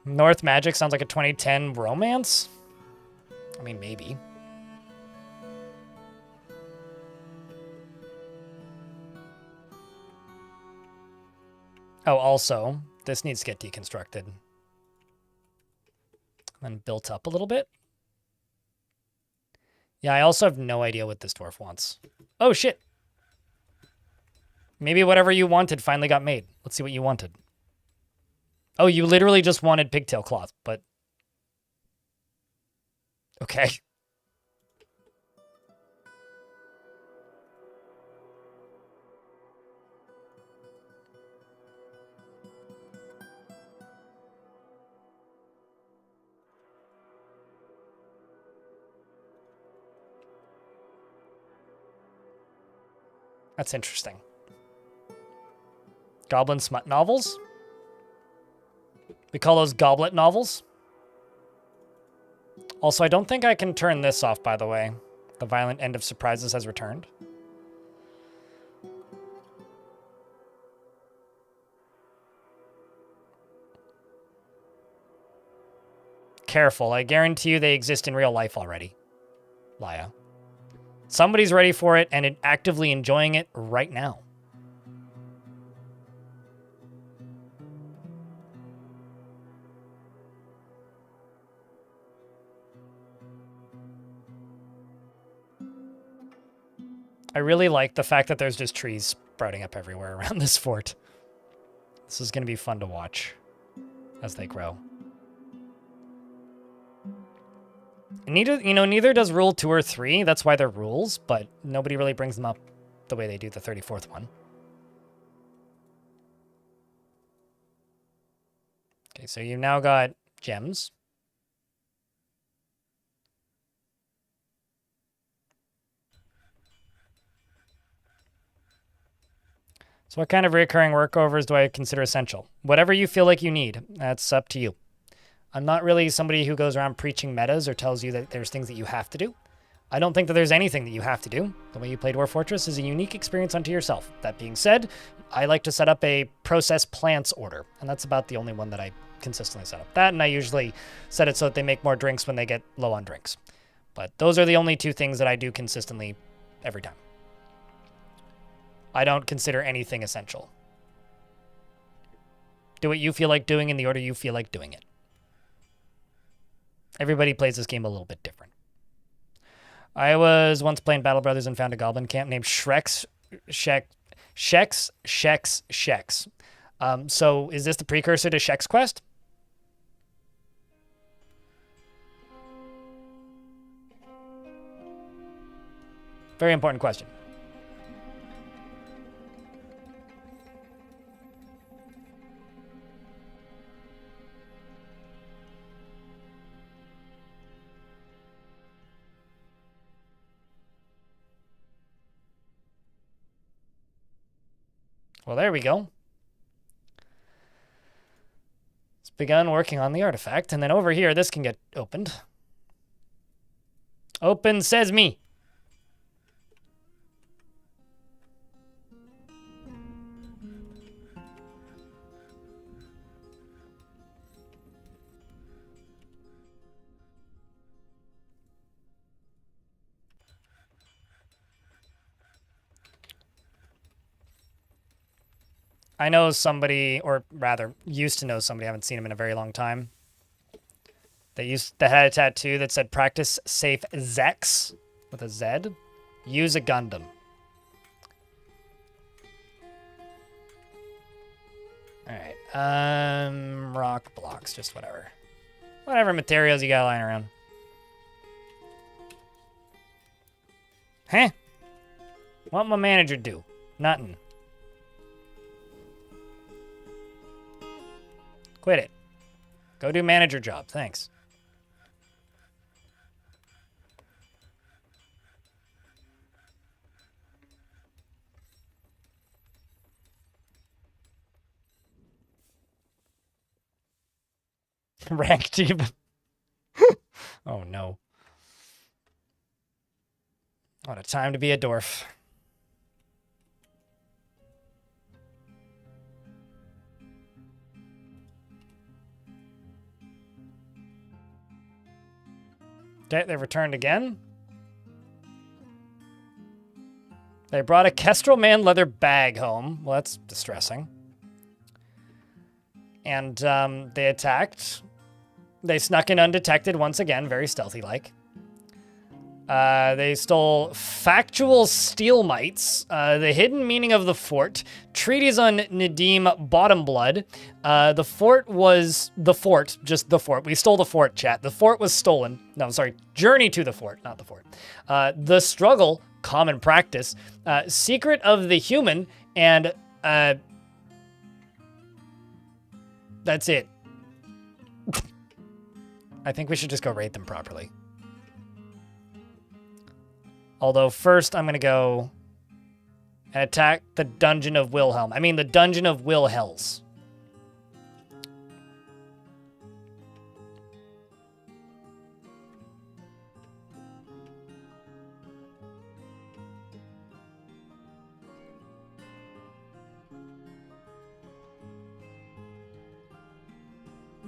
North Magic sounds like a 2010 romance? I mean, maybe. Oh, also, this needs to get deconstructed. And built up a little bit. Yeah, I also have no idea what this dwarf wants. Oh, shit. Maybe whatever you wanted finally got made. Let's see what you wanted. Oh, you literally just wanted pigtail cloth, but... Okay. That's interesting. Goblin smut novels? We call those goblet novels. Also, I don't think I can turn this off, by the way. The violent end of surprises has returned. Careful, I guarantee you they exist in real life already. Laya. Somebody's ready for it and actively enjoying it right now. I really like the fact that there's just trees sprouting up everywhere around this fort. This is going to be fun to watch as they grow. Neither does rule 2 or 3. That's why they're rules, but nobody really brings them up the way they do the 34th one. Okay, so you've now got gems. So what kind of recurring workovers do I consider essential? Whatever you feel like you need. That's up to you. I'm not really somebody who goes around preaching metas or tells you that there's things that you have to do. I don't think that there's anything that you have to do. The way you play Dwarf Fortress is a unique experience unto yourself. That being said, I like to set up a process plants order, and that's about the only one that I consistently set up. That, and I usually set it so that they make more drinks when they get low on drinks. But those are the only two things that I do consistently every time. I don't consider anything essential. Do what you feel like doing in the order you feel like doing it. Everybody plays this game a little bit different. I was once playing Battle Brothers and found a goblin camp named Shrek's. So is this the precursor to Shrek's Quest? Very important question. Well, there we go. It's begun working on the artifact, and then over here, this can get opened. Open says me. I know somebody, or rather, used to know somebody, I haven't seen him in a very long time. They had a tattoo that said, practice safe Zex, with a Z. Use a Gundam. Alright, rock blocks, just whatever. Whatever materials you got lying around. Huh? What my manager do? Nothing. Quit it. Go do manager job. Thanks. Rank team. Oh no. What a time to be a dwarf. Okay, they returned again. They brought a Kestrel Man leather bag home. Well, that's distressing. And they attacked. They snuck in undetected once again, very stealthy-like. They stole factual steel mites, the hidden meaning of the fort, treaties on Nadim Bottomblood. The fort was the fort, just the fort. We stole the fort, chat. The fort was stolen. No, sorry, journey to the fort, not the fort. The struggle, common practice, secret of the human, and that's it. I think we should just go rate them properly. Although first I'm going to go and attack the Dungeon of Wilhelm. I mean the Dungeon of Wilhells.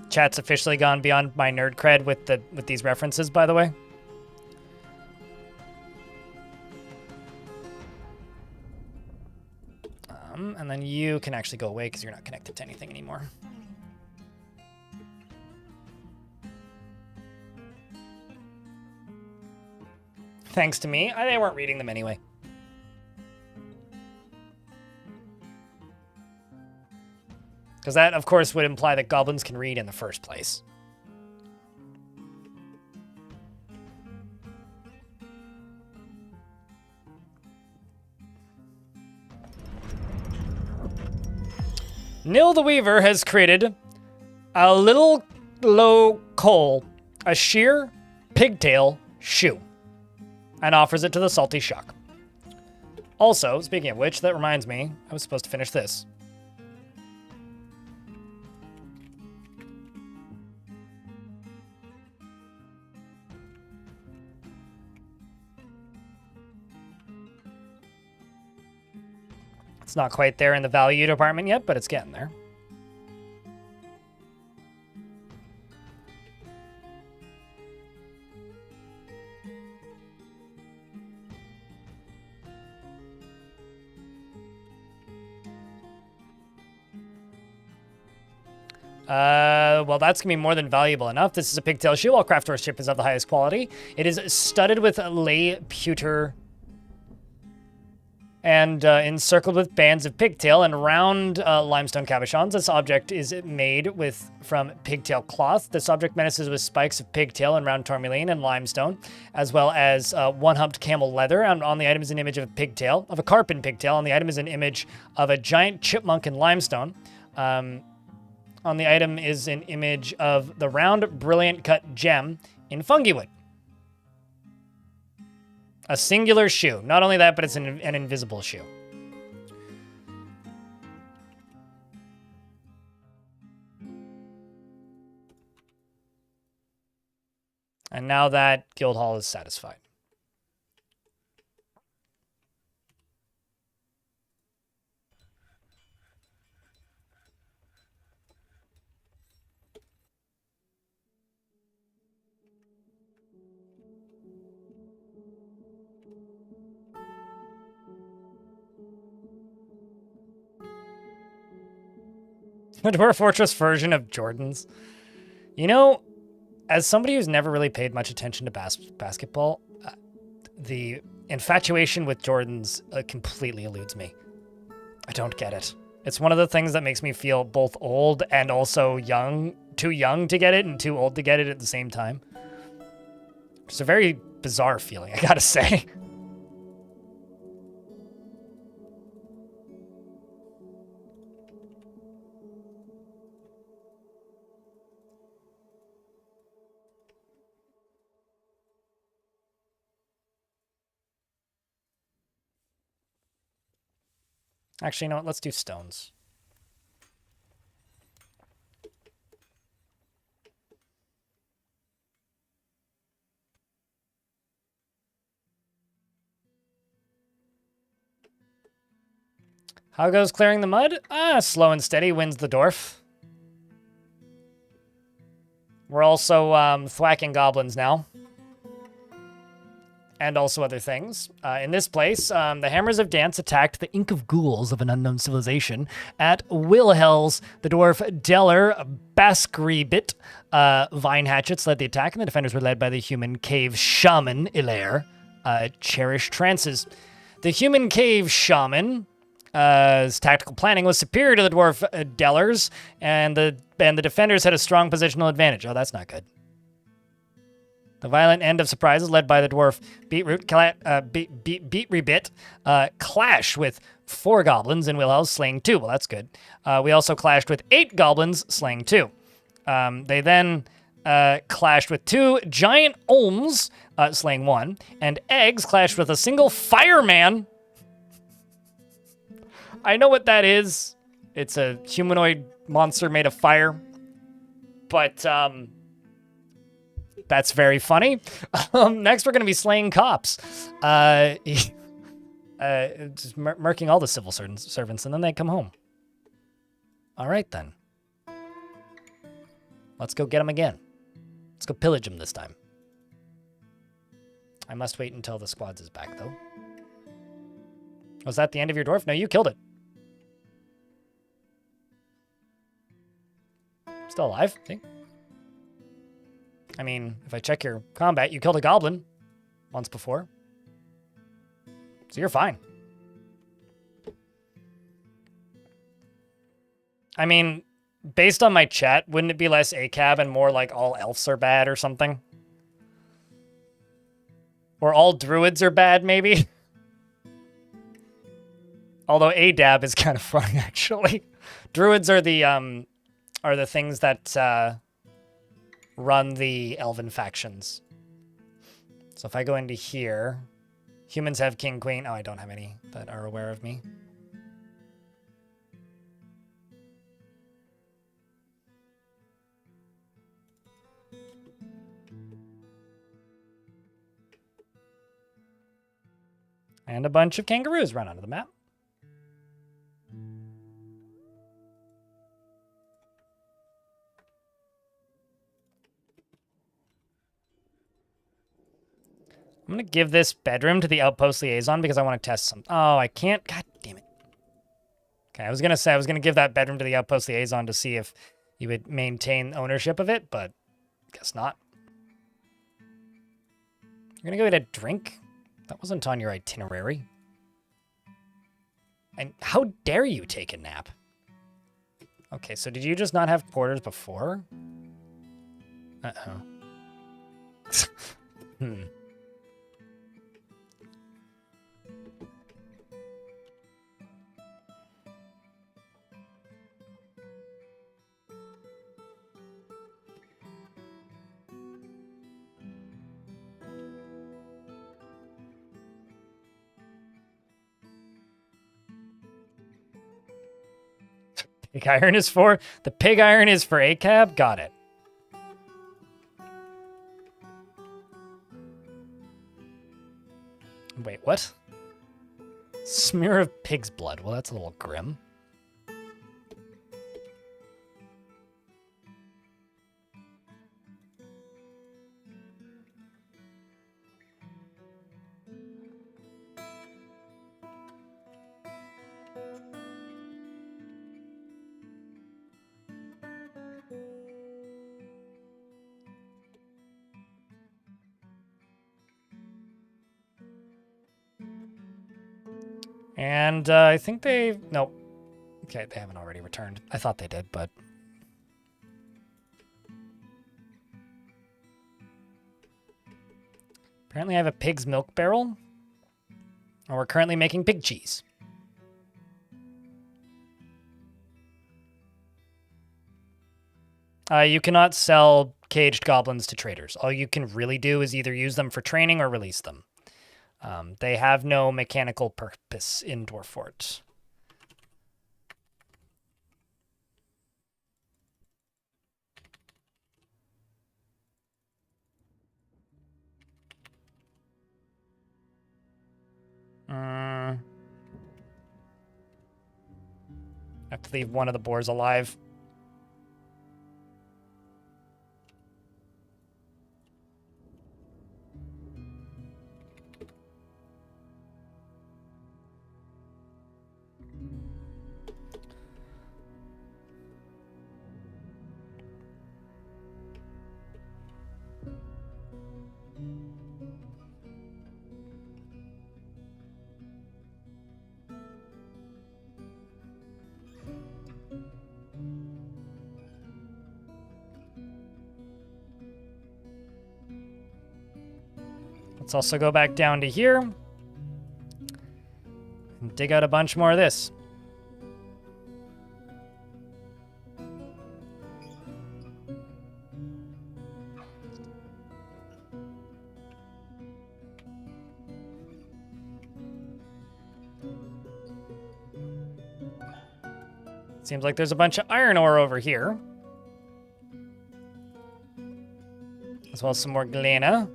Chat's officially gone beyond my nerd cred with these references, by the way. And then you can actually go away because you're not connected to anything anymore. Thanks to me. They weren't reading them anyway. Because that, of course, would imply that goblins can read in the first place. Nil the Weaver has created a little low coal, a sheer pigtail shoe, and offers it to the Salty Shock. Also, speaking of which, that reminds me, I was supposed to finish this. It's not quite there in the value department yet, but it's getting there. Well, that's going to be more than valuable enough. This is a pigtail shoe. All craft store ship is of the highest quality. It is studded with lay pewter and encircled with bands of pigtail and round limestone cabochons. This object is made from pigtail cloth. This object menaces with spikes of pigtail and round tourmaline and limestone, as well as one-humped camel leather. And on the item is an image of a pigtail, of a carp in pigtail. On the item is an image of a giant chipmunk in limestone. On the item is an image of the round, brilliant cut gem in fungi wood. A singular shoe. Not only that, but it's an invisible shoe. And now that Guildhall is satisfied. The Dwarf Fortress version of Jordan's. You know, as somebody who's never really paid much attention to basketball, the infatuation with Jordans completely eludes me. I don't get it. It's one of the things that makes me feel both old and also young. Too young to get it and too old to get it at the same time. It's a very bizarre feeling, I gotta say. Actually, you know what? Let's do stones. How goes clearing the mud? Slow and steady wins the dwarf. We're also thwacking goblins now. And also other things. In this place, the Hammers of Dance attacked the Ink of Ghouls of an unknown civilization at Wilhel's. The dwarf Deller Baskribit Vine Hatchets led the attack, and the defenders were led by the human cave shaman Ilair Cherish Trances. The human cave shaman his tactical planning was superior to the dwarf Dellers, and the defenders had a strong positional advantage. Oh, that's not good. The violent end of surprises, led by the dwarf Beatribit, clash with 4 goblins in Wilhel's, slaying 2. Well, that's good. We also clashed with 8 goblins, slaying 2. They then clashed with 2 giant olms, slaying 1. And eggs clashed with a single fireman. I know what that is. It's a humanoid monster made of fire. But, that's very funny. Next, we're going to be slaying cops. Just murking all the civil servants, and then they come home. All right, then. Let's go get them again. Let's go pillage them this time. I must wait until the squads is back, though. Was that the end of your dwarf? No, you killed it. Still alive, see? I mean, if I check your combat, you killed a goblin once before. So you're fine. I mean, based on my chat, wouldn't it be less ACAB and more like all elves are bad or something? Or all druids are bad, maybe? Although ADAB is kind of fun, actually. Druids are the things that run the elven factions. So if I go into here, humans have king, queen. Oh, I don't have any that are aware of me. And a bunch of kangaroos run onto the map. I'm going to give this bedroom to the outpost liaison because I want to test some. Oh, I can't. God damn it. Okay, I was going to say I was going to give that bedroom to the outpost liaison to see if you would maintain ownership of it, but guess not. You're going to go get a drink? That wasn't on your itinerary. And how dare you take a nap? Okay, so did you just not have quarters before? Uh-oh. Pig iron is for? The pig iron is for ACAB? Got it. Wait, what? Smear of pig's blood. Well, that's a little grim. And I think they... Nope. Okay, they haven't already returned. I thought they did, but... Apparently I have a pig's milk barrel. And we're currently making pig cheese. You cannot sell caged goblins to traders. All you can really do is either use them for training or release them. They have no mechanical purpose in Dwarfort. I have to leave one of the boars alive. Let's also go back down to here and dig out a bunch more of this. Seems like there's a bunch of iron ore over here. As well as some more galena.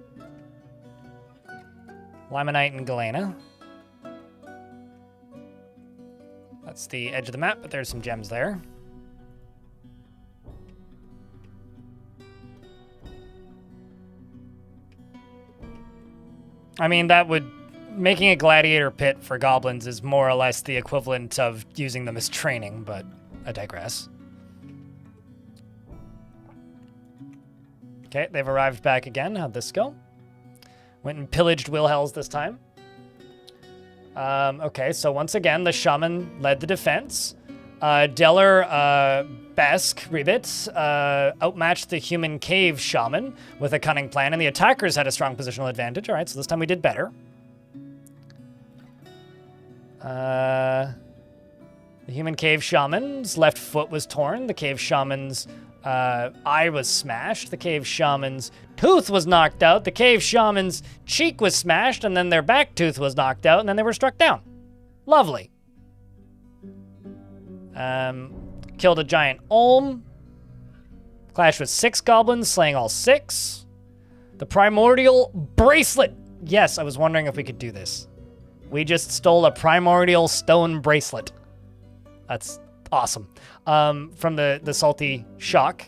Limonite and galena. That's the edge of the map, but there's some gems there. I mean, that would... Making a gladiator pit for goblins is more or less the equivalent of using them as training, but I digress. Okay, they've arrived back again. How'd this go? Went and pillaged Wilhel's this time. Okay, so once again, the shaman led the defense. Deller, Besk, Ribbit, outmatched the human cave shaman with a cunning plan, and the attackers had a strong positional advantage. All right, so this time we did better. The human cave shaman's left foot was torn. The cave shaman's eye was smashed. The cave shaman's tooth was knocked out. The cave shaman's cheek was smashed, and then their back tooth was knocked out, and then they were struck down. Lovely. Killed a giant Olm. Clashed with 6 goblins, slaying all 6. The primordial bracelet. Yes, I was wondering if we could do this. We just stole a primordial stone bracelet. That's awesome. From the salty shock,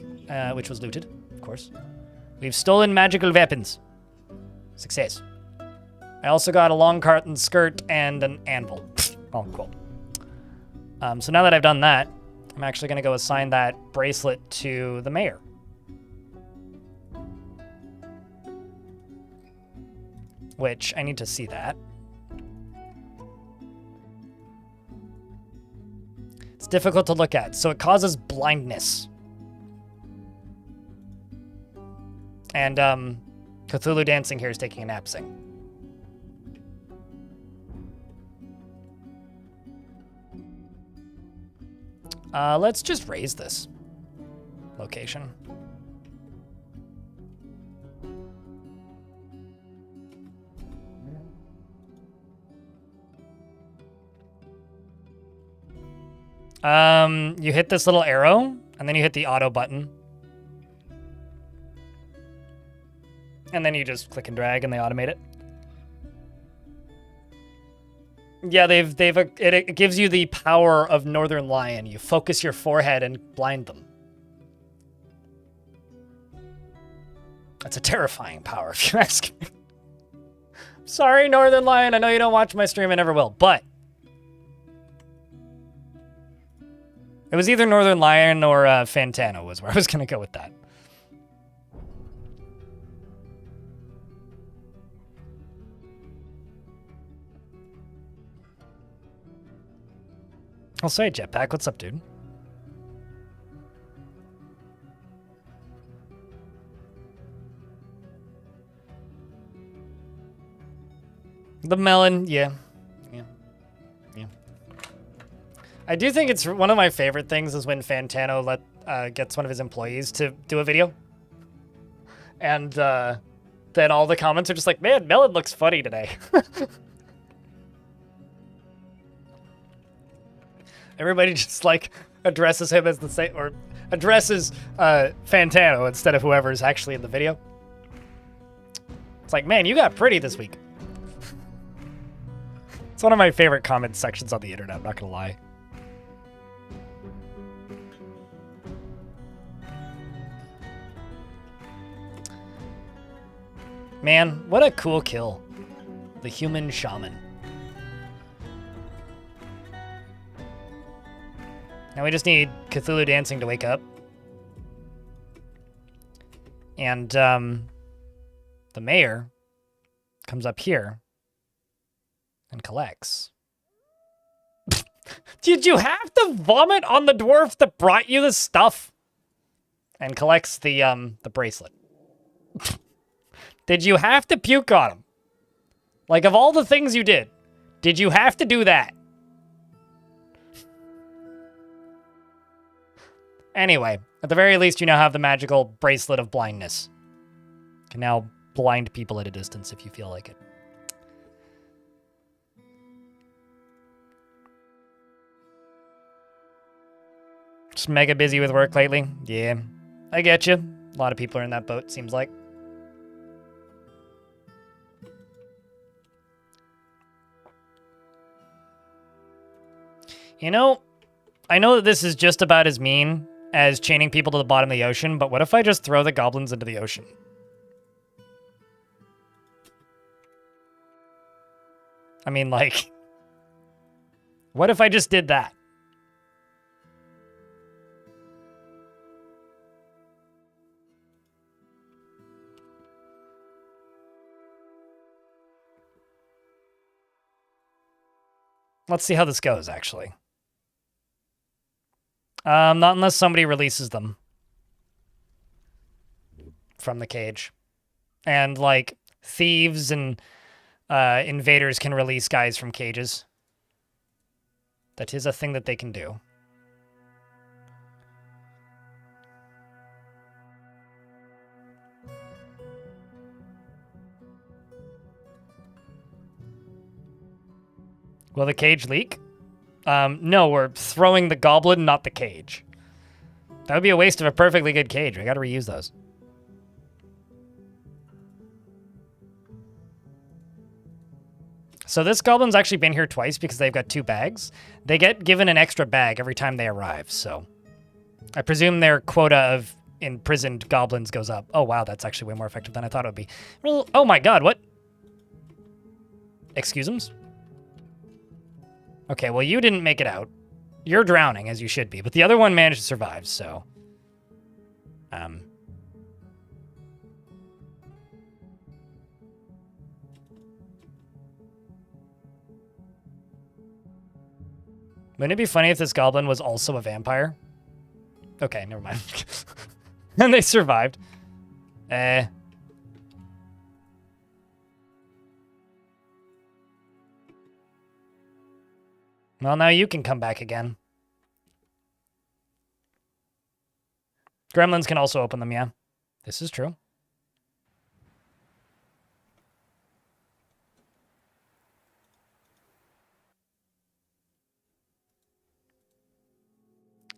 which was looted, of course. We've stolen magical weapons. Success. I also got a long carton skirt and an anvil. Oh, cool. So now that I've done that, I'm actually going to go assign that bracelet to the mayor. Which, I need to see that. It's difficult to look at, so it causes blindness. And, Cthulhu Dancing here is taking a nap sing. Let's just raise this location. You hit this little arrow, and then you hit the auto button. And then you just click and drag, and they automate it. Yeah, it gives you the power of Northern Lion. You focus your forehead and blind them. That's a terrifying power, if you ask me. Sorry, Northern Lion. I know you don't watch my stream. I never will, but it was either Northern Lion or Fantano was where I was going to go with that. I'll say Jetpack. What's up, dude? The melon, yeah. I do think it's one of my favorite things is when Fantano gets one of his employees to do a video. And then all the comments are just like, man, Melon looks funny today. Everybody just like addresses him as the same, or addresses Fantano instead of whoever's actually in the video. It's like, man, you got pretty this week. It's one of my favorite comment sections on the internet, I'm not gonna lie. Man, what a cool kill. The human shaman. Now we just need Cthulhu Dancing to wake up. And the mayor comes up here and collects. Did you have to vomit on the dwarf that brought you the stuff? And collects the bracelet. Did you have to puke on him? Like, of all the things you did you have to do that? Anyway, at the very least, you now have the magical bracelet of blindness. You can now blind people at a distance if you feel like it. Just mega busy with work lately. Yeah, I get you. A lot of people are in that boat, seems like. You know, I know that this is just about as mean as chaining people to the bottom of the ocean, but what if I just throw the goblins into the ocean? I mean, like, what if I just did that? Let's see how this goes, actually. Not unless somebody releases them from the cage. And, like, thieves and invaders can release guys from cages. That is a thing that they can do. Will the cage leak? No, we're throwing the goblin, not the cage. That would be a waste of a perfectly good cage. I gotta reuse those. So this goblin's actually been here twice because they've got 2 bags. They get given an extra bag every time they arrive, so I presume their quota of imprisoned goblins goes up. Oh wow, that's actually way more effective than I thought it would be. Oh my god, what? Excusems? Okay, well, you didn't make it out. You're drowning, as you should be, but the other one managed to survive, so... Wouldn't it be funny if this goblin was also a vampire? Okay, never mind. And they survived. Well, now you can come back again. Gremlins can also open them, yeah. This is true.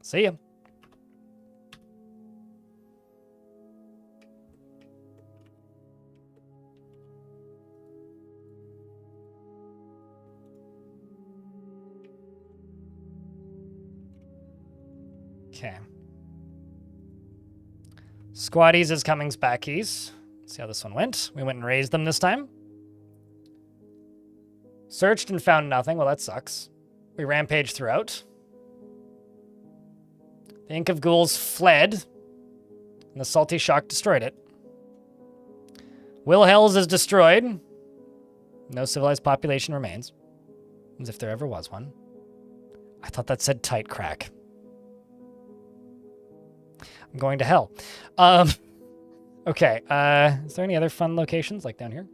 See ya. Okay. Squatties is Cummings backies. See how this one went. We went and raised them this time. Searched and found nothing. Well, that sucks. We rampaged throughout. The Ink of Ghouls fled, and the Salty Shock destroyed it. Will Hells is destroyed. No civilized population remains. As if there ever was one. I thought that said tight crack. I'm going to hell. Okay, is there any other fun locations, like down here?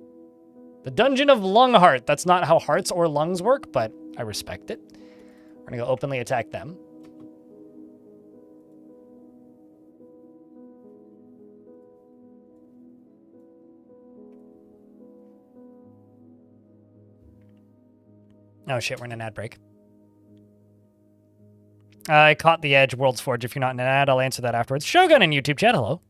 The Dungeon of Lungheart. That's not how hearts or lungs work, but I respect it. We're gonna go openly attack them. Oh shit, we're in an ad break. I caught the edge, World's Forge. If you're not in an ad, I'll answer that afterwards. Shogun in YouTube chat, hello.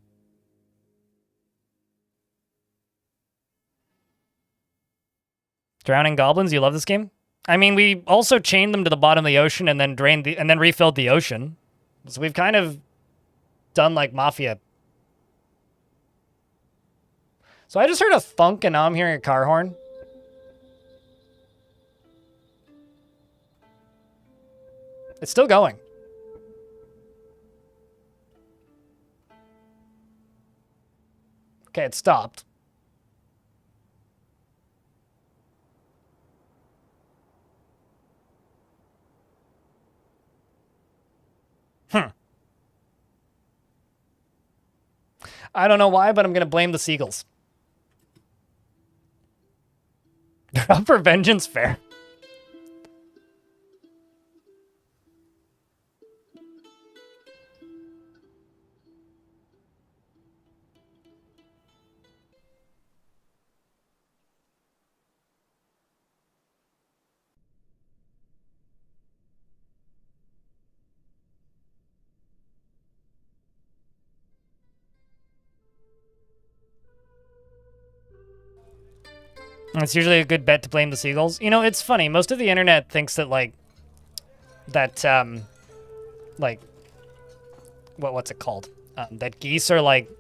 Drowning Goblins, you love this game? I mean, we also chained them to the bottom of the ocean and then refilled the ocean. So we've kind of done like Mafia. So I just heard a thunk and now I'm hearing a car horn. It's still going. Okay, it stopped. I don't know why, but I'm going to blame the seagulls. They're up for vengeance fair. It's usually a good bet to blame the seagulls. You know, it's funny. Most of the internet thinks that, like, what's it called? That geese are, like,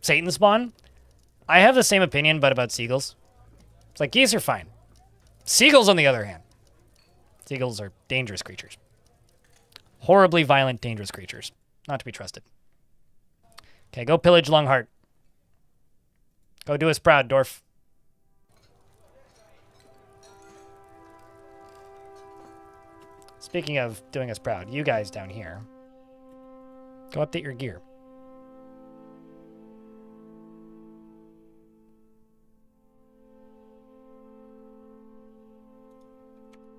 Satan spawn. I have the same opinion, but about seagulls. It's like, geese are fine. Seagulls, on the other hand. Seagulls are dangerous creatures. Horribly violent, dangerous creatures. Not to be trusted. Okay, go pillage Lungheart. Go do us proud, Dwarf. Speaking of doing us proud, you guys down here, go update your gear.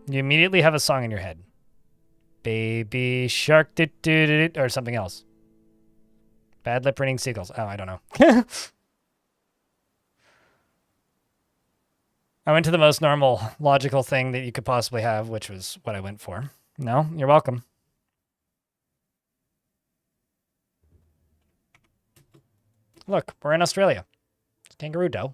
You immediately have a song in your head. Baby shark, or something else. Bad lip reading seagulls. Oh, I don't know. I went to the most normal, logical thing that you could possibly have, which was what I went for. No, you're welcome. Look, we're in Australia. It's kangaroo dough.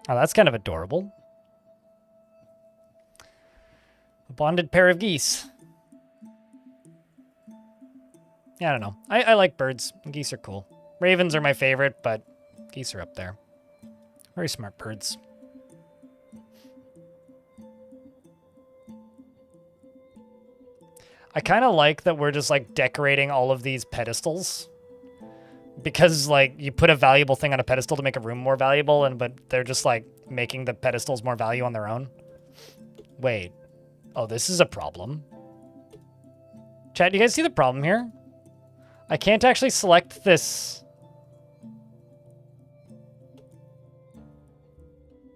Oh, that's kind of adorable. A bonded pair of geese. Yeah, I don't know. I like birds. Geese are cool. Ravens are my favorite, but geese are up there. Very smart birds. I kind of like that we're just like decorating all of these pedestals. Because like you put a valuable thing on a pedestal to make a room more valuable, but they're just like making the pedestals more value on their own. Wait. Oh, this is a problem. Chat, do you guys see the problem here? I can't actually select this.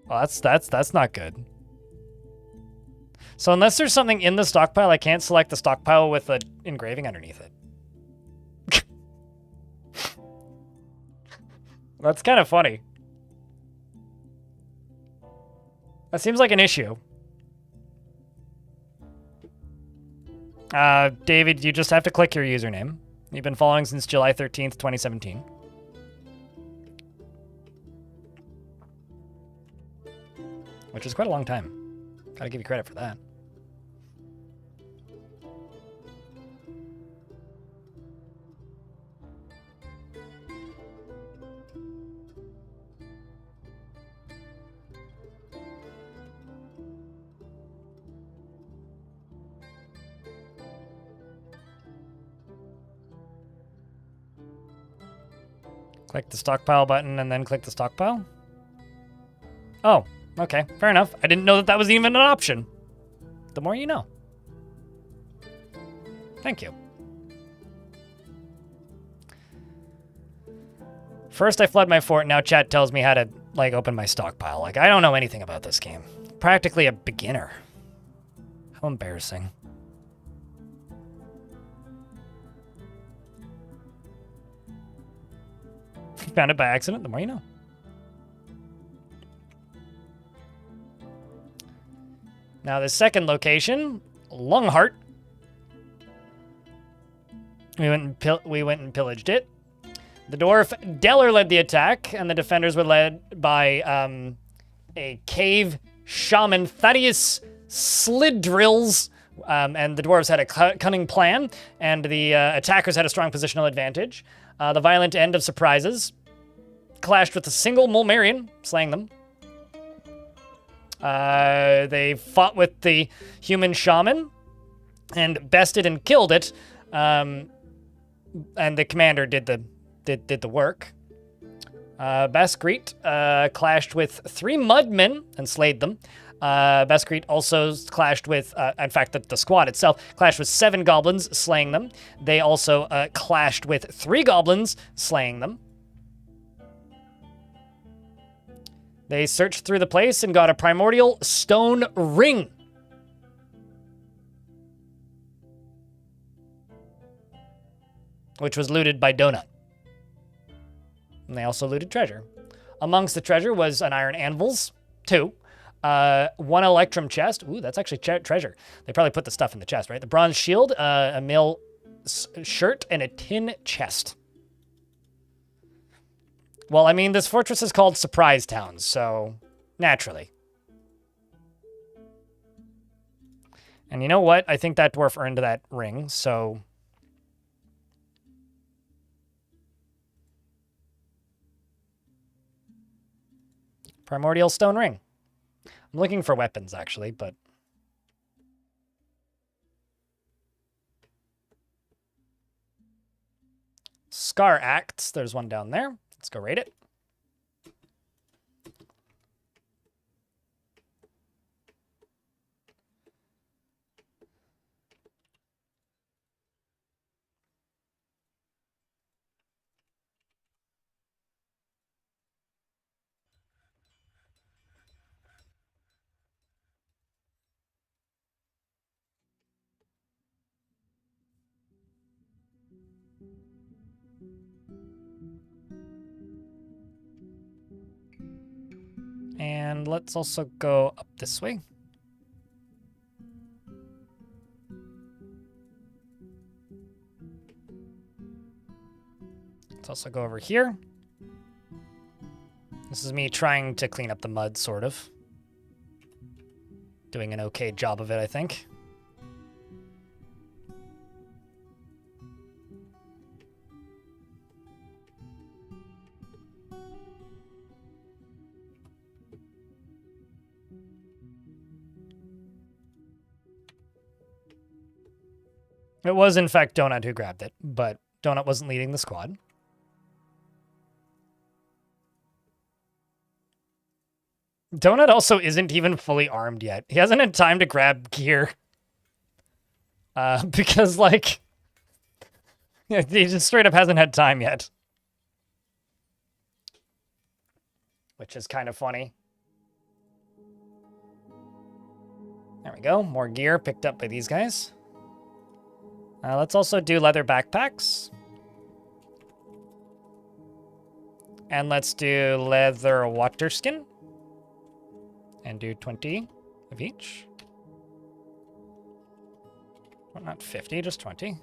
Oh, that's not good. So unless there's something in the stockpile, I can't select the stockpile with an engraving underneath it. That's kind of funny. That seems like an issue. David, you just have to click your username. You've been following since July 13th, 2017. Which is quite a long time. Gotta give you credit for that. Click the stockpile button and then click the stockpile? Oh, okay, fair enough. I didn't know that that was even an option. The more you know. Thank you. First I flood my fort, now chat tells me how to, like, open my stockpile. Like, I don't know anything about this game. Practically a beginner. How embarrassing. Found it by accident, the more you know. Now the second location, Lungheart. We went and pillaged it. The dwarf Deller led the attack, and the defenders were led by a cave shaman Thaddeus Slidrills. And the dwarves had a cunning plan, and the attackers had a strong positional advantage. The violent end of surprises clashed with a single Mulmerian, slaying them. They fought with the human shaman and bested and killed it. And the commander did the work. Bascrete clashed with 3 mudmen and slayed them. Bascrete also clashed with, in fact, the squad itself clashed with 7 goblins, slaying them. They also clashed with 3 goblins, slaying them. They searched through the place and got a primordial stone ring. Which was looted by Donut. And they also looted treasure. Amongst the treasure was an iron anvils, 2. 1 electrum chest. Ooh, that's actually treasure. They probably put the stuff in the chest, right? The bronze shield, a mill shirt, and a tin chest. Well, I mean, this fortress is called Surprise Town, so naturally. And you know what? I think that dwarf earned that ring, so... Primordial stone ring. I'm looking for weapons, actually, but... Scar Axe. There's one down there. Let's go raid it. And let's also go up this way. Let's also go over here. This is me trying to clean up the mud, sort of. Doing an okay job of it, I think. It was, in fact, Donut who grabbed it, but Donut wasn't leading the squad. Donut also isn't even fully armed yet. He hasn't had time to grab gear. Because, like, he just straight up hasn't had time yet. Which is kind of funny. There we go. More gear picked up by these guys. Let's also do leather backpacks. And let's do leather water skin. And do 20 of each. Well, not 50, just 20.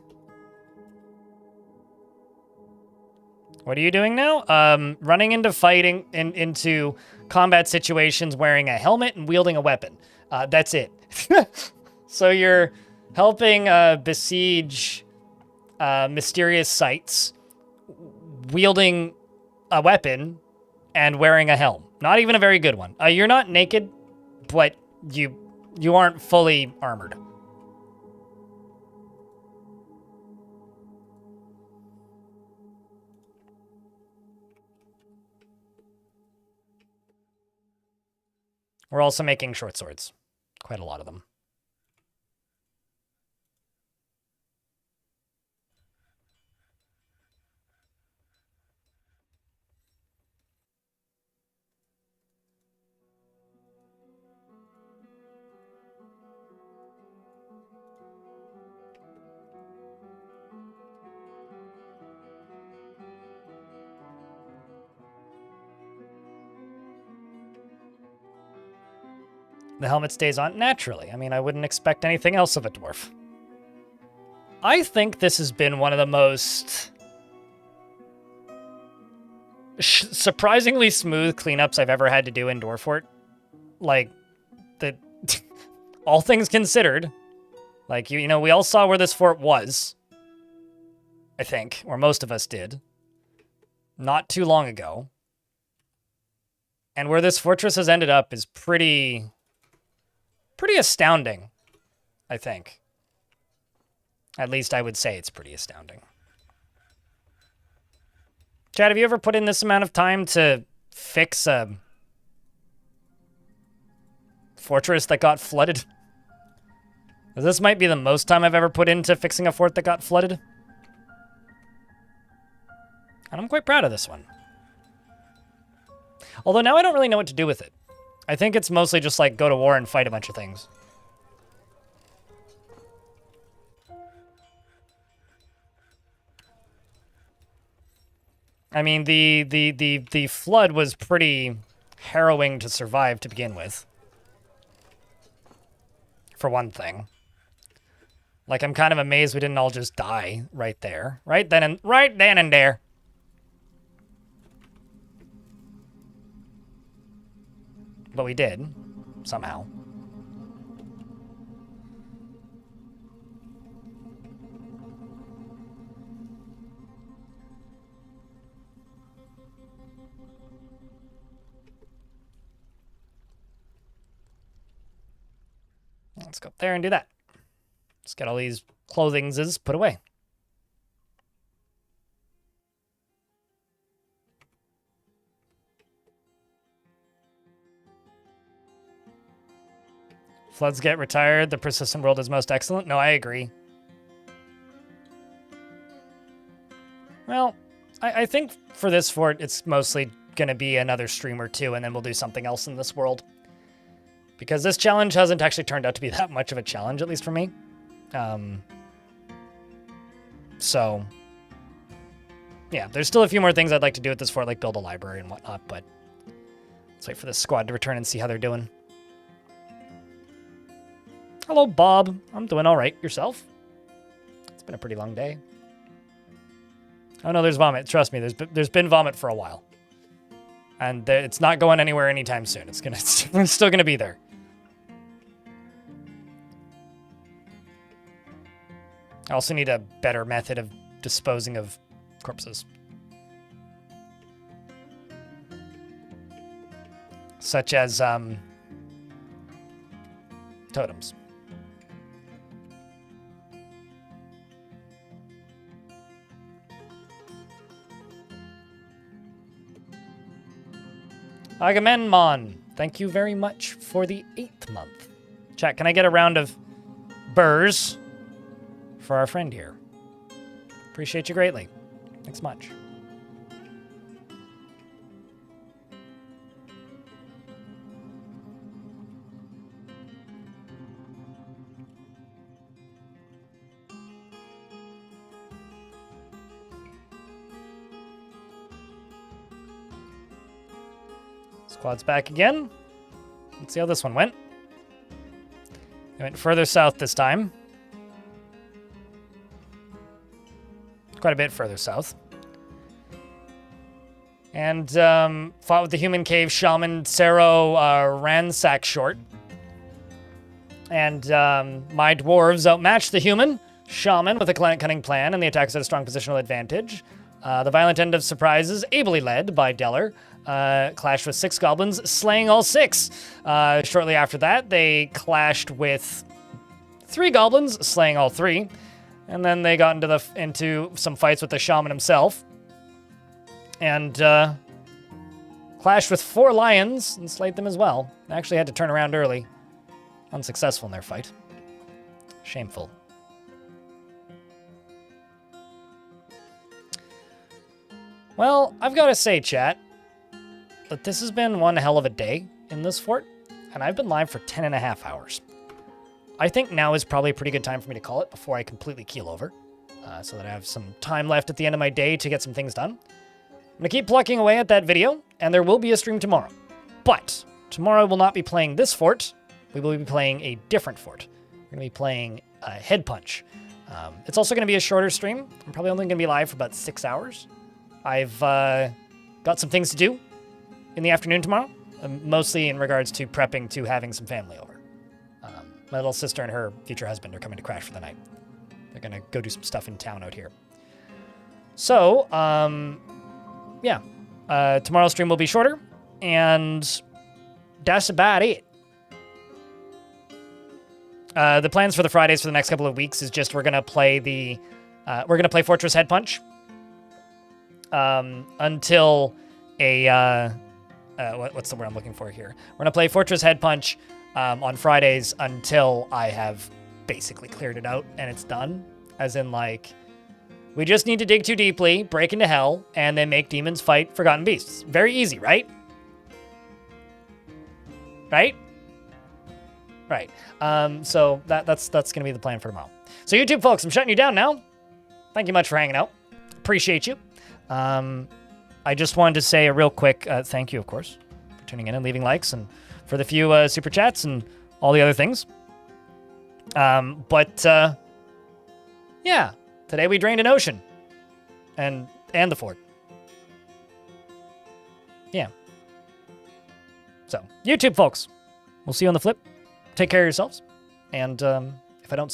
What are you doing now? Running into fighting, into combat situations wearing a helmet and wielding a weapon. That's it. So you're helping besiege mysterious sites, wielding a weapon and wearing a helm. Not even a very good one. You're not naked, but you aren't fully armored. We're also making short swords. Quite a lot of them. The helmet stays on naturally. I mean, I wouldn't expect anything else of a dwarf. I think this has been one of the most surprisingly smooth cleanups I've ever had to do in Dwarfort. Like, all things considered, like, you know, we all saw where this fort was, I think, or most of us did, not too long ago. And where this fortress has ended up is pretty astounding, I think. At least I would say it's pretty astounding. Chad, have you ever put in this amount of time to fix a fortress that got flooded? This might be the most time I've ever put into fixing a fort that got flooded. And I'm quite proud of this one. Although now I don't really know what to do with it. I think it's mostly just like go to war and fight a bunch of things. I mean, the flood was pretty harrowing to survive to begin with. For one thing. Like, I'm kind of amazed we didn't all just die right there. Right then and there. But we did, somehow. Let's go up there and do that. Let's get all these clothingses put away. Floods get retired. The persistent world is most excellent. No, I agree. Well, I think for this fort, it's mostly going to be another stream or two, and then we'll do something else in this world. Because this challenge hasn't actually turned out to be that much of a challenge, at least for me. So, yeah, there's still a few more things I'd like to do with this fort, like build a library and whatnot, but let's wait for this squad to return and see how they're doing. Hello, Bob. I'm doing all right. Yourself? It's been a pretty long day. Oh, no, there's vomit. Trust me, there's been vomit for a while. And it's not going anywhere anytime soon. It's still gonna be there. I also need a better method of disposing of corpses. Such as, totems. Agamemnon, thank you very much for the 8th month. Chat, can I get a round of burrs for our friend here? Appreciate you greatly. Thanks much. Squad's back again. Let's see how this one went. They went further south this time. Quite a bit further south. And fought with the human cave shaman Sero Ransack Short. And my dwarves outmatched the human shaman with a cunning plan, and the attacks at a strong positional advantage. The violent end of surprises, ably led by Deller, clashed with 6 goblins, slaying all 6. Shortly after that, they clashed with 3 goblins, slaying all 3. And then they got into some fights with the shaman himself. And clashed with 4 lions and slayed them as well. They actually had to turn around early. Unsuccessful in their fight. Shameful. Well, I've got to say, chat, that this has been one hell of a day in this fort, and I've been live for 10.5 hours. I think now is probably a pretty good time for me to call it before I completely keel over, so that I have some time left at the end of my day to get some things done. I'm going to keep plucking away at that video, and there will be a stream tomorrow. But tomorrow I will not be playing this fort. We will be playing a different fort. We're going to be playing Head Punch. It's also going to be a shorter stream. I'm probably only going to be live for about 6 hours. I've got some things to do in the afternoon tomorrow, mostly in regards to prepping to having some family over. My little sister and her future husband are coming to crash for the night. They're going to go do some stuff in town out here. So, yeah. Tomorrow's stream will be shorter, and that's about it. The plans for the Fridays for the next couple of weeks is just we're going to play Fortress Head Punch. Until what's the word I'm looking for here? We're going to play Fortress Head Punch on Fridays until I have basically cleared it out and it's done. As in, like, we just need to dig too deeply, break into hell, and then make demons fight forgotten beasts. Very easy, right? Right? Right. So that's going to be the plan for tomorrow. So YouTube folks, I'm shutting you down now. Thank you much for hanging out. Appreciate you. I just wanted to say a real quick thank you, of course, for tuning in and leaving likes, and for the few super chats and all the other things. Yeah, today we drained an ocean and the fort. Yeah. So, YouTube folks, we'll see you on the flip. Take care of yourselves, and if I don't